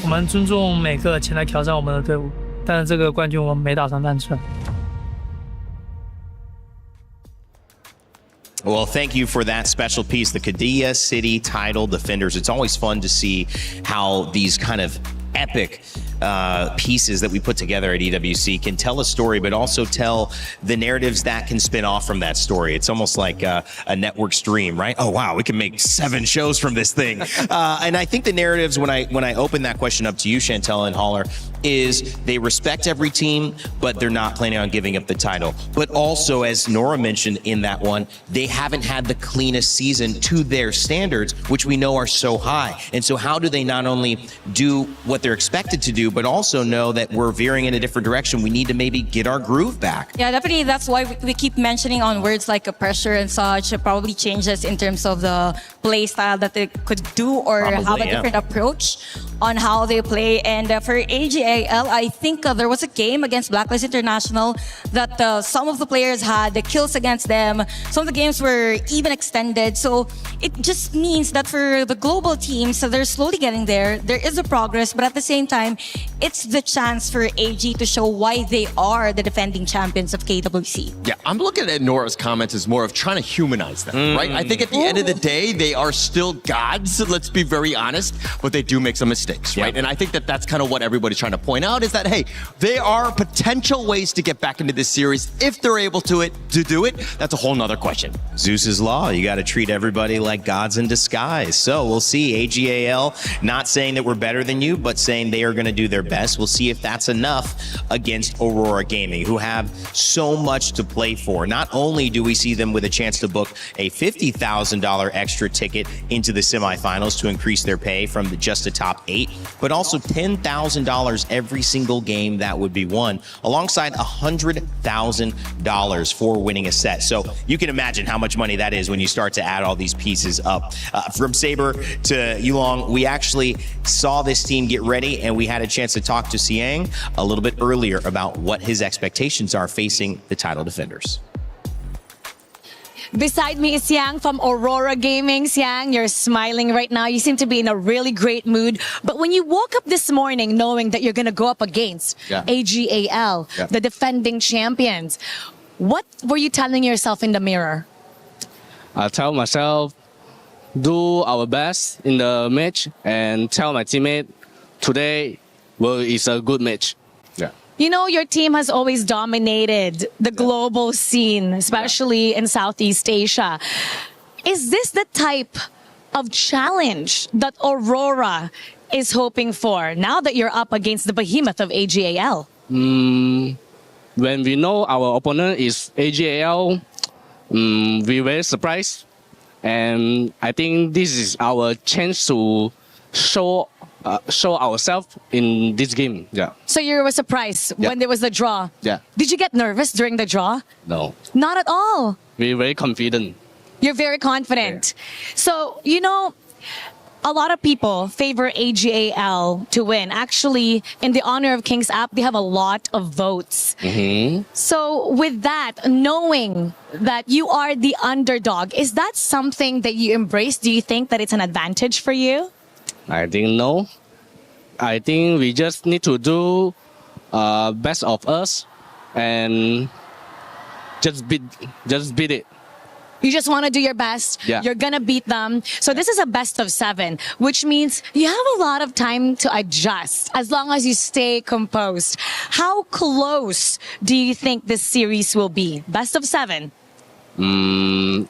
我们尊重每个前来挑战我们的队伍，但是这个冠军我们没打算单纯。Well, thank you for that special piece, the Qiddiya City Title Defenders. It's always fun to see how these kind of epic pieces that we put together at EWC can tell a story, but also tell the narratives that can spin off from that story. It's almost like a network stream, right? Oh, wow, we can make 7 shows from this thing. And I think the narratives, when I open that question up to you, Chantel and Holler, is they respect every team, but they're not planning on giving up the title. But also, as Nora mentioned in that one, they haven't had the cleanest season to their standards, which we know are so high. And so how do they not only do what they're expected to do, but also know that we're veering in a different direction? We need to maybe get our groove back. Yeah, definitely. That's why we keep mentioning on words like a pressure and such. It probably changes in terms of the play style that they could do or Probably, have a yeah. different approach on how they play. And for AGAL, I think there was a game against Blacklist International that some of the players had the kills against them. Some of the games were even extended. So it just means that for the global teams, so they're slowly getting there. There is a progress, but at the same time, it's the chance for AG to show why they are the defending champions of KWC. Yeah, I'm looking at Nora's comments as more of trying to humanize them, right? I think at the end of the day, they are still gods, let's be very honest, but they do make some mistakes, right? And I think that that's kind of what everybody's trying to point out is that, hey, there are potential ways to get back into this series if they're able to do it. That's a whole nother question. Zeus's law, you got to treat everybody like gods in disguise. So we'll see. AGAL not saying that we're better than you, but saying they are going to do their best. We'll see if that's enough against Aurora Gaming, who have so much to play for. Not only do we see them with a chance to book a $50,000 extra ticket into the semifinals to increase their pay from just the top 8, but also $10,000 every single game that would be won, alongside $100,000 for winning a set. So you can imagine how much money that is when you start to add all these pieces up. From Saber to Yulong, we actually saw this team get ready, and we had a chance to talk to Siang a little bit earlier about what his expectations are facing the title defenders. Beside me is Siang from Aurora Gaming. Siang, you're smiling right now. You seem to be in a really great mood. But when you woke up this morning knowing that you're going to go up against AGAL, the defending champions, what were you telling yourself in the mirror? I tell myself, do our best in the match and tell my teammate, today is a good match. Yeah. You know, your team has always dominated the global scene, especially in Southeast Asia. Is this the type of challenge that Aurora is hoping for now that you're up against the behemoth of AGAL? When we know our opponent is AGAL, we're very surprised. And I think this is our chance to show ourselves in this game. Yeah. So you were surprised when there was the draw? Yeah. Did you get nervous during the draw? No. Not at all. We're very confident. You're very confident. So, you know, a lot of people favor AGAL to win. Actually, in the Honor of Kings app, they have a lot of votes. So with that, knowing that you are the underdog, is that something that you embrace? Do you think that it's an advantage for you? I think no. I think we just need to do best of us and just beat it. You just want to do your best. Yeah. You're going to beat them. So this is a best of 7, which means you have a lot of time to adjust as long as you stay composed. How close do you think this series will be? Best of 7.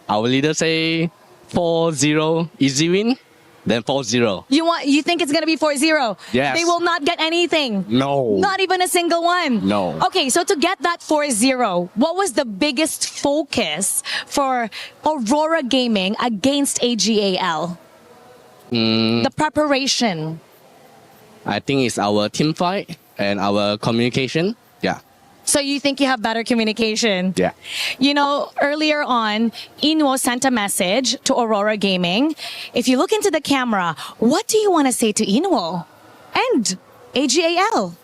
Our leader say 4-0 easy win, then 4-0. You think it's going to be 4-0? Yes. They will not get anything. No. Not even a single one. No. Okay, so to get that 4-0, what was the biggest focus for Aurora Gaming against AGAL? The preparation. I think it's our team fight and our communication. Yeah. So you think you have better communication? Yeah. You know, earlier on, Inwo sent a message to Aurora Gaming. If you look into the camera, what do you want to say to Inwo and AGAL?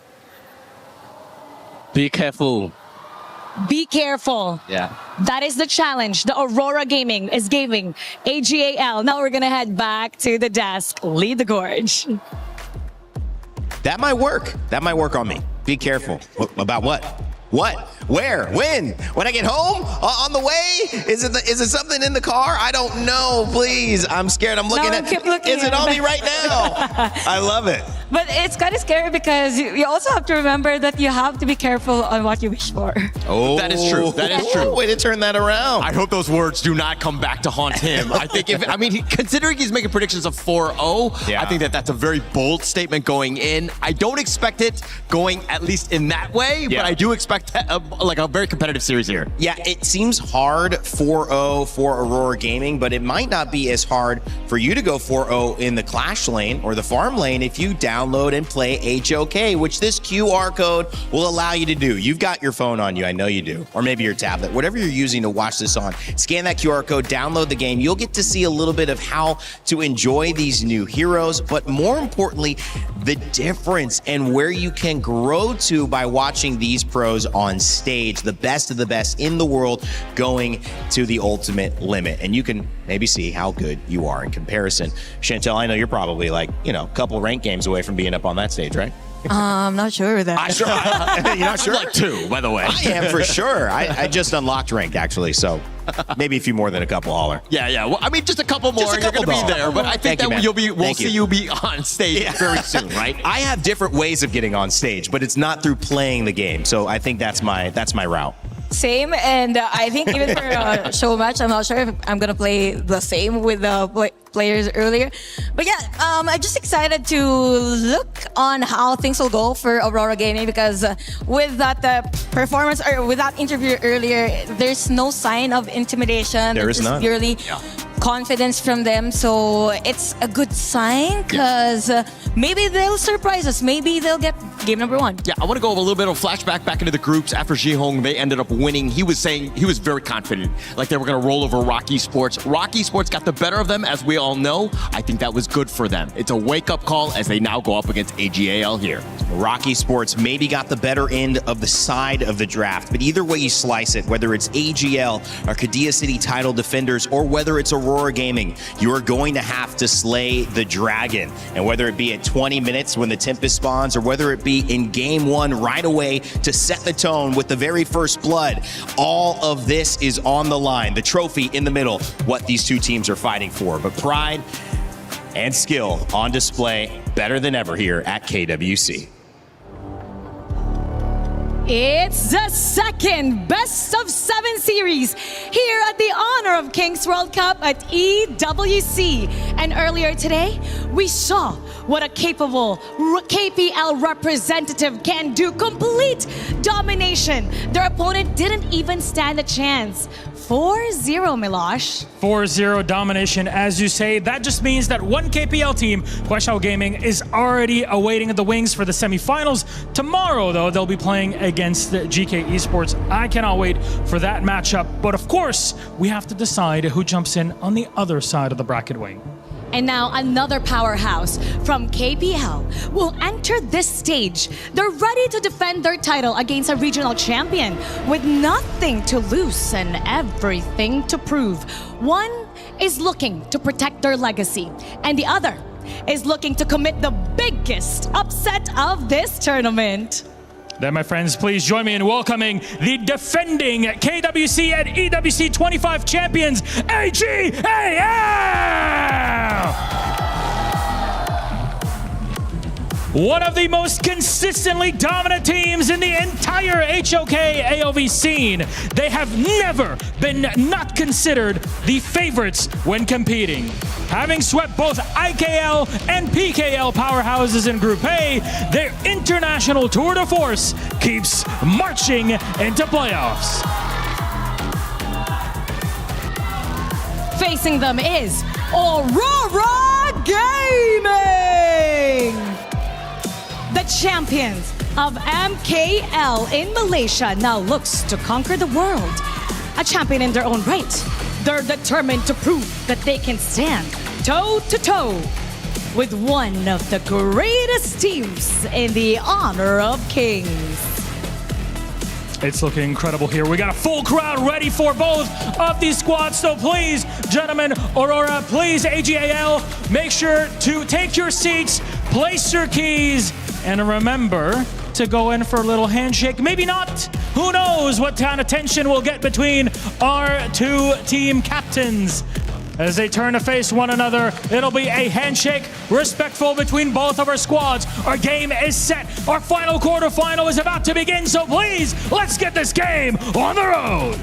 Be careful. Be careful. Yeah. That is the challenge the Aurora Gaming is giving AGAL. Now we're going to head back to the desk. Lead the gorge. That might work. That might work on me. Be careful. About what? What? Where? When? When I get home? On the way? Is it something in the car? I don't know. Please. I'm scared. I'm looking at. Is it on me right now? I love it. But it's kind of scary because you also have to remember that you have to be careful on what you wish for. Oh, that is true. That is true. Way to turn that around. I hope those words do not come back to haunt him. I think considering he's making predictions of 4-0, yeah. I think that's a very bold statement going in. I don't expect it going at least in that way, but I do expect a very competitive series here. Yeah, it seems hard 4-0 for Aurora Gaming, but it might not be as hard for you to go 4-0 in the Clash lane or the Farm lane if you download and play HOK, which this QR code will allow you to do. You've got your phone on you, I know you do, or maybe your tablet, whatever you're using to watch this on. Scan that QR code, download the game. You'll get to see a little bit of how to enjoy these new heroes, but more importantly, the difference and where you can grow to by watching these pros on stage, the best of the best in the world going to the ultimate limit. And you can maybe see how good you are in comparison. Chantel, I know you're probably like, a couple ranked games away from being up on that stage, right? I'm not sure of that. You're not sure? Like 2, by the way. I am for sure. I just unlocked ranked actually, so maybe a few more than a couple holler. Yeah. Well, just a couple more. You're going to be there, but I think we'll see you be on stage very soon, right? I have different ways of getting on stage, but it's not through playing the game. So I think that's my route. Same, and I think even for Showmatch, I'm not sure if I'm gonna play the same with the players earlier. But yeah, I'm just excited to look on how things will go for Aurora Gaming because with that performance or with that interview earlier, there's no sign of intimidation. There is none. Purely confidence from them, so it's a good sign because maybe they'll surprise us. Maybe they'll get game number 1. Yeah, I want to go a little bit of flashback back into the groups after Jihong. They ended up winning. He was saying he was very confident, like they were going to roll over Rocky Sports. Rocky Sports got the better of them, as we all know. I think that was good for them. It's a wake-up call as they now go up against AGAL here. Rocky Sports maybe got the better end of the side of the draft, but either way you slice it, whether it's AGL or Kadia City title defenders or whether it's Aurora Gaming, you are going to have to slay the dragon. And whether it be at 20 minutes when the Tempest spawns or whether it be in game 1 right away to set the tone with the very first blood, all of this is on the line. The trophy in the middle, what these two teams are fighting for. But pride and skill on display better than ever here at KWC. It's the second best of 7 series here at the Honor of Kings World Cup at EWC. And earlier today, we saw what a capable KPL representative can do. Complete domination. Their opponent didn't even stand a chance. 4-0, Milosh. 4-0 domination, as you say. That just means that one KPL team, Guashao Gaming, is already awaiting the wings for the semifinals. Tomorrow, though, they'll be playing against GK Esports. I cannot wait for that matchup. But of course, we have to decide who jumps in on the other side of the bracket wing. And now another powerhouse from KPL will enter this stage. They're ready to defend their title against a regional champion with nothing to lose and everything to prove. One is looking to protect their legacy, and the other is looking to commit the biggest upset of this tournament. Then, my friends, please join me in welcoming the defending KWC and EWC 25 champions, AGAL! One of the most consistently dominant teams in the entire HOK AOV scene. They have never been not considered the favorites when competing. Having swept both IKL and PKL powerhouses in Group A, their international tour de force keeps marching into playoffs. Facing them is Aurora Gaming! The champions of MKL in Malaysia now looks to conquer the world. A champion in their own right. They're determined to prove that they can stand toe-to-toe with one of the greatest teams in the honor of kings. It's looking incredible here. We got a full crowd ready for both of these squads. So please, gentlemen, Aurora, please, AGAL, make sure to take your seats, place your keys, and remember to go in for a little handshake. Maybe not. Who knows what kind of tension we'll get between our two team captains. As they turn to face one another, it'll be a handshake, respectful between both of our squads. Our game is set. Our final quarterfinal is about to begin, so please, let's get this game on the road.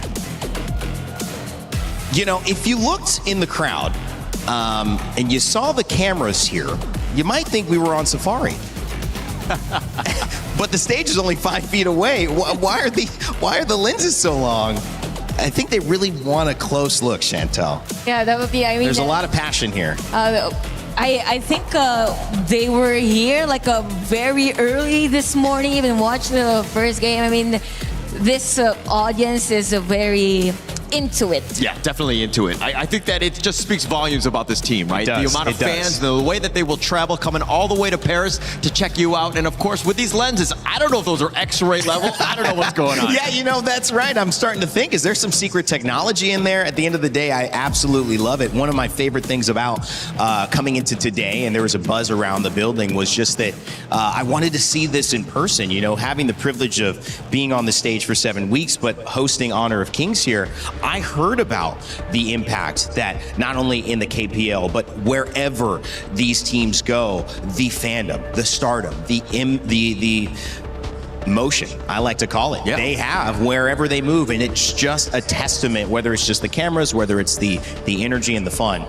You know, if you looked in the crowd and you saw the cameras here, you might think we were on Safari. But the stage is only 5 feet away. Why are the lenses so long? I think they really want a close look, Chantel. Yeah, that would be, I mean... There's a lot of passion here. I think they were here like very early this morning, even watched the first game. I mean, this audience is very into it. Yeah, definitely into it. I think that it just speaks volumes about this team, right? The amount of fans, the way that they will travel, coming all the way to Paris to check you out. And of course, with these lenses, I don't know if those are X-ray level. I don't know what's going on. Yeah, you know, that's right. I'm starting to think, is there some secret technology in there? At the end of the day, I absolutely love it. One of my favorite things about coming into today, and there was a buzz around the building, was just that I wanted to see this in person. You know, having the privilege of being on the stage for 7 weeks, but hosting Honor of Kings here, I heard about the impact that not only in the KPL, but wherever these teams go, the fandom, the stardom, the motion, I like to call it, they have wherever they move. And it's just a testament, whether it's just the cameras, whether it's the energy and the fun.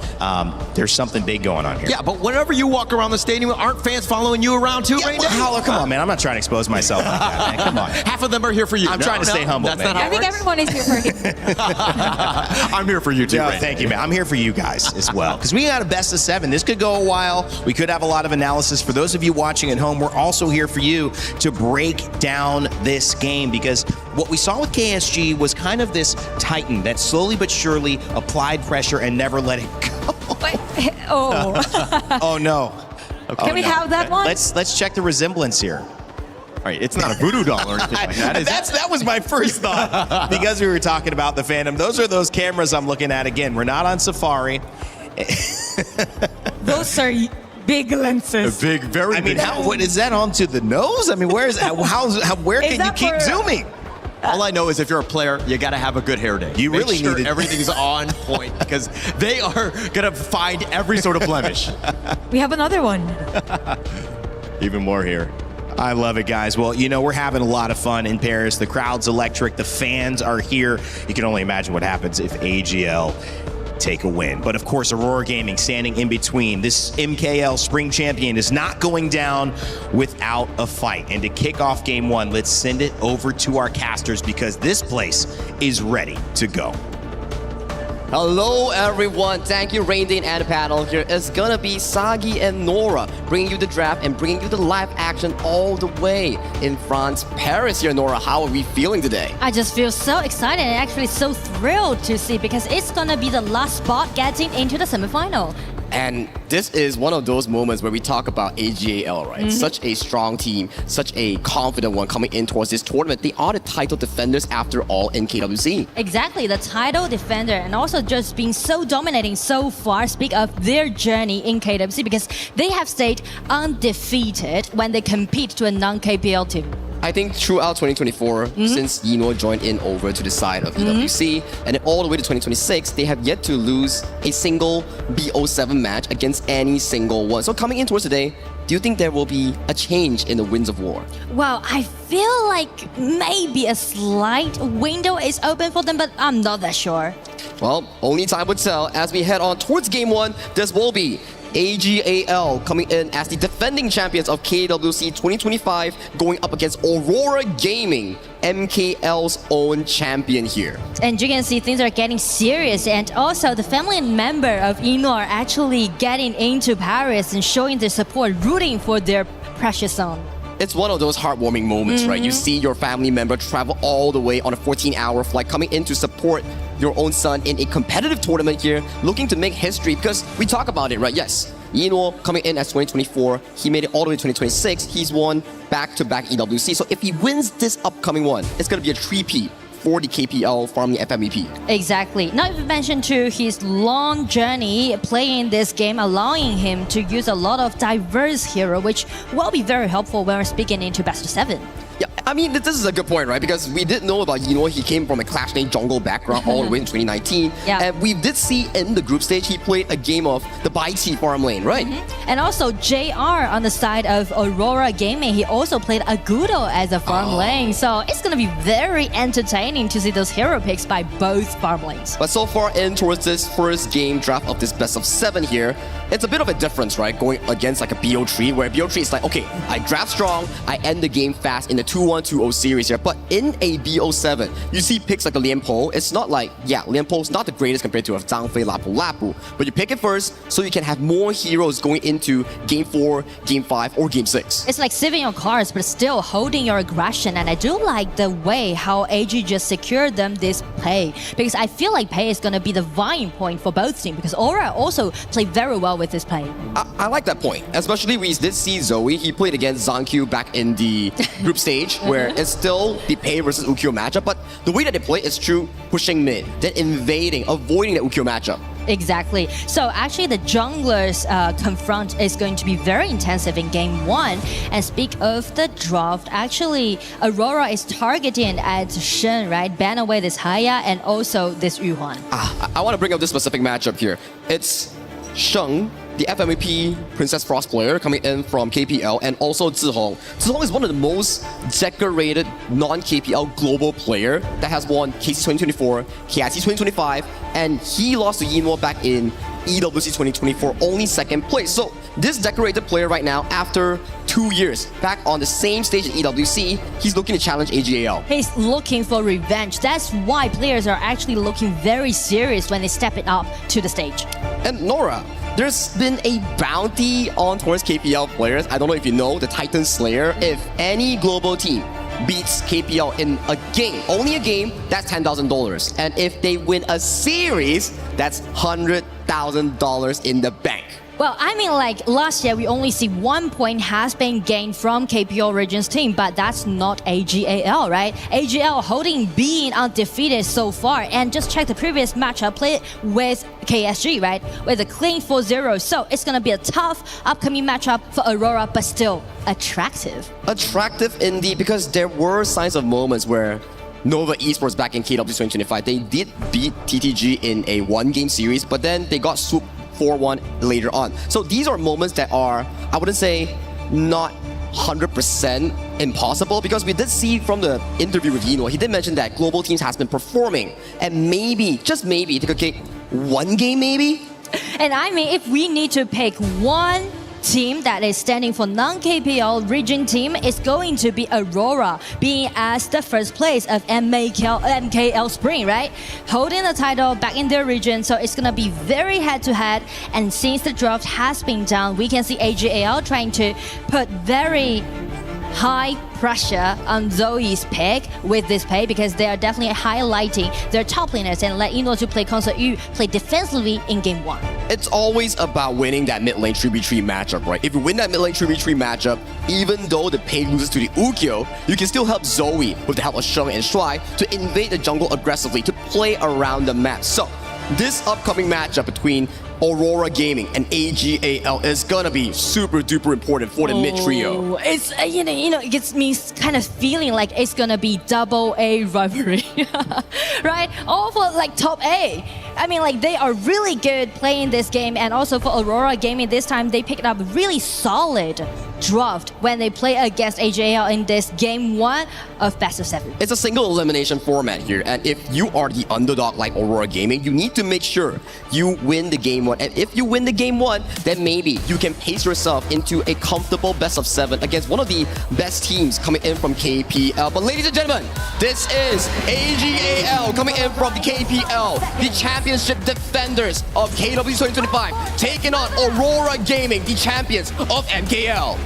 There's something big going on here. Yeah, but whenever you walk around the stadium, aren't fans following you around too, right now? Come on, man. I'm not trying to expose myself like that, man. Come on. Half of them are here for you. I'm trying to stay humble, That's man. not how I think everyone is here for him. I'm here for you too. Yeah, thank you, man. I'm here for you guys as well. Because we got a best of 7. This could go a while. We could have a lot of analysis. For those of you watching at home, we're also here for you to break down this game, because what we saw with KSG was kind of this titan that slowly but surely applied pressure and never let it go. Oh. Oh no. Okay. Can we have that one? Let's check the resemblance here. All right, it's not a voodoo doll or anything like that. That was my first thought, because we were talking about the fandom. Those are those cameras I'm looking at. Again, we're not on Safari. Those are big lenses. Very I mean, what is that onto the nose? I mean, where can you keep zooming? All I know is if you're a player, you got to have a good hair day. You really need need it. Everything's on point, because they are going to find every sort of blemish. We have another one. Even more here. I love it, guys. Well, you know, we're having a lot of fun in Paris. The crowd's electric. The fans are here. You can only imagine what happens if AGL take a win. But of course, Aurora Gaming standing in between. This MKL Spring Champion is not going down without a fight. And to kick off game 1, let's send it over to our casters, because this place is ready to go. Hello everyone, thank you Raindin and Panel. Here is gonna be Sagi and Nora bringing you the draft and bringing you the live action all the way in France, Paris here. Nora, how are we feeling today? I just feel so excited and actually so thrilled to see, because it's gonna be the last spot getting into the semifinal. And this is one of those moments where we talk about AGAL, right? Such a strong team, such a confident one coming in towards this tournament. They are the title defenders after all in KWC. Exactly, the title defender, and also just being so dominating so far speak of their journey in KWC, because they have stayed undefeated when they compete to a non-KPL team. I think throughout 2024, since Yinluo joined in over to the side of EWC, and then all the way to 2026, they have yet to lose a single BO7 match against any single one. So coming in towards today, do you think there will be a change in the Winds of War? Well, I feel like maybe a slight window is open for them, but I'm not that sure. Well, only time would tell. As we head on towards Game 1, this will be AGAL coming in as the defending champions of KWC 2025, going up against Aurora Gaming, MKL's own champion here. And you can see things are getting serious, and also the family member of Yinluo are actually getting into Paris and showing their support, rooting for their precious son. It's one of those heartwarming moments, right? You see your family member travel all the way on a 14-hour flight coming in to support your own son in a competitive tournament here, looking to make history, because we talk about it, right? Yes, Yinluo coming in as 2024, he made it all the way to 2026, he's won back-to-back EWC, so if he wins this upcoming one, it's going to be a 3P for the KPL from the FMVP. Exactly. Not even mention to his long journey playing this game, allowing him to use a lot of diverse hero, which will be very helpful when we're speaking into best of 7. Yeah, I mean, this is a good point, right? Because we did know about Yinluo, he came from a Clash Lane jungle background all the way in 2019. Yeah. And we did see in the group stage, he played a game of the Baiti farm lane, right? And also JR on the side of Aurora Gaming, he also played Agudo as a farm lane. So it's going to be very entertaining to see those hero picks by both farm lanes. But so far in towards this first game draft of this best of 7 here, it's a bit of a difference, right? Going against like a BO3, where BO3 is like, okay, I draft strong, I end the game fast in the 2-1-2-0 series here. But in a BO7, you see picks like a Lian Po. It's not like, yeah, Lian Po's not the greatest compared to a Zhang Fei Lapu Lapu, but you pick it first so you can have more heroes going into Game 4, Game 5, or Game 6. It's like saving your cards, but still holding your aggression. And I do like the way how AG just secured them this Pei, because I feel like Pei is going to be the vying point for both teams, because Aura also played very well with this Pei. I like that point, especially we did see Zoe. He played against Zankyu back in the group stage, where it's still the Pei versus Ukyo matchup, but the way that they play is through pushing mid, then invading, avoiding the Ukyo matchup. Exactly. So actually the junglers confront is going to be very intensive in game 1. And speak of the draft, actually Aurora is targeting at Shen, right? Ban away this Haya and also this Yuhuan. I want to bring up this specific matchup here. It's Sheng, the FMVP Princess Frost player coming in from KPL, and also Zihong. Zihong is one of the most decorated non-KPL global player that has won KC 2024, KIC 2025, and he lost to Yinluo back in EWC 2024, only 2nd place. So this decorated player right now, after 2 years, back on the same stage in EWC, he's looking to challenge AGAL. He's looking for revenge. That's why players are actually looking very serious when they step it up to the stage. And Nora, there's been a bounty on towards KPL players. I don't know if you know, the Titan Slayer. If any global team beats KPL in a game, only a game, that's $10,000. And if they win a series, that's $100,000 in the bank. Well, I mean, like last year, we only see 1 point has been gained from KPL Region's team, but that's not AGAL, right? AGL holding being undefeated so far, and just check the previous matchup, played with KSG, right? With a clean 4-0. So it's gonna be a tough upcoming matchup for Aurora, but still attractive. Attractive indeed, because there were signs of moments where Nova Esports back in KW 2025, they did beat TTG in a 1-game series, but then they got swooped 4-1 later on. So these are moments that are, I wouldn't say, not 100% impossible, because we did see from the interview with Yinluo, he did mention that global teams has been performing, and maybe, just maybe, they could get 1 game maybe? And I mean, if we need to pick one team that is standing for non-KPL region team, is going to be Aurora, being as the first place of MKL Spring, right? Holding the title back in their region, so it's gonna be very head-to-head. And since the draft has been done, we can see AGAL trying to put very high pressure on Zoe's pick with this play, because they are definitely highlighting their top laners and let Yinluo to play Concert Yu play defensively in game 1. It's always about winning that mid lane 3v3 matchup, right? If you win that mid lane 3v3 matchup, even though the Pei loses to the Ukyo, you can still help Zoe with the help of Sheng and Shuai to invade the jungle aggressively, to play around the map. So this upcoming matchup between Aurora Gaming and AGAL is gonna be super duper important for the mid trio. It's it gets me kind of feeling like it's gonna be double A rivalry, right? All for like top A. I mean, like they are really good playing this game, and also for Aurora Gaming this time they picked up a really solid draft when they play against AGAL in this game 1 of best of 7. It's a single elimination format here, and if you are the underdog like Aurora Gaming, you need to make sure you win the game 1. And if you win the game 1, then maybe you can pace yourself into a comfortable best of 7 against one of the best teams coming in from KPL. But ladies and gentlemen, this is AGAL coming in from the KPL, the championship defenders of KWC 2025, taking on Aurora Gaming, the champions of MKL.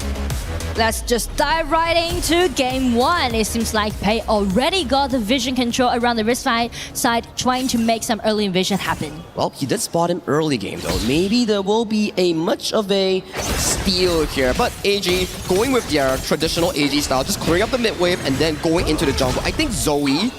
Let's just dive right into game 1. It seems like Pei already got the vision control around the wrist side, trying to make some early invasion happen. Well, he did spot him early game though. Maybe there will be a much of a steal here, but AG going with their traditional AG style, just clearing up the mid wave and then going into the jungle. I think Zoe,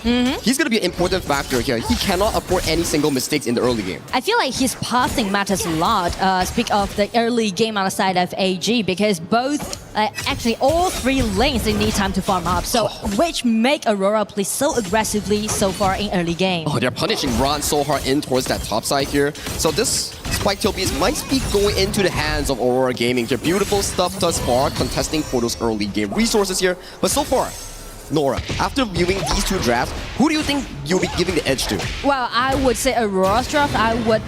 he's gonna be an important factor here. He cannot afford any single mistakes in the early game. I feel like his passing matters a lot. Speak of the early game on the side of AG, because both actually all 3 lanes they need time to farm up, so which make Aurora play so aggressively so far in early game. Oh, they're punishing Ron so hard in towards that top side here. So this Spike Tail Beast might be going into the hands of Aurora Gaming here. Beautiful stuff thus far, contesting for those early game resources here. But so far, Nora, after viewing these 2 drafts, who do you think you'll be giving the edge to? Well, I would say Aurora's draft. I would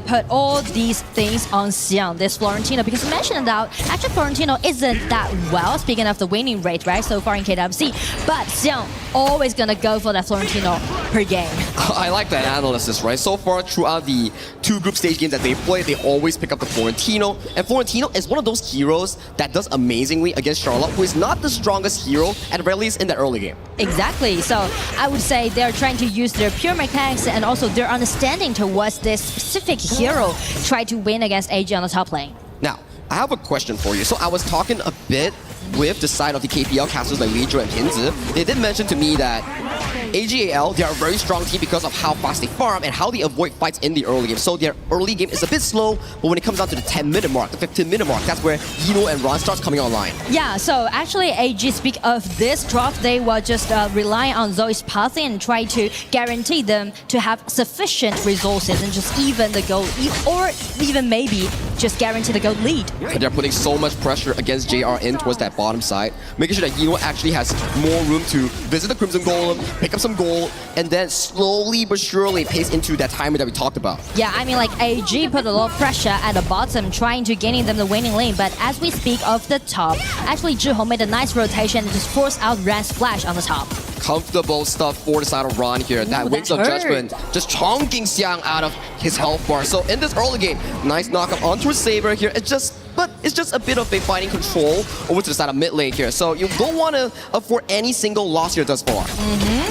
put all these things on Xiang, this Florentino, because you mentioned that actually Florentino isn't that well, speaking of the winning rate, right, so far in KWC. But Xiang always gonna go for that Florentino per game. I like that analysis, right? So far, throughout the 2 group stage games that they play, they always pick up the Florentino. And Florentino is one of those heroes that does amazingly against Charlotte, who is not the strongest hero, at the very least in the early game. Exactly. So I would say they're trying to use their pure mechanics and also their understanding towards this specific hero, try to win against AG on the top lane. Now, I have a question for you. So I was talking a bit with the side of the KPL casters like Li Zhu and Hinzi. They did mention to me that AGAL, they are a very strong team because of how fast they farm and how they avoid fights in the early game. So their early game is a bit slow, but when it comes down to the 10-minute mark, the 15-minute mark, that's where Yino and Ron starts coming online. Yeah, so actually AG, speak of this draft, they were just relying on Zoe's passing and try to guarantee them to have sufficient resources and just even the gold, or even maybe just guarantee the gold lead. But they're putting so much pressure against JR in towards that bottom side, making sure that Yino actually has more room to visit the Crimson Golem, pick up some gold, and then slowly but surely pace into that timer that we talked about. Yeah, I mean, like AG put a lot of pressure at the bottom, trying to gaining them the winning lane. But as we speak of the top, actually Zhiho made a nice rotation and just forced out Ran's flash on the top. Comfortable stuff for the side of Ron here. That Wings of Judgment just chonking Xiang out of his health bar. So in this early game, nice knockup onto a Saber here. It's just a bit of a fighting control over to the side of mid lane here. So you don't want to afford any single loss here thus far.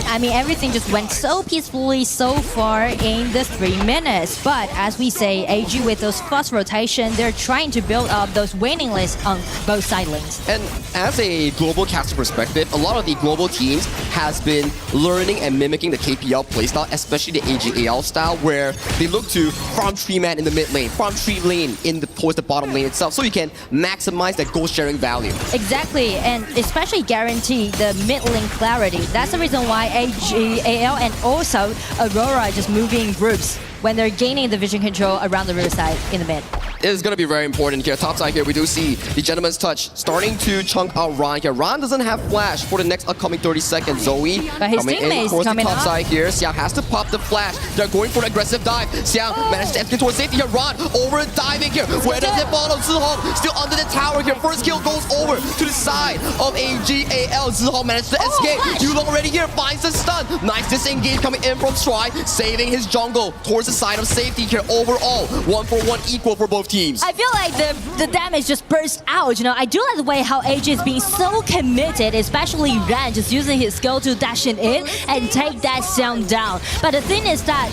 I mean, everything just went so peacefully so far in the 3 minutes. But as we say, AG with those fast rotation, they're trying to build up those winning lists on both side lanes. And as a global caster perspective, a lot of the global teams has been learning and mimicking the KPL playstyle, especially the AGAL style, where they look to farm tree man in the mid lane, farm tree lane towards the bottom lane itself, so you can maximize that gold sharing value. Exactly, and especially guarantee the mid lane clarity. That's the reason why AGAL and also Aurora just moving groups when they're gaining the vision control around the riverside in the mid. It is going to be very important here. Top side here, we do see the Gentleman's Touch starting to chunk out Ron here. Ron doesn't have flash for the next upcoming 30 seconds. Zoe but his coming in towards the top side here. Xiang has to pop the flash. They're going for an aggressive dive. Xiang managed to escape towards safety here. Ron over diving here. Where does it follow? Zhiho still under the tower here. First kill goes over to the side of AGAL. Zhiho managed to escape. Yulong already here finds the stun. Nice disengage coming in from Stry, saving his jungle towards the side of safety here. Overall, 1-for-1 equal for both teams. I feel like the damage just burst out. You know, I do like the way how AG is being so committed, especially Ran just using his skill to dash in and take that Xiang down. But the thing is that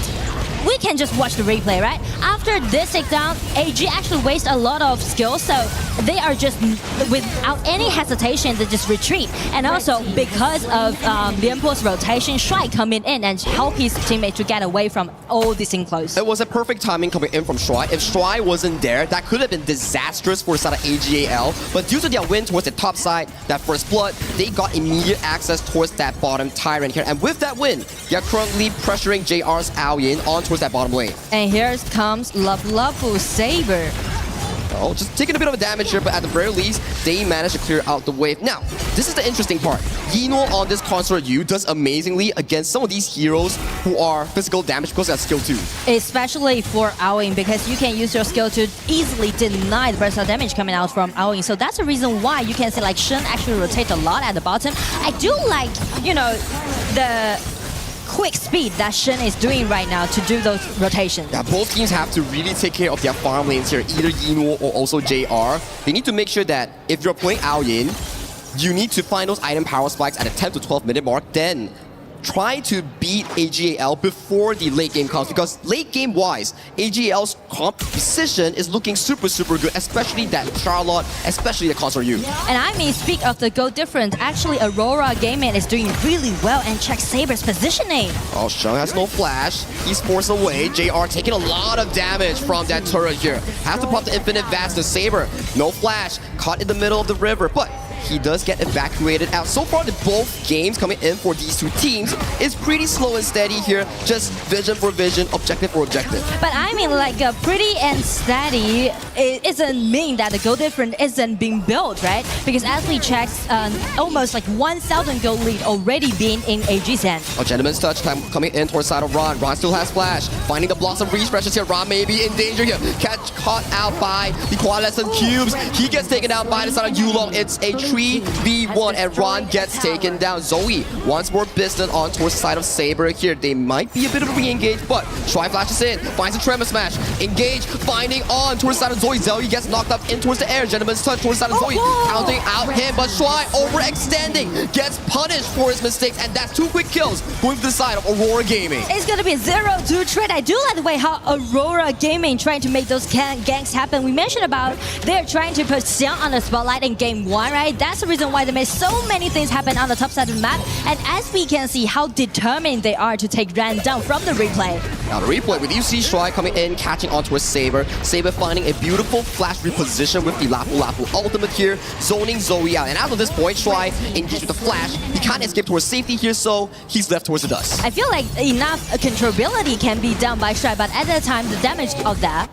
we can just watch the replay, right? After this takedown, AG actually waste a lot of skills, so they are just without any hesitation, they just retreat. And also because of Lianpo's rotation, Shuai coming in and help his teammate to get away from all these enclosed. It was a perfect timing coming in from Shuai. If Shuai wasn't there, that could have been disastrous for the side of AGAL. But due to their win towards the top side, that first blood, they got immediate access towards that bottom Tyrant here. And with that win, they're currently pressuring JR's Aoyin on towards that bottom lane. And here comes Lapu Saber. Oh, just taking a bit of a damage here, but at the very least, they managed to clear out the wave. Now, this is the interesting part. Yino on this Consort U does amazingly against some of these heroes who are physical damage because they have skill 2. Especially for Aoyin, because you can use your skill to easily deny the versatile damage coming out from Aoyin. So that's the reason why you can see like Shen actually rotate a lot at the bottom. I do like, you know, the quick speed that Shen is doing right now to do those rotations. Yeah, both teams have to really take care of their farm lanes here, either Yino or also JR. They need to make sure that if you're playing Aoyin, you need to find those item power spikes at the 10 to 12 minute mark, then try to beat AGAL before the late game comes, because late game wise, AGAL's composition is looking super good, especially that Charlotte, especially the Consort U. And I mean, speak of the goal difference, actually Aurora Gaming is doing really well, and check Saber's positioning. Oh, Sheng has no flash. He's forced away. JR taking a lot of damage from that turret here. Has to pop the infinite vast to Saber. No flash. Caught in the middle of the river, but he does get evacuated out. So far, the both games coming in for these two teams is pretty slow and steady here. Just vision for vision, objective for objective. But I mean, like pretty and steady, it doesn't mean that the goal difference isn't being built, right? Because as we checked, almost like 1,000 goal lead already being in AG's hand. A gentleman's touch time coming in towards side of Ron. Ron still has flash. Finding the Blossom refreshes here. Ron may be in danger here. Catch caught out by the Quadescent Cubes. He gets taken out by the side of Yulong. It's a 3v1 and Ron gets taken down. Zoe once more business on towards the side of Saber here. They might be a bit of a re-engage, but Shuai flashes in, finds a Tremor Smash. Engage, finding on towards the side of Zoe. Zoe gets knocked up in towards the air. Gentleman's touch towards the side of Zoe. Counting out him, but Shuai overextending. Gets punished for his mistakes, and that's 2 quick kills going to the side of Aurora Gaming. It's going to be a 0-2 trade. I do like the way how Aurora Gaming trying to make those ganks happen. We mentioned about they're trying to put Xiang on the spotlight in game 1, right? That's the reason why they made so many things happen on the top side of the map. And as we can see how determined they are to take Ran down from the replay. Now the replay with UC Shuai coming in, catching onto a Saber. Saber finding a beautiful flash reposition with the Lapu ultimate here, zoning Zoe out. And after this point, Shuai engaged with the flash. He can't escape towards safety here, so he's left towards the dust. I feel like enough controllability can be done by Shuai, but at that time, the damage of that.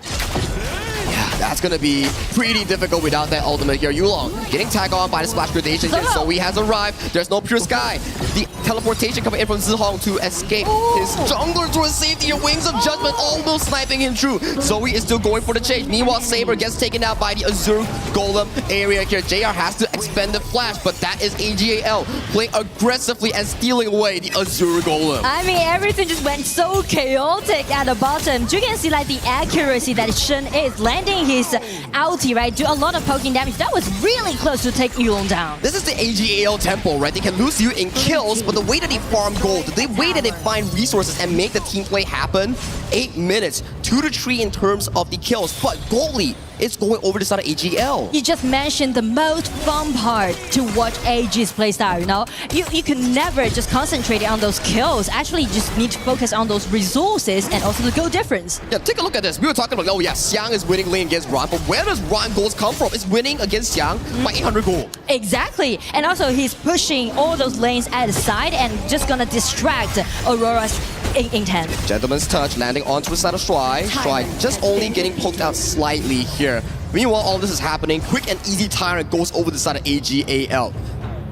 That's gonna be pretty difficult without that ultimate here. Yulong getting tagged on by the splash gradation here. Zoe has arrived. There's no pure sky. The teleportation coming in from Zihong to escape his jungler towards safety. Wings of Judgment almost sniping him through. Zoe is still going for the chase. Meanwhile, Saber gets taken out by the Azure Golem area here. JR has to expend the flash, but that is AGAL playing aggressively and stealing away the Azure Golem. I mean, everything just went so chaotic at the bottom. You can see like the accuracy that Shen is landing his ulti, right? Do a lot of poking damage. That was really close to take Yulong down. This is the AGAL tempo, right? They can lose you in kills, but the way that they farm gold, the way that they find resources and make the team play happen, 8 minutes, 2 to 3 in terms of the kills, but gold lead, it's going over the side of AGL. You just mentioned the most fun part to watch AG's playstyle, you know? You can never just concentrate on those kills. Actually, you just need to focus on those resources and also the goal difference. Yeah, take a look at this. We were talking about, oh yeah, Xiang is winning lane against Ron, but where does Ron goals come from? It's winning against Xiang by 800 gold. Exactly. And also, he's pushing all those lanes at the side and just gonna distract Aurora's intent. Gentleman's touch landing onto the side of Shuai. Shuai just only getting poked out slightly here. Meanwhile, all this is happening. Quick and easy Tyrant goes over the side of AGAL.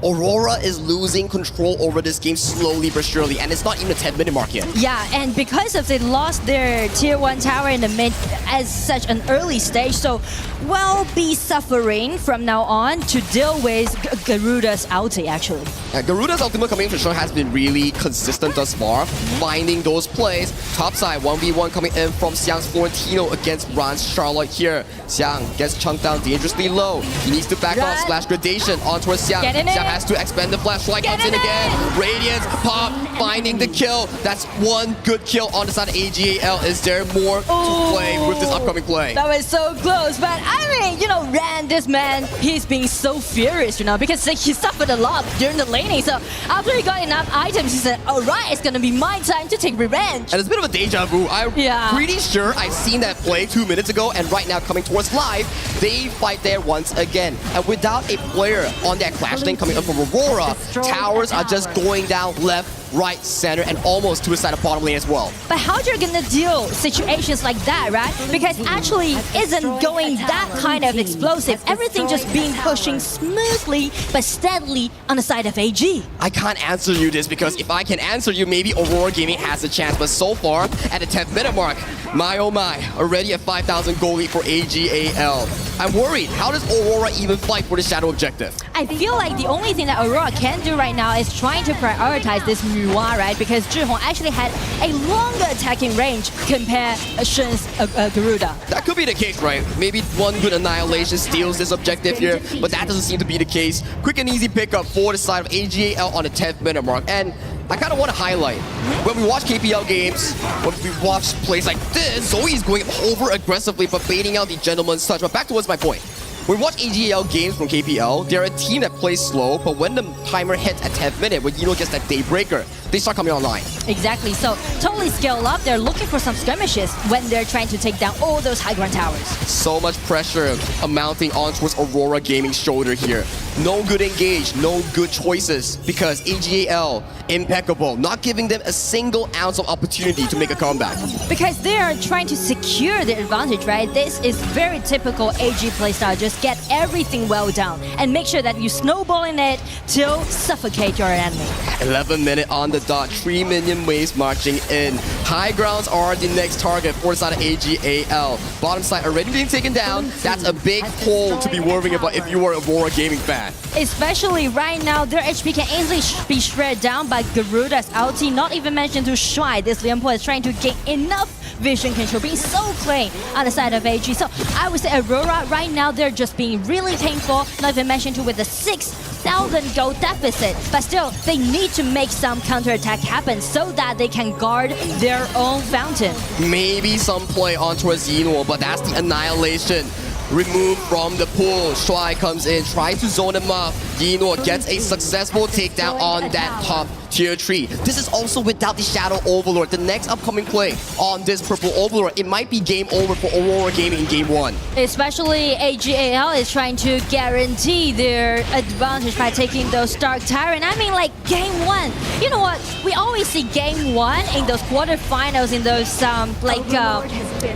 Aurora is losing control over this game slowly but surely, and it's not even a 10-minute mark yet. Yeah, and because of they lost their tier 1 tower in the mid as such an early stage, so will be suffering from now on to deal with Garuda's ulti, actually. Garuda's ultimate coming from sure has been really consistent thus far, finding those plays. Topside 1v1 coming in from Xiang's Florentino against Ran's Charlotte here. Xiang gets chunked down dangerously low. He needs to back off, splash gradation onto Xiang. Xiang tries to expand the flash. Strike comes in again. Radiance, Pop, finding the kill. That's one good kill on the side of AGAL. Is there more to play with this upcoming play? That was so close, but I mean, you know, Ran, this man, he's being so furious, you know, because like, he suffered a lot during the laning. So after he got enough items, he said, all right, it's gonna be my time to take revenge. And it's a bit of a deja vu. I'm pretty sure I've seen that play 2 minutes ago, and right now coming towards live, they fight there once again. And without a player on that clash lane coming up from Aurora, towers are just going down left, right, center, and almost to the side of bottom lane as well. But how you're gonna deal situations like that, right? Because actually isn't going that kind of explosive. Everything just being pushing smoothly but steadily on the side of AG. I can't answer you this because if I can answer you, maybe Aurora Gaming has a chance. But so far, at the 10th minute mark, my oh my, already a 5,000 goal lead for AGAL. I'm worried. How does Aurora even fight for the shadow objective? I feel like the only thing that Aurora can do right now is trying to prioritize this Muwa, right? Because Zhihong actually had a longer attacking range compared to Shen's Garuda. That could be the case, right? Maybe one good annihilation steals this objective here, but that doesn't seem to be the case. Quick and easy pickup for the side of AGAL on the 10th minute mark. And I kind of want to highlight, when we watch KPL games, when we watch plays like this, Zoe's going over aggressively but baiting out the gentleman's touch. But back towards my point. When we watch AGAL games from KPL, they're a team that plays slow, but when the timer hits at 10th minute, when Yino gets that Daybreaker, they start coming online. Exactly, so totally scale up. They're looking for some skirmishes when they're trying to take down all those high ground towers. So much pressure mounting on towards Aurora Gaming's shoulder here. No good engage, no good choices, because AGAL, impeccable, not giving them a single ounce of opportunity to make a comeback. Because they are trying to secure the advantage, right? This is very typical AG playstyle. Just get everything well done and make sure that you snowball in it till suffocate your enemy. 11 minute on the dot, 3 minion waves marching in. High grounds are the next target for the side of AGAL. Bottom side already being taken down. That's a big pull to be worrying about if you are a Aurora Gaming fan. Especially right now, their HP can easily be shredded down by Garuda's ulti, not even mentioned to Shuai. This Lian Po is trying to gain enough vision control, being so clean on the side of AG. So I would say Aurora right now, they're just being really painful, not even mentioned to with the 6,000 gold deficit. But still, they need to make some counterattack happen so that they can guard their own fountain. Maybe some play on towards Yino, but that's the annihilation. Removed from the pool. Shuai comes in, tries to zone him off. Yino gets a successful takedown on that top tier 3. This is also without the Shadow Overlord. The next upcoming play on this Purple Overlord, it might be game over for Aurora Gaming in game 1. Especially AGAL is trying to guarantee their advantage by taking those Dark Tyrant. I mean, like game 1. You know what? We always see game 1 in those quarterfinals, in those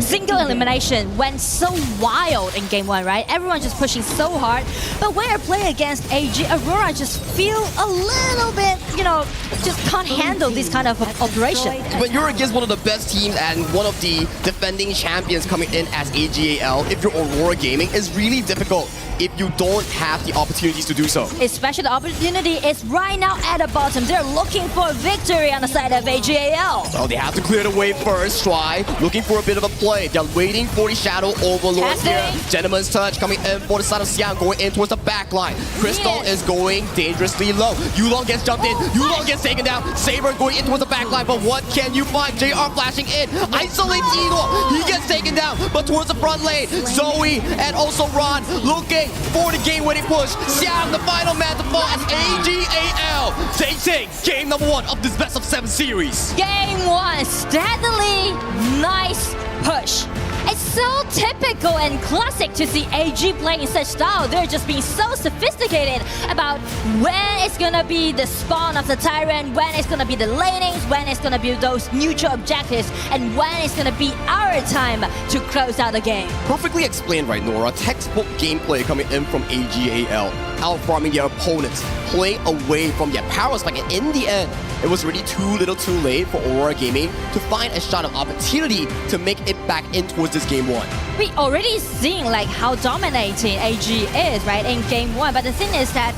single elimination went so wild in game 1, right? Everyone just pushing so hard. But when I play against AG, Aurora just feel a little bit, you know, just can't handle this kind of operation. When you're against one of the best teams and one of the defending champions coming in as AGAL, if you're Aurora Gaming, it's really difficult if you don't have the opportunities to do so. Especially the opportunity is right now at the bottom. They're looking for victory on the side of AGAL. Oh, they have to clear the way first. Shuai looking for a bit of a play. They're waiting for the Shadow Overlord here. Gentleman's Touch coming in for the side of Xiang, going in towards the back line. Crystal is going dangerously low. Yulong gets jumped in. Yulong gets taken down. Saber going in towards the back line, but what can you find? JR flashing in. Isolates Yino. He gets taken down, but towards the front lane, Zoe and also Ron looking for the game-winning push. Xiang, the final man to fall as AGAL. They take game number 1 of this best of 7 series. Game 1, steadily nice push. It's so typical and classic to see AG play in such style. They're just being so sophisticated about when it's gonna be the spawn of the Tyrant, when it's gonna be the lanings, when it's gonna be those neutral objectives, and when it's gonna be our time to close out the game. Perfectly explained, right, Nora? Textbook gameplay coming in from AGAL, out-farming their opponents, playing away from their power spike, and in the end, it was really too little too late for Aurora Gaming to find a shot of opportunity to make it back in towards this game 1. We already seeing like how dominating AG is, right, in game 1, but the thing is that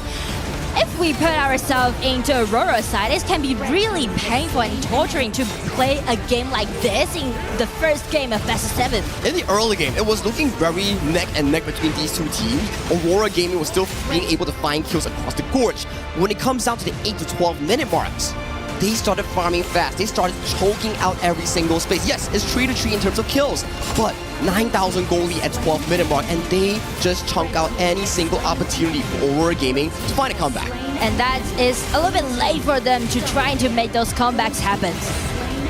if we put ourselves into Aurora's side, it can be really painful and torturing to play a game like this in the first game of best of 7. In the early game, it was looking very neck and neck between these two teams. Aurora Gaming was still being able to find kills across the gorge. When it comes down to the 8 to 12 minute marks, they started farming fast. They started choking out every single space. Yes, it's 3-3 in terms of kills, but 9,000 goal lead at 12 minute mark, and they just chunk out any single opportunity for Aurora Gaming to find a comeback. And that is a little bit late for them to try to make those comebacks happen.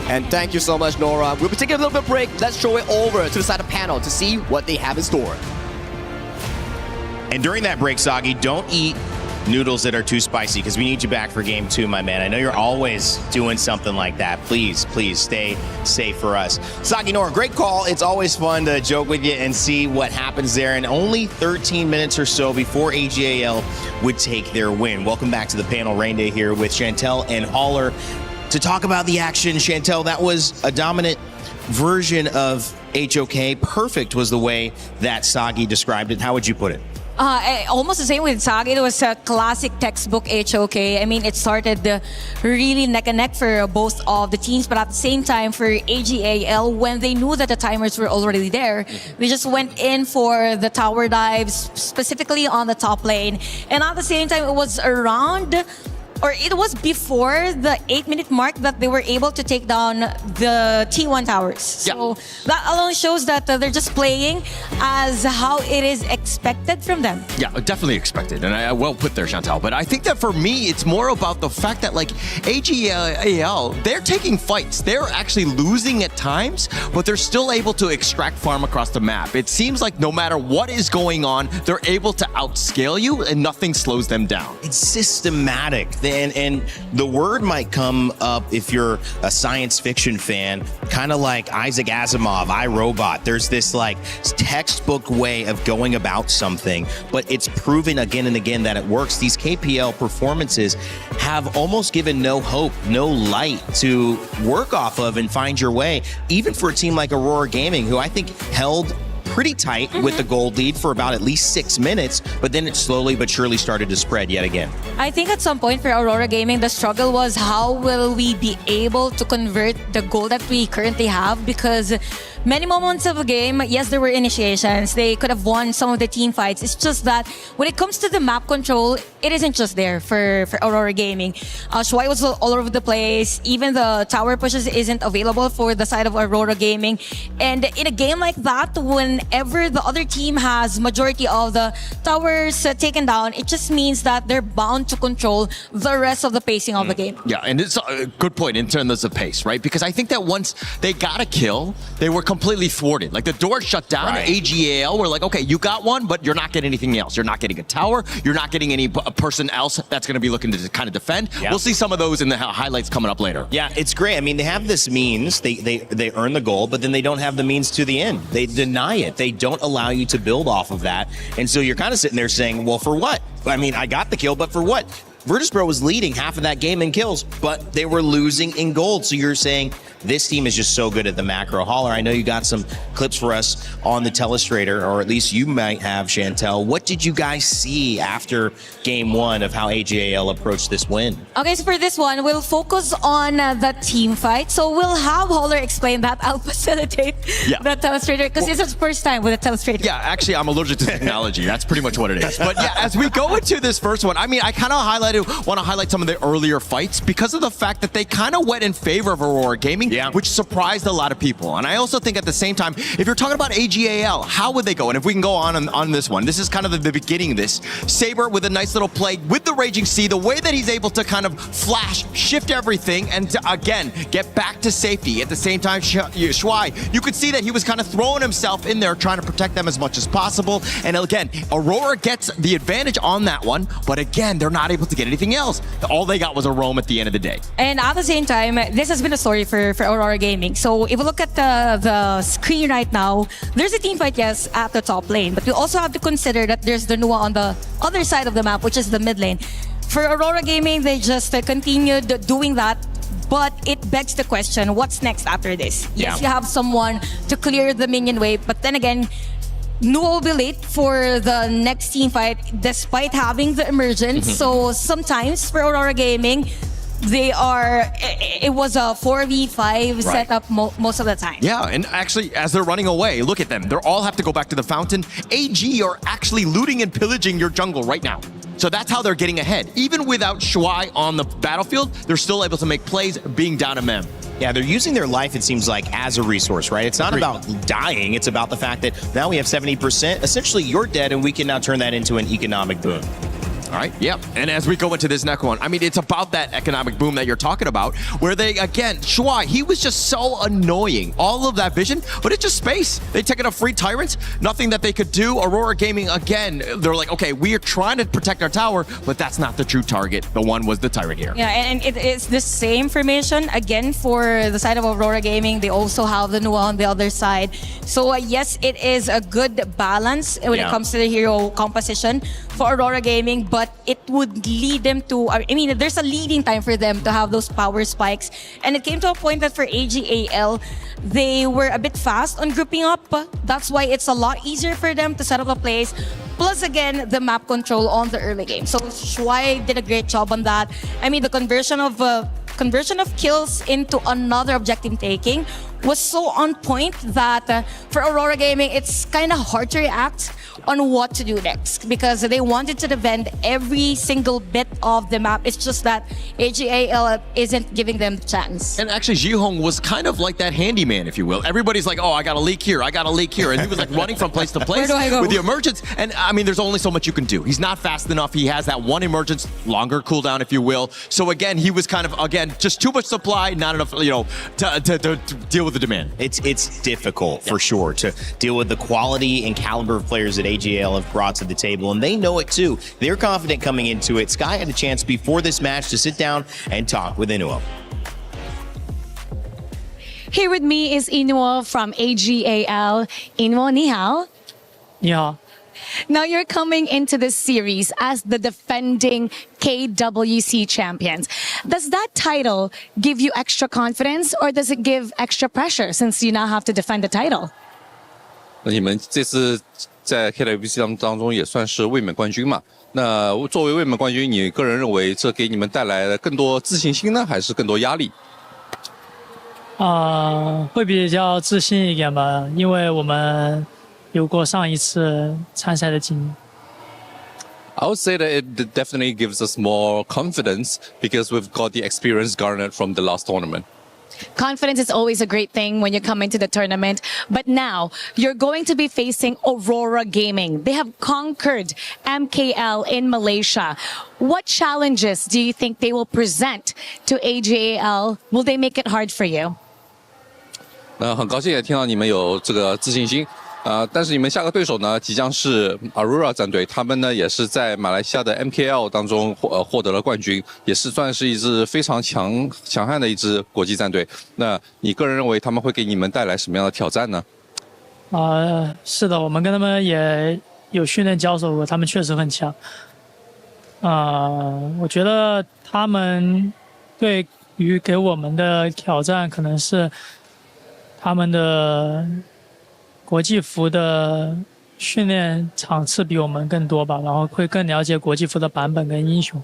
And thank you so much, Nora. We'll be taking a little bit of break. Let's show it over to the side of the panel to see what they have in store. And during that break, Sagi, don't eat noodles that are too spicy because we need you back for game 2, my man. I know you're always doing something like that. Please stay safe for us. Sagi, Nora, great call. It's always fun to joke with you and see what happens there. And only 13 minutes or so before AGAL would take their win. Welcome back to the panel. Rain Day here with Chantel and Haller to talk about the action. Chantel, that was a dominant version of HOK. Perfect was the way that Sagi described it. How would you put it? Almost the same with Sagi. It was a classic textbook HOK. I mean, it started really neck and neck for both of the teams, but at the same time for AGAL, when they knew that the timers were already there, they just went in for the tower dives, specifically on the top lane. And at the same time, it was before the 8-minute mark that they were able to take down the T1 towers. So that alone shows that they're just playing as how it is expected from them. Yeah, definitely expected. And I well put there, Chantal. But I think that for me, it's more about the fact that like AGAL, they're taking fights. They're actually losing at times, but they're still able to extract farm across the map. It seems like no matter what is going on, they're able to outscale you and nothing slows them down. It's systematic. And the word might come up if you're a science fiction fan, kind of like Isaac Asimov, iRobot. There's this like textbook way of going about something, but it's proven again and again that it works. These KPL performances have almost given no hope, no light to work off of and find your way, even for a team like Aurora Gaming, who I think held pretty tight with the gold lead for about at least 6 minutes, but then it slowly but surely started to spread yet again. I think at some point for Aurora Gaming, the struggle was how will we be able to convert the goal that we currently have, because many moments of the game, yes, there were initiations. They could have won some of the team fights. It's just that when it comes to the map control, it isn't just there for Aurora Gaming. Shuai was all over the place. Even the tower pushes isn't available for the side of Aurora Gaming. And in a game like that, whenever the other team has majority of the towers taken down, it just means that they're bound to control the rest of the pacing of the game. Yeah, and it's a good point in terms of pace, right? Because I think that once they got a kill, they were completely thwarted. Like the door shut down. Right. AGAL were like, okay, you got one, but you're not getting anything else. You're not getting a tower. You're not getting any person else that's going to be looking to kind of defend. Yeah. We'll see some of those in the highlights coming up later. Yeah, it's great. I mean, they have this means. They earn the goal, but then they don't have the means to the end. They deny it. They don't allow you to build off of that. And so you're kind of sitting there saying, well, for what? I mean, I got the kill, but for what? Virtus.pro was leading half of that game in kills, but they were losing in gold. So you're saying this team is just so good at the macro. Haller, I know you got some clips for us on the telestrator, or at least you might have, Chantel. What did you guys see after game 1 of how AGAL approached this win? Okay, so for this one, we'll focus on the team fight. So we'll have Haller explain that. I'll facilitate the telestrator because this is the first time with a telestrator. Yeah, actually, I'm allergic to technology. That's pretty much what it is. But yeah, as we go into this first one, I mean, I kind of want to highlight some of the earlier fights because of the fact that they kind of went in favor of Aurora Gaming, which surprised a lot of people. And I also think at the same time, if you're talking about AGAL, how would they go? And if we can go on this one, this is kind of the beginning of this. Saber with a nice little play with the Raging Sea, the way that he's able to kind of flash, shift everything, and to, again, get back to safety. At the same time, Shuai, you could see that he was kind of throwing himself in there, trying to protect them as much as possible. And again, Aurora gets the advantage on that one, but again, they're not able to get anything else. All they got was a roam at the end of the day. And at the same time, this has been a story for Aurora Gaming. So if we look at the screen right now, there's a team fight, yes, at the top lane, but we also have to consider that there's the Nua on the other side of the map, which is the mid lane. For Aurora Gaming, they just continued doing that, but it begs the question, what's next after this? Yes, you have someone to clear the minion wave, but then again, Nuo will be late for the next team fight despite having the emergence. So sometimes for Aurora Gaming, it was a 4v5 setup most of the time. Yeah, and actually, as they're running away, look at them. They all have to go back to the fountain. AG are actually looting and pillaging your jungle right now. So that's how they're getting ahead. Even without Shuai on the battlefield, they're still able to make plays being down a mem. Yeah, they're using their life, it seems like, as a resource, right? It's not about dying. It's about the fact that now we have 70%. Essentially, you're dead, and we can now turn that into an economic boom. All right, yep. And as we go into this next one, I mean, it's about that economic boom that you're talking about, where they, again, Shuai, he was just so annoying. All of that vision, but it's just space. They taking a free tyrant, nothing that they could do. Aurora Gaming, again, they're like, okay, we are trying to protect our tower, but that's not the true target. The one was the tyrant here. Yeah, and it's the same formation. Again, for the side of Aurora Gaming, they also have the Nuo on the other side. So yes, it is a good balance when it comes to the hero composition for Aurora Gaming, but it would lead them to, I mean, there's a leading time for them to have those power spikes. And it came to a point that for AGAL, they were a bit fast on grouping up. That's why it's a lot easier for them to set up a place. Plus, again, the map control on the early game. So Shuai did a great job on that. I mean, the conversion of kills into another objective taking was so on point that for Aurora Gaming, it's kind of hard to react on what to do next because they wanted to defend every single bit of the map. It's just that AGAL isn't giving them the chance. And actually, Jihong was kind of like that handyman, if you will. Everybody's like, oh, I got a leak here, I got a leak here. And he was like running from place to place with the emergence. And I mean, there's only so much you can do. He's not fast enough. He has that one emergence, longer cooldown, if you will. So again, he was kind of, again, just too much supply, not enough, you know, to deal with the demand. It's difficult for sure to deal with the quality and caliber of players that AGL have brought to the table, and they know it too. They're confident coming into it. Sky had a chance before this match to sit down and talk with Inuo. Here with me is Inuo from AGAL. Inuo, ni hao. Ni hao. Now you're coming into this series as the defending KWC champions. Does that title give you extra confidence or does it give extra pressure since you now have to defend the title? 那你们这次在 KWC 当中也算是卫冕冠军嘛？那作为卫冕冠军，你个人认为这给你们带来了更多自信心呢，还是更多压力？会比较自信一点吧，因为我们有过上一次参赛的经历。I would say that it definitely gives us more confidence because we've got the experience garnered from the last tournament. Confidence is always a great thing when you come into the tournament. But now, you're going to be facing Aurora Gaming. They have conquered MKL in Malaysia. What challenges do you think they will present to AGAL? Will they make it hard for you? 那很高兴也听到你们有这个自信心。但是你们下个对手呢，即将是 Aurora 战队，他们呢也是在马来西亚的 MKL 当中获得了冠军，也是算是一支非常强悍的一支国际战队。那你个人认为他们会给你们带来什么样的挑战呢？是的，我们跟他们也有训练交手过，他们确实很强。我觉得他们对于给我们的挑战可能是他们的国际服的训练场次比我们更多吧，然后会更了解国际服的版本跟英雄，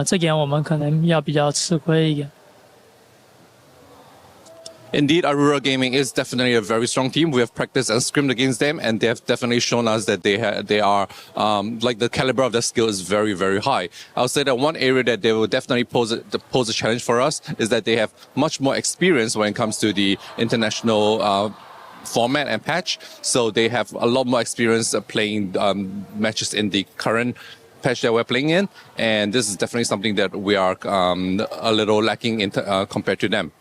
这点我们可能要比较吃亏一点。Indeed, Aurora Gaming is definitely a very strong team. We have practiced and scrimmed against them, and they have definitely shown us that they are like the caliber of their skill is very, very high. I'll say that one area that they will definitely pose a challenge for us is that they have much more experience when it comes to the international format and patch, so they have a lot more experience playing matches in the current patch that we're playing in, and this is definitely something that we are a little lacking in compared to them.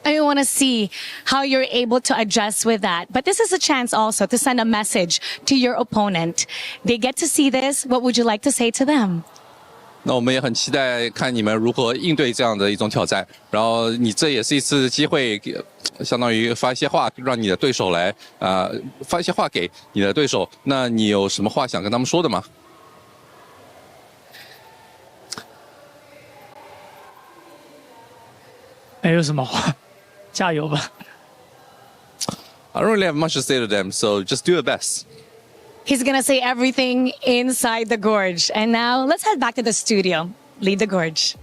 I want to see how you're able to adjust with that. But this is a chance also to send a message to your opponent. They get to see this. What would you like to say to them? 那我们也很期待看你们如何应对这样的一种挑战。然后你这也是一次机会，相当于发一些话，让你的对手来发一些话给你的对手。那你有什么话想跟他们说的吗？没有什么话，加油吧。I don't really have much to say to them, so just do your best. He's gonna say everything inside the gorge. And now let's head back to the studio. Lead the gorge.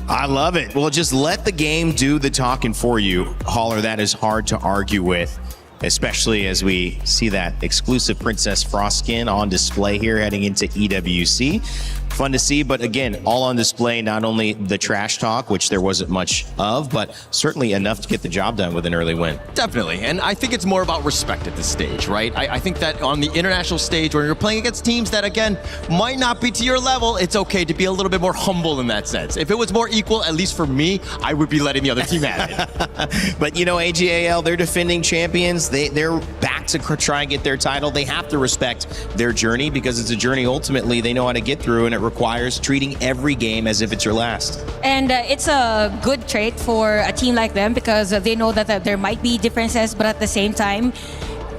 I love it. Well, just let the game do the talking for you. Holler, that is hard to argue with, especially as we see that exclusive Princess Frost skin on display here heading into EWC. Fun to see, but again, all on display, not only the trash talk, which there wasn't much of, but certainly enough to get the job done with an early win. Definitely, and I think it's more about respect at this stage, right? I think that on the international stage, where you're playing against teams that, again, might not be to your level, it's okay to be a little bit more humble in that sense. If it was more equal, at least for me, I would be letting the other team have it. But you know, AGAL, they're defending champions. They're back to try and get their title. They have to respect their journey because it's a journey ultimately they know how to get through, and it requires treating every game as if it's your last. And it's a good trait for a team like them because they know that there might be differences, but at the same time,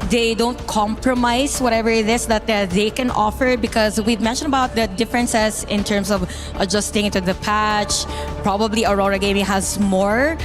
they don't compromise whatever it is that they can offer, because we've mentioned about the differences in terms of adjusting to the patch. Probably Aurora Gaming has more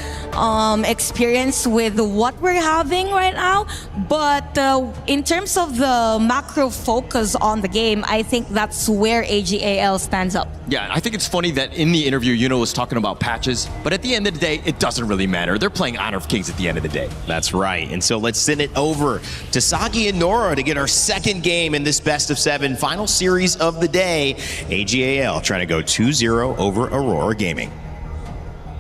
experience with what we're having right now, but in terms of the macro focus on the game, I think that's where AGAL stands up. Yeah, I think it's funny that in the interview, Yuno was talking about patches, but at the end of the day, it doesn't really matter. They're playing Honor of Kings at the end of the day. That's right. And so let's send it over to Sagi and Nora to get our second game in this best of 7 final series of the day. AGAL trying to go 2-0 over Aurora Gaming.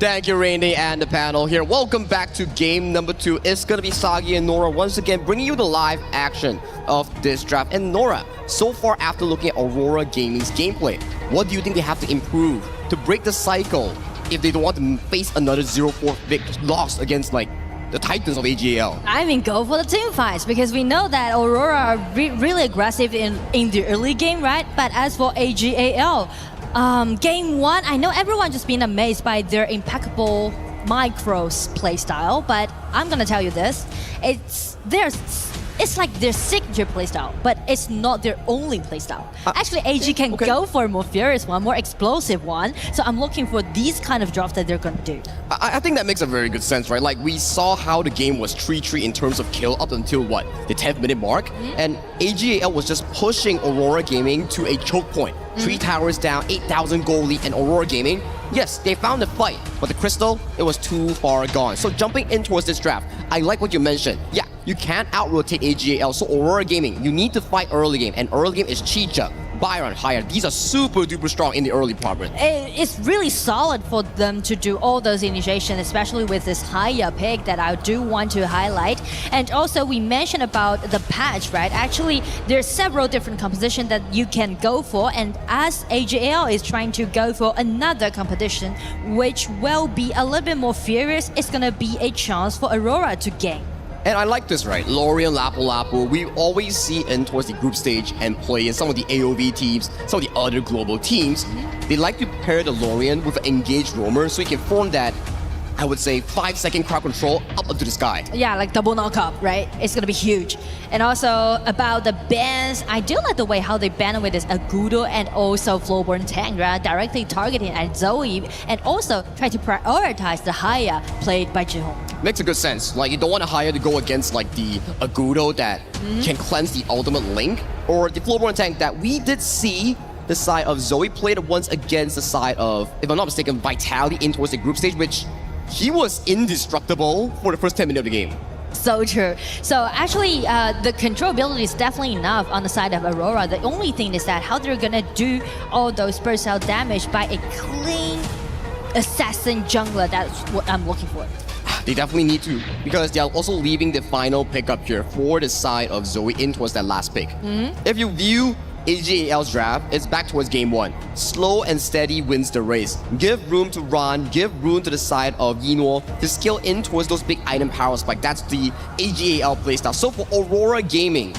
Thank you, Randy, and the panel here. Welcome back to game number 2. It's going to be Sagi and Nora once again bringing you the live action of this draft. And Nora, so far after looking at Aurora Gaming's gameplay, what do you think they have to improve to break the cycle if they don't want to face another 0-4 big loss against like the Titans of AGAL? I mean, go for the team fights, because we know that Aurora are really aggressive in the early game, right? But as for AGAL, game 1, I know everyone just been amazed by their impeccable micros playstyle, but I'm gonna tell you this, it's like their signature playstyle, but it's not their only playstyle. Actually, AG can go for a more furious one, more explosive one, so I'm looking for these kind of drops that they're gonna do. I think that makes a very good sense, right? Like, we saw how the game was 3-3 in terms of kill up until, what, the 10th minute mark? And AGAL was just pushing Aurora Gaming to a choke point. 3 towers down, 8,000 goal lead, and Aurora Gaming, yes, they found the fight, but the crystal, it was too far gone. So jumping in towards this draft, I like what you mentioned. Yeah, you can't out-rotate AGAL, so Aurora Gaming, you need to fight early game, and early game is Chicha, Byron, Hyatt. These are super duper strong in the early part. It's really solid for them to do all those initiations, especially with this higher pick that I do want to highlight. And also we mentioned about the patch, right? Actually, there's several different compositions that you can go for, and as AGAL is trying to go for another competition, which will be a little bit more furious, it's gonna be a chance for Aurora to gain. And I like this, right? Lorien, Lapu Lapu, we always see in towards the group stage and play in some of the AOV teams, some of the other global teams. They like to pair the Lorien with an engaged roamer so you can form that, I would say, 5-second crowd control up into the sky. Yeah, like double knockup, right? It's gonna be huge. And also about the bans, I do like the way how they ban with this Agudo and also Flowborn Tangra directly targeting at Zoe, and also try to prioritize the Haya played by Jihong. Makes a good sense. Like, you don't want to hire to go against like the Agudo that can cleanse the ultimate link, or the Flowborn tank that we did see the side of Zoe played once against the side of, if I'm not mistaken, Vitality in towards the group stage, which he was indestructible for the first 10 minutes of the game. So true. So actually, the controllability is definitely enough on the side of Aurora. The only thing is that how they're gonna do all those burst cell damage by a clean assassin jungler. That's what I'm looking for. They definitely need to, because they are also leaving the final pickup here for the side of Zoe in towards that last pick. If you view AGAL's draft, it's back towards game 1. Slow and steady wins the race. Give room to Ron, give room to the side of Yinwo to scale in towards those big item power spike. That's the AGAL playstyle. So for Aurora Gaming,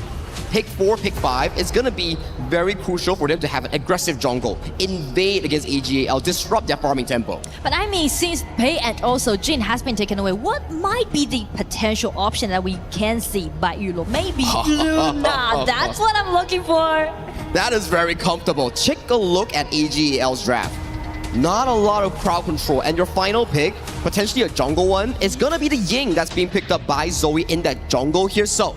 pick 4, pick 5, it's gonna be very crucial for them to have an aggressive jungle, invade against AGAL, disrupt their farming tempo. But I mean, since Pei and also Jin has been taken away, what might be the potential option that we can see by Yulo? Maybe Luna. That's what I'm looking for. That is very comfortable. Take a look at AGAL's draft. Not a lot of crowd control, and your final pick, potentially a jungle one, is gonna be the Ying that's being picked up by Zoe in that jungle here. So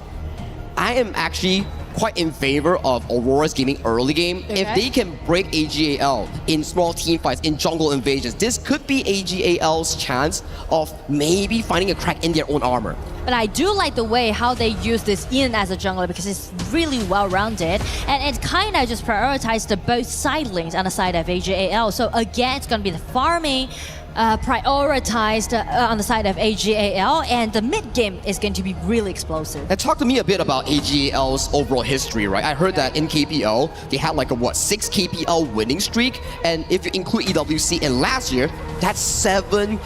I am actually quite in favor of Aurora's gaming early game. Okay. If they can break AGAL in small team fights, in jungle invasions, this could be AGAL's chance of maybe finding a crack in their own armor. But I do like the way how they use this Ian as a jungler because it's really well-rounded and it kind of just prioritized the both side lanes on the side of AGAL. So again, it's going to be the farming prioritized on the side of AGAL, and the mid game is going to be really explosive. And talk to me a bit about AGAL's overall history, right? I heard that in KPL, they had like a 6 KPL winning streak, and if you include EWC in last year, that's 7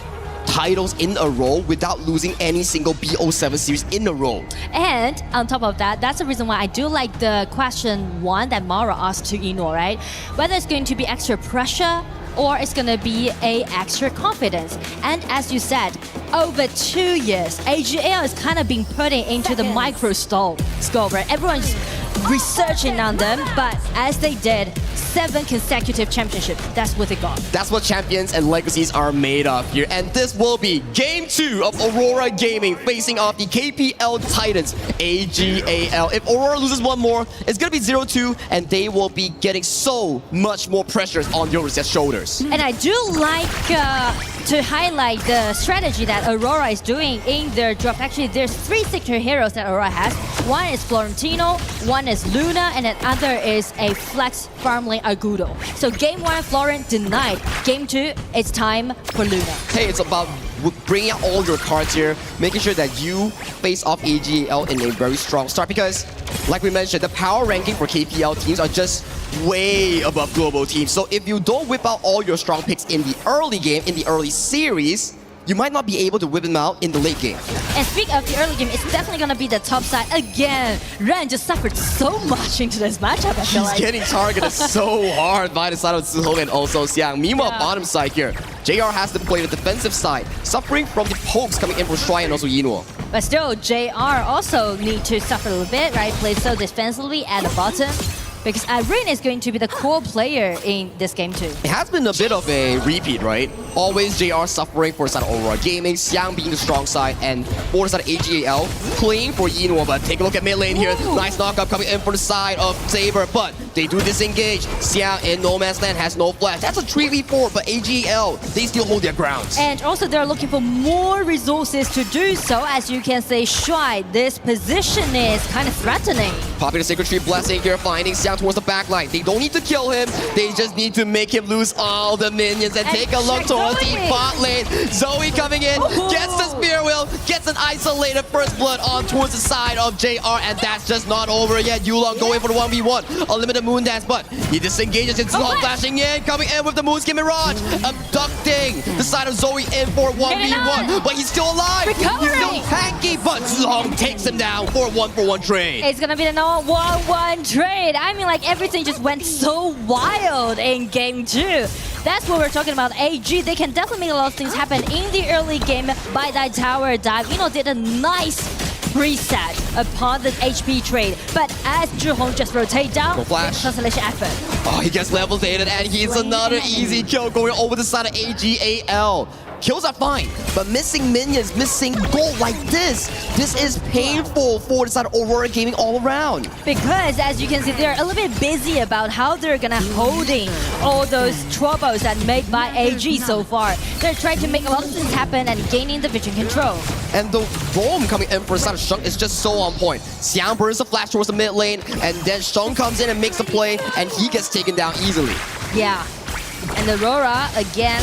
titles in a row without losing any single BO7 series in a row. And on top of that, that's the reason why I do like the question 1 that Mara asked to Eno, right? Whether it's going to be extra pressure or it's going to be a extra confidence. And as you said, over 2 years, AGL is kind of been putting into the micro scope, right? Everyone's researching on them, but as they did, 7 consecutive championships. That's what they got. That's what champions and legacies are made of here. And this will be Game 2 of Aurora Gaming facing off the KPL Titans, AGAL. If Aurora loses one more, it's going to be 0-2, and they will be getting so much more pressures on Yorisia's shoulders. And I do like to highlight the strategy that Aurora is doing in their draft. Actually, there's 3 signature heroes that Aurora has. One is Florentino, one is Luna, and another is a flex farmling Agudo. So game 1, Florent denied. Game 2, it's time for Luna. Hey, it's about bringing out all your cards here, making sure that you face off AGAL in a very strong start, because like we mentioned, the power ranking for KPL teams are just way above global teams. So if you don't whip out all your strong picks in the early game, in the early series, you might not be able to whip them out in the late game. And speaking of the early game, it's definitely going to be the top side again. Ren just suffered so much into this matchup, I feel like. He's getting targeted so hard by the side of Zihong and also Xiang. Meanwhile, bottom side here, JR has to play the defensive side, suffering from the pokes coming in from Shuai and also Yinhuo. But still, JR also need to suffer a little bit, right? Play so defensively at the bottom, because Irene is going to be the core player in this game too. It has been a bit of a repeat, right? Always JR suffering for the side of Aurora Gaming, Xiang being the strong side, and for the side of AGAL playing for Yinhuo. But take a look at mid lane here. Nice knockup coming in for the side of Saber, but they do disengage. Xiang in no man's land has no flash. That's a 3v4, but AGAL, they still hold their grounds. And also they're looking for more resources to do so. As you can say, Shuai, this position is kind of threatening. Popping the Sacred Tree Blessing here, finding Xiang towards the back line. They don't need to kill him. They just need to make him lose all the minions. And take a look towards the bot lane. Zoe coming in, gets the spear wheel, gets an isolated first blood on towards the side of JR, and that's just not over yet. Yulong going for the 1v1. Unlimited Moon Dance, but he disengages. It's Zihong flashing in, coming in with the Moonskin Mirage, abducting the side of Zoe in for 1v1. But he's still alive. Recovering. He's still tanky, but Zihong takes him down for a 1-for-1 trade. It's gonna be the 1-1 trade. I mean, like, everything just went so wild in game 2. That's what we're talking about. AG, they can definitely make a lot of things happen in the early game by that tower dive. You know, did a nice reset upon the HP trade. But as Zhihong just rotate down, constellation effort. Oh, he gets level dated, and he's another easy kill going over the side of AGAL. Kills are fine, but missing minions, missing gold like this is painful for the side of Aurora Gaming all around. Because as you can see, they're a little bit busy about how they're gonna holding all those troubles that made by AG so far. They're trying to make a lot of things happen and gaining the vision control. And the roam coming in for the side of Sheng is just so on point. Xiang burns the flash towards the mid lane, and then Sheng comes in and makes the play, and he gets taken down easily. Yeah. And Aurora, again,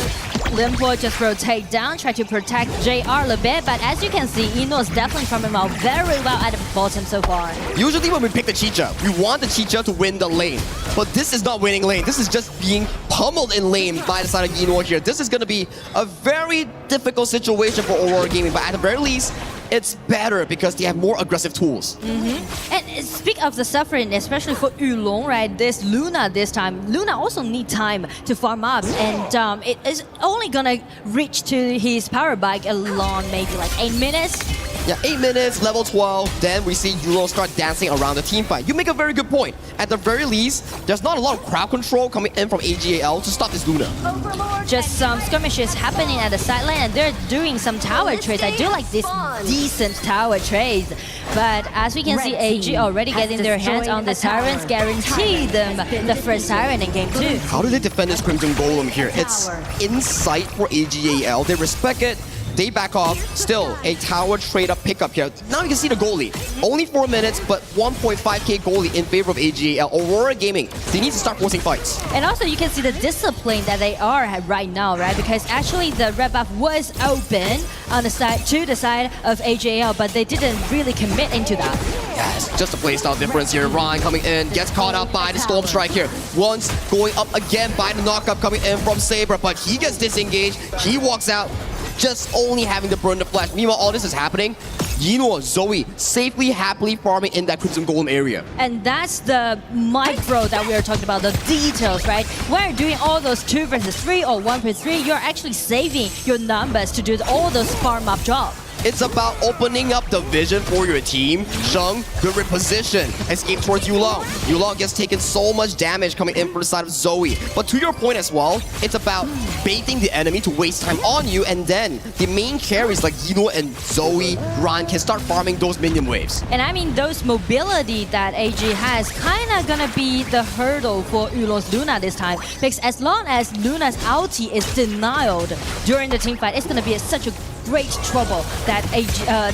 Limpo just rotate down, try to protect JR a little bit, but as you can see, Eno is definitely farming out very well at the bottom so far. Usually when we pick the Chicha, we want the Chicha to win the lane. But this is not winning lane. This is just being pummeled in lane by the side of Eno here. This is going to be a very difficult situation for Aurora Gaming, but at the very least, it's better because they have more aggressive tools. And speak of the suffering, especially for Yulong, right? This Luna this time. Luna also need time to farm up, and it is only gonna reach to his power bike along maybe like 8 minutes. Yeah, 8 minutes, level 12. Then we see Yulo start dancing around the team fight. You make a very good point. At the very least, there's not a lot of crowd control coming in from AGAL to stop this Luna. Just some skirmishes happening at the sideline, and they're doing some tower trades. I do like this decent tower trades. But as we can see, AG already getting their hands on the Sirens, guarantee them the first Siren in game 2. How do they defend this Crimson Golem here? It's insight for AGAL. They respect it. They back off. Still, a tower trade-up pickup here. Now you can see the goalie. Only 4 minutes, but 1.5k goalie in favor of AGAL. Aurora Gaming, they need to start forcing fights. And also you can see the discipline that they are right now, right? Because actually the red buff was open on the side to the side of AGAL, but they didn't really commit into that. Yes, just a playstyle difference here. Ryan coming in, gets caught up by the Storm Strike here. Once going up again by the knockup coming in from Saber, but he gets disengaged. He walks out, just only having to burn the flash. Meanwhile, all this is happening. Yino, Zoe, safely, happily farming in that Crimson Golem area. And that's the micro that we are talking about, the details, right? When you're doing all those 2 versus 3 or 1 versus 3, you're actually saving your numbers to do all those farm up jobs. It's about opening up the vision for your team. Sheng, good reposition. Escape towards Yulong. Yulong gets taken so much damage coming in from the side of Zoe. But to your point as well, it's about baiting the enemy to waste time on you, and then the main carries like Yino and Zoe, Ran can start farming those minion waves. And I mean, those mobility that AG has kind of gonna be the hurdle for Yulo's Luna this time. Because as long as Luna's ulti is denied during the team fight, it's gonna be such a great trouble that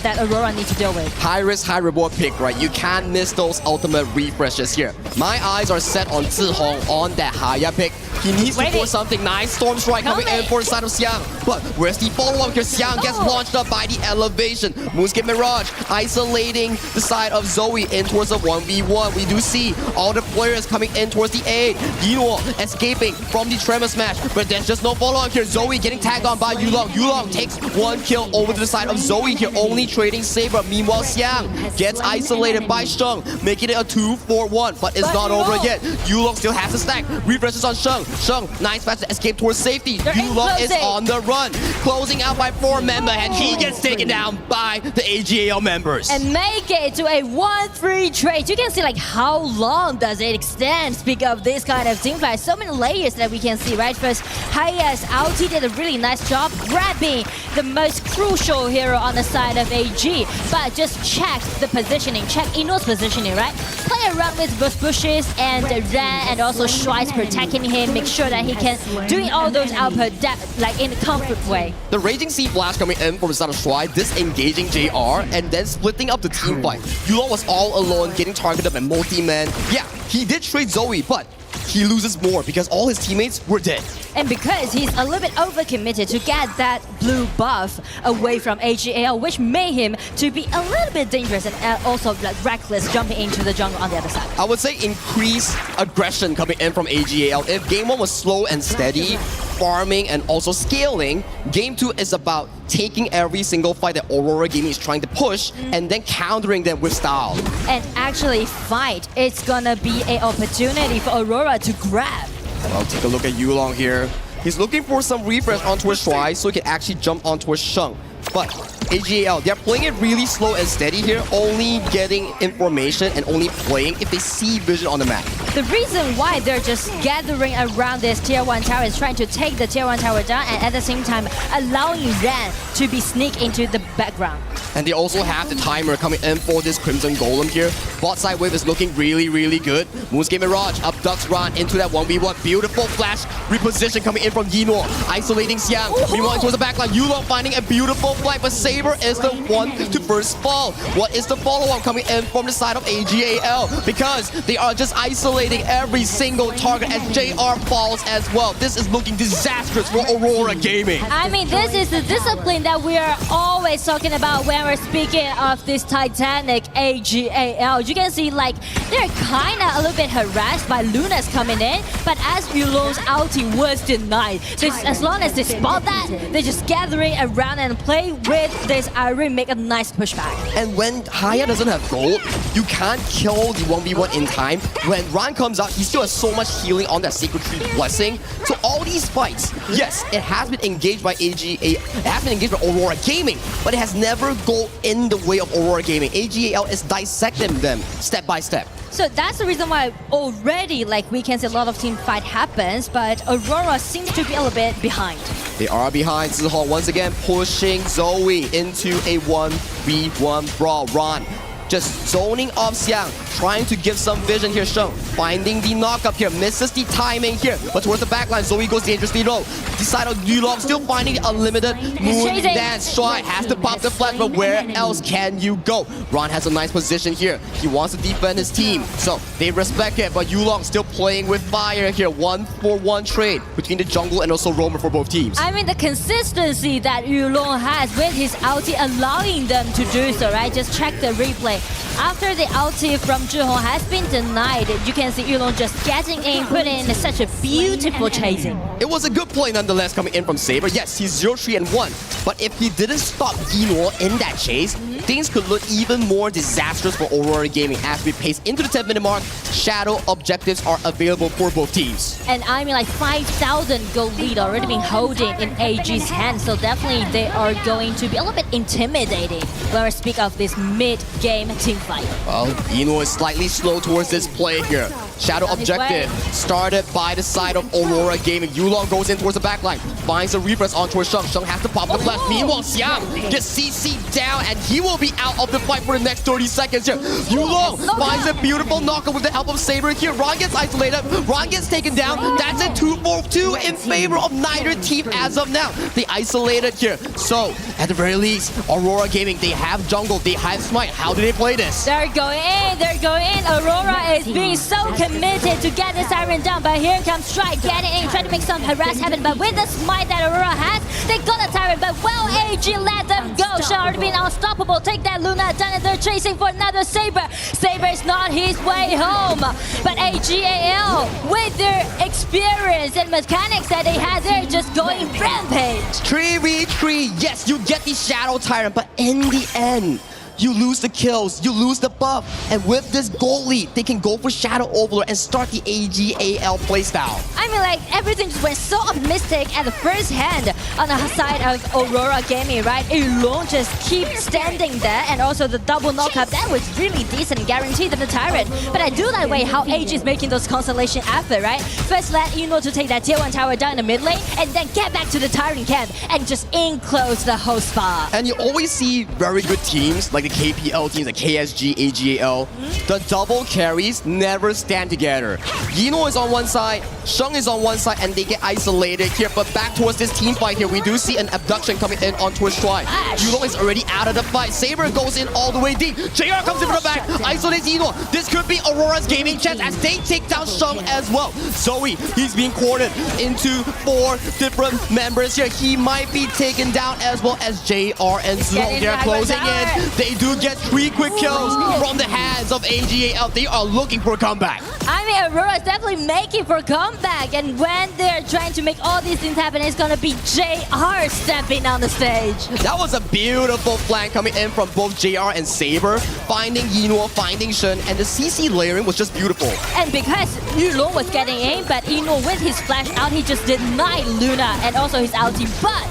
that Aurora needs to deal with. High risk, high reward pick, right? You can't miss those ultimate refreshes here. My eyes are set on Zihong on that Haya pick. He needs to force something nice. Storm Strike coming in for the side of Xiang. But where's the follow-up here? Xiang gets launched up by the elevation. Moonscape Mirage isolating the side of Zoe in towards a 1v1. We do see all the players coming in towards the A. Yino escaping from the Tremor Smash. But there's just no follow-up here. Zoe getting tagged on by Yulong. Yulong takes 1 kill over to the side of Zoe here, only trading Saber. Meanwhile, Xiang gets isolated by Sheng, making it a 2-4-1. But it's not over yet. Yulong still has a stack. Refreshes on Sheng. Sheng, nice fast escape towards safety. Yulong is on the run. Closing out by 4 member, and he gets taken down by the AGAL members. And make it to a 1-3 trade. You can see like how long does it extend. Speak of this kind of team fight. So many layers that we can see, right? First, Haya's ulti did a really nice job grabbing the most crucial hero on the side of AG. But just check the positioning. Check Ino's positioning, right? Play around with those bushes and Ran and also Schweiss protecting him. Make sure that he can doing all those output like in a comfort way. The Raging Sea Flash coming in from the side of Schweiss, disengaging JR, and then splitting up the team fight. Yulong was all alone, getting targeted by multi-man. Yeah, he did trade Zoe, but he loses more because all his teammates were dead. And because he's a little bit overcommitted to get that blue buff away from AGAL, which made him to be a little bit dangerous and also like reckless jumping into the jungle on the other side. I would say increased aggression coming in from AGAL. If game 1 was slow and steady, farming and also scaling, game 2 is about taking every single fight that Aurora Gaming is trying to push and then countering them with style. And actually fight, it's gonna be an opportunity for Aurora to grab. Well, take a look at Yulong here. He's looking for some refresh onto his Schweiss so he can actually jump onto his Sheng. But AGAL, they're playing it really slow and steady here, only getting information and only playing if they see vision on the map. The reason why they're just gathering around this tier 1 tower is trying to take the tier 1 tower down and at the same time allowing Ran to be sneaked into the background. And they also have the timer coming in for this Crimson Golem here. Bot side wave is looking really, really good. Moonscape Mirage abducts Ran into that 1v1. Beautiful flash reposition coming in from Yino, isolating Xiang. Meanwhile, towards the backline, Yulong finding a beautiful flight, but Saber is the one to first fall. What is the follow-up coming in from the side of AGAL? Because they are just isolating every single target as JR falls as well. This is looking disastrous for Aurora Gaming. I mean, this is the discipline that we are always talking about when we're speaking of this Titanic AGAL. You can see like they're kind of a little bit harassed by Lunas coming in, but as Yulong's ulti was denied, so as long as they spot that, they're just gathering around and play with this Irene make a nice pushback. And when Haya doesn't have gold, you can't kill the 1v1 in time. When Ran comes out, he still has so much healing on that Sacred Tree Blessing. So all these fights, yes, it has been engaged by it has been engaged by Aurora Gaming, but it has never gone in the way of Aurora Gaming. AGAL is dissecting them step by step. So that's the reason why already, like, we can see a lot of team fight happens, but Aurora seems to be a little bit behind. They are behind. Ziho once again pushing Zoe into a 1v1 brawl. Ron just zoning off Xiang, trying to give some vision here. Sheng finding the knock-up here, misses the timing here, but towards the backline, Zoe goes dangerously low. The side of Yulong still finding unlimited moon dance. Shy has to pop the flash, but where else can you go? Ron has a nice position here. He wants to defend his team, so they respect it, but Yulong still playing with fire here. 1-for-1 trade between the jungle and also roamer for both teams. I mean, the consistency that Yulong has with his ulti allowing them to do so, right? Just check the replay. After the ulti from Zhihong has been denied, you can see Yulong just getting in, putting in such a beautiful chasing. It was a good play nonetheless coming in from Saber. Yes, he's 0-3-1, but if he didn't stop Yinor in that chase, things could look even more disastrous for Aurora Gaming as we pace into the 10-minute mark. Shadow objectives are available for both teams. And I mean, like 5,000 gold lead already been holding in AG's hands, so definitely they are going to be a little bit intimidating when we speak of this mid-game team fight. Well, Yinor is slightly slow towards this play here. Shadow objective started by the side of Aurora Gaming. Yulong goes in towards the backline, finds a refresh on towards Sheng. Sheng has to pop the flash. Meanwhile, Xiang gets CC'd down, and he will be out of the fight for the next 30 seconds here. Yulong finds a beautiful knockup with the help of Saber here. Ron gets isolated. Ron gets taken down. That's a 2-for-2 in favor of neither team as of now. They isolated here. So, at the very least, Aurora Gaming, they have jungle, they have smite. How do they play this? They're going in, they're going in. Aurora is being so committed to get this Siren down, but here comes Strike getting in, trying to make some harass happen, but with the smite that Aurora has, they got a Tyrant, but well, AG let them go. Shah already been unstoppable. Take that Luna down, and they're chasing for another Saber. Saber is not his way home, but AGAL, with their experience and mechanics that they have, they're just going rampage. 3v3, yes, you get the Shadow Tyrant, but in the end, you lose the kills, you lose the buff, and with this gold lead, they can go for Shadow Overlord and start the AGAL playstyle. I mean, like, everything just went so optimistic at the first hand on the side of Aurora Gaming, right? Yulong just keeps standing there, and also the double knockup, that was really decent, guaranteed in the Tyrant. But I do like the way how AG is making those constellation effort, right? First let Yulong to take that tier 1 tower down in the mid lane, and then get back to the Tyrant camp and just enclose the whole spot. And you always see very good teams, like the KPL teams, like KSG, AGAL. The double carries never stand together. Yinor is on one side, Sheng is on one side, and they get isolated here. But back towards this team fight here, we do see an abduction coming in on Twitch Try. Yulong is already out of the fight. Saber goes in all the way deep. JR comes in from the back, isolates Yinor. This could be Aurora's gaming chance as they take down Sheng as well. Zoe, he's being quartered into 4 different members here. He might be taken down as well as JR and Zilong. They're closing in. They do get 3 quick kills from the hands of AGAL. They are looking for a comeback. I mean, Aurora is definitely making for a comeback, and when they're trying to make all these things happen, it's gonna be JR stepping on the stage. That was a beautiful flank coming in from both JR and Saber, finding Yinor, finding Shen, and the CC layering was just beautiful. And because Yulong was getting in, but Yinor with his flash out, he just denied Luna and also his ulti. But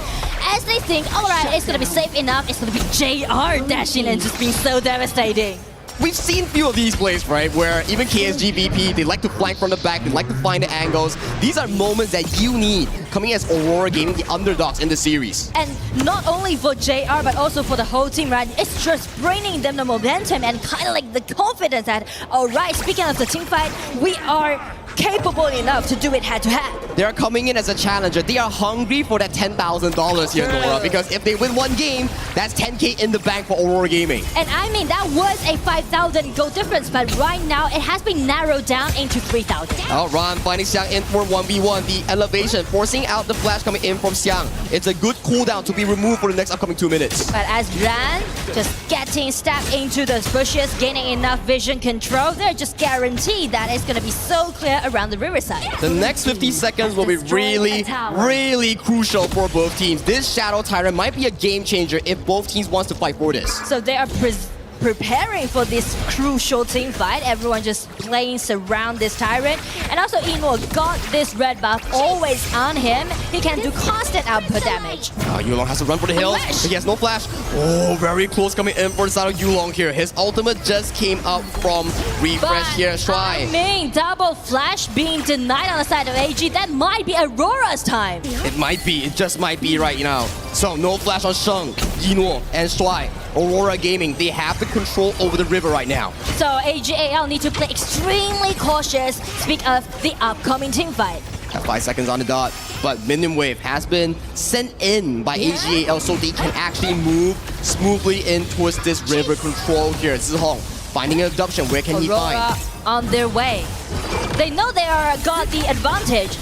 as they think, alright, it's gonna be safe enough, it's gonna be JR dashing and just being so devastating. We've seen a few of these plays, right, where even KSG VP, they like to flank from the back, they like to find the angles. These are moments that you need coming as Aurora Gaming, the underdogs in the series. And not only for JR, but also for the whole team, right? It's just bringing them the momentum and kind of like the confidence that, alright, speaking of the team fight, we are capable enough to do it head-to-head. They are coming in as a challenger. They are hungry for that $10,000 here, Nora, because if they win one game, that's 10K in the bank for Aurora Gaming. And I mean, that was a 5,000 gold difference, but right now, it has been narrowed down into 3,000. Ron finding Xiang in for 1v1. The elevation, forcing out the flash coming in from Xiang. It's a good cooldown to be removed for the next upcoming 2 minutes. But as Ran just getting stabbed into the bushes, gaining enough vision control, they're just guaranteed that it's going to be so clear around the riverside. The next 50 seconds will be really crucial for both teams. This Shadow Tyrant might be a game changer if both teams want to fight for this. So they are preparing for this crucial team fight. Everyone just playing surround this Tyrant. And also Eno got this red buff always on him. He can do constant output damage. Yulong has to run for the hills. He has no flash. Oh, very close coming in for the side of Yulong here. His ultimate just came out from refresh here. Try. I mean, double flash being denied on the side of AG. That might be Aurora's time. It might be. It just might be right now. So no flash on Sheng, Eno, and Shuai. Aurora Gaming, they have the control over the river right now. So AGAL need to play extremely cautious. Speak of the upcoming team fight. Have 5 seconds on the dot, but Minion Wave has been sent in by AGAL so they can actually move smoothly in towards this river control here. Zihong finding an abduction. Where can he find? On their way. They know they are got the advantage.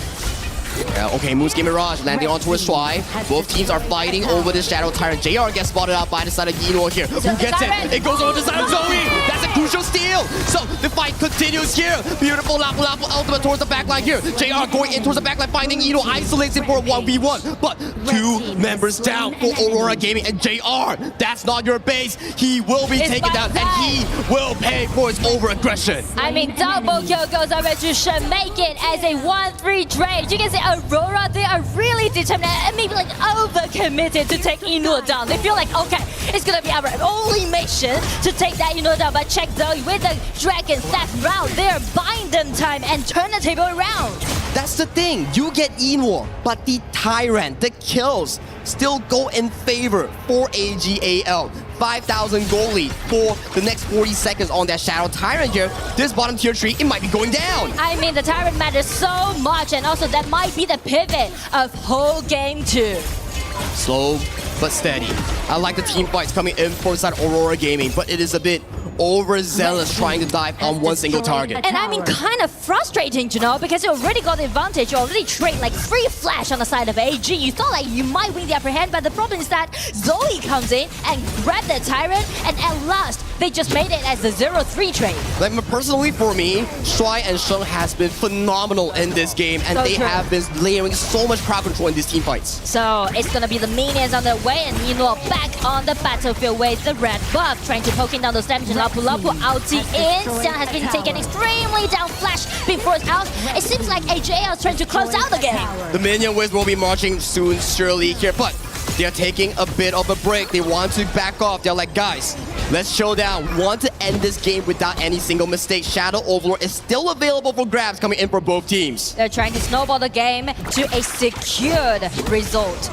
Okay, Moonskate Mirage landing onto a Shuai. Both teams are fighting over the Shadow Tyrant. JR gets spotted out by the side of Eno here. Who gets it? It goes over the side of Zoe. That's a crucial steal. So the fight continues here. Beautiful Lapu Lapu ultimate towards the backline here. JR going in towards the backline, finding Eno, isolates him for a 1v1. But 2 members down for Aurora Gaming. And JR, that's not your base. He will be taken down and he will pay for his over-aggression. I mean, double kill goes over to Shen, make it as a 1-3 trade. You can see Aurora, they are really determined and maybe like over-committed to take Eno down. They feel like, okay, it's gonna be our only mission to take that Eno down. But check Zoe with the Dragon Theft route. They're buying them time and turn the table around. That's the thing. You get Eno, but the Tyrant, the kills, still go in favor for AGAL. 5,000 gold lead for the next 40 seconds on that Shadow Tyrant here. This bottom tier tree, it might be going down. I mean, the Tyrant matters so much, and also that might be the pivot of whole game 2. Slow but steady. I like the team fights coming in for side Aurora Gaming, but it is a bit overzealous trying to dive on one single target. And I mean, kind of frustrating to know because you already got the advantage. You already trade like free flash on the side of AG. You thought like you might win the upper hand, but the problem is that Zoe comes in and grabs the Tyrant, and at last they just made it as a 0-3 trade. Like personally for me, Shuai and Sheng has been phenomenal in this game, and they have been layering so much crowd control in these team fights. So it's gonna be the minions on their way, and Eno back on the battlefield with the red buff, trying to poking down those damage. Lapu Lapu ulti in. Xiang has been taken extremely down. Flash being forced out. It seems like AJL is trying to close out the game. The minion waves will be marching soon, surely here, but they're taking a bit of a break. They want to back off. They're like, guys, let's show down. Want to end this game without any single mistake. Shadow Overlord is still available for grabs coming in for both teams. They're trying to snowball the game to a secured result.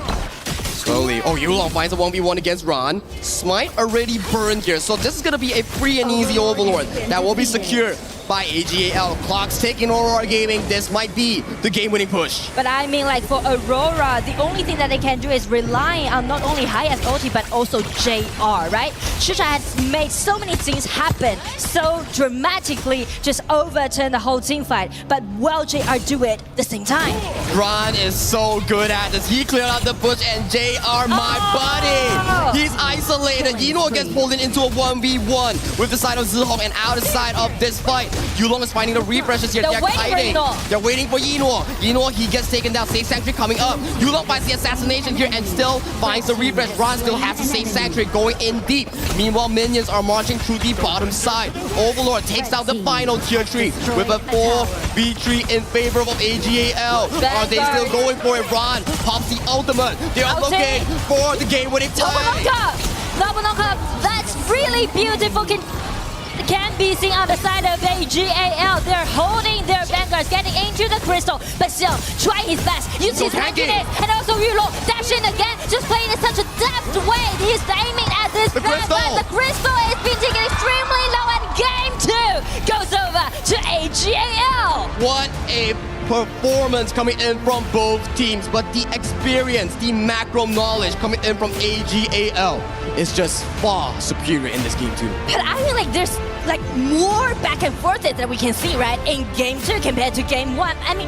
Slowly. Oh, Yulong finds a 1v1 against Ron. Smite already burned here, so this is going to be a free and easy Overlord that will be secured by AGAL. Clock's taking Aurora Gaming. This might be the game-winning push. But I mean, like for Aurora, the only thing that they can do is rely on not only Haya's ulti, but also JR, right? Shusha has made so many things happen so dramatically, just overturn the whole team fight. But will JR do it at the same time? Ron is so good at this. He cleared out the bush, and JR, my buddy, he's isolated. Yino gets pulled into a 1v1 with the side of Zihong and out of side of this fight. Yulong is finding the refreshes here. They're hiding. They're waiting for Yino. Yino, he gets taken down. Safe Sanctuary coming up. Yulong finds the assassination here and still finds the refresh. Ron still has the Safe Sanctuary going in deep. Meanwhile, minions are marching through the bottom side. Overlord takes out the final tier tree with a 4v3 in favor of AGAL. Are they still going for it? Ron pops the ultimate. They are looking for the game-winning play. That's really beautiful. Can be seen on the side of AGAL. They're holding their vanguards, getting into the crystal, but still trying his best. You see his happiness, and also Yulong dashing again, just playing in such a deft way. He's aiming at this bad, but the crystal is being taken extremely low, and game 2 goes over to AGAL. What a performance coming in from both teams, but the experience, the macro knowledge coming in from AGAL is just far superior in this game too. But I feel like there's like more back and forth that we can see, right, in game 2 compared to game 1. I mean,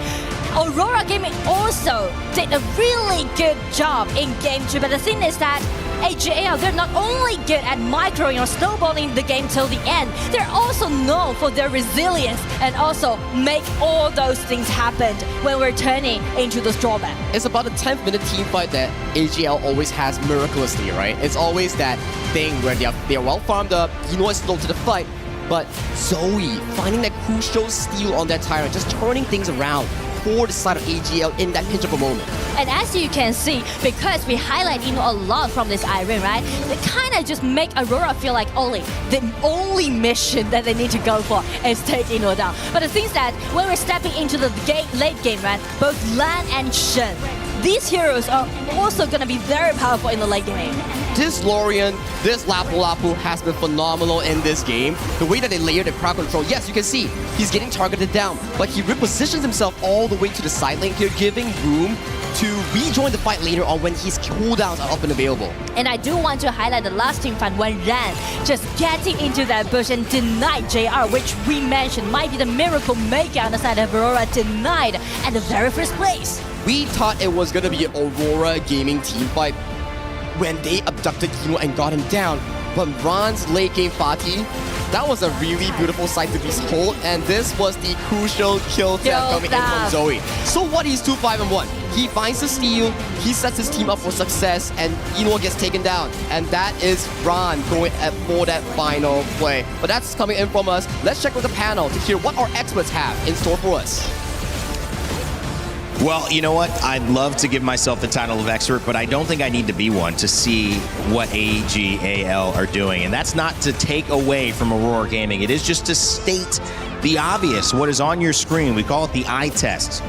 Aurora Gaming also did a really good job in game 2, but the thing is that AGL, they're not only good at microing or snowballing the game till the end, they're also known for their resilience and also make all those things happen when we're turning into the drawback. It's about the 10th minute team fight that AGL always has miraculously, right? It's always that thing where they're well farmed up, is slow to the fight, but Zoe finding that crucial steal on that tyrant, just turning things around for the side of AGL in that pinch of a moment. And as you can see, because we highlight a lot from this Irene, right? They kind of just make Aurora feel like the only mission that they need to go for is take Ino down. But the thing is that when we're stepping into the late game, right? Both Lan and Shen, these heroes are also going to be very powerful in the late game. This Lorian, this Lapu Lapu has been phenomenal in this game. The way that they layered the crowd control, yes, you can see he's getting targeted down, but he repositions himself all the way to the side lane here, giving room to rejoin the fight later on when his cooldowns are up and available. And I do want to highlight the last team fight when Ran just getting into that bush and denied JR, which we mentioned might be the miracle maker on the side of Aurora, denied at the very first place. We thought it was going to be an Aurora Gaming team fight when they abducted Kino and got him down. But Ron's late game Fatih, that was a really beautiful sight to behold, and this was the crucial kill tap coming in from Zoe. So what, he's 2-5-1. He finds the steal, he sets his team up for success, and Ino gets taken down. And that is Ron going for that final play. But that's coming in from us. Let's check with the panel to hear what our experts have in store for us. Well, you know what? I'd love to give myself the title of expert, but I don't think I need to be one to see what AGAL are doing. And that's not to take away from Aurora Gaming. It is just to state the obvious, what is on your screen. We call it the eye test.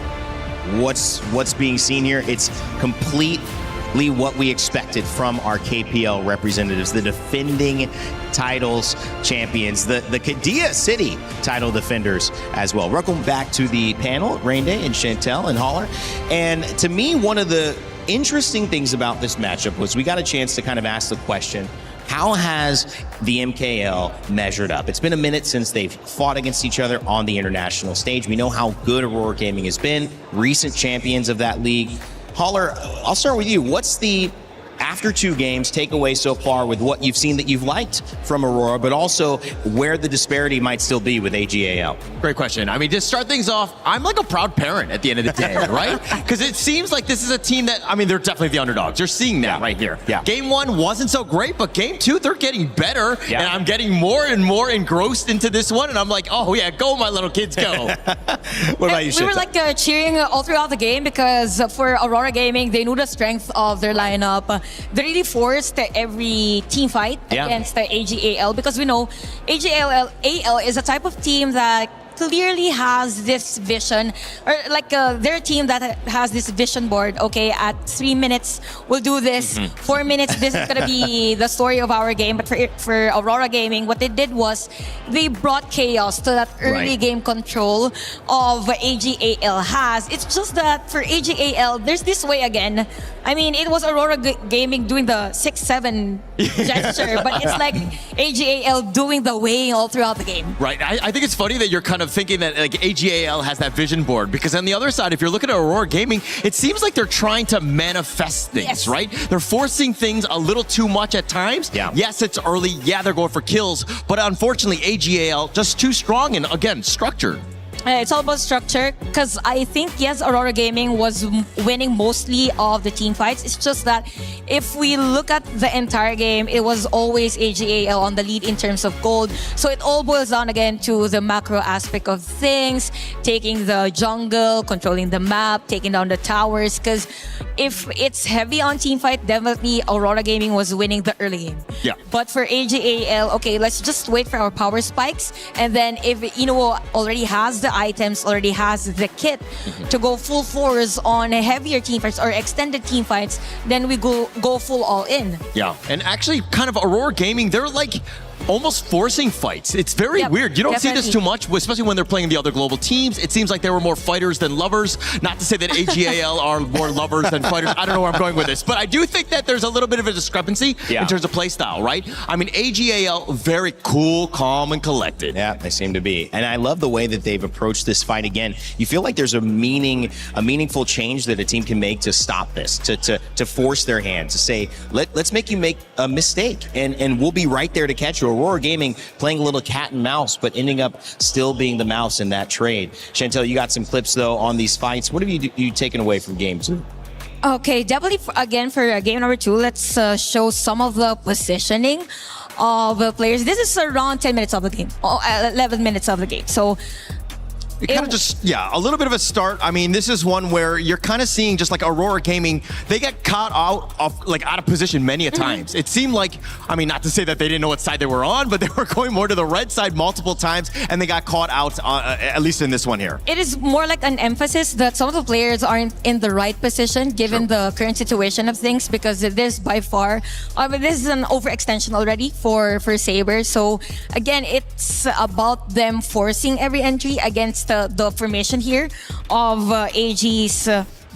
What's being seen here? It's completely what we expected from our KPL representatives, the defending titles champions, the Kadia City title defenders as well. Welcome back to the panel, Rainday and Chantel and Holler. And to me, one of the interesting things about this matchup was we got a chance to kind of ask the question, how has the MKL measured up? It's been a minute since they've fought against each other on the international stage. We know how good Aurora Gaming has been, recent champions of that league. Holler, I'll start with you. What's the, after 2 games, takeaway so far with what you've seen that you've liked from Aurora, but also where the disparity might still be with AGAL? Great question. I mean, to start things off, I'm like a proud parent at the end of the day, right? Because it seems like this is a team that, I mean, they're definitely the underdogs. You're seeing that right here. Yeah. Game 1 wasn't so great, but game 2, they're getting better. Yeah. And I'm getting more and more engrossed into this one. And I'm like, oh yeah, go my little kids, go. What about you, We were like cheering all throughout the game because for Aurora Gaming, they knew the strength of their lineup. They really forced every team fight against the AGAL because we know AGAL is a type of team that clearly has this vision, or like their team that has this vision board. Okay, at 3 minutes we'll do this. 4 minutes, this is gonna be the story of our game. But for Aurora Gaming, what they did was they brought chaos to that early game control of AGAL has. It's just that for AGAL, there's this way again. I mean, it was Aurora Gaming doing the 6-7 gesture, but it's like AGAL doing the weighing all throughout the game. Right. I think it's funny that you're kind of thinking that like AGAL has that vision board, because on the other side, if you're looking at Aurora Gaming, it seems like they're trying to manifest things, right? They're forcing things a little too much at times. Yeah. Yes, it's early. Yeah, they're going for kills, but unfortunately, AGAL just too strong and again, structured. It's all about structure because I think, yes, Aurora Gaming was winning mostly of the team fights. It's just that if we look at the entire game, it was always AGAL on the lead in terms of gold. So it all boils down again to the macro aspect of things, taking the jungle, controlling the map, taking down the towers. Because if it's heavy on team fight, definitely Aurora Gaming was winning the early game. Yeah. But for AGAL, okay, let's just wait for our power spikes. And then if Ino already has the items, already has the kit to go full force on heavier team fights or extended team fights, then we go full all in. Yeah, and actually kind of Aurora Gaming, they're like almost forcing fights. It's very weird. You don't see this too much, especially when they're playing the other global teams. It seems like they were more fighters than lovers. Not to say that AGAL are more lovers than fighters. I don't know where I'm going with this, but I do think that there's a little bit of a discrepancy in terms of play style, right? I mean, AGAL, very cool, calm, and collected. Yeah, they seem to be. And I love the way that they've approached this fight again. You feel like there's a meaningful change that a team can make to stop this, to force their hand, to say, let's make you make a mistake, and we'll be right there to catch you. Aurora Gaming playing a little cat and mouse, but ending up still being the mouse in that trade. Chantel, you got some clips, though, on these fights. What have you taken away from game 2? Okay, definitely, again, for game number 2, let's show some of the positioning of the players. This is around 10 minutes of the game, 11 minutes of the game. So it kind of just, a little bit of a start. I mean, this is one where you're kind of seeing just like Aurora Gaming, they get caught out of position many a times. It seemed like, I mean, not to say that they didn't know what side they were on, but they were going more to the red side multiple times, and they got caught out, at least in this one here. it is more like an emphasis that some of the players aren't in the right position given the current situation of things, because this by far, this is an overextension already for Saber. So again, it's about them forcing every entry against the formation here of AG's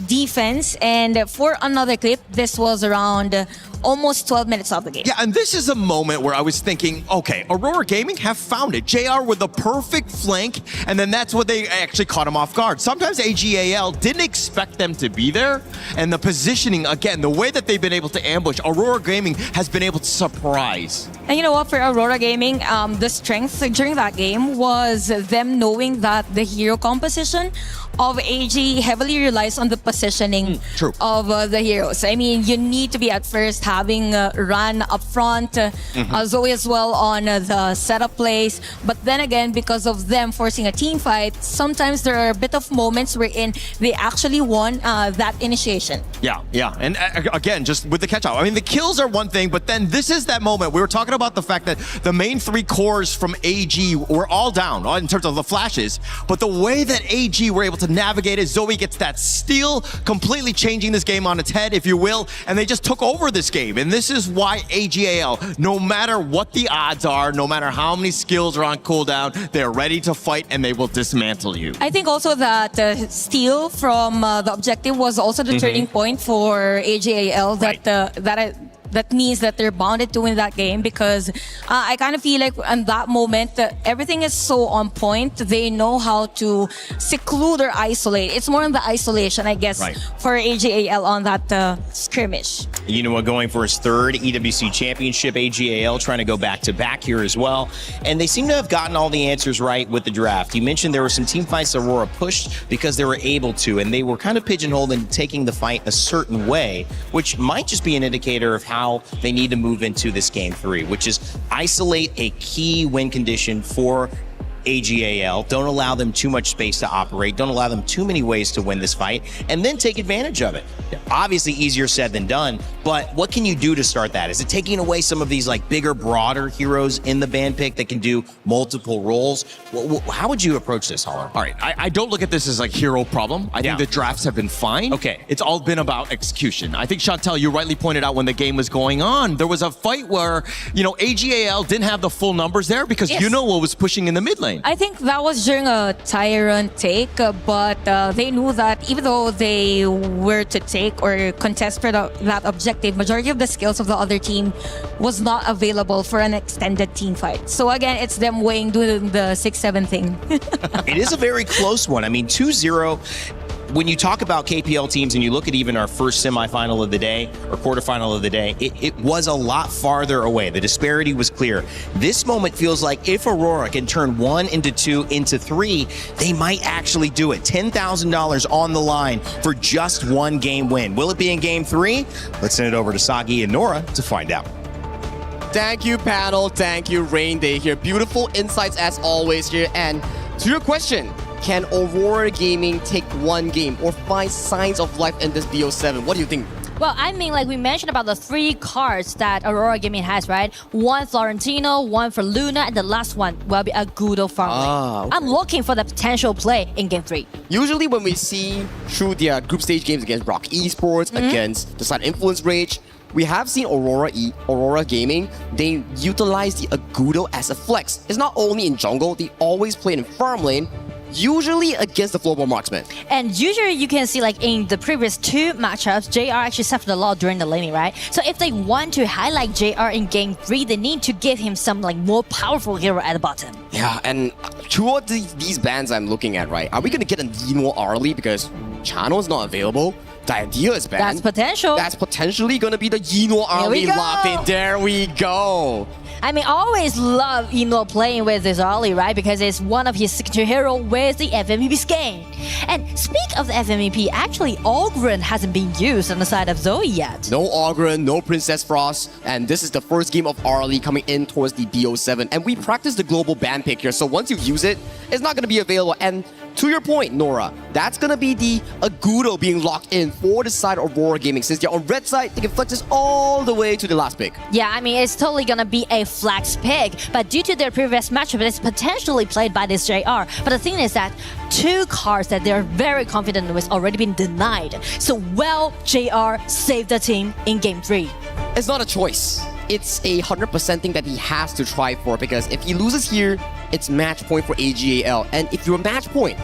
defense. And for another clip, this was around almost 12 minutes of the game. Yeah, and this is a moment where I was thinking, okay, Aurora Gaming have found it. JR with the perfect flank, and then that's what they actually caught him off guard. Sometimes AGAL didn't expect them to be there, and the positioning, again, the way that they've been able to ambush, Aurora Gaming has been able to surprise. And you know what, for Aurora Gaming, the strength during that game was them knowing that the hero composition of AG heavily relies on the positioning of the heroes. I mean, you need to be at first having Ran up front, Zoe as well on the setup plays. But then again, because of them forcing a team fight, sometimes there are a bit of moments wherein they actually won that initiation. Yeah. And again, just with the catch-out. I mean, the kills are one thing, but then this is that moment. We were talking about the fact that the main 3 cores from AG were all down in terms of the flashes, but the way that AG were able to navigate it, Zoe gets that steal, completely changing this game on its head, if you will, and they just took over this game. And this is why AGAL, no matter what the odds are, no matter how many skills are on cooldown, they're ready to fight and they will dismantle you. I think also that steal from the objective was also the turning point for AGAL, that means that they're bounded to win that game, because I kind of feel like in that moment, everything is so on point. They know how to seclude or isolate. It's more in the isolation, I guess, for AGAL on that skirmish. You know what, going for his 3rd EWC championship, AGAL trying to go back-to-back here as well. And they seem to have gotten all the answers right with the draft. You mentioned there were some team fights Aurora pushed because they were able to, and they were kind of pigeonholed in taking the fight a certain way, which might just be an indicator of how they need to move into this game 3, which is isolate a key win condition for AGAL. Don't allow them too much space to operate. Don't allow them too many ways to win this fight, and then take advantage of it. Obviously easier said than done, but what can you do to start that? Is it taking away some of these like bigger, broader heroes in the ban pick that can do multiple roles? How would you approach this, Holler? All right, I don't look at this as like hero problem. I think the drafts have been fine. Okay. It's all been about execution. I think, Chantel, you rightly pointed out when the game was going on, there was a fight where, AGAL didn't have the full numbers there because Yunoa was pushing in the mid lane. I think that was during a Tyrant take, but they knew that even though they were to take or contest for that objective, majority of the skills of the other team was not available for an extended team fight. So again, it's them doing the 6-7 thing. It is a very close one. I mean, 2-0. When you talk about KPL teams and you look at even our first semifinal of the day or quarterfinal of the day, it was a lot farther away. The disparity was clear. This moment feels like if Aurora can turn 1 into 2 into 3, they might actually do it. $10,000 on the line for just 1 game win. Will it be in game 3? Let's send it over to Sagi and Nora to find out. Thank you, panel. Thank you, Rain Day here. Beautiful insights as always here. And to your question, can Aurora Gaming take 1 game or find signs of life in this BO7? What do you think? Well, I mean, like we mentioned about the 3 cards that Aurora Gaming has, right? 1 Florentino, 1 for Luna, and the last one will be a Gudo farm. Okay. I'm looking for the potential play in Game 3. Usually when we see through their group stage games against Rock Esports, against the Side Influence Rage, we have seen Aurora Gaming, they utilize the Agudo as a flex. It's not only in jungle, they always play in farm lane, usually against the Flowball Marksman. And usually you can see like in the previous 2 matchups, JR actually suffered a lot during the laning, right? So if they want to highlight JR in game 3, they need to give him some like more powerful hero at the bottom. Yeah, and two of these bans I'm looking at, right? Are we going to get a Yino early because Chano is not available? The idea is banned. That's potential. That's potentially going to be the Yino early locked in. There we go. I mean, I always love Eno playing with this early, right? Because it's one of his signature heroes with the FMVP skin. And speak of the FMVP, actually, Ogren hasn't been used on the side of Zoe yet. No Ogren, no Princess Frost, and this is the first game of Arlie coming in towards the BO7. And we practice the global ban pick here, so once you use it, it's not going to be available. And to your point, Nora, that's going to be the Agudo being locked in for the side of Aurora Gaming. Since they're on red side, they can flex this all the way to the last pick. Yeah, I mean, it's totally going to be a flex pick, but due to their previous matchup, it's potentially played by this JR. But the thing is that 2 cards that they're very confident with already been denied. So, well, JR saved the team in game 3. It's not a choice. It's a 100% thing that he has to try for, because if he loses here, it's match point for AGAL. And if you're a match point,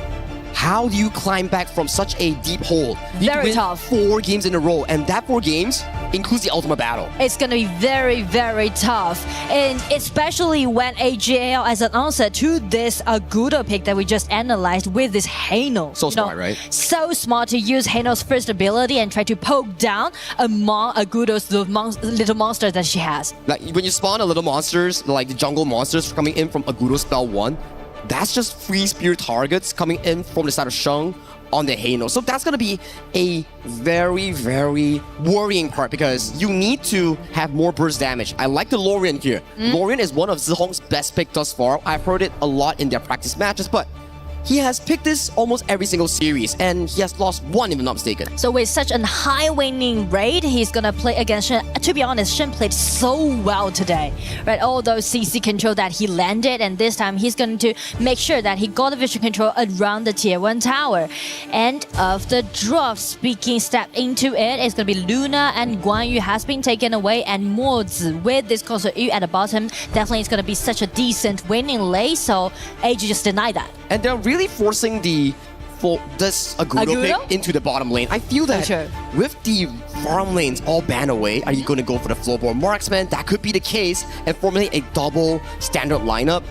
how do you climb back from such a deep hole? You Very win tough. 4 games in a row, and that 4 games includes the ultimate battle. It's going to be very, very tough. And especially when AGL as an answer to this Agudo pick that we just analyzed with this Hano. So smart, right? So smart to use Hano's first ability and try to poke down among Agudo's little monsters that she has. Like when you spawn a little monsters, like the jungle monsters coming in from Agudo spell 1, that's just free spear targets coming in from the side of Sheng on the Hano. So that's going to be a very, very worrying part, because you need to have more burst damage. I like the Lorian here. Lorian is one of Zihong's best picks thus far. I've heard it a lot in their practice matches, but he has picked this almost every single series, and he has lost 1 if I'm not mistaken. So with such a high winning rate, he's gonna play against Shen. To be honest, Shen played so well today, right? All those CC control that he landed, and this time he's going to make sure that he got the vision control around the tier 1 tower. And of the draft, speaking step into it, it's gonna be Luna and Guan Yu has been taken away, and Mo Zi with this Console Yu at the bottom. Definitely it's gonna be such a decent winning lane, so AG just denied that. And they're really forcing this Agudo pick into the bottom lane. I feel that with the farm lanes all banned away, are you going to go for the Flowball Marksman? That could be the case and formulate a double standard lineup.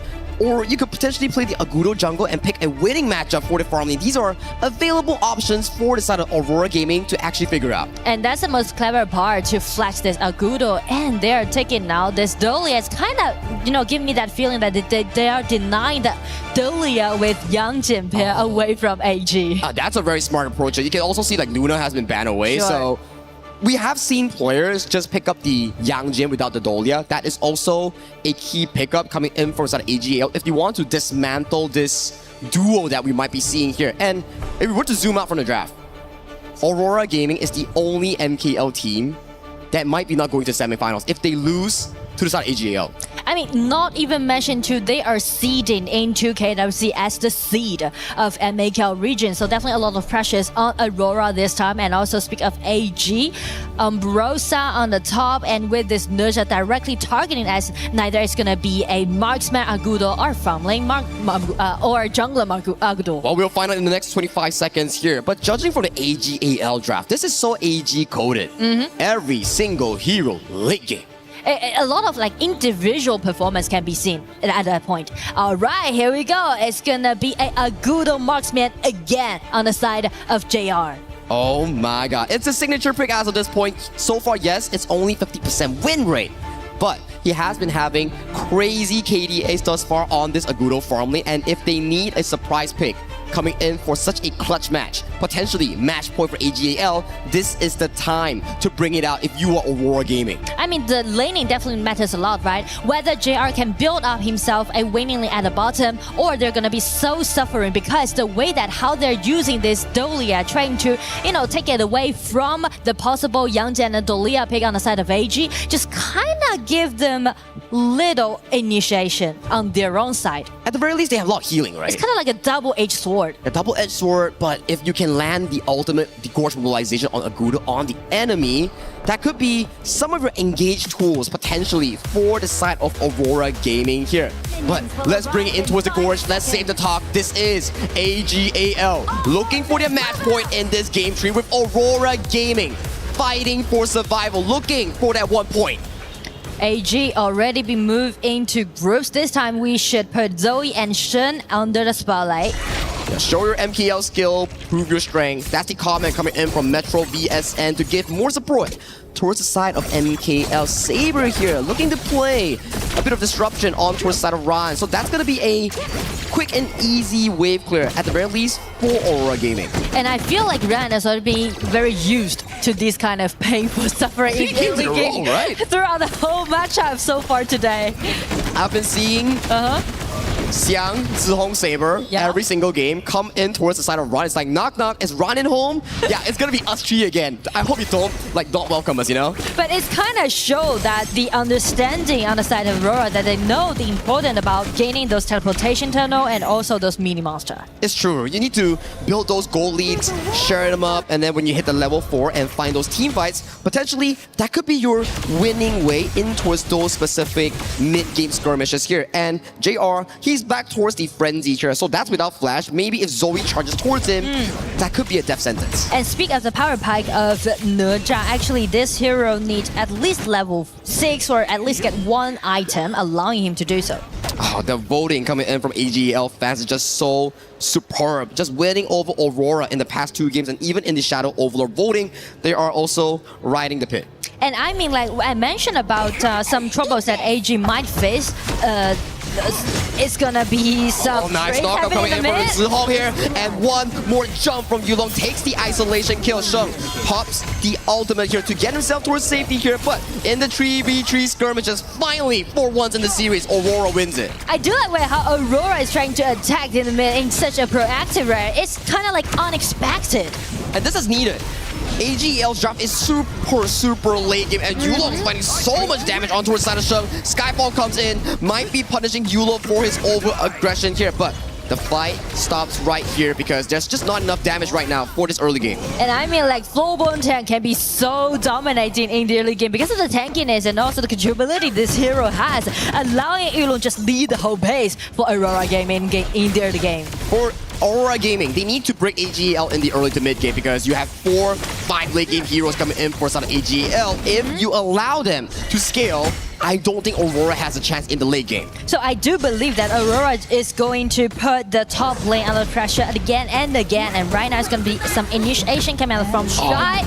Or you could potentially play the Agudo jungle and pick a winning matchup for the farm lane. These are available options for the side of Aurora Gaming to actually figure out. And that's the most clever part, to flex this Agudo, and they're taking now this Dolia. It's kind of, giving me that feeling that they are denying the Dolia with Yang Jin pair away from AG. That's a very smart approach. You can also see like Luna has been banned away, so we have seen players just pick up the Yang Jin without the Dolia. That is also a key pickup coming in from side of AGL if you want to dismantle this duo that we might be seeing here. And if we were to zoom out from the draft, Aurora Gaming is the only MKL team that might be not going to semifinals if they lose to the side of AGL. I mean, not even mentioned too, they are seeding into KWC as the seed of MKL region. So definitely a lot of pressures on Aurora this time. And also speak of AG, Umbrosa on the top, and with this Nerja directly targeting as neither is going to be a marksman Agudo or farm lane or jungler Agudo. Well, we'll find out in the next 25 seconds here. But judging from the AGAL draft, this is so AG coded. Every single hero late game. A lot of like individual performance can be seen at that point. All right, here we go. It's gonna be a Agudo marksman again on the side of JR. Oh my god. It's a signature pick as of this point. So far, yes, it's only 50% win rate. But he has been having crazy KDAs thus far on this Agudo farm lane. And if they need a surprise pick coming in for such a clutch match, potentially match point for AGAL, this is the time to bring it out if you are Aurora Gaming. I mean, the laning definitely matters a lot, right? Whether JR can build up himself a winning lane at the bottom, or they're gonna be so suffering because the way that how they're using this Dolia, trying to, take it away from the possible Yang Jin and Dolia pick on the side of AG, just kinda give them little initiation on their own side. At the very least, they have a lot of healing, right? It's kind of like a double-edged sword. sword. A double-edged sword, but if you can land the ultimate Gorge mobilization on Agudo on the enemy, that could be some of your engaged tools potentially for the side of Aurora Gaming here. But let's bring it in towards the Gorge. Let's save the talk. This is AGAL looking for their match point in this game tree with Aurora Gaming fighting for survival, looking for that 1 point. AG already been moved into groups. This time we should put Zoe and Shen under the spotlight. Yeah, show your MKL skill, prove your strength. That's the comment coming in from Metro VSN to give more support towards the side of MKL. Saber here looking to play a bit of disruption on towards the side of Ryan. So that's going to be a quick and easy wave clear at the very least for Aurora Gaming. And I feel like Ryan has already been very used to this kind of painful suffering right? throughout the whole matchup so far today. I've been seeing Xiang, Zihong, Saber every single game come in towards the side of Ron. It's like knock knock, is Ron in home? Yeah, it's gonna be us three again. I hope you don't welcome us, you know? But it's kind of show that the understanding on the side of Aurora that they know the important about gaining those teleportation tunnel and also those mini monster. It's true. You need to build those goal leads, share them up, and then when you hit the level 4 and find those team fights, potentially that could be your winning way in towards those specific mid-game skirmishes here. And JR, he's back towards the frenzy here, so that's without flash. Maybe if Zoe charges towards him, that could be a death sentence. And speak as a power pike of Nezha, actually this hero needs at least level 6 or at least get one item allowing him to do so. Oh, the voting coming in from AGL fans is just so superb. Just winning over Aurora in the past 2 games, and even in the Shadow Overlord voting, they are also riding the pit. And I mean, like I mentioned about some troubles that AG might face. It's gonna be some nice knockup coming in from Zihong here, and one more jump from Yulong takes the isolation kill. Sheng pops the ultimate here to get himself towards safety here, but in the 3v3 skirmishes, finally for once in the series, Aurora wins it. I do like how Aurora is trying to attack in the mid in such a proactive way. It's kind of like unexpected. And this is needed. AGL's drop is super late game, and Yulong is finding so much damage on towards the side of Sheng. Skyfall comes in, might be punishing Yulong for his over-aggression here, but the fight stops right here because there's just not enough damage right now for this early game. And I mean, like, full-blown tank can be so dominating in the early game because of the tankiness and also the controllability this hero has, allowing Yulong just lead the whole pace for Aurora Gaming in the early game. For Aurora Gaming, they need to break AGL in the early to mid game because you have 4-5 late game heroes coming in for side of AGL. If you allow them to scale, I don't think Aurora has a chance in the late game. So I do believe that Aurora is going to put the top lane under pressure again and again, and right now it's going to be some initiation coming out from Shy.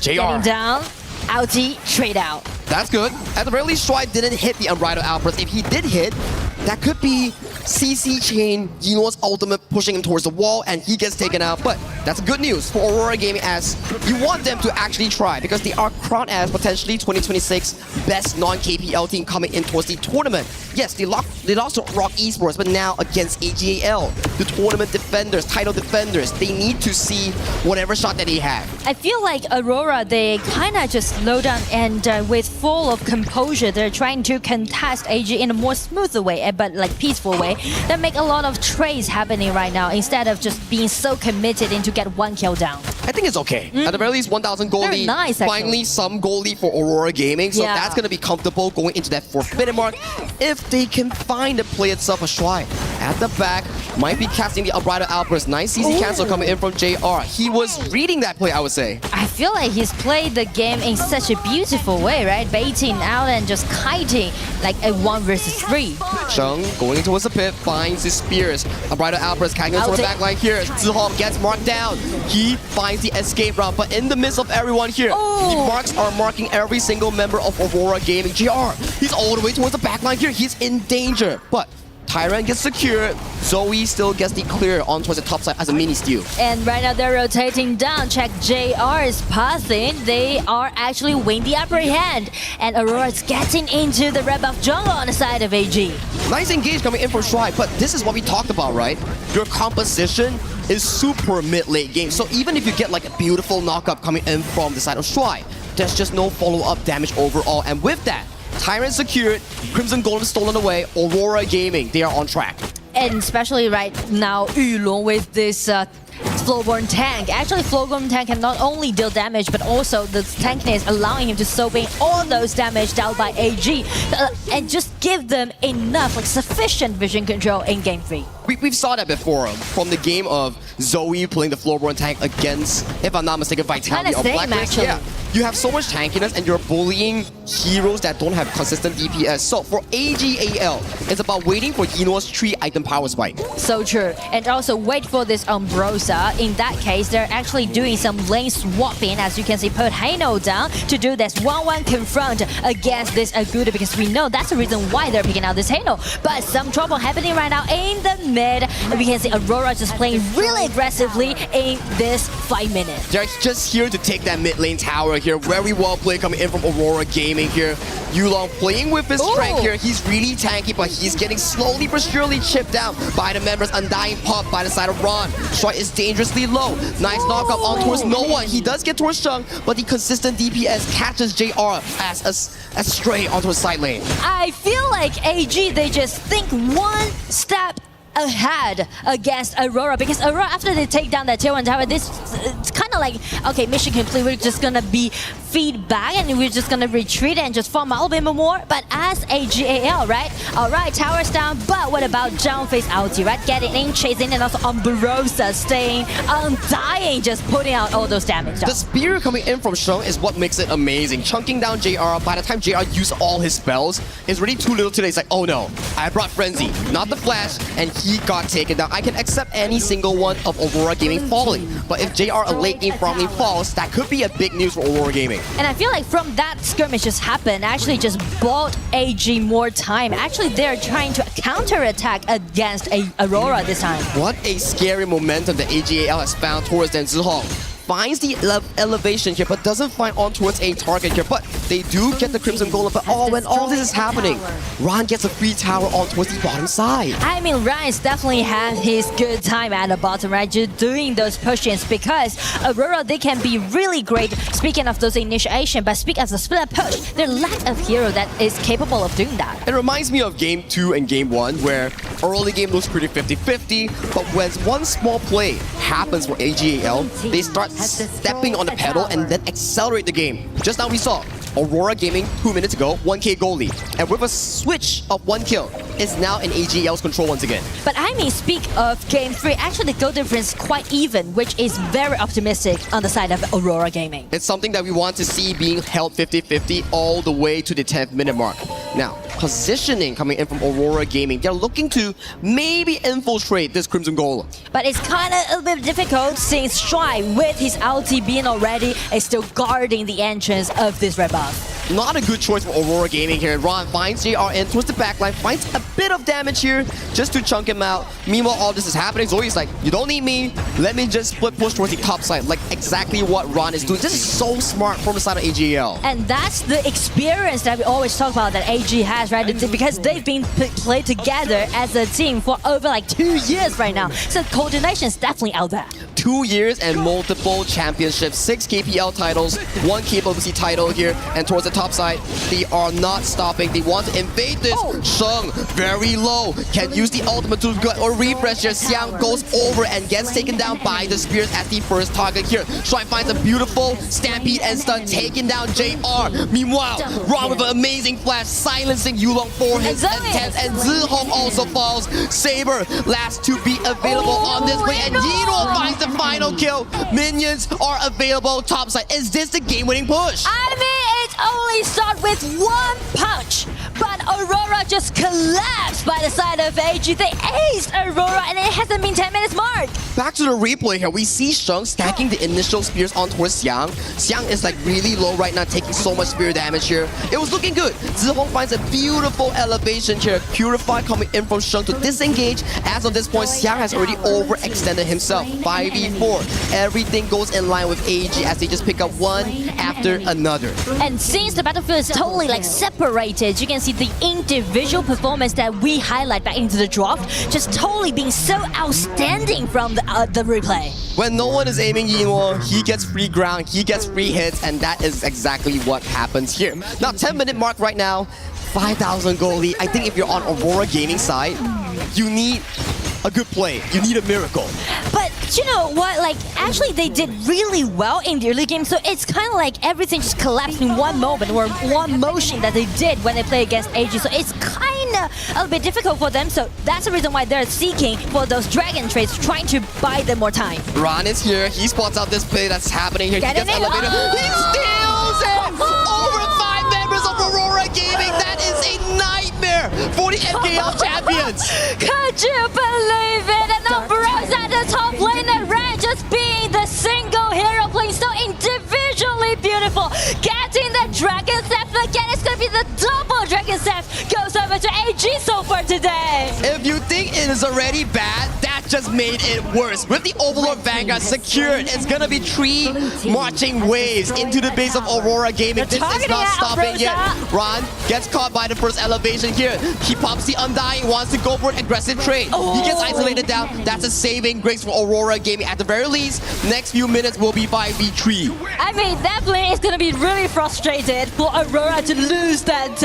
JR. Getting down, outie, trade out. That's good. At the very least, Shy didn't hit the Unbridled Outburst. If he did hit, that could be CC Chain, Yino's ultimate pushing him towards the wall, and he gets taken out. But that's good news for Aurora Gaming, as you want them to actually try because they are crowned as potentially 2026 best non-KPL team coming in towards the tournament. Yes, they lost to Rock Esports, but now against AGAL, the tournament defenders, title defenders, they need to see whatever shot that they have. I feel like Aurora, they kind of just slow down and with full of composure, they're trying to contest AG in a more smoother way, but like peaceful way. That make a lot of trades happening right now instead of just being so committed into get one kill down. I think it's okay. At the very least, 1,000 goal lead. Nice, finally, some goal lead for Aurora Gaming. So that's going to be comfortable going into that 4th minute mark if they can find the play itself a Shuai. At the back, might be casting the Unbridled Outburst. Nice CC cancel coming in from JR. He was reading that play, I would say. I feel like he's played the game in such a beautiful way, right? Baiting out and just kiting like a 1 versus 3. Sheng going towards the pit, finds his spears. Unbridled Outburst carrying into the back line here. Zihong gets marked down. He finds the escape route, but in the midst of everyone here, the marks are marking every single member of Aurora Gaming. JR, he's all the way towards the back line here. He's in danger, but Tyrant gets secured. Zoe still gets the clear on towards the top side as a mini steal. And right now they're rotating down. Check JR's passing. They are actually winning the upper hand. And Aurora's getting into the red buff jungle on the side of AG. Nice engage coming in for Shuai, but this is what we talked about, right? Your composition is super mid-late game. So even if you get like a beautiful knockup coming in from the side of Shuai, there's just no follow-up damage overall. And with that, Tyrant secured, Crimson Golem stolen away, Aurora Gaming, they are on track. And especially right now, Yulong with this Flowborn tank. Actually, Flowborn tank can not only deal damage, but also the tankness allowing him to soak in all those damage dealt by AG and just give them enough, like sufficient vision control in game 3. We've saw that before from the game of Zoe playing the Floorborn tank against, if I'm not mistaken, Vitality or Blacklist. Yeah, you have so much tankiness and you're bullying heroes that don't have consistent DPS. So for AGAL, it's about waiting for Yino's 3-item power spike. So true. And also wait for this Umbrosa. In that case, they're actually doing some lane swapping, as you can see, put Haino down to do this 1-1 confront against this Aguda, because we know that's the reason why they're picking out this Haino. But some trouble happening right now in the mid. We can see Aurora just playing really aggressively in this 5 minutes. They're just here to take that mid lane tower here. Very well played coming in from Aurora Gaming here. Yulong playing with his strength here. He's really tanky, but he's getting slowly but surely chipped down by the members. Undying pop by the side of Ron. Strike is dangerously low. Nice knockup on towards Noah. He does get towards Chung, but the consistent DPS catches JR as a stray onto his side lane. I feel like AG, they just think one step ahead against Aurora, because Aurora, after they take down that tier 1 tower, it's kind of like, okay, mission complete, we're just gonna be feedback and we're just gonna retreat and just farm a little bit more. But as AGAL, right? Alright, towers down, but what about Jungface ulti, right? Getting in, chasing, and also Umbrosa staying undying, just putting out all those damage. The spear coming in from Sheng is what makes it amazing. Chunking down JR, by the time JR used all his spells, it's really too little today. It's like, oh no, I brought Frenzy, not the Flash, and he got taken down. I can accept any single one of Aurora Gaming falling, but if JR a late game farming falls, that could be a big news for Aurora Gaming. And I feel like from that skirmish just happened, actually just bought AG more time. Actually, they're trying to counter-attack against Aurora this time. What a scary momentum that AGAL has found towards them. Zihong finds the elevation here, but doesn't find on towards a target here. But they do get the Crimson Golem. But when all this is happening, Ron gets a free tower on towards the bottom side. I mean, Ryan's definitely had his good time at the bottom, right? Just doing those push-ins, because Aurora, they can be really great. Speaking of those initiation, but speak as a split push, their lack of hero that is capable of doing that. It reminds me of Game 2 and Game 1, where early game looks pretty 50-50, but when one small play happens for AGAL, they start stepping on the pedal and then accelerate the game. Just now we saw Aurora Gaming 2 minutes ago, 1k goalie. And with a switch of 1 kill, it's now in AGL's control once again. But I mean, speak of Game 3, actually the goal difference quite even, which is very optimistic on the side of Aurora Gaming. It's something that we want to see being held 50-50 all the way to the 10th minute mark. Now, positioning coming in from Aurora Gaming, they're looking to maybe infiltrate this Crimson Golem. But it's kind of a little bit difficult since Shy, with his ulti being already, is still guarding the entrance of this red buff. Not a good choice for Aurora Gaming here. Ron finds JR in towards the backline, finds a bit of damage here just to chunk him out. Meanwhile, all this is happening. Zoe's like, you don't need me. Let me just split push towards the top side. Like exactly what Ron is doing. This is so smart from the side of AGL. And that's the experience that we always talk about that AG has, right? Because they've been played together as a team for over like 2 years right now. So coordination is definitely out there. 2 years and multiple championships, 6 KPL titles, 1 KPLC title here, and towards the top side, they are not stopping. They want to invade this. Sheng, very low, can use the ultimate to get a refresh here. Xiang goes over and gets taken down by the spears as the first target here. Shrine finds a beautiful stampede and stun, taking down JR. Meanwhile, Ron with an amazing flash, silencing Yulong for his intent, and Zihong also falls. Saber, last to be available on this play, and Yino finds the final kill. Minions are available topside. Is this the game-winning push? I mean, it only started with 1 punch, but Aurora just collapsed by the side of AG. They aced Aurora, and it hasn't been 10 minutes mark. Back to the replay here. We see Sheng stacking the initial spears on towards Xiang. Xiang is like really low right now, taking so much spear damage here. It was looking good. Zihong finds a beautiful elevation here. Purify coming in from Sheng to disengage. As of this point, Xiang has already overextended himself. 5v4. Everything goes in line with AG as they just pick up one after another. And since the battlefield is totally like separated, you can see the individual performance that we highlight back into the draft just totally being so outstanding from the replay. When no one is aiming Yinwo, he gets free ground, he gets free hits, and that is exactly what happens here. Now, 10-minute mark right now, 5,000 goalie. I think if you're on Aurora Gaming side, you need a good play. You need a miracle. But you know what? Like, actually, they did really well in the early game. So it's kind of like everything just collapsed in one moment or one motion that they did when they play against AG. So it's kind of a little bit difficult for them. So that's the reason why they're seeking for those dragon trades, trying to buy them more time. Ron is here. He spots out this play that's happening here. Get he gets in it. elevated. He steals it! Over 5 members of Aurora Gaming. That is a nightmare for the MKL champions. Could you believe it? And now Bros at the top lane and Red just being the single hero playing so individually beautiful. Getting the Dragon Theft again. It's going to be the double Dragon Theft. Goes over to AG so far today. If you think it is already bad, that just made it worse. With the Overlord Vanguard secured, it's going to be 3 marching waves into the base of Aurora Gaming. This is not stopping yet. Ron gets caught by the first elevation here. He pops the Undying, wants to go for an aggressive trade. He gets isolated down. That's a saving grace for Aurora Gaming. At the very least, next few minutes will be 5v3. I mean, that play is going to be really frustrated for Aurora to lose that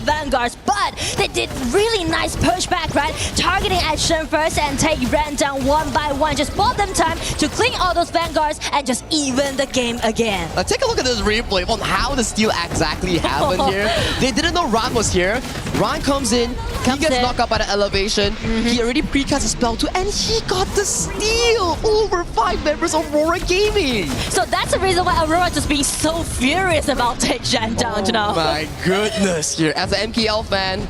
Vanguards, but they did really nice pushback, right? Targeting at Shen first and take Ren down one by one. Just bought them time to clean all those Vanguards and just even the game again. Take a look at this replay on how the steal exactly happened here. They didn't know Ron was here. Ron comes in, he gets knocked out by the elevation. He already precast a spell too, and he got the steal over 5 members of Aurora Gaming. So that's the reason why Aurora just being so furious about taking Shen down, you know? My goodness, here as an MKL fan,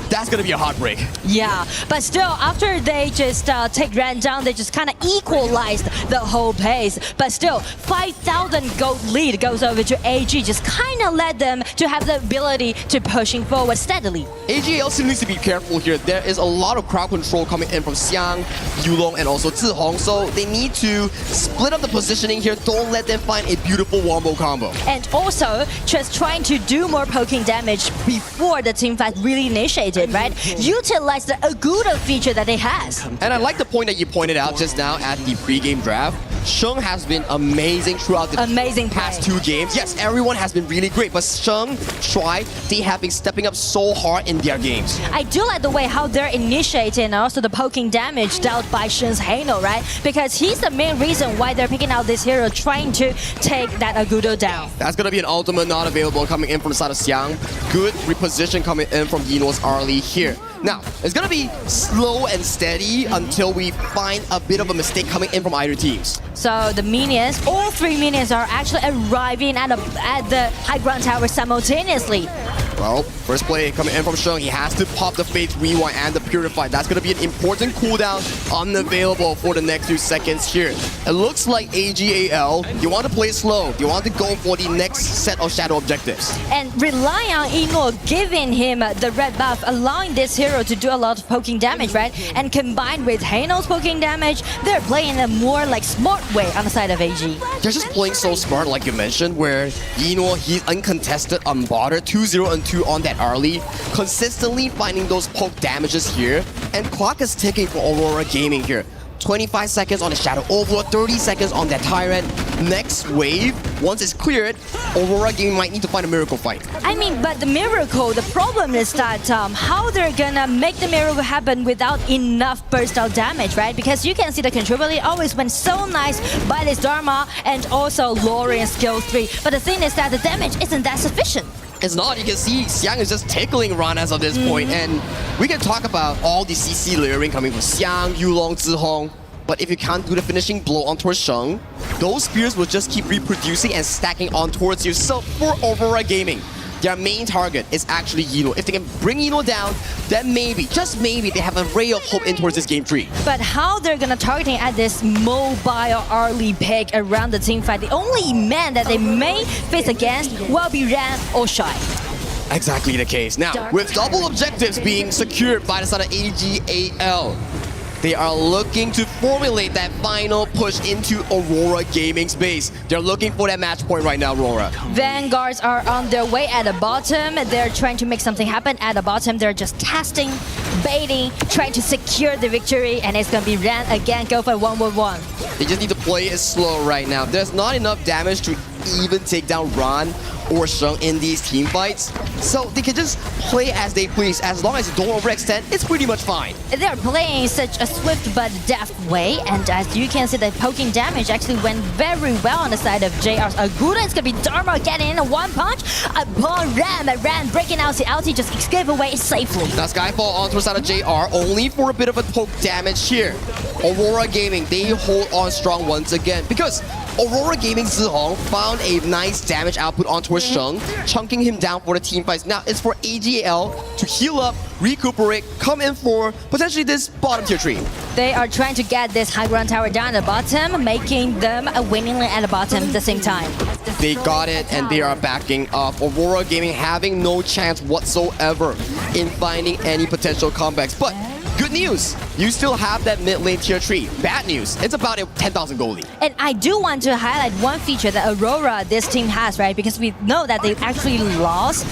that's gonna be a heartbreak. Yeah, but still, after they just take Ren down, they just kind of equalized the whole pace. But still, 5,000 gold lead goes over to AG, just kind of led them to have the ability to pushing forward steadily. AGL still needs to be careful here. There is a lot of crowd control coming in from Xiang, Yulong, and also Zihong, so they need to split up the positioning here. Don't let them find a beautiful wombo combo. And also, just trying to do more poking damage before the teamfight really initiated. Right? Utilize the Agudo feature that it has. And I like the point that you pointed out just now at the pre-game draft. Sheng has been amazing throughout the past 2 games. Yes, everyone has been really great, but Sheng, Shuai, they have been stepping up so hard in their games. I do like the way how they're initiating and also the poking damage dealt by Shen's Hano, right? Because he's the main reason why they're picking out this hero, trying to take that Agudo down. That's going to be an ultimate not available coming in from the side of Xiang. Good reposition coming in from Yino's Arlie here. Now, it's going to be slow and steady until we find a bit of a mistake coming in from either teams. So the minions, all 3 minions are actually arriving at the high ground tower simultaneously. Well, first play coming in from Sheng. He has to pop the Faith Rewind and the Purify. That's going to be an important cooldown unavailable for the next few seconds here. It looks like AGAL, you want to play slow. You want to go for the next set of shadow objectives. And rely on Ino giving him the red buff, allowing this hero to do a lot of poking damage, right? And combined with Hano's poking damage, they're playing a more like smart way on the side of AG. They're just playing so smart, like you mentioned, where Ino, he's uncontested on Barter, 2-0 and 2 on that early, consistently finding those poke damages here, and clock is ticking for Aurora Gaming here. 25 seconds on the Shadow Overlord, 30 seconds on that Tyrant. Next wave, once it's cleared, Aurora Gaming might need to find a miracle fight. I mean, but the miracle, the problem is that how they're gonna make the miracle happen without enough burst out damage, right? Because you can see the control always went so nice by this Dharma and also Lorian skill 3. But the thing is that the damage isn't that sufficient. It's not. You can see Xiang is just tickling Ron as of this point, and we can talk about all the CC layering coming from Xiang, Yulong, Zihong, but if you can't do the finishing blow on towards Sheng, those spears will just keep reproducing and stacking on towards you. So for Aurora Gaming, their main target is actually Yino. If they can bring Yino down, then maybe, just maybe, they have a ray of hope in towards this game 3. But how they're gonna targeting at this mobile early pick around the team fight, the only man that they may face against will be Ran or Shy. Exactly the case. Now, with double objectives being secured by the side of AGAL, they are looking to formulate that final push into Aurora Gaming's base. They're looking for that match point right now, Aurora. Vanguards are on their way at the bottom. They're trying to make something happen at the bottom. They're just testing, baiting, trying to secure the victory, and it's gonna be Ran again, go for 1v1. They just need to play it slow right now. There's not enough damage to even take down Ron or Sheng in these team fights. So they can just play as they please. As long as you don't overextend, it's pretty much fine. They're playing such a swift but deft way, and as you can see, the poking damage actually went very well on the side of JR's Aguda. It's gonna be Dharma getting in a one punch upon Ram, and Ram breaking out the ulti, just escape away safely. Now Skyfall onto the side of JR, only for a bit of a poke damage here. Aurora Gaming, they hold on strong once again because Aurora Gaming Zihong found a nice damage output onto his Sheng, chunking him down for the team fights. Now it's for AGL to heal up, recuperate, come in for potentially this bottom tier tree. They are trying to get this high ground tower down at the bottom, making them a winning lane at the bottom at the same time. They got it and they are backing up. Aurora Gaming having no chance whatsoever in finding any potential comebacks. But good news, you still have that mid lane tier 3. Bad news, it's about a 10,000 goldie. And I do want to highlight one feature that Aurora, this team has, right? Because we know that they actually lost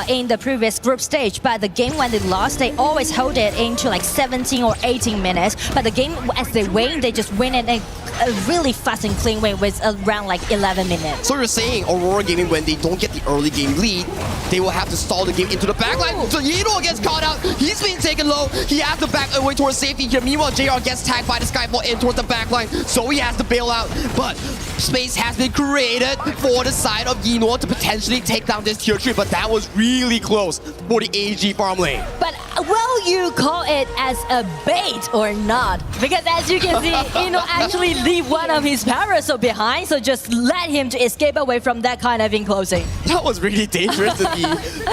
in the previous group stage, but the game when they lost, they always hold it into like 17 or 18 minutes. But the game as they win, they just win it a really fast and clean way with around like 11 minutes. So you're saying Aurora Gaming, when they don't get the early game lead, they will have to stall the game into the backline. So Yino gets caught out, he's being taken low, he has to back away towards safety here. Meanwhile, JR gets tagged by the Skyfall in towards the backline, so he has to bail out. But space has been created for the side of Yino to potentially take down this tier 3, but that was really close for the AG farm lane. But will you call it as a bait or not? Because as you can see, Yino actually leave one of his parasol behind, so just let him to escape away from that kind of enclosing. That was really dangerous to be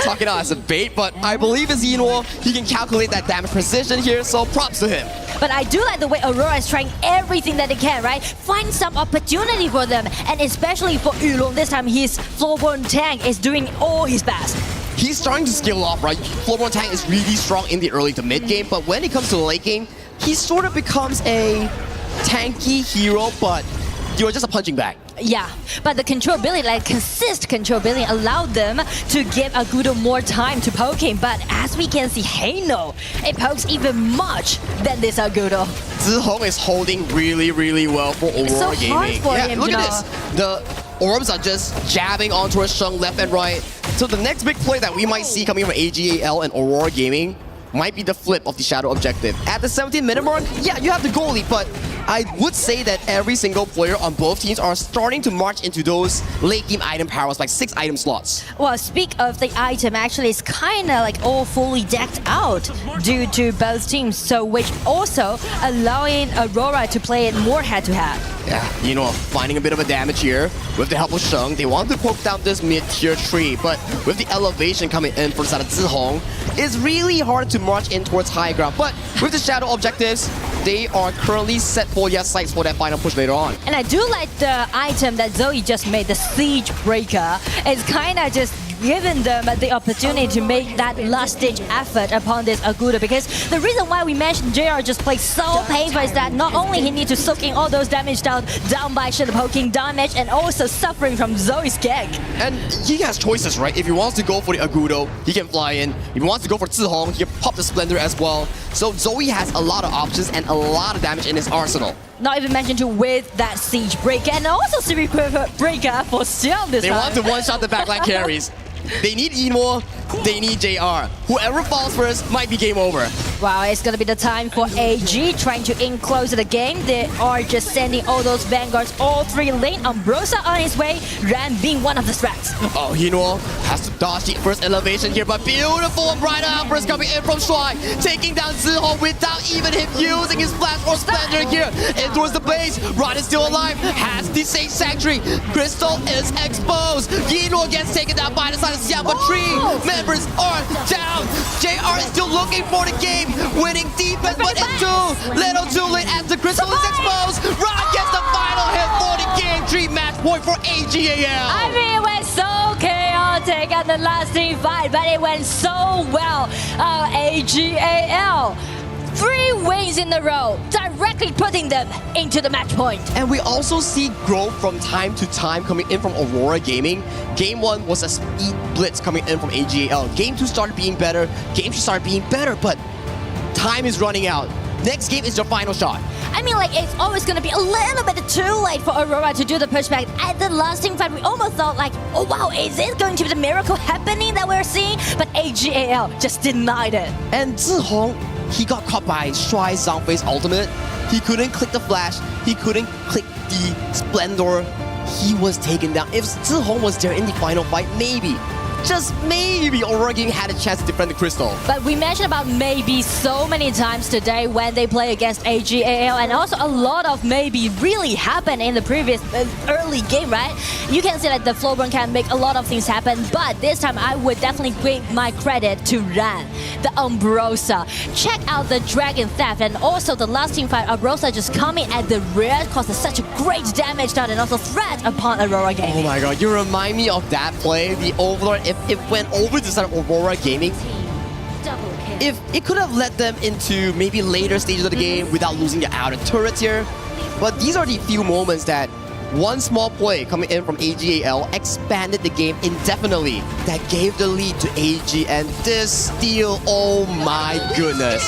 talking out as a bait, but I believe as Yino, he can calculate that damage precision here, so props to him. But I do like the way Aurora is trying everything that they can, right? Find some opportunity for them, and especially for Yulong, this time his Floorborn tank is doing all his best. He's starting to scale off, right? Floorborn tank is really strong in the early to mid game, but when it comes to the late game, he sort of becomes a tanky hero, but you're just a punching bag. Yeah, but the controllability, like consistent controllability, allowed them to give Agudo more time to poke him. But as we can see, Heino, it pokes even much than this Agudo. Zihong is holding really, really well for Aurora It's so Gaming. hard for him, look you at know. this. The orbs are just jabbing onto his Sheng left and right. So the next big play that we might see coming from AGAL and Aurora Gaming might be the flip of the Shadow objective. At the 17-minute mark, yeah, you have the goalie, but I would say that every single player on both teams are starting to march into those late game item powers, like 6 item slots. Well, speak of the item, actually, it's kind of like all fully decked out due to both teams, so which also allowing Aurora to play it more head-to-head. Yeah, you know, finding a bit of a damage here with the help of Sheng. They want to poke down this mid-tier tree, but with the elevation coming in for the side of Zihong, it's really hard to march in towards high ground. But with the Shadow objectives, they are currently set for their sights for that final push later on. And I do like the item that Zoe just made, the Siege Breaker. It's kind of just giving them the opportunity to make that last-ditch effort upon this Aguda, because the reason why we mentioned JR just plays so painful is that not only he needs to soak in all those damage down by Shadow poking damage, and also suffering from Zoe's gank. And he has choices, right? If he wants to go for the Agudo, he can fly in. If he wants to go for Zihong, he can pop the Splendor as well. So Zoe has a lot of options and a lot of damage in his arsenal. Not even mentioned to with that Siege Breaker, and also Siege Breaker for Xiang this They time. want to one-shot the backline carries. They need Emo, they need JR. Whoever falls first might be game over. Wow, it's gonna be the time for AG trying to enclose the game. They are just sending all those vanguards all 3 lane. Ambrosia on his way, Ran being one of the threats. Oh, Hino has to dodge the first elevation here, but beautiful and bright Empress coming in from Shuai, taking down Zihong without even him using his flash or Splendor here. In towards the base, Rod is still alive, has the Sage Sanctuary. Crystal is exposed. Hino gets taken down by the side of Xiang, but 3 members are down. JR is still looking for the game, winning defense, but it's too little too late as the Crystal is exposed. Rod gets the final hit for the game 3 match point for AGAL. I mean, it went so chaotic at the last team fight, but it went so well. AGAL. 3 wins in a row, directly putting them into the match point. And we also see growth from time to time coming in from Aurora Gaming. Game 1 was a speed blitz coming in from AGAL. Game 2 started being better. Game 3 started being better, but time is running out. Next game is your final shot. I mean, like, it's always going to be a little bit too late for Aurora to do the pushback. At the last team fight, we almost thought, like, oh, wow, is it going to be the miracle happening that we're seeing? But AGAL just denied it. And Zihong, he got caught by Shuai's Zhangfei's ultimate. He couldn't click the flash. He couldn't click the Splendor. He was taken down. If Zihong was there in the final fight, maybe, just maybe, Aurora Gaming had a chance to defend the crystal. But we mentioned about maybe so many times today when they play against AGAL, and also a lot of maybe really happened in the previous early game, right? You can see that the Flowburn can make a lot of things happen, but this time I would definitely give my credit to Ran, the Umbrosa. Check out the Dragon Theft, and also the last team fight, Umbrosa just coming at the rear, causing such a great damage done and also threat upon Aurora Gaming. Oh my god, you remind me of that play, the Overlord. If it went over the side of Aurora Gaming, if it could have led them into maybe later stages of the game without losing the outer turrets here. But these are the few moments that one small play coming in from AGAL expanded the game indefinitely. That gave the lead to AG, and this steal, oh my goodness.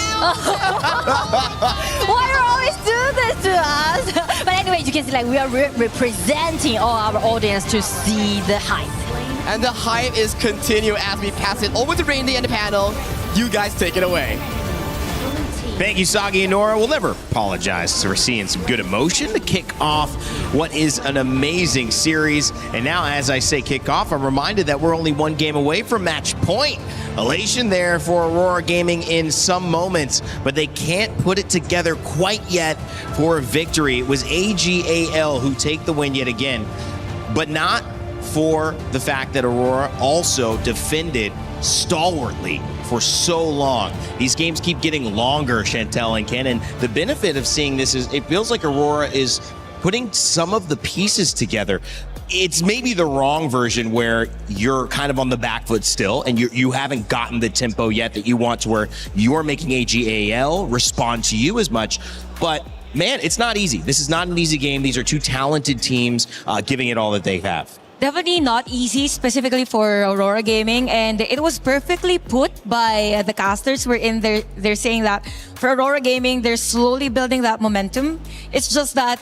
Why do you always do this to us? But anyway, you can see like we are representing all our audience to see the hype. And the hype is continuing as we pass it over to Randy and the panel. You guys take it away. Thank you, Sagi and Nora. We'll never apologize for seeing some good emotion to kick off what is an amazing series. And now, as I say kick off, I'm reminded that we're only one game away from match point. Elation there for Aurora Gaming in some moments, but they can't put it together quite yet for a victory. It was AGAL who take the win yet again, but not for the fact that Aurora also defended stalwartly for so long. These games keep getting longer, Chantel and Ken, and the benefit of seeing this is it feels like Aurora is putting some of the pieces together. It's maybe the wrong version where you're kind of on the back foot still and you haven't gotten the tempo yet that you want to where you're making AGAL respond to you as much, but man, it's not easy. This is not an easy game. These are two talented teams giving it all that they have. Definitely not easy, specifically for Aurora Gaming, and it was perfectly put by the casters. They're saying that for Aurora Gaming, they're slowly building that momentum. It's just that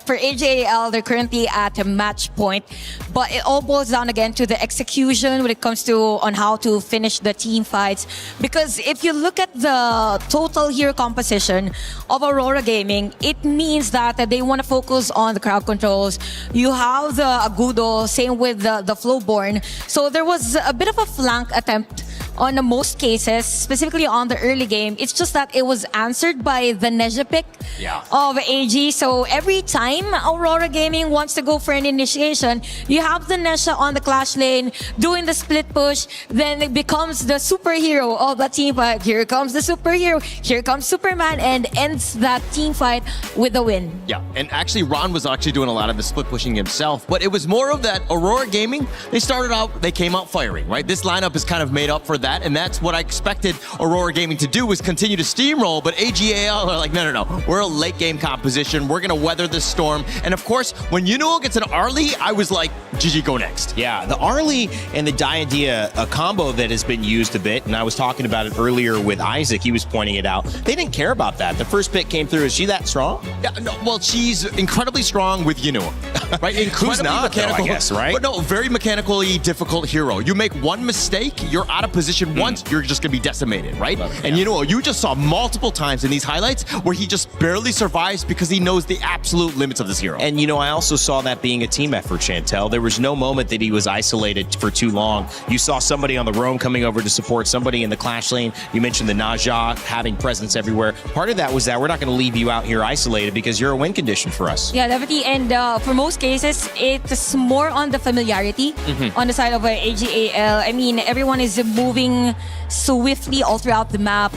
for AGAL, they're currently at a match point, but it all boils down again to the execution when it comes to on how to finish the team fights. Because if you look at the total hero composition of Aurora Gaming, it means that they want to focus on the crowd controls. You have the Agudo, same with the Flowborn. So there was a bit of a flank attempt on most cases, specifically on the early game. It's just that it was answered by the Neja pick of AG. So every time Aurora Gaming wants to go for an initiation, you have the Neja on the clash lane doing the split push, then it becomes the superhero of that team fight. Here comes the superhero, here comes Superman, and ends that team fight with a win. Yeah, and actually Ron was actually doing a lot of the split pushing himself, but it was more of that Aurora Gaming, they came out firing, right? This lineup is kind of made up for that, and that's what I expected Aurora Gaming to do, was continue to steamroll, but AGAL are like, no, we're a late game composition, we're gonna weather the storm, and of course, when Yunuo gets an Arlie, I was like, GG, go next. Yeah, the Arlie and the Diadea, a combo that has been used a bit, and I was talking about it earlier with Isaac, he was pointing it out, they didn't care about that. The first pick came through, is she that strong? Yeah, no, well, she's incredibly strong with Yunuo, right? Who's not, though, I guess, right? But no, very mechanically difficult hero. You make one mistake, you're out of position once, you're just gonna be decimated, right? And you just saw multiple times in these highlights where he just barely survives because he knows the absolute limits of this hero. And I also saw that being a team effort, Chantel. There was no moment that he was isolated for too long. You saw somebody on the roam coming over to support somebody in the clash lane. You mentioned the Naja having presence everywhere. Part of that was that we're not going to leave you out here isolated because you're a win condition for us. Yeah, definitely. And for most cases, it's more on the familiarity on the side of AGAL. I mean, everyone is moving swiftly all throughout the map.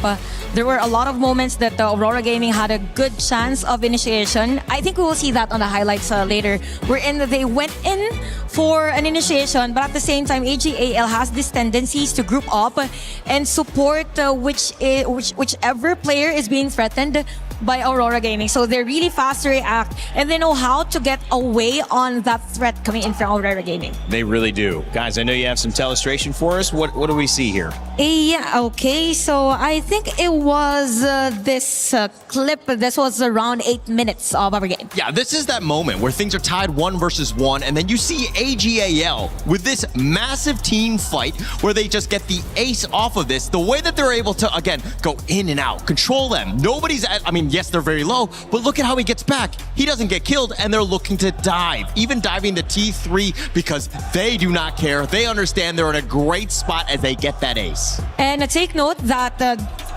There were a lot of moments that the Aurora Gaming had a good chance of initiation. I think we will see that on the highlights later, wherein they went in for an initiation, but at the same time, AGAL has these tendencies to group up and support whichever player is being threatened by Aurora Gaming. So they're really fast to react, and they know how to get away on that threat coming in from Aurora Gaming. They really do. Guys, I know you have some illustration for us. What do we see here? Yeah, okay. So I think it was this clip. This was around 8 minutes of our game. Yeah, this is that moment where things are tied 1 versus 1, and then you see AGAL with this massive team fight where they just get the ace off of this. The way that they're able to, again, go in and out, control them. Nobody's at, I mean, yes, they're very low, but look at how he gets back. He doesn't get killed, and they're looking to dive, even diving the T3 because they do not care. They understand they're in a great spot as they get that ace. And take note that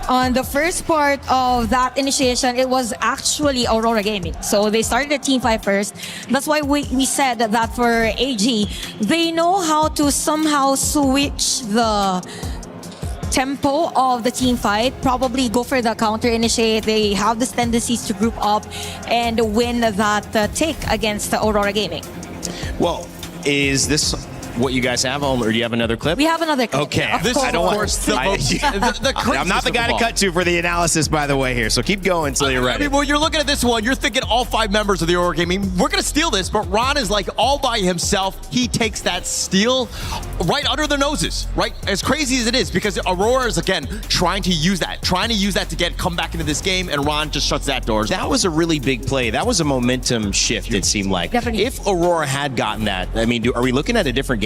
on the first part of that initiation, it was actually Aurora Gaming. So they started the team fight first. That's why we said that for AG, they know how to somehow switch the tempo of the team fight, probably go for the counter initiate. They have this tendencies to group up and win that take against Aurora Gaming. Well, is this what you guys have, or do you have another clip? We have another clip. Okay, This I don't want. I'm not the guy to cut to for the analysis, by the way, here. So keep going until you're ready. I mean, well, you're looking at this one, you're thinking all 5 members of the Aurora Gaming, we're going to steal this, but Ron is like all by himself. He takes that steal right under their noses, right? As crazy as it is, because Aurora is, again, trying to use that to come back into this game, and Ron just shuts that door. That was a really big play. That was a momentum shift, it seemed like. Definitely. If Aurora had gotten that, I mean, are we looking at a different game?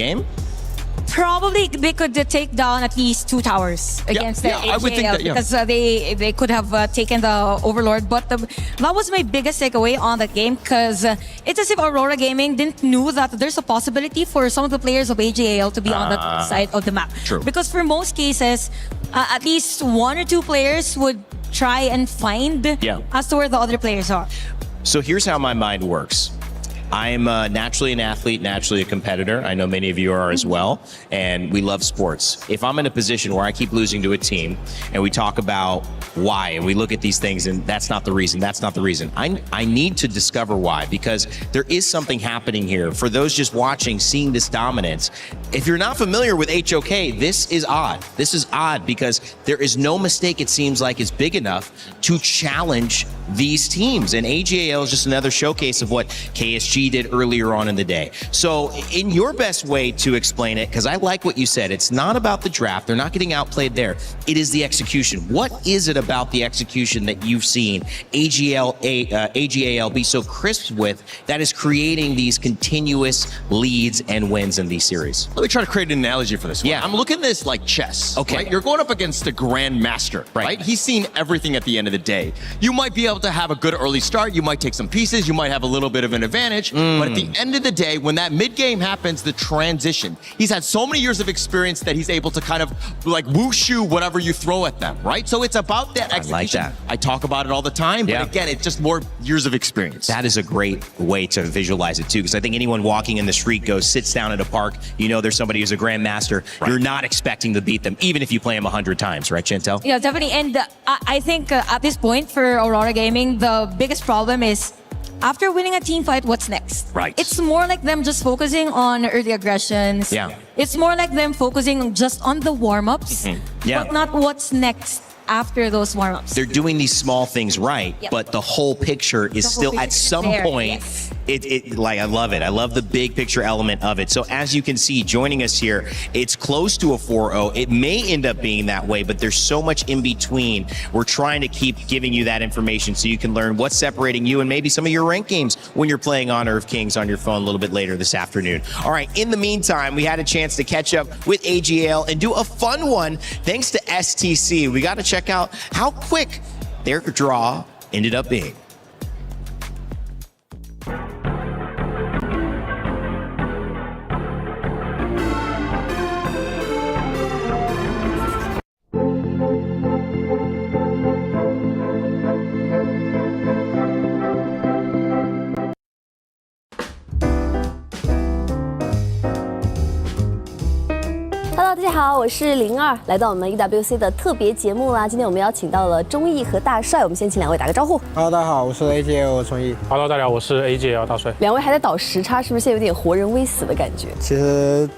Probably they could take down at least 2 towers against the I would think AGL that, yeah. because they could have taken the Overlord. But that was my biggest takeaway on the game, because it's as if Aurora Gaming didn't know that there's a possibility for some of the players of AGAL to be on that side of the map. True. Because for most cases, at least 1 or 2 players would try and find as to where the other players are. So here's how my mind works. I'm naturally an athlete, naturally a competitor. I know many of you are as well, and we love sports. If I'm in a position where I keep losing to a team, and we talk about why, and we look at these things, and that's not the reason, I need to discover why, because there is something happening here. For those just watching, seeing this dominance, if you're not familiar with HOK, this is odd. This is odd because there is no mistake, it seems like, is big enough to challenge these teams. And AGAL is just another showcase of what KSG did earlier on in the day. So in your best way to explain it, because I like what you said, it's not about the draft. They're not getting outplayed there. It is the execution. What is it about the execution that you've seen AGAL be so crisp with that is creating these continuous leads and wins in these series? Let me try to create an analogy for this one. Yeah. I'm looking at this like chess. Okay. Right? You're going up against the Grand Master, right? He's seen everything at the end of the day. You might be able to have a good early start. You might take some pieces. You might have a little bit of an advantage. But at the end of the day, when that mid-game happens, the transition, he's had so many years of experience that he's able to kind of like wushu whatever you throw at them, right? So it's about that execution. I like that. I talk about it all the time, but again, it's just more years of experience. That is a great way to visualize it too, because I think anyone walking in the street sits down at a park, you know there's somebody who's a grandmaster. You're not expecting to beat them, even if you play them 100 times, right, Chantel? Yeah, definitely. And I think at this point for Aurora Gaming, the biggest problem is after winning a team fight, what's next? Right. It's more like them just focusing on early aggressions. Yeah. It's more like them focusing just on the warm-ups, Yeah. but not what's next after those warm-ups. They're doing these small things right, but the whole picture is still at some point. Like, I love it. I love the big picture element of it. So as you can see, joining us here, it's close to a 4-0. It may end up being that way, but there's so much in between. We're trying to keep giving you that information so you can learn what's separating you and maybe some of your ranked games when you're playing Honor of Kings on your phone a little bit later this afternoon. All right, in the meantime, we had a chance to catch up with AGAL and do a fun one thanks to STC. We got to check out how quick their draw ended up being. Hello， 大家好，我是02，来到我们 EWC 的特别节目啦。今天我们邀请到了钟毅和大帅，我们先请两位打个招呼。Hello， 大家好，我是 AGL 钟毅。Hello， 大家好，我是 AGL 大帅。两位还在倒时差，是不是现在有点活人微死的感觉？其实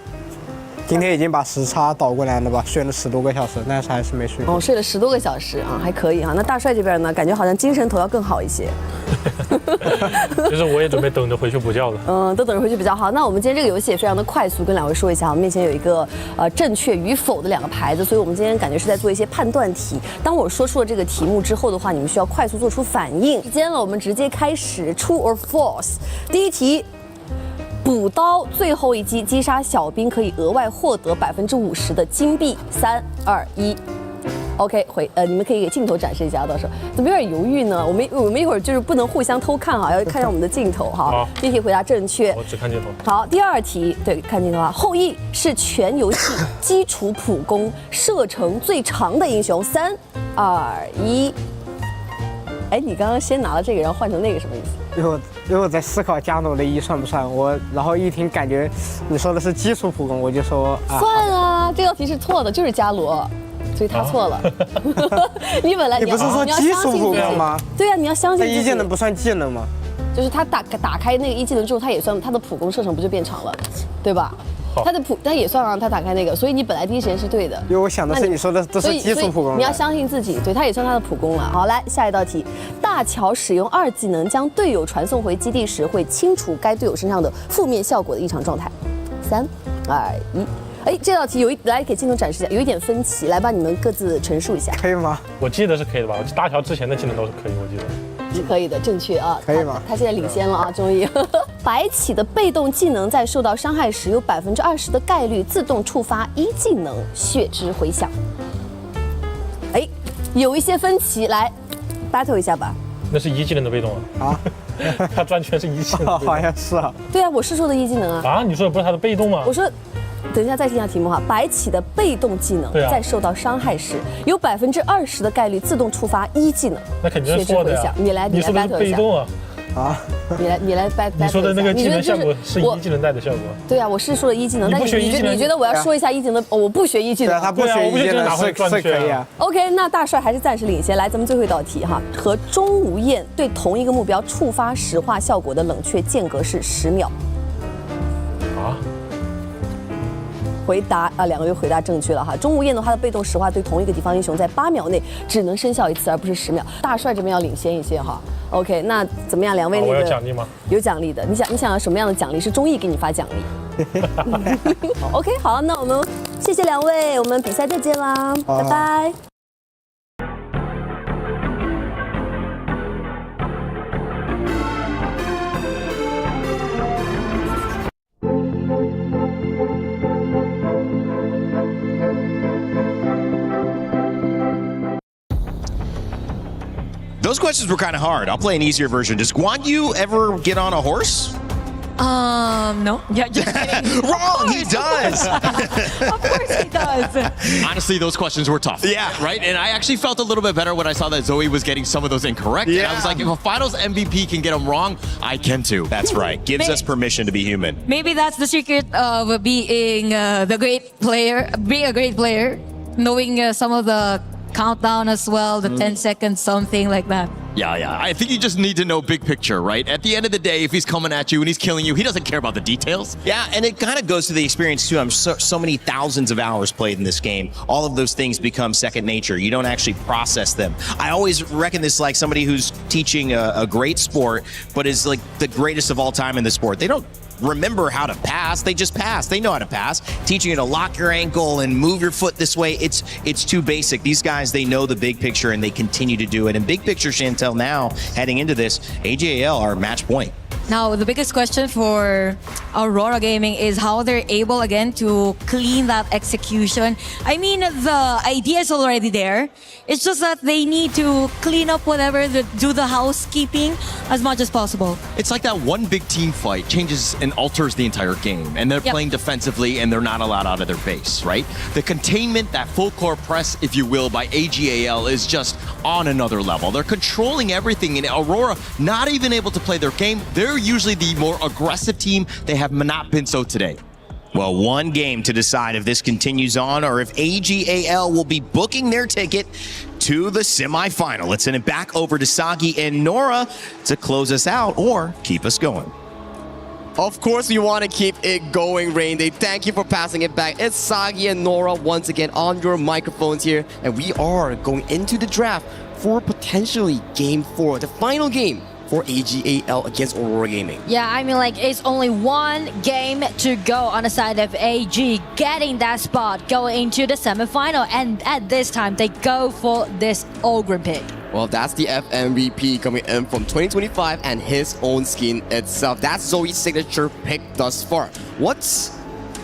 今天已经把时差倒过来了吧，睡了10多个小时，但是还是没睡。哦，睡了10多个小时啊，还可以啊。那大帅这边呢，感觉好像精神头要更好一些。其实我也准备等着回去补觉了。都等着回去比较好。那我们今天这个游戏也非常的快速，跟2位说一下，我们面前有一个正确与否的2个牌子，所以我们今天感觉是在做一些判断题。当我说出了这个题目之后的话，你们需要快速做出反应。时间了，我们直接开始 ，True or False。第一题。补刀最后一击击杀小兵可以额外获得50%的金币。3、2、1。OK， 你们可以给镜头展示一下，到时候怎么有点犹豫呢？我们一会儿就是不能互相偷看哈，要看一下我们的镜头哈。好，第一题回答正确，我只看镜头。好，第2题，对，看镜头啊。后羿是全游戏基础普攻射程最长的英雄。3、2、1。哎，你刚刚先拿了这个，然后换成那个，什么意思？因为我在思考加罗的1算不算，然后一听感觉你说的是基础普攻，我就说算啊，这道题是错的，就是加罗，所以他错了。你本来你不是说基础普攻吗？对呀，你要相信自己。那1技能不算技能吗？就是他打开那个1技能之后，他也算他的普攻射程不就变长了，对吧？他也算啊，他打开那个，所以你本来第一时间是对的。因为我想的是你说的都是基础普攻。你要相信自己，对，他也算他的普攻了。好，来下一道题，大乔使用2技能将队友传送回基地时，会清除该队友身上的负面效果的异常状态。3、2、1。哎，这道题来给镜头展示一下，有一点分歧，来吧，你们各自陈述一下。可以吗？我记得是可以的吧？大乔之前的技能都是可以，我记得。是可以的，正确啊，可以吗？他现在领先了啊，终于。白起的被动技能在受到伤害时，有20%的概率自动触发1技能血之回响。哎，有一些分歧，来 battle 一下吧。那是1技能的被动啊？他转圈是1技能，好像是啊。对啊，我是说的1技能啊。啊，你说的不是他的被动吗？我说。等一下，再听一下题目哈。白起的被动技能在受到伤害时，有20%的概率自动触发1技能。那肯定是错的呀。你来说的是被动啊。你来 battle 你说的那个技能效果是1技能带的效果。对啊，我是说了1技能，但你觉得我要说一下1技能？我不学1技能。他不学1技能哪会是可以啊。OK， 那大帅还是暂时领先。来，咱们最后一道题哈，和钟无艳对同一个目标触发石化效果的冷却间隔是10秒。啊？回答2位回答正确了哈。钟无艳的话，的被动石化对同一个敌方英雄在8秒内只能生效1次，而不是10秒。大帅这边要领先一些哈。OK， 那怎么样？2位那个我有奖励吗？有奖励的。你想要什么样的奖励？是综艺给你发奖励。OK， 好，那我们谢谢2位，我们比赛再见啦，拜拜。Those questions were kind of hard. I'll play an easier version. Does Guan Yu ever get on a horse? No. Yeah, just kidding. Wrong, he does. Of course he does. Honestly, those questions were tough. Yeah. Right? And I actually felt a little bit better when I saw that Zoe was getting some of those incorrect. Yeah. And I was like, if a finals MVP can get them wrong, I can too. That's right. Gives us permission to be human. Maybe that's the secret of being the great player, being a great player, knowing some of the countdown as well, the 10 seconds, something like that. Yeah. I think you just need to know big picture, right? At the end of the day, if he's coming at you and he's killing you, he doesn't care about the details. Yeah, and it kind of goes to the experience too. I'm so many thousands of hours played in this game. All of those things become second nature. You don't actually process them. I always reckon this like somebody who's teaching a great sport, but is like the greatest of all time in the sport. They don't remember how to pass. They just pass. They know how to pass. Teaching you to lock your ankle and move your foot this way, it's too basic. These guys, they know the big picture and they continue to do it. And big picture, Chantel, now heading into this, AJAL are match point. Now, the biggest question for Aurora Gaming is how they're able again to clean that execution. I mean, the idea is already there. It's just that they need to clean up whatever, do the housekeeping as much as possible. It's like that one big team fight changes and alters the entire game. And they're playing defensively and they're not allowed out of their base, right? The containment, that full core press, if you will, by AGAL is just on another level. They're controlling everything, and Aurora not even able to play their game. They're usually the more aggressive team. They have not been so today. Well, one game to decide if this continues on or if AGAL will be booking their ticket to the semifinal. Let's send it back over to Sagi and Nora to close us out or keep us going. Of course, we want to keep it going, Rain Day. Thank you for passing it back. It's Sagi and Nora once again on your microphones here. And we are going into the draft for potentially Game 4, the final game for AGAL against Aurora Gaming. Yeah, I mean, like, it's only one game to go on the side of AG, getting that spot, going into the semifinal. And at this time, they go for this Ogren pick. Well, that's the FMVP coming in from 2025 and his own skin itself. That's Zoe's signature pick thus far. What's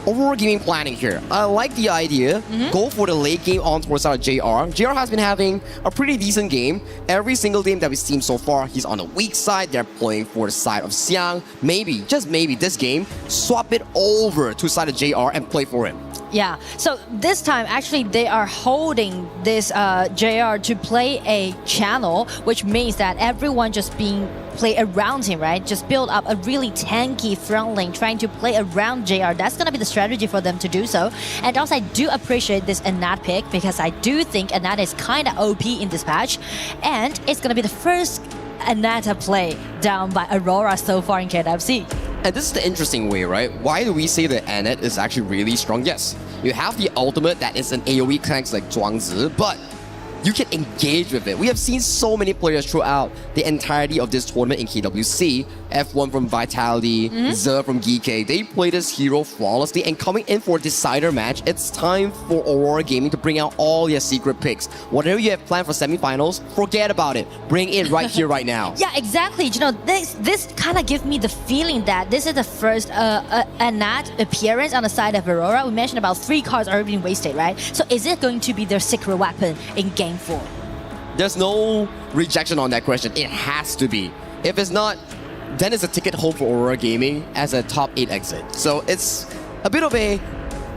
Aurora Gaming planning here? I like the idea. Go for the late game on towards side of JR. JR has been having a pretty decent game. Every single game that we've seen so far, he's on the weak side. They're playing for the side of Xiang. Maybe, just maybe, this game, swap it over to side of JR and play for him. Yeah, so this time actually they are holding this JR to play a channel, which means that everyone just being play around him, right? Just build up a really tanky front lane, trying to play around JR. That's going to be the strategy for them to do so. And also I do appreciate this Anat pick because I do think Anat is kind of OP in this patch. And it's going to be the first Anata play down by Aurora so far in KWC. And this is the interesting way, right? Why do we say that Anat is actually really strong? Yes, you have the ultimate that is an AoE clanks like Zhuangzi, but you can engage with it. We have seen so many players throughout the entirety of this tournament in KWC. F1 from Vitality, Ze from GK. They play this hero flawlessly, and coming in for a decider match, it's time for Aurora Gaming to bring out all their secret picks. Whatever you have planned for semifinals, forget about it. Bring it right here, right now. Yeah, exactly. You know, this kind of gives me the feeling that this is the first Anat appearance on the side of Aurora. We mentioned about 3 cards already been wasted, right? So is it going to be their secret weapon in Game 4? There's no rejection on that question. It has to be. If it's not, then it's a ticket home for Aurora Gaming as a top 8 exit. So it's a bit of a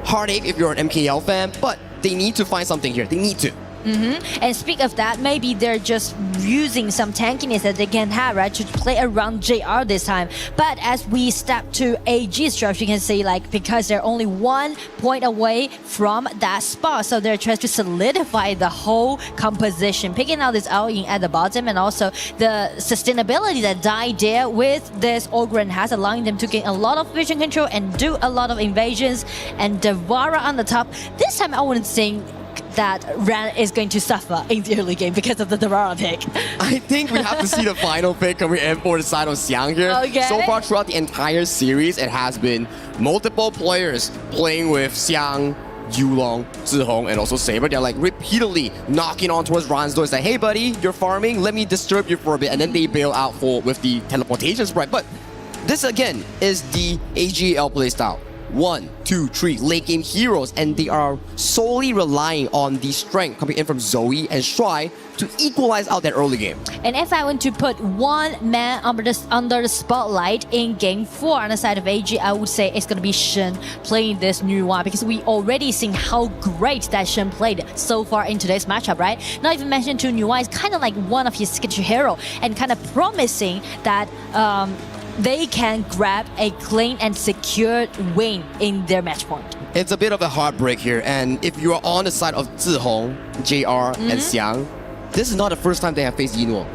heartache if you're an MKL fan, but they need to find something here. They need to. And speak of that, maybe they're just using some tankiness that they can have, right, to play around JR this time. But as we step to AG's draft, you can see, like, because they're only 1 point away from that spot, so they're trying to solidify the whole composition, picking out this Ao-Yin at the bottom, and also the sustainability that Dai there with this Ogren has, allowing them to gain a lot of vision control and do a lot of invasions. And Devara on the top. This time I wouldn't think that Ran is going to suffer in the early game because of the Devara pick. I think we have to see the final pick coming in for the side of Xiang here. Okay. So far throughout the entire series, it has been multiple players playing with Xiang, Yulong, Zihong, and also Saber. They're like repeatedly knocking on towards Ran's door. It's like, hey buddy, you're farming, let me disturb you for a bit. And then they bail out with the teleportation sprite. But this again is the AGL playstyle. 1, 2, 3 late game heroes, and they are solely relying on the strength coming in from Zoe and Shuai to equalize out that early game. And if I want to put one man under the spotlight in Game 4 on the side of AG, I would say it's going to be Shen playing this new one, because we already seen how great that Shen played so far in today's matchup, right? Not even mentioned to New One, it's kind of like one of his signature hero, and kind of promising that they can grab a clean and secured win in their match point. It's a bit of a heartbreak here, and if you are on the side of Zihong, JR, and Xiang, this is not the first time they have faced Yinuo.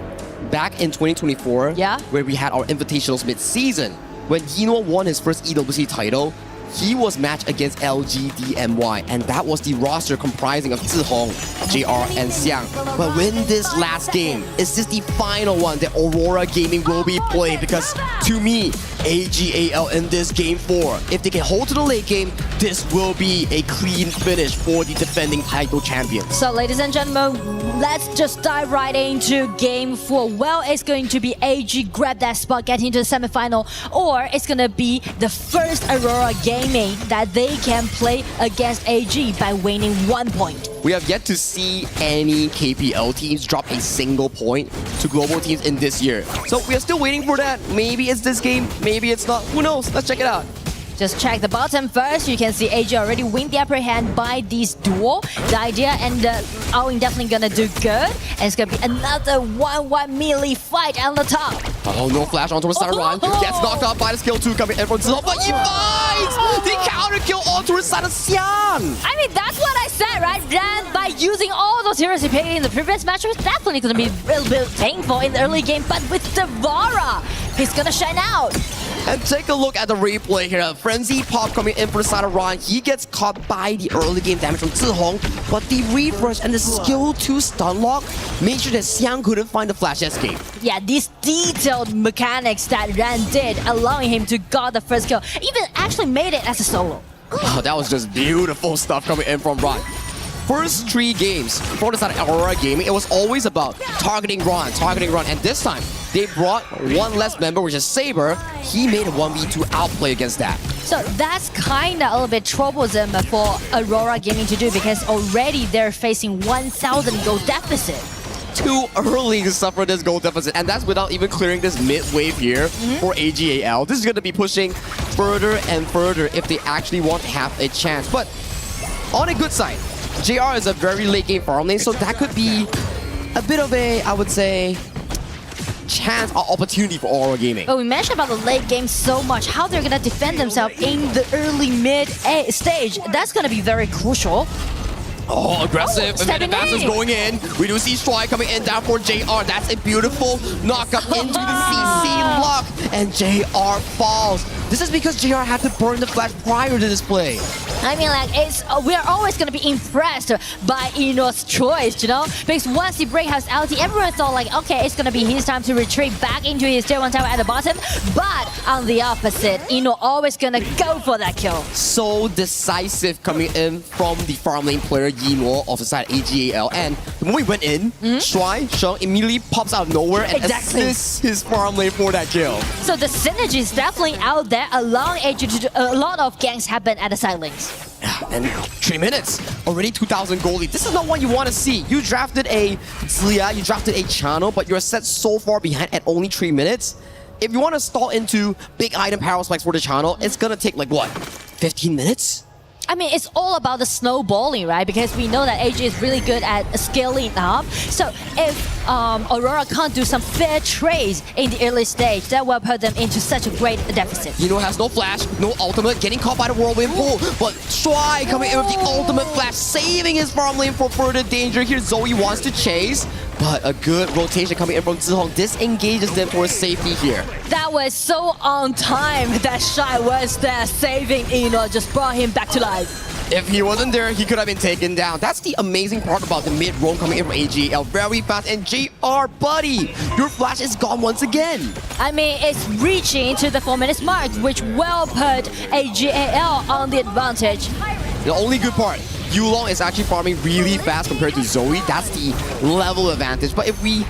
Back in 2024, where we had our Invitationals mid-season, when Yinuo won his first EWC title, he was matched against LGDMY, and that was the roster comprising of Zihong, JR, and Xiang. But win this last game, is this the final one that Aurora Gaming will be playing? Because to me, AGAL in this Game 4, if they can hold to the late game, this will be a clean finish for the defending title champions. So ladies and gentlemen, let's just dive right into Game 4. Well, it's going to be AG grab that spot, getting into the semifinal, or it's going to be the first Aurora Gaming that they can play against AG by winning 1 point. We have yet to see any KPL teams drop a single point to global teams in this year. So we are still waiting for that. Maybe it's this game, maybe it's not. Who knows? Let's check it out. Just check the bottom first. You can see AG already win the upper hand by this duel. The idea and Ao-Yin definitely gonna do good. And it's gonna be another 1-1 melee fight on the top. Oh, no flash onto Saran. Gets knocked out by the skill 2 coming in from Zihong, but he finds the counter kill onto his side of Xiang. I mean, that's what I said, right? Then by using all those heroes he played in the previous match, it's definitely gonna be a little bit painful in the early game. But with Devara, he's gonna shine out. And take a look at the replay here. Frenzy Pop coming in for the side of Ron. He gets caught by the early game damage from Zihong, but the refresh and the skill to stun lock made sure that Xiang couldn't find the flash escape. Yeah, these detailed mechanics that Ran did, allowing him to got the first kill, even actually made it as a solo. Oh, that was just beautiful stuff coming in from Ron. First 3 games for the side of Aurora Gaming, it was always about targeting Ron, and this time they brought one less member, which is Saber. He made a 1v2 outplay against that. So that's kind of a little bit troublesome for Aurora Gaming to do, because already they're facing 1,000 gold deficit. Too early to suffer this gold deficit, and that's without even clearing this mid-wave here for AGAL. This is going to be pushing further and further if they actually want to have a chance. But on a good side, JR is a very late game farm lane, so that could be a bit of a, I would say, chance or opportunity for Aurora Gaming. But we mentioned about the late game so much, how they're gonna defend themselves in the early mid stage. That's gonna be very crucial. Oh, aggressive. Stepping Advances in. going in. We do see Strike coming in down for JR. That's a beautiful knockup into the CC lock. And JR falls. This is because JR had to burn the flash prior to this play. I mean, like, it's we're always gonna be impressed by Eno's choice, you know? Because once the break has ulti, everyone thought like, okay, it's gonna be his time to retreat back into his tier 1 tower at the bottom. But on the opposite, Eno always gonna go for that kill. So decisive coming in from the farm lane player Yino of the side AGAL. And when we went in, Shuai Sheng immediately pops out of nowhere and assists his farm lane for that kill. So the synergy is definitely out there, allowing AG to do a lot of ganks happen at the side lanes. And 3 minutes, already 2,000 gold lead. This is not what you want to see. You drafted a Zlia, you drafted a Channel, but you're set so far behind at only 3 minutes. If you want to stall into big item power spikes for the Channel, it's gonna take like what, 15 minutes? I mean, it's all about the snowballing, right? Because we know that AG is really good at scaling up. So if Aurora can't do some fair trades in the early stage, that will put them into such a great deficit. Yino has no flash, no ultimate, getting caught by the whirlwind pool. But Shuai coming in with the ultimate flash, saving his farm lane for further danger. Here Zoe wants to chase, but a good rotation coming in from Zihong disengages them for safety here. That was so on time that Shai was there saving Eno, just brought him back to life. If he wasn't there, he could have been taken down. That's the amazing part about the mid roam coming in from AGL. Very fast. And JR, buddy, your flash is gone once again. I mean, it's reaching to the 4 minutes mark, which will put AGAL on the advantage. The only good part, Yulong is actually farming really fast compared to Zoe. That's the level advantage. But if we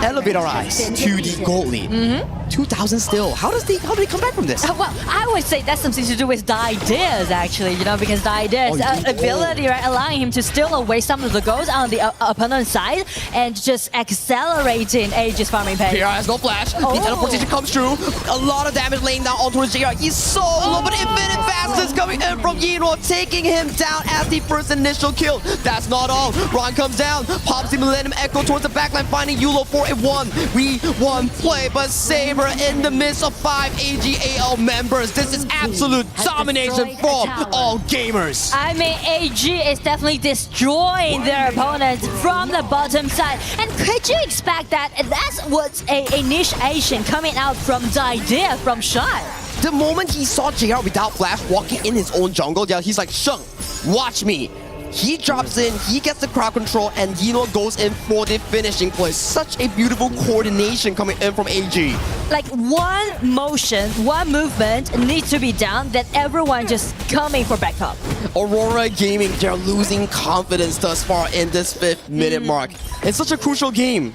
elevate our eyes to the gold lead, 2,000 still. How do they come back from this? Well, I would say that's something to do with the ideas, actually, you know, because the ideas ability, right, allowing him to steal away some of the goals on the opponent's side and just accelerating AG's farming pace. JR has no flash. The teleportation comes through. A lot of damage laying down onto JR. He's so low, but infinite fastness coming in from Yino, taking him down as the first initial kill. That's not all. Ron comes down, pops the Millennium Echo towards the backline, finding Yulo for a 1v1 play, but Saber in the midst of 5 AGAL members. This is absolute domination from all gamers. I mean, AG is definitely destroying their opponents from the bottom side. And could you expect that that's what's an initiation coming out from the idea from Shai? The moment he saw JR without flash walking in his own jungle, he's like, Sheng, watch me. He drops in, he gets the crowd control, and Yino goes in for the finishing play. Such a beautiful coordination coming in from AG. Like one motion, one movement needs to be done, then everyone just coming for backup. Aurora Gaming, they're losing confidence thus far in this 5th minute mark. It's such a crucial game.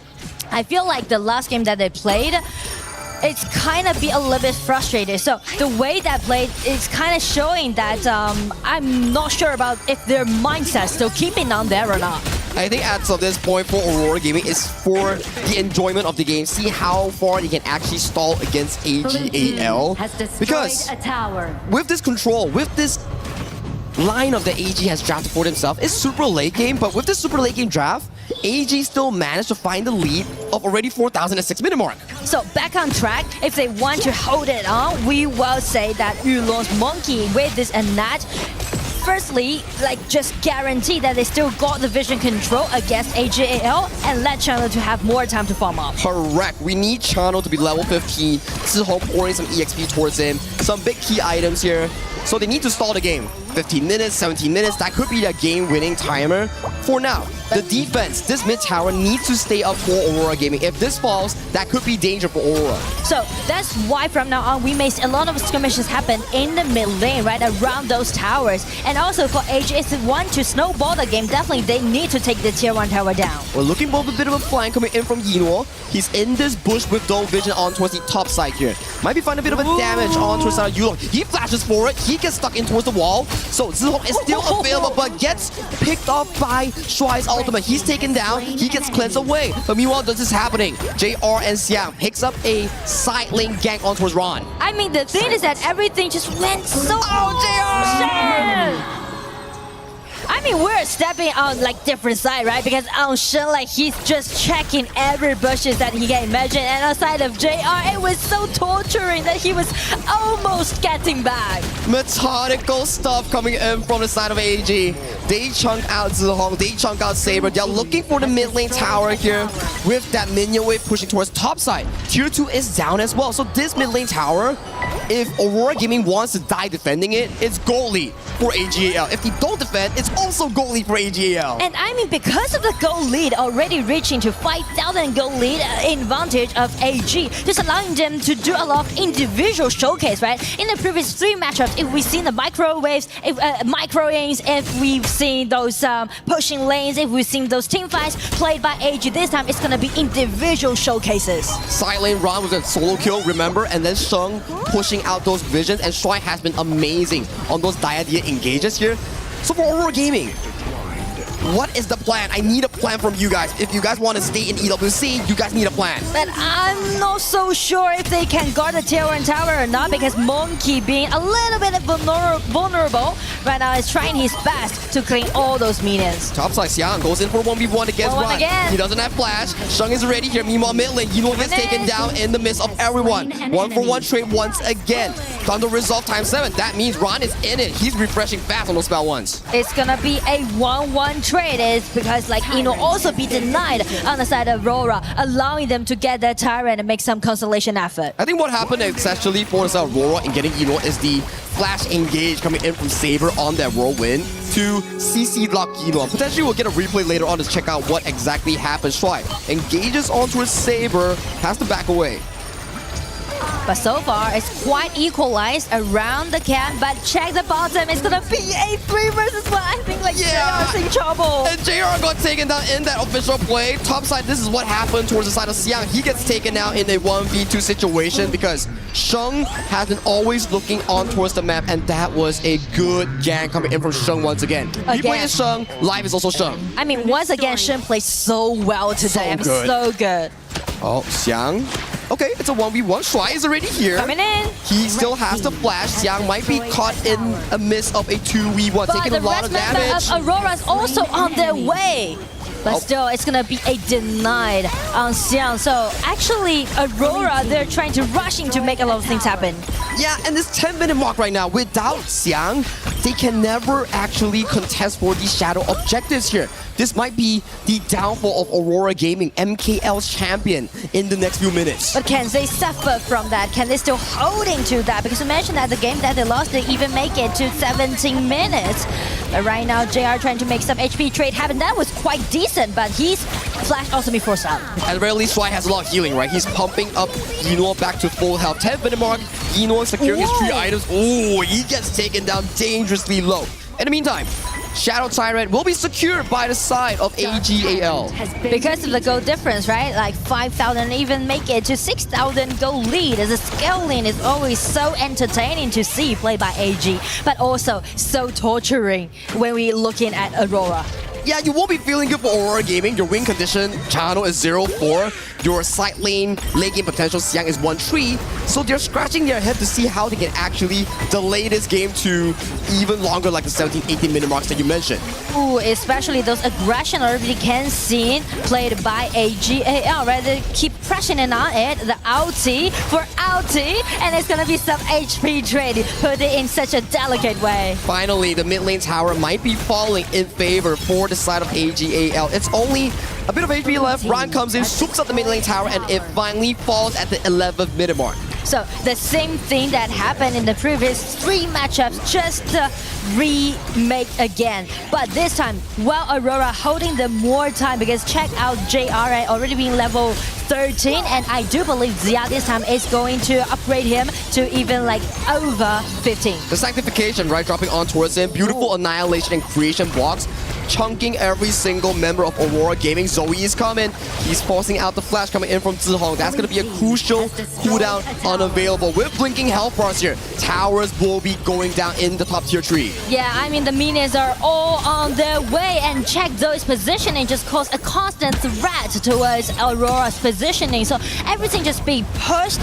I feel like the last game that they played, it's kind of be a little bit frustrated. So the way that played is kind of showing that I'm not sure about if their mindset still keeping on there or not. I think at this point for Aurora Gaming is for the enjoyment of the game. See how far they can actually stall against AGAL. Because with this control, with this lineup that AG has drafted for themselves, it's super late game, but with this super late game draft, AG still managed to find the lead of already 4,000 at 6 minute mark. So back on track, if they want to hold it on, we will say that Yulong's monkey with this and that firstly, like just guarantee that they still got the vision control against AGAL and let Channel to have more time to farm up. Correct. We need Channel to be level 15. Zihong pouring some EXP towards him. Some big key items here. So they need to stall the game. 15 minutes, 17 minutes, that could be the game-winning timer. For now, the defense, this mid tower needs to stay up for Aurora Gaming. If this falls, that could be danger for Aurora. So that's why from now on, we may see a lot of skirmishes happen in the mid lane, right, around those towers. And also for AG, if they want to snowball the game, definitely they need to take the tier 1 tower down. We're looking for a bit of a flank coming in from Yinhuo. He's in this bush with Dome Vision on towards the top side here. Might be finding a bit of a damage on towards the Yulong. He flashes for it. He gets stuck in towards the wall. So Zihong is still available, but gets picked off by Shuai's ultimate. He's taken down. He gets cleansed away. But meanwhile, this is happening. JR and Xiang picks up a side lane gank on towards Ron. I mean, the thing is that everything just went so I mean, we're stepping on like different side, right? Because on Shen, like he's just checking every bushes that he can imagine, and outside of JR, it was so torturing that he was almost getting back. Methodical stuff coming in from the side of AG. They chunk out Zihong, they chunk out Saber. They're looking for the mid lane tower here with that minion wave pushing towards top side. Tier 2 is down as well. So this mid lane tower, if Aurora Gaming wants to die defending it, it's goal lead for AGAL. If they don't defend, it's also goal lead for AGAL. And I mean, because of the goal lead already reaching to 5,000 goal lead advantage of AG, just allowing them to do a lot of individual showcase, right? In the previous 3 matchups, if we've seen the microwaves, micro-aims, if we've seen those pushing lanes, if we've seen those team fights played by AG, this time it's gonna be individual showcases. Side lane Ron was a solo kill, remember? And then Sheng pushing out those visions, and Shuai has been amazing on those Diadia engages here. So for Aurora Gaming, what is the plan? I need a plan from you guys. If you guys want to stay in EWC, you guys need a plan. But I'm not so sure if they can guard the tier 1 tower or not, because Monkey, being a little bit vulnerable right now, is trying his best to clean all those minions. Topside Xiang goes in for 1v1 against Ron. He doesn't have flash. Sheng is ready here. Meanwhile, mid lane, Yinhuo gets taken down in the midst of everyone. 1-for-1 trade once again. Thunder Resolve ×7. That means Ron is in it. He's refreshing fast on those spell ones. It's gonna be a 1-1 trade, is because like also be denied on the side of Aurora, allowing them to get their tyrant and make some consolation effort. I think what happened essentially for the side of Aurora in getting is the flash engage coming in from Saber on that whirlwind to CC lock Yinhuo. Potentially we'll get a replay later on to check out what exactly happened. Shuai engages onto his Saber, has to back away. But so far, it's quite equalized around the camp. But check the bottom, it's gonna be a 3 versus 1. I think like JR's in trouble. And JR got taken down in that official play. Topside, this is what happened towards the side of Xiang. He gets taken down in a 1v2 situation because Sheng has been always looking on towards the map, and that was a good gank coming in from Sheng once again. Replay is Sheng, live is also Sheng. I mean, once again, Sheng plays so well today. So good. Oh, Xiang. Okay, it's a 1v1. Shuai is already here. Coming in. He still has to flash. Xiang might be caught in a midst of a 2v1, taking a lot of damage. But the Aurora's also on their way. But still, it's gonna be a denied on Xiang. So actually, Aurora, they're trying to rush in to make a lot of things happen. Yeah, and this 10-minute mark right now, without Xiang, they can never actually contest for the shadow objectives here. This might be the downfall of Aurora Gaming, MKL's champion, in the next few minutes. But can they suffer from that? Can they still hold into that? Because you mentioned that the game that they lost, they even make it to 17 minutes. But right now, JR trying to make some HP trade happen. That was quite decent, but he's flashed also before some. At the very least, Shuai has a lot of healing, right? He's pumping up Yinhuo back to full health. 10-minute mark, Yinhuo securing his 3 items. Ooh, he gets taken down dangerously low. In the meantime, Shadow Tyrant will be secured by the side of AGAL. Because of the gold difference, right? Like 5,000, even make it to 6,000 gold lead. As a scaling is always so entertaining to see played by AG, but also so torturing when we're looking at Aurora. Yeah, you won't be feeling good for Aurora Gaming. Your win condition channel is 0-4. Your side lane game potential Xiang is 1-3. So they're scratching their head to see how they can actually delay this game to even longer, like the 17-18 minute marks that you mentioned. Ooh, especially those aggression already can see played by AGAL, right? They keep pressing on it. The ulti for ulti, and it's gonna be some HP trade put it in such a delicate way. Finally, the mid lane tower might be falling in favor for the side of AGAL. It's only a bit of HP left. Ron comes in, swoops up the mid lane tower, and it finally falls at the 11th minute mark. So the same thing that happened in the previous 3 matchups, just remake again. But this time, well, Aurora holding the more time, because check out JRA already being level 13, and I do believe Zia this time is going to upgrade him to even like over 15. The sanctification, right, dropping on towards him. Beautiful annihilation and creation blocks, chunking every single member of Aurora Gaming. Zoe is coming. He's forcing out the flash coming in from Zihong. That's going to be a crucial cooldown unavailable. With blinking health bars here, towers will be going down in the top tier tree. Yeah, I mean, the minions are all on their way, and check Zoe's positioning just caused a constant threat towards Aurora's positioning. So everything just being pushed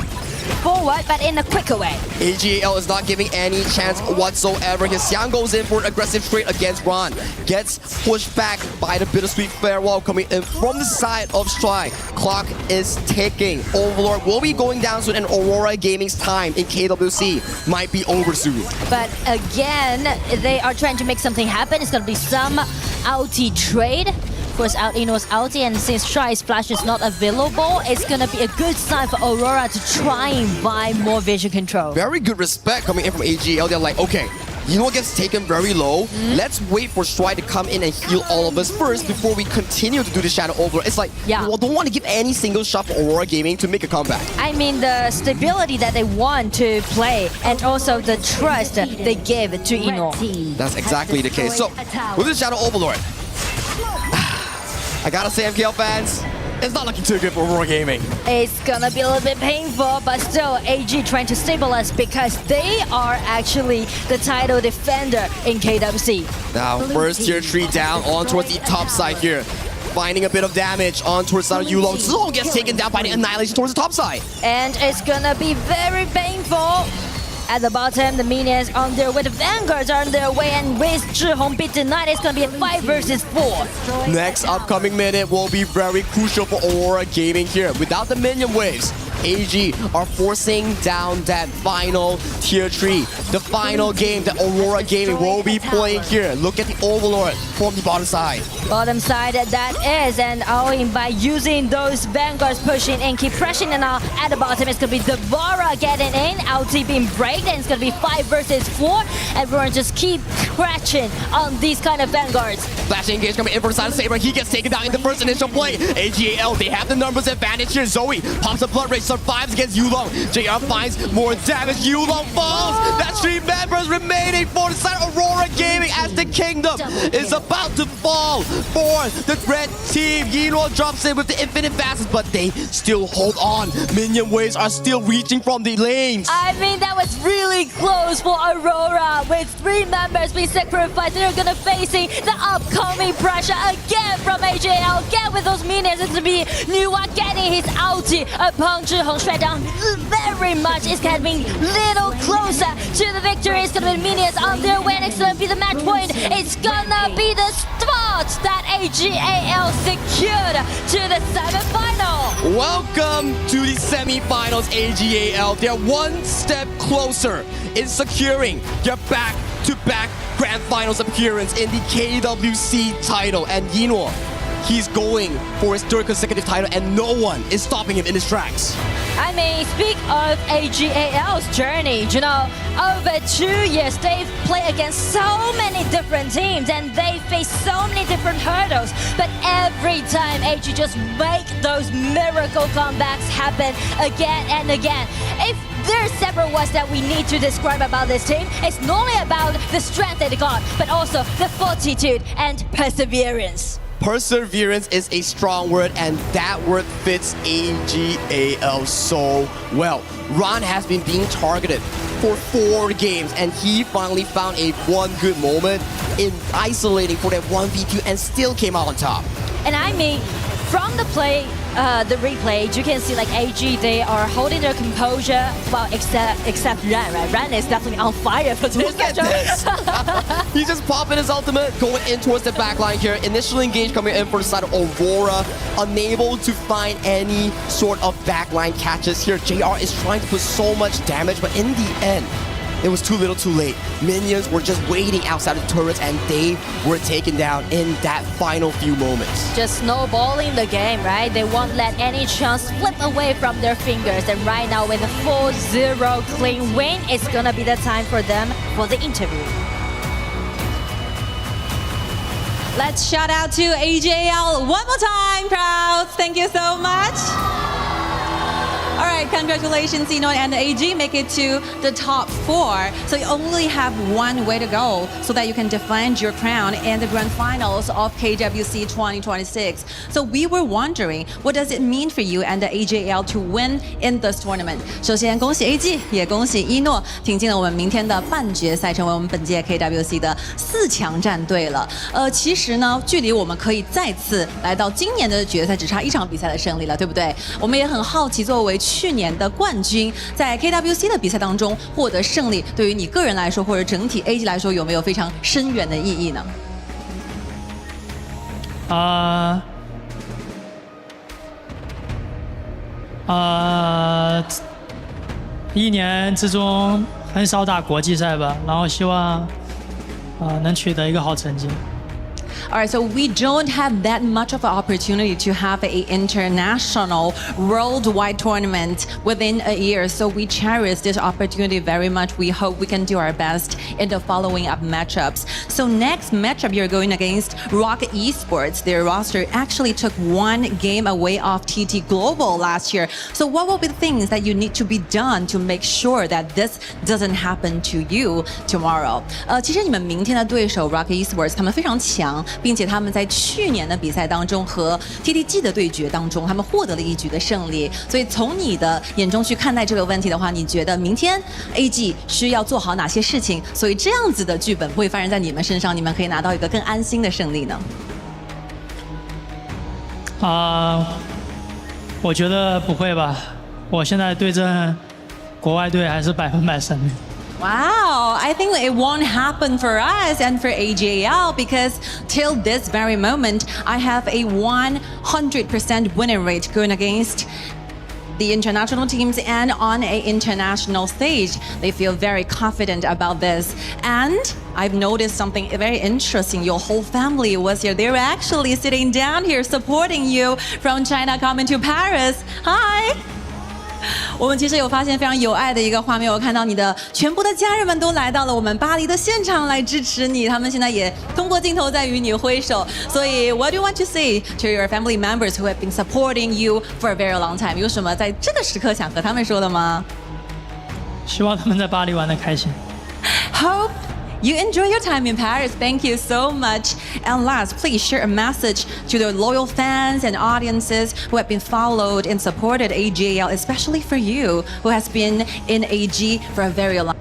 forward, but in a quicker way. AGAL is not giving any chance whatsoever. His Xiang goes in for an aggressive trade against Ron. Gets pushed back by the bittersweet farewell coming in from the side of Strike. Clock is ticking. Overlord will be going down soon, and Aurora Gaming's time in KWC might be over soon. But again, they are trying to make something happen. It's going to be some ulti trade. Of course, out Ino's ulti, and since Shy's flash is not available, it's gonna be a good sign for Aurora to try and buy more vision control. Very good respect coming in from AGL. They're like, okay, you know what gets taken very low? Let's wait for Stry to come in and heal all of us first before we continue to do the Shadow Overlord. It's like, yeah, we don't want to give any single shot for Aurora Gaming to make a comeback. I mean, the stability that they want to play, and also the trust they give to Ino. That's exactly the case. So, with the Shadow Overlord, I gotta say, MKL fans, it's not looking too good for Aurora Gaming. It's gonna be a little bit painful, but still, AG trying to stabilize because they are actually the title defender in KWC. Now, first tier 3 down on towards the top side here. Finding a bit of damage on towards the side of Yulong. Zilong gets taken down by the annihilation towards the top side. And it's gonna be very painful. At the bottom, the minions on their way, the vanguards are on their way, and with Zhihong beat denied, it's gonna be a 5 versus 4. Next upcoming minute will be very crucial for Aurora Gaming here. Without the minion waves, AG are forcing down that final tier 3. The final game that Aurora Gaming will be playing here. Look at the Overlord from the bottom side. Bottom side, that is, and owing by using those vanguards pushing in, keep pressing, and now at the bottom it's gonna be Devara getting in, LT being break, and it's gonna be 5 versus 4. Everyone just keep scratching on these kind of vanguards. Flash engage coming in from the side of Saber. He gets taken down in the first initial play. AGAL, they have the numbers advantage here. Zoe pops a blood rage, survives against Yulong. JR finds more damage. Yulong falls. That's 3 members remaining for the side of Aurora Gaming as the kingdom is about to fall for the red team. Yino drops in with the infinite fastest, but they still hold on. Minion waves are still reaching from the lanes. I mean, that was really close for Aurora. With 3 members being sacrificed, they're gonna facing the upcoming pressure again from AJL. Again with those minions, it's gonna be Nuwa getting his ulti upon Zhihong straight down very much. It's getting little closer to the victory. It's gonna be minions on their way, and it's gonna be the match point. It's gonna be the spot that AGAL secured to the semifinal. Welcome to the semifinals, AGAL. They're one step closer in securing their back-to-back grand finals appearance in the KWC title. And Yino, he's going for his 3rd consecutive title, and no one is stopping him in his tracks. I mean, speak of AGAL's journey, you know, over 2 years, they've played against so many different teams, and they face so many different hurdles. But every time, AG just make those miracle comebacks happen again and again. If there's several words that we need to describe about this team, it's not only about the strength that they got, but also the fortitude and perseverance. Perseverance is a strong word, and that word fits AGAL so well. Ron has been being targeted for 4 games, and he finally found a one good moment in isolating for that 1v2 and still came out on top. And I mean, from the play the replay, you can see like AG, they are holding their composure, well, except Ran, right? Ran is definitely on fire for today's Look at this. He's just popping his ultimate, going in towards the backline here. Initial engage coming in for the side of Aurora, unable to find any sort of backline catches here. JR is trying to put so much damage, but in the end, it was too little too late. Minions were just waiting outside the turrets and they were taken down in that final few moments. Just snowballing the game, right? They won't let any chance slip away from their fingers. And right now with a 4-0 clean win, it's gonna be the time for them for the interview. Let's shout out to AJL one more time, crowds. Thank you so much. All right, congratulations, Eno and AG make it to the top 4. So you only have one way to go so that you can defend your crown in the grand finals of KWC 2026. So we were wondering, what does it mean for you and the AJL to win in this tournament? 首先恭喜 AG， 也恭喜一诺挺进了我们明天的半决赛，成为我们本届 KWC 的4强战队了。其实呢，距离我们可以再次来到今年的决赛只差1场比赛的胜利了，对不对？我们也很好奇，作为去年的冠军，在 KWC 的比赛当中获得胜利，对于你个人来说，或者整体 AG 来说，有没有非常深远的意义呢？一年之中很少打国际赛吧，然后希望能取得一个好成绩。All right, so we don't have that much of an opportunity to have an international worldwide tournament within a year. So we cherish this opportunity very much. We hope we can do our best in the following up matchups. So next matchup, you're going against Rock Esports. Their roster actually took one game away off TT Global last year. So what will be the things that you need to be done to make sure that this doesn't happen to you tomorrow? 其实你们明天的对手 Rock Esports 他们非常强。并且他们在去年的比赛当中和 TTG 的对决当中，他们获得了一局的胜利。所以从你的眼中去看待这个问题的话，你觉得明天 AG 需要做好哪些事情？所以这样子的剧本不会发生在你们身上，你们可以拿到一个更安心的胜利呢？我觉得不会吧。我现在对阵国外队还是100%胜率。Wow, I think it won't happen for us and for AJL because till this very moment, I have a 100% winning rate going against the international teams and on an international stage. They feel very confident about this. And I've noticed something very interesting. Your whole family was here. They were actually sitting down here supporting you from China coming to Paris. Hi. 我们其实有发现非常有爱的一个画面，我看到你的全部的家人们都来到了我们巴黎的现场来支持你，他们现在也通过镜头在与你挥手。所以 What do you want to say to your family members who have been supporting you for a very long time？ 有什么在这个时刻想和他们说的吗？希望他们在巴黎玩得开心。Hope you enjoy your time in Paris. Thank you so much. And last, please share a message to the loyal fans and audiences who have been followed and supported AJL, especially for you, who has been in AG for a very long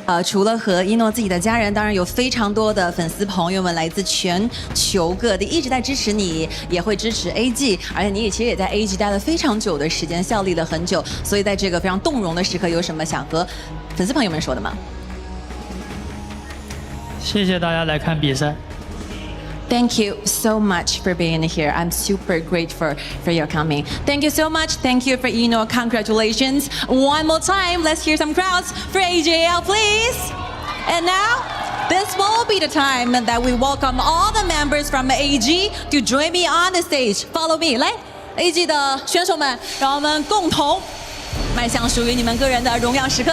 time. 除了和一诺自己的家人，当然有非常多的粉丝朋友们来自全球各地，一直在支持你，也会支持 AG， 而且你其实也在 AG 待了非常久的时间，效力了很久，所以在这个非常动容的时刻，有什么想和粉丝朋友们说的吗？谢谢大家来看比赛。Thank you so much for being here. I'm super grateful for your coming. Thank you so much. Thank you for Eno. Congratulations. One more time, let's hear some crowds for AJL, please. And now, this will be the time that we welcome all the members from AG to join me on the stage. Follow me. 来 ，AG 的选手们，让我们共同迈向属于你们个人的荣耀时刻。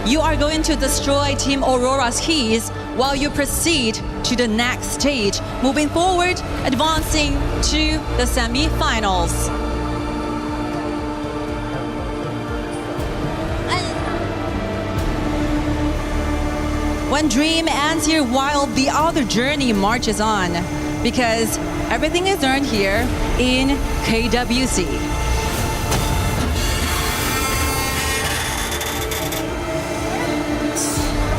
You are going to destroy Team Aurora's keys while you proceed to the next stage, moving forward, advancing to the semi-finals. One dream ends here while the other journey marches on, because everything is earned here in KWC.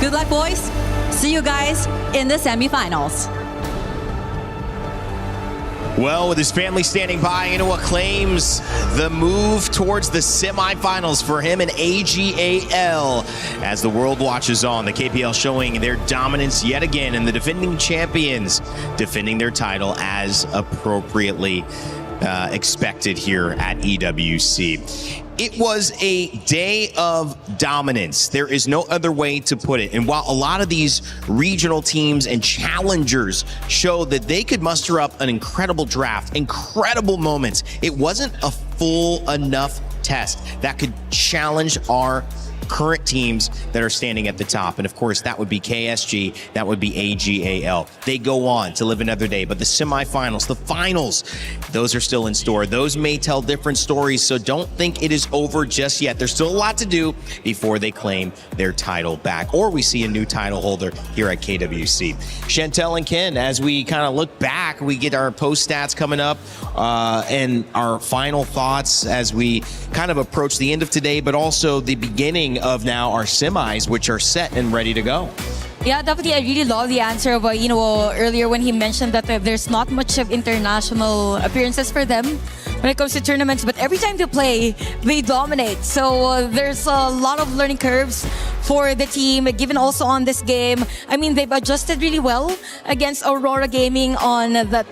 Good luck, boys. See you guys in the semifinals. Well, with his family standing by, you know what claims the move towards the semifinals for him and AGAL. As the world watches on, the KPL showing their dominance yet again, and the defending champions defending their title as appropriately expected here at EWC. It was a day of dominance. There is no other way to put it. And while a lot of these regional teams and challengers showed that they could muster up an incredible draft, incredible moments, it wasn't a full enough test that could challenge our current teams that are standing at the top. And of course, that would be KSG, that would be AGAL. They go on to live another day, but the semifinals, the finals, those are still in store. Those may tell different stories, so don't think it is over just yet. There's still a lot to do before they claim their title back, or we see a new title holder here at KWC. Chantel and Ken, as we kind of look back, we get our post stats coming up and our final thoughts as we kind of approach the end of today, but also the beginning of now our semis, which are set and ready to go. Yeah, definitely. I really love the answer of, earlier when he mentioned that there's not much of international appearances for them when it comes to tournaments, but every time they play, they dominate. So there's a lot of learning curves for the team, given also on this game. I mean, they've adjusted really well against Aurora Gaming on the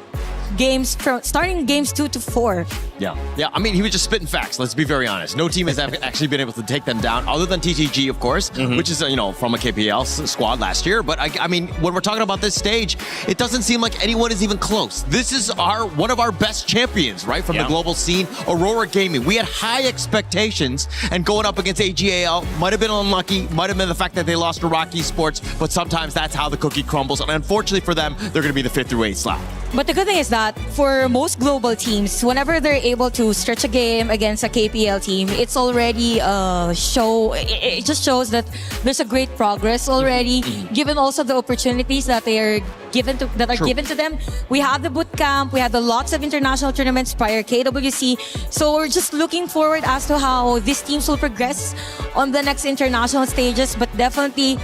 games from starting games 2 to 4. Yeah. I mean, he was just spitting facts. Let's be very honest. No team has actually been able to take them down, other than TTG, of course, which is from a KPL squad last year. But I mean, when we're talking about this stage, it doesn't seem like anyone is even close. This is one of our best champions, right, from the global scene, Aurora Gaming. We had high expectations, and going up against AGAL might have been unlucky, might have been the fact that they lost to Esports, but sometimes that's how the cookie crumbles. And unfortunately for them, they're going to be the 5th through 8th slot. But the good thing is that for most global teams, whenever they're able to stretch a game against a KPL team, it's already it just shows that there's a great progress already, given also the opportunities that they are given to them. We have the boot camp, we had lots of international tournaments prior KWC, so we're just looking forward as to how these teams will progress on the next international stages. But definitely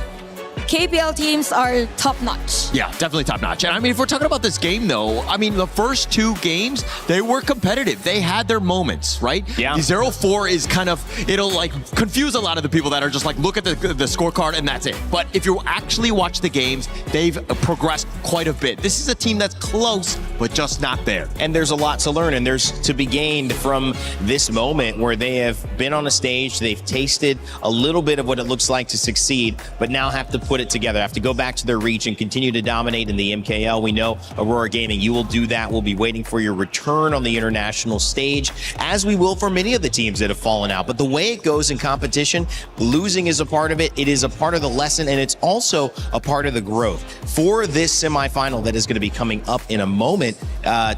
KPL teams are top-notch. Yeah, definitely top-notch. And I mean, if we're talking about this game, though, I mean, the first 2 games, they were competitive. They had their moments, right? Yeah. 0-4 is kind of, it'll like confuse a lot of the people that are just like, look at the scorecard and that's it. But if you actually watch the games, they've progressed quite a bit. This is a team that's close, but just not there. And there's a lot to learn, and there's to be gained from this moment where they have been on a stage, they've tasted a little bit of what it looks like to succeed, but now have to put it together, have to go back to their region, continue to dominate in the MKL. We know Aurora Gaming, you will do that. We'll be waiting for your return on the international stage, as we will for many of the teams that have fallen out. But the way it goes in competition, losing is a part of it. It is a part of the lesson, and it's also a part of the growth. For this semifinal that is going to be coming up in a moment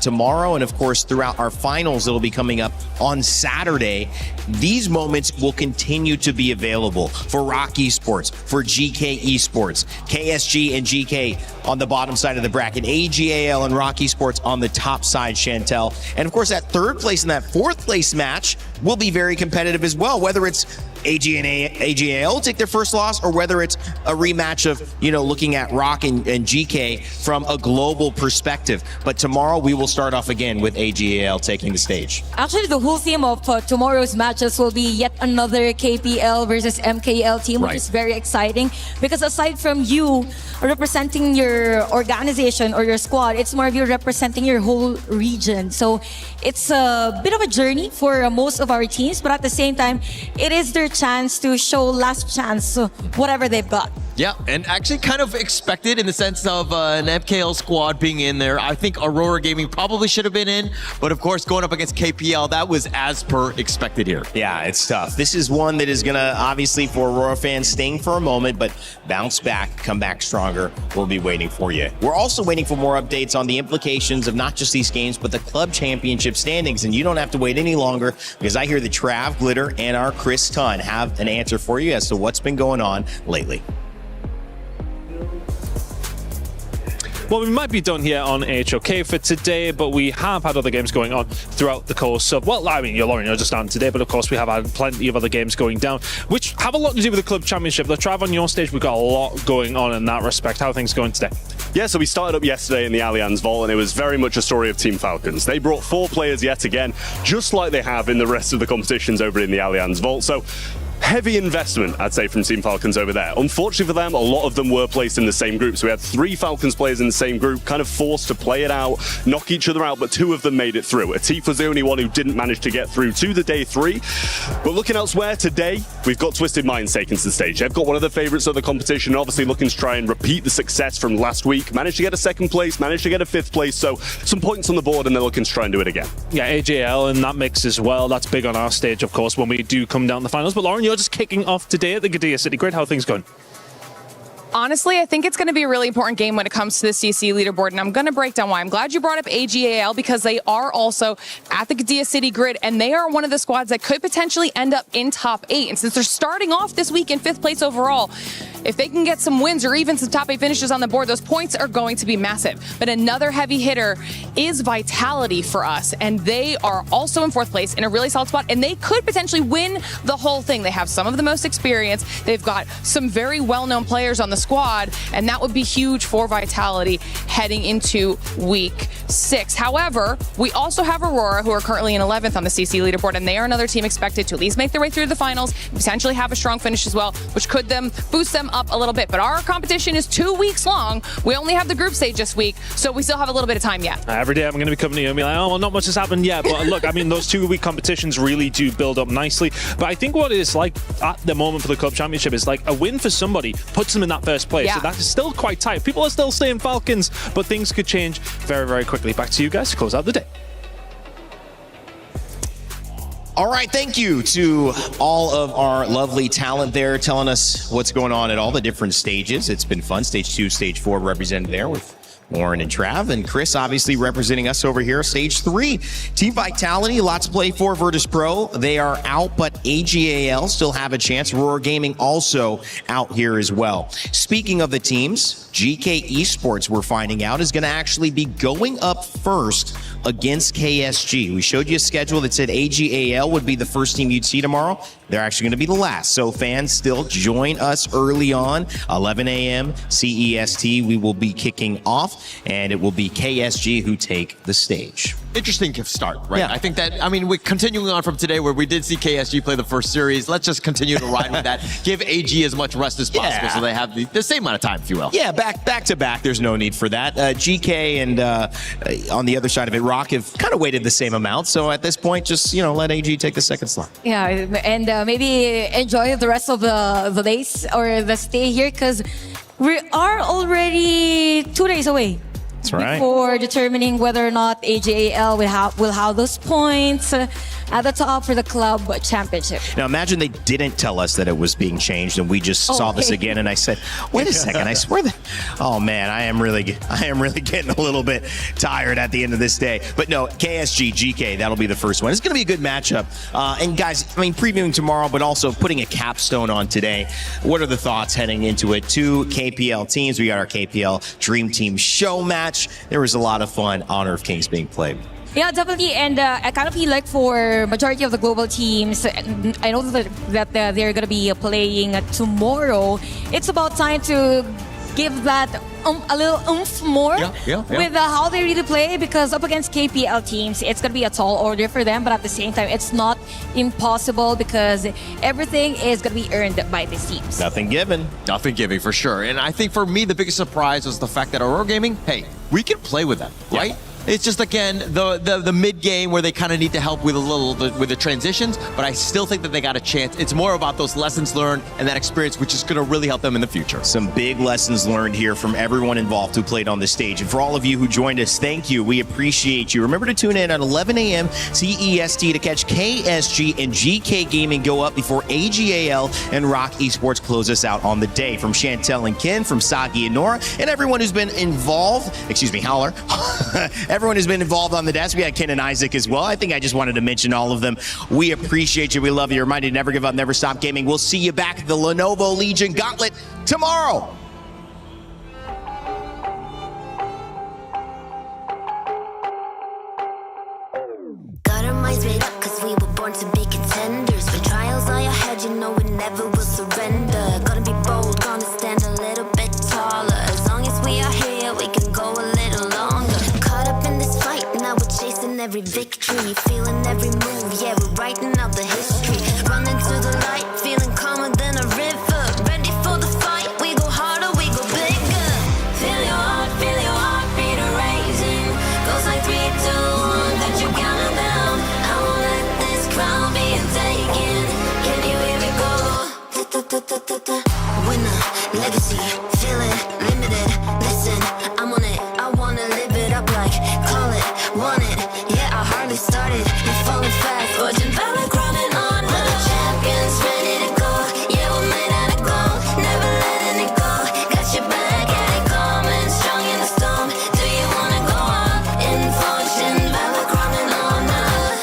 tomorrow, and of course throughout our finals that'll be coming up on Saturday, these moments will continue to be available for Rock Esports, for GK Esports, KSG and GK on the bottom side of the bracket, AGAL and Rock Esports on the top side, Chantel. And of course, that 3rd place and that 4th place match will be very competitive as well, whether it's AG and AGAL take their first loss, or whether it's a rematch of, looking at Rock and GK from a global perspective. But tomorrow we will start off again with AGAL taking the stage. Actually, the whole theme of tomorrow's matches will be yet another KPL versus MKL team, which is very exciting, because aside from you representing your organization or your squad, it's more of you representing your whole region. So it's a bit of a journey for most of our teams, but at the same time, it is their chance to show last chance whatever they've got. Yeah, and actually kind of expected in the sense of an MKL squad being in there. I think Aurora Gaming probably should have been in, but of course going up against KPL, that was as per expected here. Yeah, it's tough. This is one that is going to, obviously for Aurora fans, sting for a moment, but bounce back, come back stronger. We'll be waiting for you. We're also waiting for more updates on the implications of not just these games, but the club championship standings, and you don't have to wait any longer, because I hear the Trav, Glitter, and our Chris Tunn have an answer for you as to what's been going on lately. well, we might be done here on HOK for today, but we have had other games going on throughout the course of, well, I mean, Lauren, you're just starting today, but of course we have had plenty of other games going down, which have a lot to do with the club championship. The Trav, on your stage, we've got a lot going on in that respect. How are things going today? Yeah, so we started up yesterday in the Allianz Vault, and it was very much a story of Team Falcons. They brought 4 players yet again, just like they have in the rest of the competitions over in the Allianz Vault. So heavy investment, I'd say, from Team Falcons over there. Unfortunately for them, a lot of them were placed in the same group. So we had 3 Falcons players in the same group, kind of forced to play it out, knock each other out, but 2 of them made it through. Atif was the only one who didn't manage to get through to the day 3. But looking elsewhere today, we've got Twisted Minds taken to the stage. They've got one of the favourites of the competition, obviously looking to try and repeat the success from last week. Managed to get a 2nd place, managed to get a 5th place, so some points on the board, and they're looking to try and do it again. Yeah, AJL in that mix as well. That's big on our stage, of course, when we do come down the finals. But Lauren, you're just kicking off today at the Gdynia City Grid. How are things going? Honestly, I think it's going to be a really important game when it comes to the CC leaderboard, and I'm going to break down why. I'm glad you brought up AGAL because they are also at the Gdynia City Grid, and they are one of the squads that could potentially end up in top 8. And since they're starting off this week in 5th place overall, if they can get some wins or even some top 8 finishes on the board, those points are going to be massive. But another heavy hitter is Vitality for us, and they are also in 4th place in a really solid spot, and they could potentially win the whole thing. They have some of the most experience. They've got some very well-known players on the squad, and that would be huge for Vitality heading into week 6. However, we also have Aurora, who are currently in 11th on the CC leaderboard, and they are another team expected to at least make their way through the finals, potentially have a strong finish as well, which could boost them up a little bit. But our competition is 2 weeks long. We only have the group stage this week, so we still have a little bit of time yet. Every day I'm going to be coming to you and be like, oh, well, not much has happened yet. But look, I mean, those 2-week competitions really do build up nicely. But I think what it's like at the moment for the club championship is like a win for somebody puts them in that 1st place. Yeah. So that is still quite tight. People are still staying Falcons, but things could change very, very quickly. Back to you guys to close out the day. All right, thank you to all of our lovely talent there telling us what's going on at all the different stages. It's been fun. Stage 2, Stage 4 represented there with Lauren and Trav, and Chris obviously representing us over here. Stage 3, Team Vitality, lots to play for. Virtus Pro, they are out, but AGAL still have a chance. Roar Gaming also out here as well. Speaking of the teams, GK Esports, we're finding out, is going to actually be going up first against KSG. We showed you a schedule that said AGAL would be the first team you'd see tomorrow. They're actually going to be the last. So fans, still join us early on, 11 a.m. CEST. We will be kicking off, and it will be KSG who take the stage. Interesting start, right? Yeah. I think that, I mean, we're continuing on from today where we did see KSG play the first series. Let's just continue to ride with that. Give AG as much rest as possible so they have the same amount of time, if you will. Yeah, back to back. There's no need for that. GK and on the other side of it, Rock have kind of waited the same amount. So at this point, just, let AG take the 2nd slot. Yeah, and maybe enjoy the rest of the days or the stay here because we are already 2 days away. That's right. Before determining whether or not AJAL will have those points at the top for the club championship. Now imagine they didn't tell us that it was being changed and we just saw this again and I said, wait a second, I swear that, oh man, I am really getting a little bit tired at the end of this day. But no, KSG, GK, that'll be the first one. It's going to be a good matchup. And guys, I mean, previewing tomorrow, but also putting a capstone on today. What are the thoughts heading into it? 2 KPL teams. We got our KPL Dream Team Showmatch. There was a lot of fun. Honor of Kings being played. Yeah, definitely. And I kind of feel like for majority of the global teams, I know that they're going to be playing tomorrow. It's about time to give that a little oomph more with how they really play, because up against KPL teams, it's going to be a tall order for them, but at the same time, it's not impossible because everything is going to be earned by these teams. Nothing given. Nothing giving, for sure. And I think for me, the biggest surprise was the fact that Aurora Gaming, hey, we can play with them, right? It's just, again, the mid-game where they kind of need to help with with the transitions, but I still think that they got a chance. It's more about those lessons learned and that experience, which is going to really help them in the future. Some big lessons learned here from everyone involved who played on the stage. And for all of you who joined us, thank you. We appreciate you. Remember to tune in at 11 a.m. CEST to catch KSG and GK Gaming go up before AGAL and Rock Esports close us out on the day. From Chantel and Ken, from Sagi and Nora, and everyone who's been involved, excuse me, Howler, everyone who's been involved on the desk. We had Ken and Isaac as well. I think I just wanted to mention all of them. We appreciate you. We love you. Reminded, never give up, never stop gaming. We'll see you back at the Lenovo Legion Gauntlet tomorrow. minds made up, cause we were born to be contenders. When trials lie ahead, you know we never will surrender. Gonna be bold, gonna stand a little bit taller. As long as we are here, we can go a little longer. Caught up in this fight, now we're chasing every victory. Feeling every move, yeah, we're writing out the history. Running to the light, feeling calmer than a river. Ready for the fight, we go harder, we go bigger. Feel your heartbeat raising. Goes like 3, 2, 1, that you counting down. I won't let this crown be taken. Can you hear me go? Winner, legacy, feel it, limited. Listen, I'm on it, I wanna live it up like, call it, want it. Yeah, I hardly started, you're falling fast. Fortune Valor crowning on the champions, ready to go. Yeah, we're made out of gold, never letting it go. Got your back, yeah, they coming, strong in the storm. Do you wanna go up in Fortune Valor crowning on us?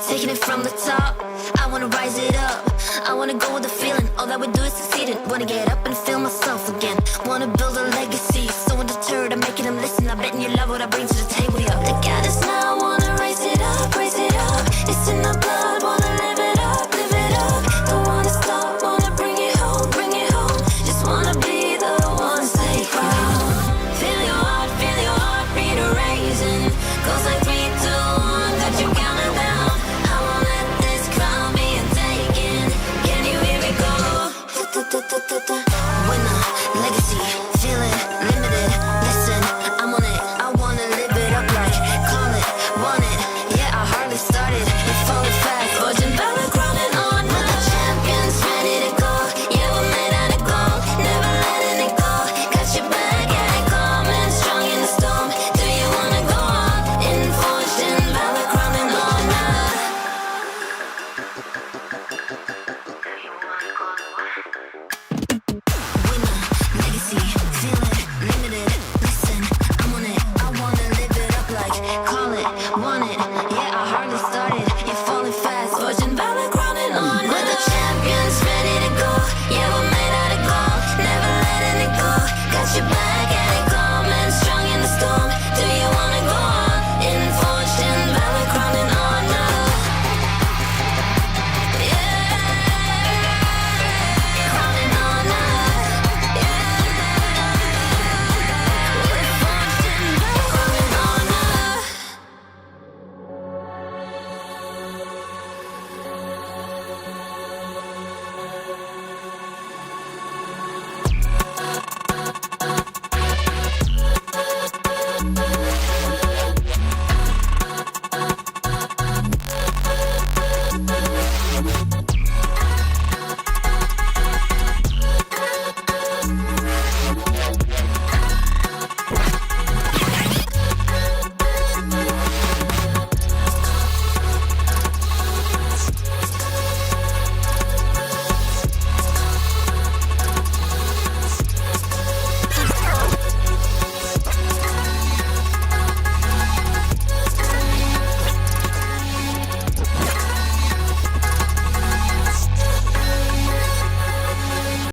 Taking it from the top, I wanna rise it up. I wanna go with the feeling, all that we do is succeeding. Wanna get up and feel myself again. Wanna build a legacy, so undeterred, I'm making them listen. I bet you love what I bring to the table.